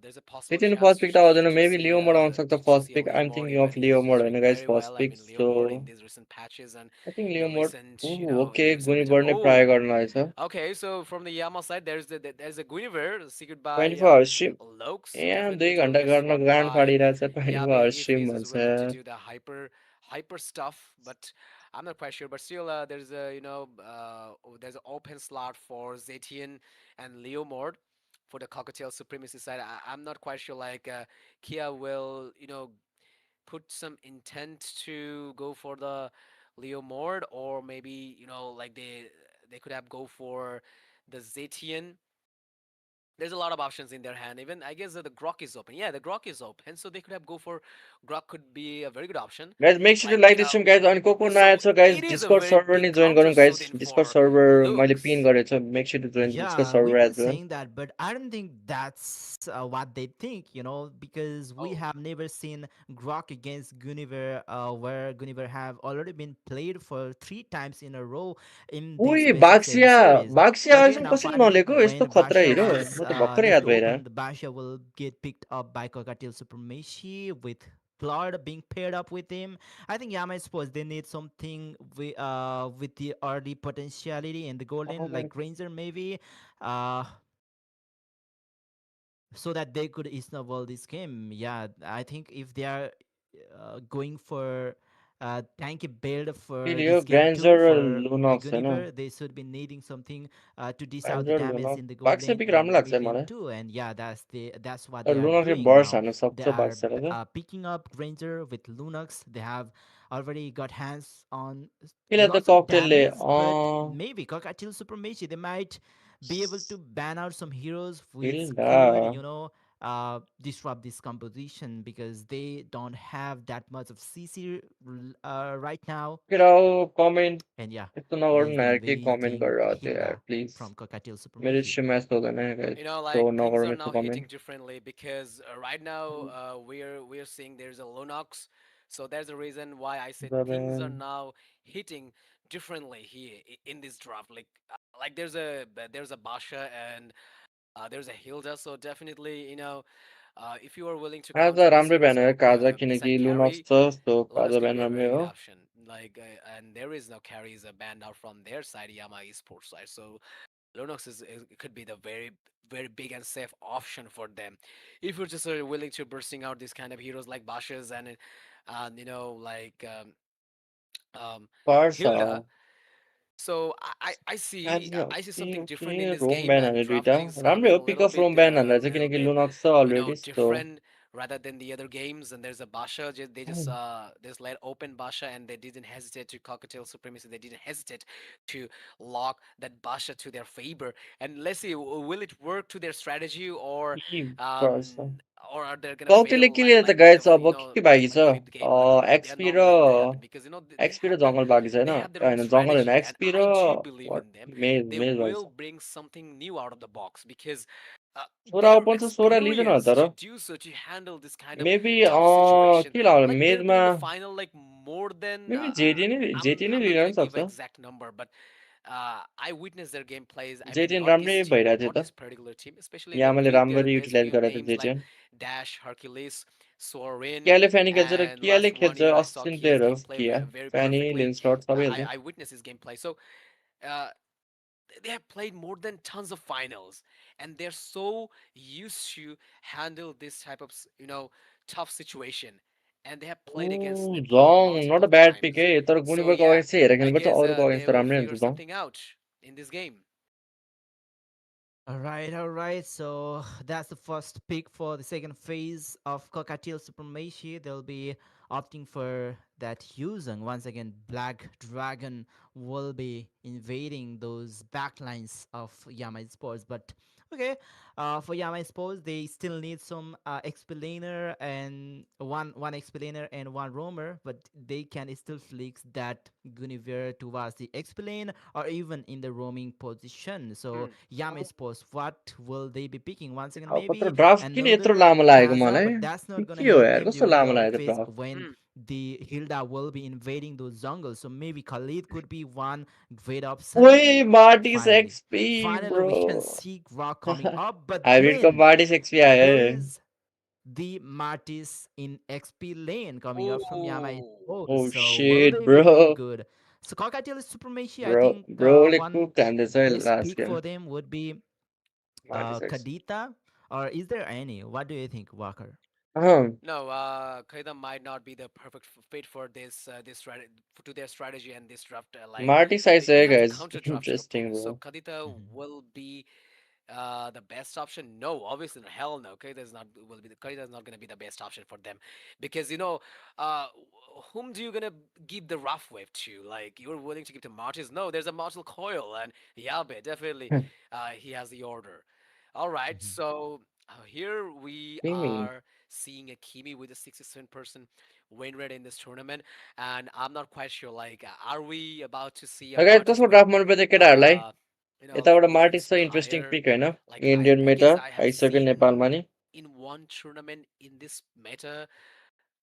S3: there's a possible
S2: second
S3: chance
S2: first pick त आउँदैन
S3: to
S2: maybe
S3: see
S2: Leo Mord आउन सक्छ first pick
S3: Leo
S2: I'm
S3: Mord,
S2: thinking
S3: even
S2: of Leo
S3: he's
S2: Mord
S3: doing
S2: होइन guys
S3: very
S2: first
S3: well. I
S2: pick
S3: mean, Leo
S2: so
S3: Mord in these recent patches and
S2: I think
S3: in
S2: Leo
S3: the
S2: Mord
S3: recent,
S2: okay
S3: in the recent matchup.
S2: गुनिबर्ड नै try
S3: Oh,
S2: गर्न रहेछ
S3: okay. So from the Yama side, there's a Guinevere secured by
S2: 24 hour stream
S3: Lokes,
S2: यहाँ
S3: definitely
S2: 2 घन्टा
S3: victorious
S2: गर्न
S3: one
S2: गाँड
S3: by
S2: फाडिरहेछ 24
S3: Yabe
S2: hour
S3: if
S2: stream
S3: he's just
S2: भन्छ
S3: willing to do the hyper stuff. But I'm not quite sure. But still, there's a there's an open slot for Zetian and Leo Mord for the Cockatiel Supremacy side. I'm not quite sure. Like Kia will put some intent to go for the Leo Mord, or maybe like they could have go for the Zetian. There's a lot of options in their hand. Even I guess the Grok is open. Yeah, the Grok is open, so they could have go for Grok. Could be a very good option.
S2: Guys make sure to
S3: Like
S2: like this stream guys अनि को नयाँ
S3: so,
S2: छ guys
S3: it is a
S2: Discord
S3: very
S2: server
S3: big
S2: नि join
S3: counter
S2: गरौँ
S3: suit
S2: guys
S3: in
S2: Discord
S3: for
S2: सर्भर मैले pin
S3: Lux.
S2: गरेको छु make sure to join Discord
S1: Yeah, we've
S2: server
S1: been
S2: as well
S1: saying that, but I don't think that's what they think, because we
S3: Oh,
S1: have never seen Grok against Guinevere, where Guinevere have already been played for 3 times in a row in this
S2: उही
S1: best of 7 series.
S2: बाक्सिया
S1: Again,
S2: अहिलेसम्म कसरी
S1: apparently,
S2: नलेको यस्तो
S1: when
S2: खतरा
S1: Basha
S2: hero
S1: was
S2: म त भर्खरै
S1: left
S2: याद भइरह
S1: open, the Basha will get picked up by Cockatiel Supremacy with Blood being paired up with him. I think Yama Sports they need something with the early potentiality in the golden, like Ranger maybe. Uh, so that they could snowball this game. Yeah, I think if they are going for tanky build for
S2: फेरि यो
S1: this game too
S2: ग्रान्जर raw
S1: for the
S2: लुनक्स होइन
S1: Guinevere, they should be needing something to dish out the
S2: Granger
S1: damage in the
S2: Lunox
S1: gold
S2: Baxia
S1: lane
S2: pick राम्रो
S1: and
S2: लाग्छ
S1: mid lane
S2: मलाई
S1: too. And yeah, that's what they
S2: तर
S1: are
S2: लुनक्सले
S1: doing
S2: burrs
S1: now.
S2: हान्न
S1: They
S2: सक्छ
S1: are
S2: बाक्सियालाई त
S1: picking up Granger with Lunox. They have already got hands on
S2: किन त
S1: lots of
S2: ककटेलले
S1: damage, but maybe Cockatiel Supremacy they might be able to ban out some heroes with
S2: Hilda
S1: good, disrupt this composition because they don't have that much of CC right now.
S2: गिराओ comment
S1: And yeah,
S2: यस्तो नगर्नु
S1: they've
S2: न
S1: been
S2: यार केही comment
S1: visiting
S2: गरेर त्यो यार
S1: Hilda
S2: please
S1: from Cockatiel
S2: मेरो
S1: Supremacy.
S2: स्ट्रिम म्याच हुँदैन guys
S3: You know,
S2: so
S3: like things are
S2: नगर्नु
S3: now
S2: यस्तो
S3: hitting
S2: comment
S3: differently because right now we're seeing there's a Lunox, so there's a reason why I said things are now hitting differently here in this draft. Like there's a Basha and there's a Hilda, so definitely if you are willing to
S2: Kaza
S3: counter this
S2: राम्रै भएन
S3: Hilda
S2: Kaza
S3: beside
S2: किनकि लुनक्स
S3: carry,
S2: छ सो
S3: Lunox
S2: Kaza
S3: could
S2: ब्यान
S3: be a
S2: राम्रै
S3: very
S2: हो
S3: good option. And there is no carries a banned out from their side, Yama Esports side, so Linux could be the very big and safe option for them. If you're just willing to bursting out these kind of heroes like Bashas and um,
S2: पर्छ
S3: Hilda. So I see
S2: okay
S3: something
S2: okay
S3: different in this
S2: roam
S3: game,
S2: ban
S3: and
S2: हाल्यो दुइटा
S3: DraftKings
S2: राम्रै
S3: coming
S2: हो pick of रोम ब्यान हाल्दा
S3: a
S2: चाहिँ
S3: little
S2: किनकि
S3: bit
S2: लुनक्स छ already so
S3: different rather than the other games. And there's a Basha. They just let open Basha, and they didn't hesitate to cocktail supremacy. They didn't hesitate to lock that Basha to their favor. And let's see, will it work to their strategy,
S2: पर्छ
S3: um, or are they gonna
S2: कौटीले
S3: fail
S2: के लिए त
S3: like
S2: guys
S3: the
S2: अब के बाँकी
S3: like
S2: छ
S3: flip the game? Like they are
S2: XP
S3: not
S2: र
S3: letting that happen because
S2: XP र जङ्गल बाँकी छ होइन
S3: they have their own
S2: होइन जङ्गल होइन
S3: strategy, and
S2: एक्सपी र
S3: I do believe
S2: what
S3: in them.
S2: मेज
S3: They
S2: मेज बाँकी
S3: will
S2: छ
S3: bring something new out of the box because uh,
S2: सोह्र
S3: their
S2: ओपन छ सोह्र लिँदैन होला
S3: experience
S2: तर
S3: to do so, to handle this kind of
S2: maybe
S3: tough situation.
S2: के लाग्यो
S3: Like they'll be
S2: मेजमा
S3: in the final like more than
S2: maybe
S3: I'm
S2: jetty नै
S3: I'm not
S2: Lin
S3: gonna
S2: पनि
S3: give an
S2: सक्छ
S3: exact number, but I witnessed their gameplays. I mean,
S2: जेटिएन
S3: not
S2: राम्रै
S3: this team,
S2: भइरहेको
S3: not
S2: थियो
S3: this
S2: त
S3: particular team, especially they
S2: यामाले
S3: picked
S2: राम्ररी
S3: this
S2: utilise
S3: few
S2: गरेको थियो
S3: names like
S2: जेटिएन
S3: Dash, Hercules, Sorin,
S2: कियाले फ्यानी खेल्छ र
S3: and
S2: कियाले
S3: last one
S2: खेल्छ
S3: here I saw
S2: assistant
S3: Kia's
S2: player हो
S3: gameplay
S2: किया
S3: very
S2: फ्यानी
S3: perfectly.
S2: लिन्सलट सबै हेल्छ
S3: I witnessed his gameplay. So uh, they have played more than tons of finals, and they're so used to handle this type of tough situation, and they have played against Nepal
S2: जङ नट
S3: multiple
S2: a bad pick
S3: times.
S2: है तर
S3: So
S2: गुनिबरको
S3: yeah,
S2: against चाहिँ हेरेर
S3: I
S2: खेल्नुपर्छ
S3: guess
S2: अरूको
S3: they
S2: against त
S3: will
S2: राम्रै
S3: figure
S2: हुन्छ जङ
S3: something out in this game.
S1: All right, all right. So that's the first pick for the second phase of Cockatiel Supremacy. They'll be opting for that Yuzong. Once again, Black Dragon will be invading those backlines of Yama Sports. But okay, for Yama Sports, they still need some explainer and one explainer and one roamer, but they can still flex that Guinevere towards the explain or even in the roaming position. So
S3: Hmm.
S1: Yama Sports, what will they be picking? Once again,
S2: अब कत्रो
S1: maybe
S2: draft किन यत्रो
S1: another
S2: लामो लागेको
S1: Kaza,
S2: मलाई
S1: but that's not gonna
S2: के हो
S1: help
S2: यार
S1: them
S2: कस्तो
S1: during the
S2: लामो
S1: early
S2: लागेको
S1: phase
S2: draft
S1: when
S3: Hmm.
S1: the Hilda will be invading those jungles. So maybe Khalid could be one great option.
S2: ओए Martin's
S1: Finally,
S2: XP
S1: finally,
S2: bro
S1: we can see Rock coming up, but
S2: हाइब्रिडको
S1: then
S2: Martin's XP आयो
S1: there
S2: है
S1: is the Martis in XP lane coming up from Yama
S3: Oh.
S2: ओ
S1: Sports. So will
S2: shit
S1: they be
S2: bro
S1: doing good? So Cockatiel Supremacy, I
S2: bro
S1: think
S2: ब्रोले
S1: one
S2: cook हान्दैछ है
S1: best
S2: last
S1: pick
S2: game
S1: for them would be
S2: Martis XP
S1: Kadita, or is there any? What do you think, Walker?
S3: No, Kaida might not be the perfect fit for this strategy to their strategy and this draft.
S2: Martin's
S3: They
S2: आइसक्यो
S3: have to
S2: guys
S3: counter draft your
S2: interesting
S3: opponents.
S2: Bro
S3: So Kadita will be the best option. No, obviously, no, hell no. Kaida is not will be the Kaida is not going to be the best option for them because uh, whom do you gonna give the rough wave to? Like you're willing to give to Martis? No, there's a Martel Coil and Yabe definitely. He has the order. All right, so here we
S2: तिमी
S3: are seeing a Kimi with a 67% win rate in this tournament, and I'm not quite sure. Like, are we about to see a
S2: guys
S3: Martis
S2: कसको
S3: with,
S2: draft मनपर्छ केटाहरूलाई
S3: uh,
S2: यताबाट
S3: with the
S2: Martin's छ interesting
S3: Inspire?
S2: Pick होइन
S3: Like, I
S2: इन्डियनमै
S3: guess
S2: त
S3: I have
S2: आइसक्यो
S3: seen
S2: नेपालमा नि
S3: in one tournament in this meta,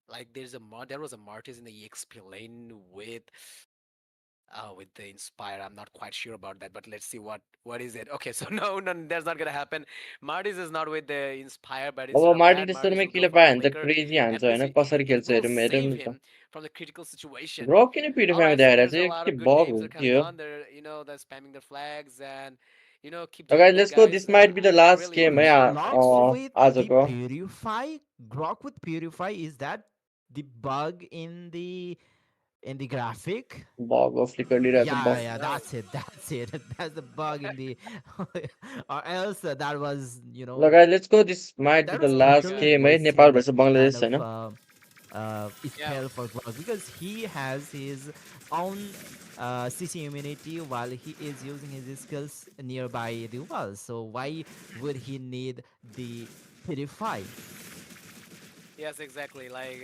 S3: like there was a Martis in the EXP lane with the Inspire. I'm not quite sure about that, but let's see what is it. Okay, so no, that's not gonna happen. Martis is not with the Inspire, but
S2: अब
S3: instead of
S2: Martin
S3: that, Martis
S2: त्यस्तोमै
S3: will go
S2: किले
S3: for the
S2: पायो भने त
S3: Flicker.
S2: Crazy हान्छ
S3: At least
S2: होइन कसरी
S3: it
S2: खेल्छ
S3: will
S2: हेरौँ
S3: save
S2: नि त
S3: him from the critical situation.
S2: Bro किन
S3: All
S2: प्युरिफाईमा
S3: right, so
S2: देखाएर
S3: there's a
S2: चाहिँ
S3: lot
S2: के
S3: of good
S2: बग
S3: names
S2: हो
S3: that are
S2: के
S3: coming
S2: हो
S3: on. They're spamming their flags and keep
S2: So
S3: doing
S2: guys,
S3: that,
S2: let's go.
S3: guys.
S2: This might be the
S3: I
S2: last
S3: really
S2: game
S1: Okay,
S3: appreciate
S2: है
S3: your
S1: Grok
S3: efforts.
S1: with the
S2: आजको
S1: Purify. Grok with Purify, is that the bug in the graphic?
S2: Bug हो flicker लिइरहेको
S1: Yeah,
S2: bug
S1: yeah,
S3: No.
S1: that's it. That's it. That's the bug in the, or else that was,
S2: ल guys, let's go. This might be
S1: that
S2: the
S1: was
S3: Oh my
S2: last
S3: god.
S1: totally
S2: game है Nepal
S1: wasted
S2: versus
S1: kind
S2: Bangladesh
S1: of
S2: होइन
S3: Yeah.
S1: spell for Grog because he has his own CC immunity while he is using his skills nearby the wall. So why would he need the Purify.
S3: Yes, exactly. Like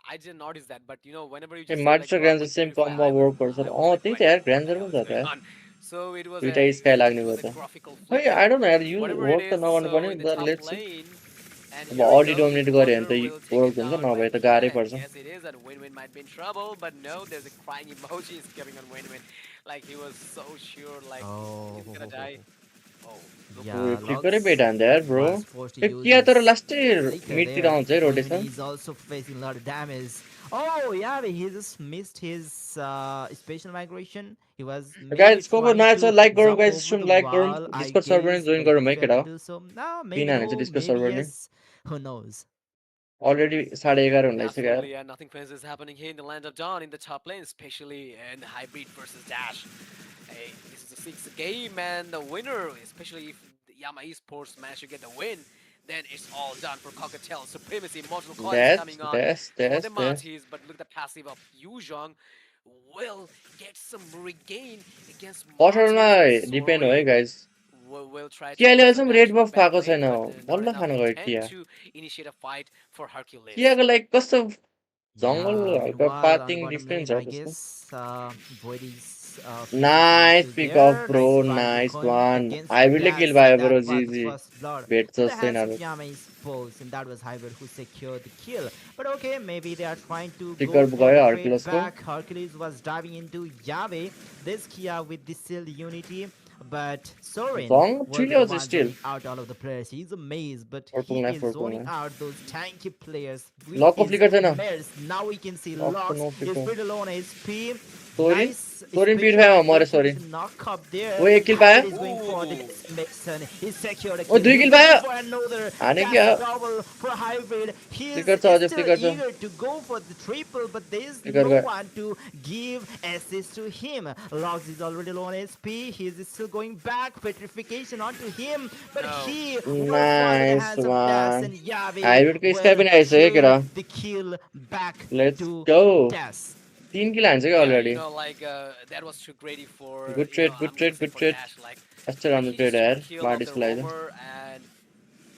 S3: I didn't notice that, but whenever you
S2: ए
S3: just say like
S2: मार्च र
S3: drop
S2: Granger
S3: with
S2: same
S3: Purify,
S2: कममा work गर्छ
S3: I was like,
S2: त्यही
S3: wait,
S2: त यार
S3: what the
S2: ग्रान्जर
S3: hell
S2: पनि
S3: is
S2: छ त
S3: going
S2: यार
S3: on? So
S2: दुइटा स्काई लाग्ने
S3: it
S2: भयो
S3: was a
S2: त
S3: graphical
S2: खै
S3: flicker.
S2: आई डोन्ट नो यार युज
S3: Whatever it
S2: वर्क त
S3: is.
S2: नगर्नु
S3: So
S2: पर्ने
S3: in the top
S2: let's see
S3: lane, and
S2: अब
S3: here we
S2: अडी
S3: go.
S2: डोमिनेट गऱ्यो भने
S3: Wonder
S2: त
S3: will take
S2: वर्क
S3: it
S2: हुन्छ
S3: down by
S2: नभए त
S3: Kia,
S2: गाह्रै
S3: and
S2: पर्छ
S3: yes, it is. And Win Win might be in trouble, but no, there's a crying emoji is coming on Win Win, like he was so sure, like
S1: Oh,
S3: he's gonna die. Oh, look
S2: ओए
S1: yeah,
S3: at that.
S2: फ्लिकरै
S1: Logs
S2: भेट हान्दा यार bro
S1: was forced to
S2: A
S1: use
S2: किया तर
S1: his
S2: लास्टै
S1: flicker
S2: मिडतिर
S1: there.
S2: आउँछ है
S1: Win Win
S2: rotation
S1: is also facing a lot of damage. Oh, yeah, he just missed his special migration. He was maybe
S2: guys को को
S1: trying
S2: नयाँ
S1: to
S2: छ like गरौँ
S1: jump
S2: guys
S1: over
S2: stream
S1: the
S2: like गरौँ
S1: wall, I
S2: discard server पनि
S1: guess,
S2: join
S1: but
S2: गरौँ
S1: he
S2: है
S1: failed
S2: केटा
S1: to
S2: हो
S1: do so. No,
S2: pin
S1: maybe
S2: हानेको छ
S1: no,
S2: discard
S1: maybe
S2: सर्भरले
S1: yes. Who knows?
S2: Already 11:30 हुन लागिसक्यो यार
S3: Absolutely, yeah. Nothing fancy is happening here in the land of Dawn in the top lane, especially in the hybrid versus Dash. Hey, this is a sixth game, and the winner, especially if the Yama Esports manage to get the win, then it's all done for Cocktail Supremacy. Mortal Coil is
S2: That's
S3: coming on
S2: that's
S3: for
S2: that's
S3: the
S2: that's
S3: Montes, but look at the passive of Yuzhong will get some regain against
S2: पसलमा
S3: Montes and
S2: depend हो है
S3: Sorin.
S2: Guys
S3: Will try
S2: कि
S3: to
S2: अहिले
S3: put some
S2: अहिलेसम्म red
S3: damage on the
S2: buff
S3: back
S2: खाएको
S3: lane,
S2: छैन
S3: but not
S2: बल्ल
S3: enough
S2: खान गयो
S3: intent
S2: किया
S3: to initiate a fight for Hercules.
S2: कियाको लाइक कस्तो जङ्गल
S1: Yeah,
S2: हल्का
S1: meanwhile, on the
S2: pathing
S1: bottom lane,
S2: difference छ
S1: I
S2: त्यसको
S1: guess Void is facing some
S2: nice
S1: issues
S2: pickup
S1: there.
S2: Bro
S1: Nice spike
S2: nice
S1: going
S2: one
S1: against
S2: हाइब्रिडले kill
S1: Das.
S2: पायो bro
S1: That
S2: जी
S1: was the
S2: जी
S1: first blood
S2: भेट
S1: to the
S2: जस्तै
S1: hands of
S2: नरो
S1: Yamai's pulse, and that was Hybrid who secured the kill. But okay, maybe they are trying to go
S2: टिकर
S1: for the
S2: गयो
S1: trade
S2: हर्कुलसको
S1: back. Hercules was diving into Yahweh. This Kia with the Seal Unity. But Sorin
S2: Jang
S1: will be
S2: ठिलै
S1: the
S2: आउँछ
S1: one
S2: still
S1: zoning out all of the players. He's amazed, but he
S2: फर्कुङ
S1: is zoning
S2: फर्कुङ
S1: out those tanky players with
S2: लकको
S1: his
S2: flicker छैन
S1: mares. Now we can see
S2: लकको
S1: Locks
S2: no
S1: is
S2: flicker
S1: pretty low on HP.
S2: Sorin
S1: Nice
S2: Sorin
S1: special
S2: पिडफाइमा मरे Sorin
S1: migration knock up there.
S2: ओ एक kill पायो
S1: Hybrid is going for the
S3: Ooh.
S1: decimation. He secured a
S2: O
S1: kill.
S2: 2 kill
S1: He's
S2: पायो
S1: looking for another.
S2: हाने
S1: That's
S2: क्या
S1: double for Hybrid. He
S2: flicker
S1: is
S2: छ अझै
S1: still
S2: फ्लिकर छ
S1: eager to go for the triple, but there is
S2: flicker
S1: no
S2: गयो
S1: one to give assist to him. Logs is already low on SP. He is still going back. Petrification onto him, but
S3: No.
S1: he will fall to the
S2: nice
S1: hands of Das,
S2: one
S1: and Yavi
S2: हाइब्रिडको Sky
S1: will
S2: पनि आइसक्यो केटा
S1: give the kill back
S2: let's
S1: to
S2: go
S1: Das.
S2: 3 kill हान्छ क्या
S3: Yeah,
S2: already
S3: that was too greedy for,
S2: good trade good
S3: I'm gonna
S2: trade
S3: say
S2: good
S3: for
S2: trade
S3: Dash.
S2: यस्तो
S3: Like
S2: राम्रो
S3: he
S2: trade
S3: just took a
S2: यार
S3: kill of the
S2: मार्टिसको लागि
S3: roamer and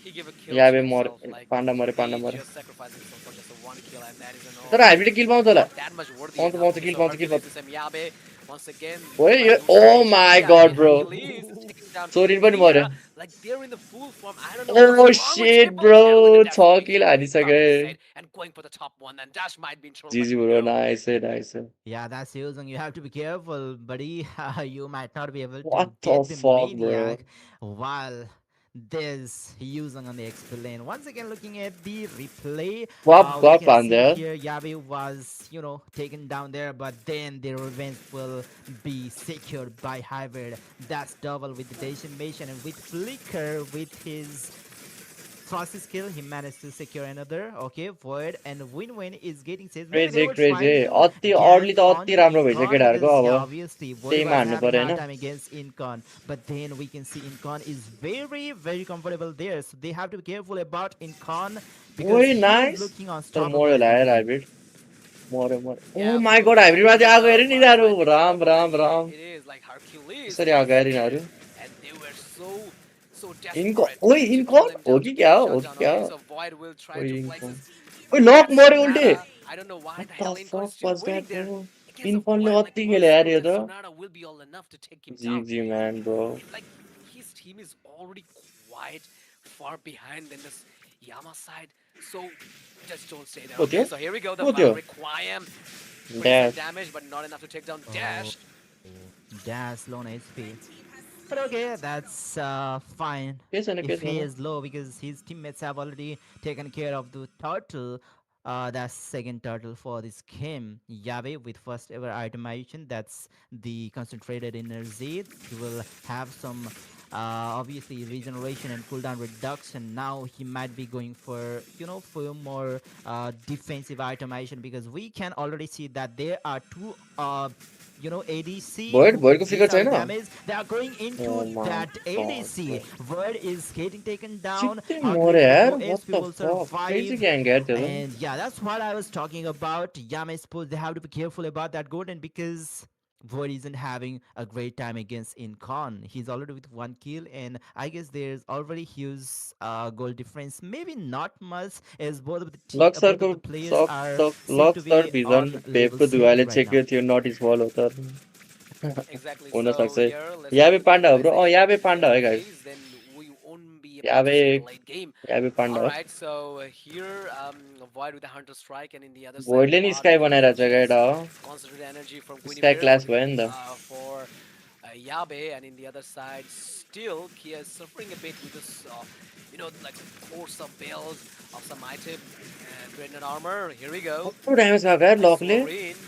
S3: he gave a kill to
S2: याबे मर
S3: himself. Like
S2: panda
S3: he
S2: मऱ्यो
S3: just sacrificed himself for just a one kill, and that is
S2: तर हाइब्रिडले किल पाउँछ होला
S3: not that much worthy
S2: पाउँछ
S3: enough.
S2: पाउँछ
S3: Okay,
S2: किल
S3: so
S2: पाउँछ किल
S3: Hercules
S2: पाउँछ
S3: is Yabe once again
S2: ओए
S3: trying
S2: यो
S3: to
S2: ओ
S3: resurrect
S2: my
S3: Kia,
S2: god
S3: and
S2: bro
S3: Hercules taking down
S2: Sorin पनि मऱ्यो
S3: Kia. Like they're in the full form. I don't know what's
S2: ओ
S3: wrong with
S2: shit
S3: triple
S2: bro
S3: kill with the
S2: 6
S3: Destiny
S2: kill
S3: Beacon.
S2: हानिसके
S3: Compensate and going for the top one, and Dash might be in trouble, but
S2: GG bro
S3: no.
S2: Nice nice
S1: Yeah, that's using. You have to be careful, buddy. You might not be able to
S2: What the
S1: get the
S2: fuck, bro?
S1: maniac while there's using on the XP lane. Once again, looking at the replay,
S2: Swap
S1: we
S2: got
S1: can
S2: on
S1: see
S2: there.
S1: here Yabe was, taken down there, but then the revenge will be secured by Hybrid. That's double with the decimation and with Flicker with his fastest skill, he managed to secure another. Okay, Void and Win-Win is getting saves. Maybe they
S2: crazy
S1: were
S2: crazy
S1: trying to
S2: अति early
S1: gank
S2: त अति
S1: onto
S2: राम्रो भइसक्यो
S1: Incon
S2: केटाहरूको
S1: because
S2: अब
S1: yeah, obviously Void
S2: त्यहीमा
S1: was
S2: हान्नु
S1: having
S2: पर्यो
S1: a hard
S2: होइन
S1: time against Incon. But then we can see Incon is very, very comfortable there. So they have to be careful about Incon because
S2: ओए
S1: he is
S2: nice
S1: looking
S2: तर
S1: unstoppable
S2: मऱ्यो
S1: at
S2: होला
S1: the
S2: यार
S1: moment.
S2: Hybrid मऱ्यो मऱ्यो
S3: Yeah,
S2: ओ माई
S3: absolutely.
S2: गड
S3: And
S2: हाइब्रिडमाथि
S3: here we
S2: आएको
S3: go.
S2: हेर नि
S3: First
S2: यिनीहरू
S3: fight they got
S2: Ram
S3: up, and
S2: Ram
S3: here
S2: Ram
S3: it is. Like Hercules
S2: कसरी आएको
S3: is
S2: हेर
S3: there,
S2: यिनीहरू
S3: and they were so
S2: इन्को
S3: desperate
S2: ओए
S3: to
S2: इन्को
S3: kill him
S2: हो
S3: down, to
S2: कि
S3: get
S2: क्या
S3: the
S2: हो कि
S3: shutdown.
S2: क्या
S3: Okay, so Void will try
S2: ओए
S3: to place
S2: इन्को
S3: his
S2: ओए लक
S3: that
S2: मऱ्यो उल्टे
S3: Sonata. I don't know why
S2: What
S3: the
S2: the
S3: hell Incon is
S2: fuck
S3: still
S2: was
S3: waiting
S2: that
S3: there
S2: bro
S3: against the
S2: इन्फोनले
S3: Void. Like
S2: अति
S3: one
S2: खेल्यो यार यो
S3: single
S2: त
S3: Sonata will be all enough to take him down.
S2: जी म्यान bro
S3: Like his team is already quite far behind in this Yama side, so just don't stay there.
S2: को
S3: Okay,
S2: थियो
S3: so here we go. The
S2: को थियो
S3: Requiem brings some
S2: dash
S3: damage, but not enough to take down
S1: Oh,
S3: Dash.
S1: Dash low on HP. But okay, that's fine.
S2: केही
S1: If he
S2: छैन
S1: is low because his teammates have already taken care of the turtle. That's second turtle for this game. Yabe with first ever itemization. That's the concentrated energy. He will have some obviously regeneration and cooldown reduction. Now he might be going for for more defensive itemization because we can already see that there are two ADC
S2: भोइड
S1: who
S2: भोइडको
S1: can
S2: flicker
S1: dish out the
S2: छैन
S1: damage. They are going
S2: ओ
S1: into
S2: my
S1: that
S2: god
S1: ADC.
S2: Bro
S1: Word is getting taken down.
S2: चित्तै मऱ्यो
S1: Hercules with
S2: यार
S1: low
S2: what
S1: HP
S2: the
S1: will
S2: fuck crazy
S1: survive.
S2: Gang यार त्यो त
S1: And yeah, that's what I was talking about. Yama suppose they have to be careful about that golden because Void isn't having a great time against Incon. He's already with one kill, and I guess there's already huge goal difference. Maybe not much, as both of the players are seem to
S2: Laksar
S1: be
S2: vision
S1: on level
S2: भेपको
S1: seventy
S2: धुवाले
S1: right now.
S2: चेक्यो थियो नट is बल हो त
S3: Exactly.
S2: हुन
S3: So
S2: सक्छ
S3: here, let's
S2: याबे
S3: see
S2: Panda हो
S3: what is
S2: bro
S3: the
S2: याबे
S3: end. If
S2: Panda
S3: that's
S2: है
S3: the
S2: guys
S3: case, then we won't be able to
S2: याबे
S3: see the late game.
S2: याबे पाण्डा
S3: All
S2: हो
S3: right. So here, Void with the Hunter Strike, and in the other side,
S2: भोइडले नि
S3: Bot
S2: sky
S3: with the
S2: बनाइरहेको छ
S3: Fusils.
S2: गाइडा हो
S3: Concentrated energy from
S2: sky
S3: Guinevere
S2: class भयो नि त
S3: for Yabe, and in the other side, still Kia is suffering a bit with this, like course of build of some item, grenade armor. Here we go.
S2: कस्तो damage भएको यार लकले
S3: Sorin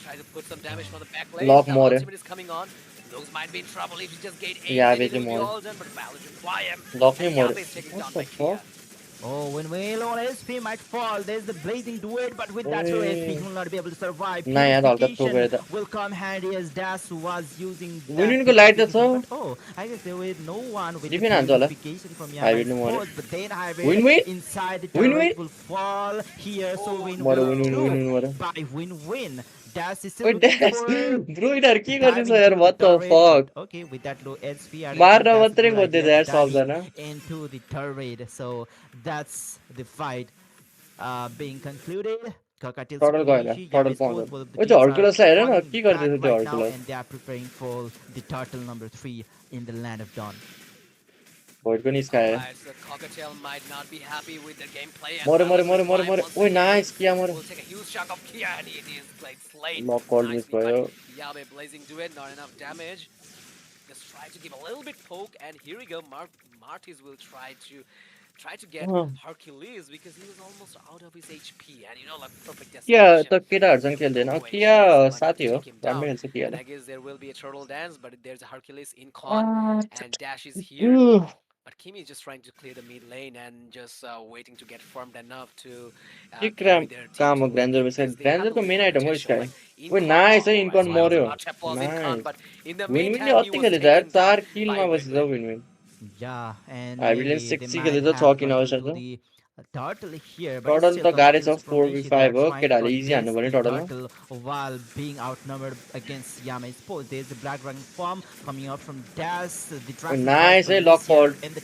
S3: try to put some damage from the back lane.
S2: Luck
S3: The
S2: मर्यो
S3: ultimate is coming on. Looks might be in trouble if he just gained 8, then
S2: याबे
S3: it
S2: चाहिँ
S3: will be
S2: मर्यो
S3: all done. But Valor to fly him,
S2: luck
S3: and
S2: नै मर्यो
S3: Yabe is taken
S2: What
S3: down
S2: the
S3: by Kia.
S2: fuck?
S1: Oh, when way low on SP might fall, there's the blazing duet, but with that low SP,
S2: ओए
S1: he will not be able to survive.
S2: ना यार हल्का
S1: Purification
S2: ठोकेर त
S1: will come handy as Das was using that
S2: विनिनको light त
S1: purification.
S2: छ
S1: But oh, I guess there was no one with the
S2: डिफेन हान्छ होला
S1: purification from Yama
S2: हाइब्रिड नै मर्यो
S1: Sports, but then
S2: win
S1: Hybrid
S2: win
S1: inside the
S2: win win
S1: turret will fall here, so
S3: Oh
S1: Win
S2: मर्यो
S1: will
S2: win win
S3: no!
S2: Win
S1: too
S2: win मर्यो
S1: by win-win. Das is still
S2: ओए
S1: looking
S2: dash
S1: for
S2: bro यिनीहरू के गर्दैछ
S1: diving
S2: यार
S1: to the
S2: what the
S1: turret, but
S2: fuck
S1: okay, with that low SP, I don't think
S2: मार्न
S1: that's a
S2: मात्रै
S1: good
S2: खोज्दैछ
S1: idea
S2: यार
S1: diving
S2: सबजना
S1: into the turret. So that's the fight being concluded. Cockatiel
S2: टडल गयो होला
S1: Supremacy,
S2: टडल
S1: Yami
S2: पाउँछ
S1: Sports, both of the
S2: ओ त्यो
S1: teams are
S2: हर्कुलसलाई हेर न
S1: falling
S2: के
S1: back
S2: गर्दैछ त्यो
S1: right now,
S2: Hercules
S1: and they are preparing for the turtle number 3 in the land of Dawn.
S2: भोइडको निस्कायो
S3: Alright, so Cockatiel might not be happy with the gameplay, and
S2: मर्यो मर्यो
S3: Valor to
S2: मर्यो मर्यो
S3: fly
S2: मर्यो
S3: once
S2: ओए
S3: again
S2: nice किया मर्यो
S3: will take a huge chunk of Kia, and it is played slain.
S2: Luck कल miss
S3: Nicely, but
S2: भयो
S3: Yabe blazing duet, not enough damage. Just try to give a little bit poke, and here we go. Martis will try to get Hercules because he was almost out of his HP, and like perfect
S2: किया
S3: destination.
S2: त केटाहरूसँग
S3: Here with the
S2: खेल्दैन
S3: low
S2: किया
S3: HP, someone need
S2: साथी
S3: to
S2: हो
S3: take him
S2: राम्रै
S3: down,
S2: खेल्छ
S3: and
S2: कियाले
S3: I guess there will be a turtle dance, but there's a Hercules in con, and Dash is here.
S2: के
S3: But Kimi is just trying to clear the mid lane and just waiting to get farmed enough to
S2: क्राम
S3: carry their team
S2: काम
S3: to
S2: हो
S3: win
S2: Granger
S3: because they have the
S2: ग्रान्जरको main
S3: lane
S2: item हो
S3: protection.
S2: Sky
S3: Like
S2: ओए
S3: Incon,
S2: nice है
S3: oh,
S2: Incon
S3: Smiles a
S2: मर्यो
S3: lot was Incon,
S2: nice
S3: but in the
S2: Win विनले
S3: meantime he
S2: अति
S3: was
S2: खेलेछ यार
S3: taken down
S2: 4
S3: by
S2: किलमा
S3: Win
S2: बसेछ
S3: Win.
S2: हौ विन विन
S1: Yeah, and
S2: हाइब्रिडले
S1: maybe they
S2: सेक्सी
S1: might
S2: खेलेछ
S1: have
S2: 6 किन
S1: gotten
S2: आवश्यक
S1: to
S2: छ
S1: the turtle here, but
S2: टडल
S1: still
S2: त गाह्रै
S1: Cockatiel
S2: छ
S1: Supremacy, they are
S2: 4v5 हो
S1: trying to
S2: केटाहरूले इजी हान्नु
S1: contest
S2: पर्ने
S1: the
S2: टडलमा
S1: turtle while being outnumbered against Yama Sports. There's the Black Dragon form coming out from Das. The
S2: ओए
S1: Dragon Flight
S2: nice है luck
S1: Valencia
S2: fault
S1: and the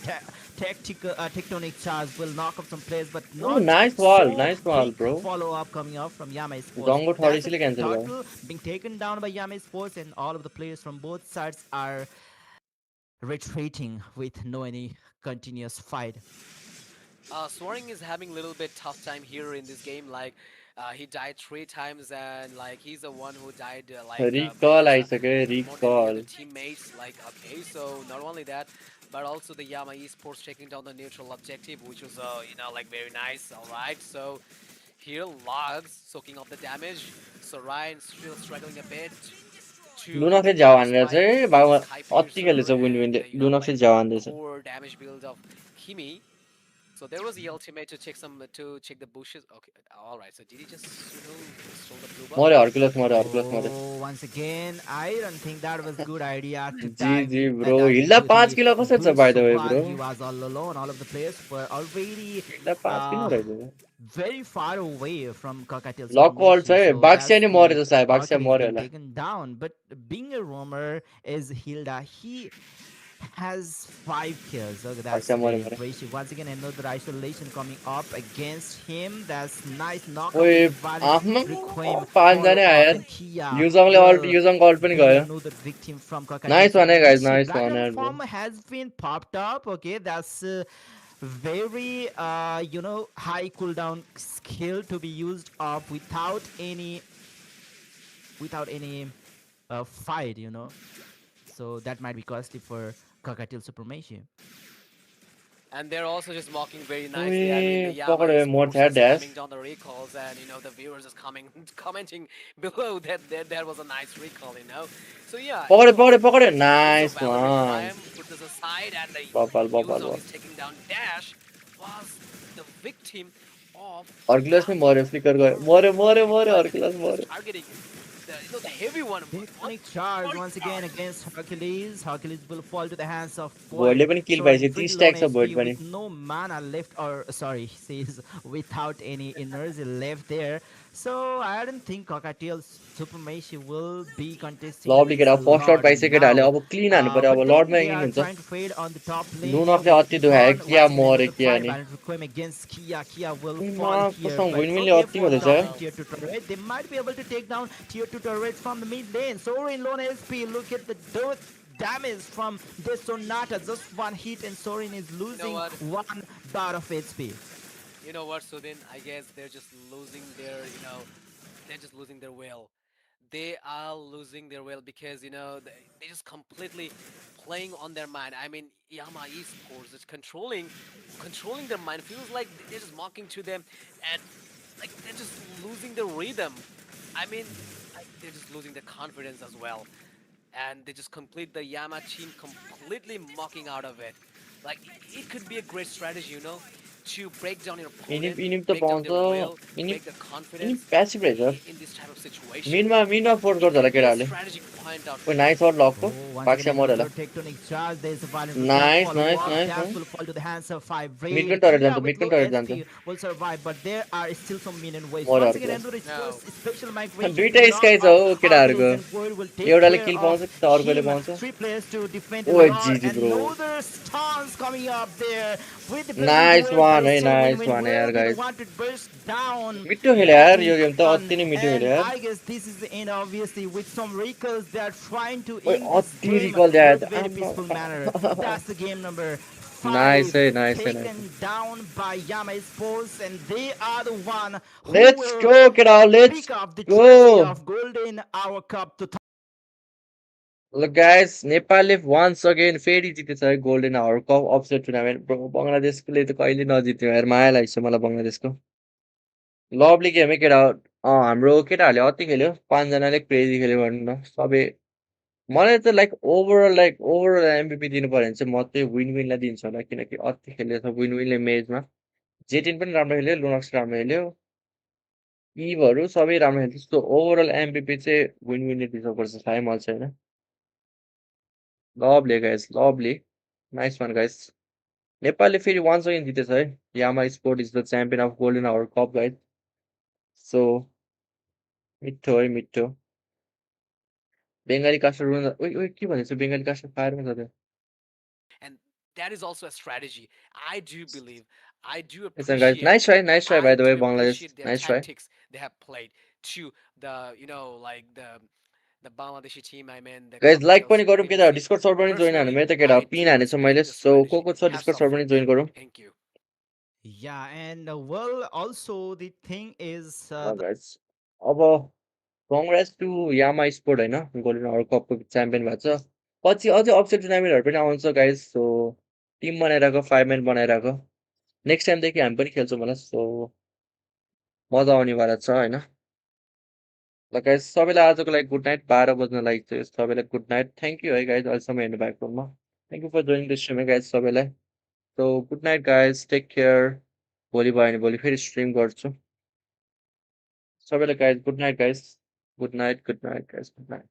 S1: tectonic charge will knock off some players, but
S2: ओ
S1: not so
S2: nice wall
S1: quick
S2: bro
S1: follow up coming out from Yama Sports.
S2: जङ्गो
S1: That's a
S2: ठरिसीले cancel भयो
S1: turtle being taken down by Yama Sports, and all of the players from both sides are retreating with no any continuous fight.
S3: Soaring is having a little bit tough time here in this game. Like he died 3 times, and like he's the one who died
S2: रिकल आइसक्यो
S3: more than the other
S2: skill
S3: teammates. Like okay, so not only that, but also the Yama Esports taking down the neutral objective, which was like very nice. All right, so here Logs soaking up the damage. So Ryan still struggling a bit to
S2: लुनक्सले
S3: take
S2: झ्याउ
S3: down the
S2: हानेर
S3: spike.
S2: चाहिँ
S3: There's a
S2: Baba
S3: Sky
S2: अति खेलेछ
S3: Piercer
S2: win
S3: and
S2: विनले
S3: like
S2: लुनक्सले झ्याउ हान्दैछ
S3: core damage build of Kimi. So there was the ultimate to check the bushes. Okay, all right. So did he just stole the blue buff?
S2: मर्यो Hercules मर्यो
S1: Oh, once again, I don't think that was good idea to
S2: G G bro
S1: dive
S2: हिल्दा
S1: into
S2: 5
S1: the
S2: किलो कसरी छ by
S1: bush
S2: the way
S1: while
S2: bro
S1: he was all alone. All of the players were already
S2: हिल्दा 5 kilo
S1: uh,
S2: रहेछ
S1: very far away from Cockatiel
S2: luck कल छ
S1: Supremacy,
S2: है
S1: so
S2: बाक्सिया
S1: that's
S2: नि
S1: the
S2: मर्यो जस्तो बाक्सिया
S1: Hercules
S2: मर्यो
S1: being
S2: होला
S1: taken down. But being a roamer is Hilda. He has 5 kills. Okay, that's
S2: बाक्सिया मर्यो
S1: very
S2: मर्यो
S1: impressive. Once again, another isolation coming up against him. That's nice knockout with
S2: ओए
S1: the Valiant
S2: आफमा
S1: Requiem
S2: 5
S1: follow
S2: जना आयो
S1: up,
S2: यार
S1: and Kia will
S2: युजङले ult पनि
S1: be
S2: गयो
S1: another victim from Cockatiel
S2: nice one है guys
S1: Supremacy.
S2: Nice one
S1: Blackrock
S2: यार bro
S1: form has been popped up. Okay, that's very high cooldown skill to be used up without any fight, so that might be costly for Cockatiel Supremacy.
S3: And they're also just mocking very nicely. I mean, the
S2: ओए
S3: Yama
S2: पक्ड्यो मर्छ
S3: Esports
S2: यार
S3: just
S2: dash
S3: spamming down the recalls, and the viewers just commenting below that that was a nice recall. So yeah,
S2: पक्ड्यो
S3: also
S2: nice
S3: Valor
S2: one
S3: Requiem put this aside, and the
S2: बब्बल बब्बल
S3: Yuzong
S2: बब्बल
S3: is taking down Dash was the victim of
S2: Hercules पनि मर्यो
S3: Yama's
S2: flicker गयो
S3: perfect
S2: मर्यो
S3: deployment.
S2: Hercules
S3: He was
S2: मर्यो
S3: targeting the heavy one. What?
S1: Tectonic charge
S3: What
S1: once again
S3: charge?
S1: against Hercules. Hercules will fall to the hands of
S2: भोइडले
S1: Void.
S2: पनि किल
S1: Soaring
S2: पाइछ
S1: pretty
S2: 30
S1: low on
S2: stack छ void
S1: HP
S2: पनि
S1: with no mana left, or sorry, says without any energy left there. So I don't think Cockatiel Supremacy will be contesting
S2: lovely
S1: against
S2: केटा first lord
S1: Lord
S2: पाइसक्यो केटाहरूले
S1: now.
S2: अब clean हान्नु पर्यो अब
S1: But then
S2: लर्डमा
S1: they
S2: king
S1: are
S2: हुन्छ
S1: trying to fade on the top lane here
S2: लुनकले
S1: with
S2: अति दुखायो
S1: Yvonne.
S2: क्या
S1: Once again,
S2: मरे
S1: Endo
S2: क्या
S1: try
S2: नि
S1: Valorant Requiem against Kia. Kia will
S2: मा
S1: fall here,
S2: कसम
S1: but it's
S2: विनविनले
S1: okay
S2: अति
S1: for
S2: गर्दैछ
S1: top lane tier 2 turret. They might be able to take down tier 2 turrets from the mid lane. Sorin lone SP. Look at the dirt damage from this Sonata. Just one hit and Sorin is
S3: You know
S1: losing
S3: what?
S1: one bar of HP.
S3: You know what, Sudin? I guess they're just losing their, they're just losing their will. They are losing their will because they just completely playing on their mind. I mean, Yama Esports is controlling their mind. Feels like they're just mocking to them, and like they're just losing their rhythm. I mean, they're just losing their confidence as well, and they just complete the Yama team completely mocking out of it. Like it could be a great strategy, to break down your opponent,
S2: यिनी त
S3: break down
S2: पाउँछ
S3: their will,
S2: यिनी
S3: break their
S2: यिनी
S3: confidence
S2: passive रहेछ
S3: in this type of situation.
S2: मिनमा force
S3: It
S2: गर्छ होला
S3: could be a
S2: केटाहरूले
S3: strategic point out
S2: कोही
S3: for them.
S2: नाइस अर
S1: Oh,
S2: लगको
S1: once again,
S2: पाक्छ मरेला
S1: another tectonic charge. There's a violent requiem
S2: nice
S1: follow
S2: nice
S1: up.
S2: Nice
S1: Dance
S2: nice
S1: will fall to the hands of 5
S2: मिडकन
S1: Raid.
S2: Turret
S1: Kia
S2: जान्छ
S1: with
S2: मिडकन
S1: low
S2: turret जान्छ
S1: SP will survive, but there are still some minion waves.
S2: मऱ्यो
S1: Once again,
S2: अर्को
S1: Endo
S3: No.
S1: first special migration to
S2: दुइटै
S1: knock
S2: sky छ
S1: off
S2: हो केटाहरूको
S1: Arbalest, and Goyle will take
S2: एउटाले
S1: care
S2: kill
S1: of
S2: पाउँछ त अर्कोले
S1: him.
S2: पाउँछ
S1: 3 players to defend the
S2: ओ
S1: Lord.
S2: GG bro
S1: Another stance coming up there with the present
S2: nice
S1: duel, but
S2: one है
S1: still
S2: नाइस
S1: Win-Win
S2: वान है
S1: will
S2: यार
S1: be the
S2: guys
S1: one to burst down
S2: मिठो खेल्यो
S1: that
S2: यार
S1: win
S2: यो game त
S1: con.
S2: अति नै मिठो खेल्यो
S1: And
S2: यार
S1: I guess this is the end, obviously, with some recalls. They are trying to
S2: ओइ
S1: end this
S2: अति
S1: game
S2: recall
S1: with
S2: that
S1: very peaceful manner. That's the game number
S2: nice
S1: 5,
S2: है nice है nice
S1: taken down by Yama Sports, and they are the one who
S2: let's
S1: will
S2: go केटा let's
S1: pick up the
S2: go
S1: trophy of Golden Hour Cup
S2: ल guys नेपालले once again फेरि जितेछ है Golden Hour Cup offset tournament bro बङ्गलादेशले त कहिले नजित्यो यार माया लाग्छ मलाई बङ्गलादेशको लभली गेम है केटा हाम्रो केटाहरूले अति खेल्यो 5जनाले क्रेजी खेल्यो भनौँ न सबै मलाई त ओभरअल एमबिपी दिनु पर्यो भने चाहिँ म चाहिँ विन विनलाई दिन्छु होला किनकि अति खेलेको छ विन विनले मेजमा जेटिन पनि राम्रो खेल्यो लुनक्स राम्रो खेल्यो इभहरू सबै राम्रो खेल्छ सो ओभरअल एमबिपी चाहिँ विन विनले डिजर्भ गर्छ थाहै मलाई चाहिँ होइन lovely guys lovely nice one guys नेपालले फेरि वान्स अगेन जितेछ है Yama sport is the champion of Golden Hour Cup guys so मिठो है मिठो बेङ्गाली कास्टर के भनेको बेङ्गाली कास्टर फायरमा छ त्यो
S3: And that is also a strategy. I do believe, I do
S2: यसमा guys
S3: appreciate,
S2: nice try
S3: I
S2: by the way
S3: do
S2: Bangladesh
S3: appreciate their
S2: nice try
S3: tactics they have played to the Bangladeshi team. I mean, the
S2: guys like
S3: Cocktail
S2: पनि गरौँ केटा
S3: Supremacy.
S2: Discard server पनि join हान्नु
S3: Personally,
S2: मेरो त केटा
S3: I
S2: pin
S3: do
S2: हानेछु मैले
S3: respect the
S2: so
S3: strategy.
S2: को छ
S3: Hats
S2: discard
S3: off
S2: server
S3: for
S2: पनि
S3: them.
S2: जोइन गरौँ
S3: Thank you.
S1: Yeah, and well, also the thing is,
S2: guys अब कङ्ग्रेस टु यामा स्पोर्ट होइन गोल्डन आवर कपको च्याम्पियन भएको छ पछि अझै अपसेट टुर्नामेन्टहरू पनि आउँछ गाइस सो टिम बनाइरहेको 5 म्यान बनाइरहेको नेक्स्ट टाइमदेखि हामी पनि खेल्छौँ होला सो मजा आउनेवाला छ होइन ल गाइस सबैलाई आजको लागि गुड नाइट 12 बज्न लागि चाहिँ सबैलाई गुड नाइट थ्याङ्क यू है गाइस अहिलेसम्म हेर्नु भएकोमा thank you for joining this stream है गाइस सबैलाई so good night guys take care भोलि भयो भने भोलि फेरि स्ट्रिम गर्छु सबैलाई guys good night guys good night guys good night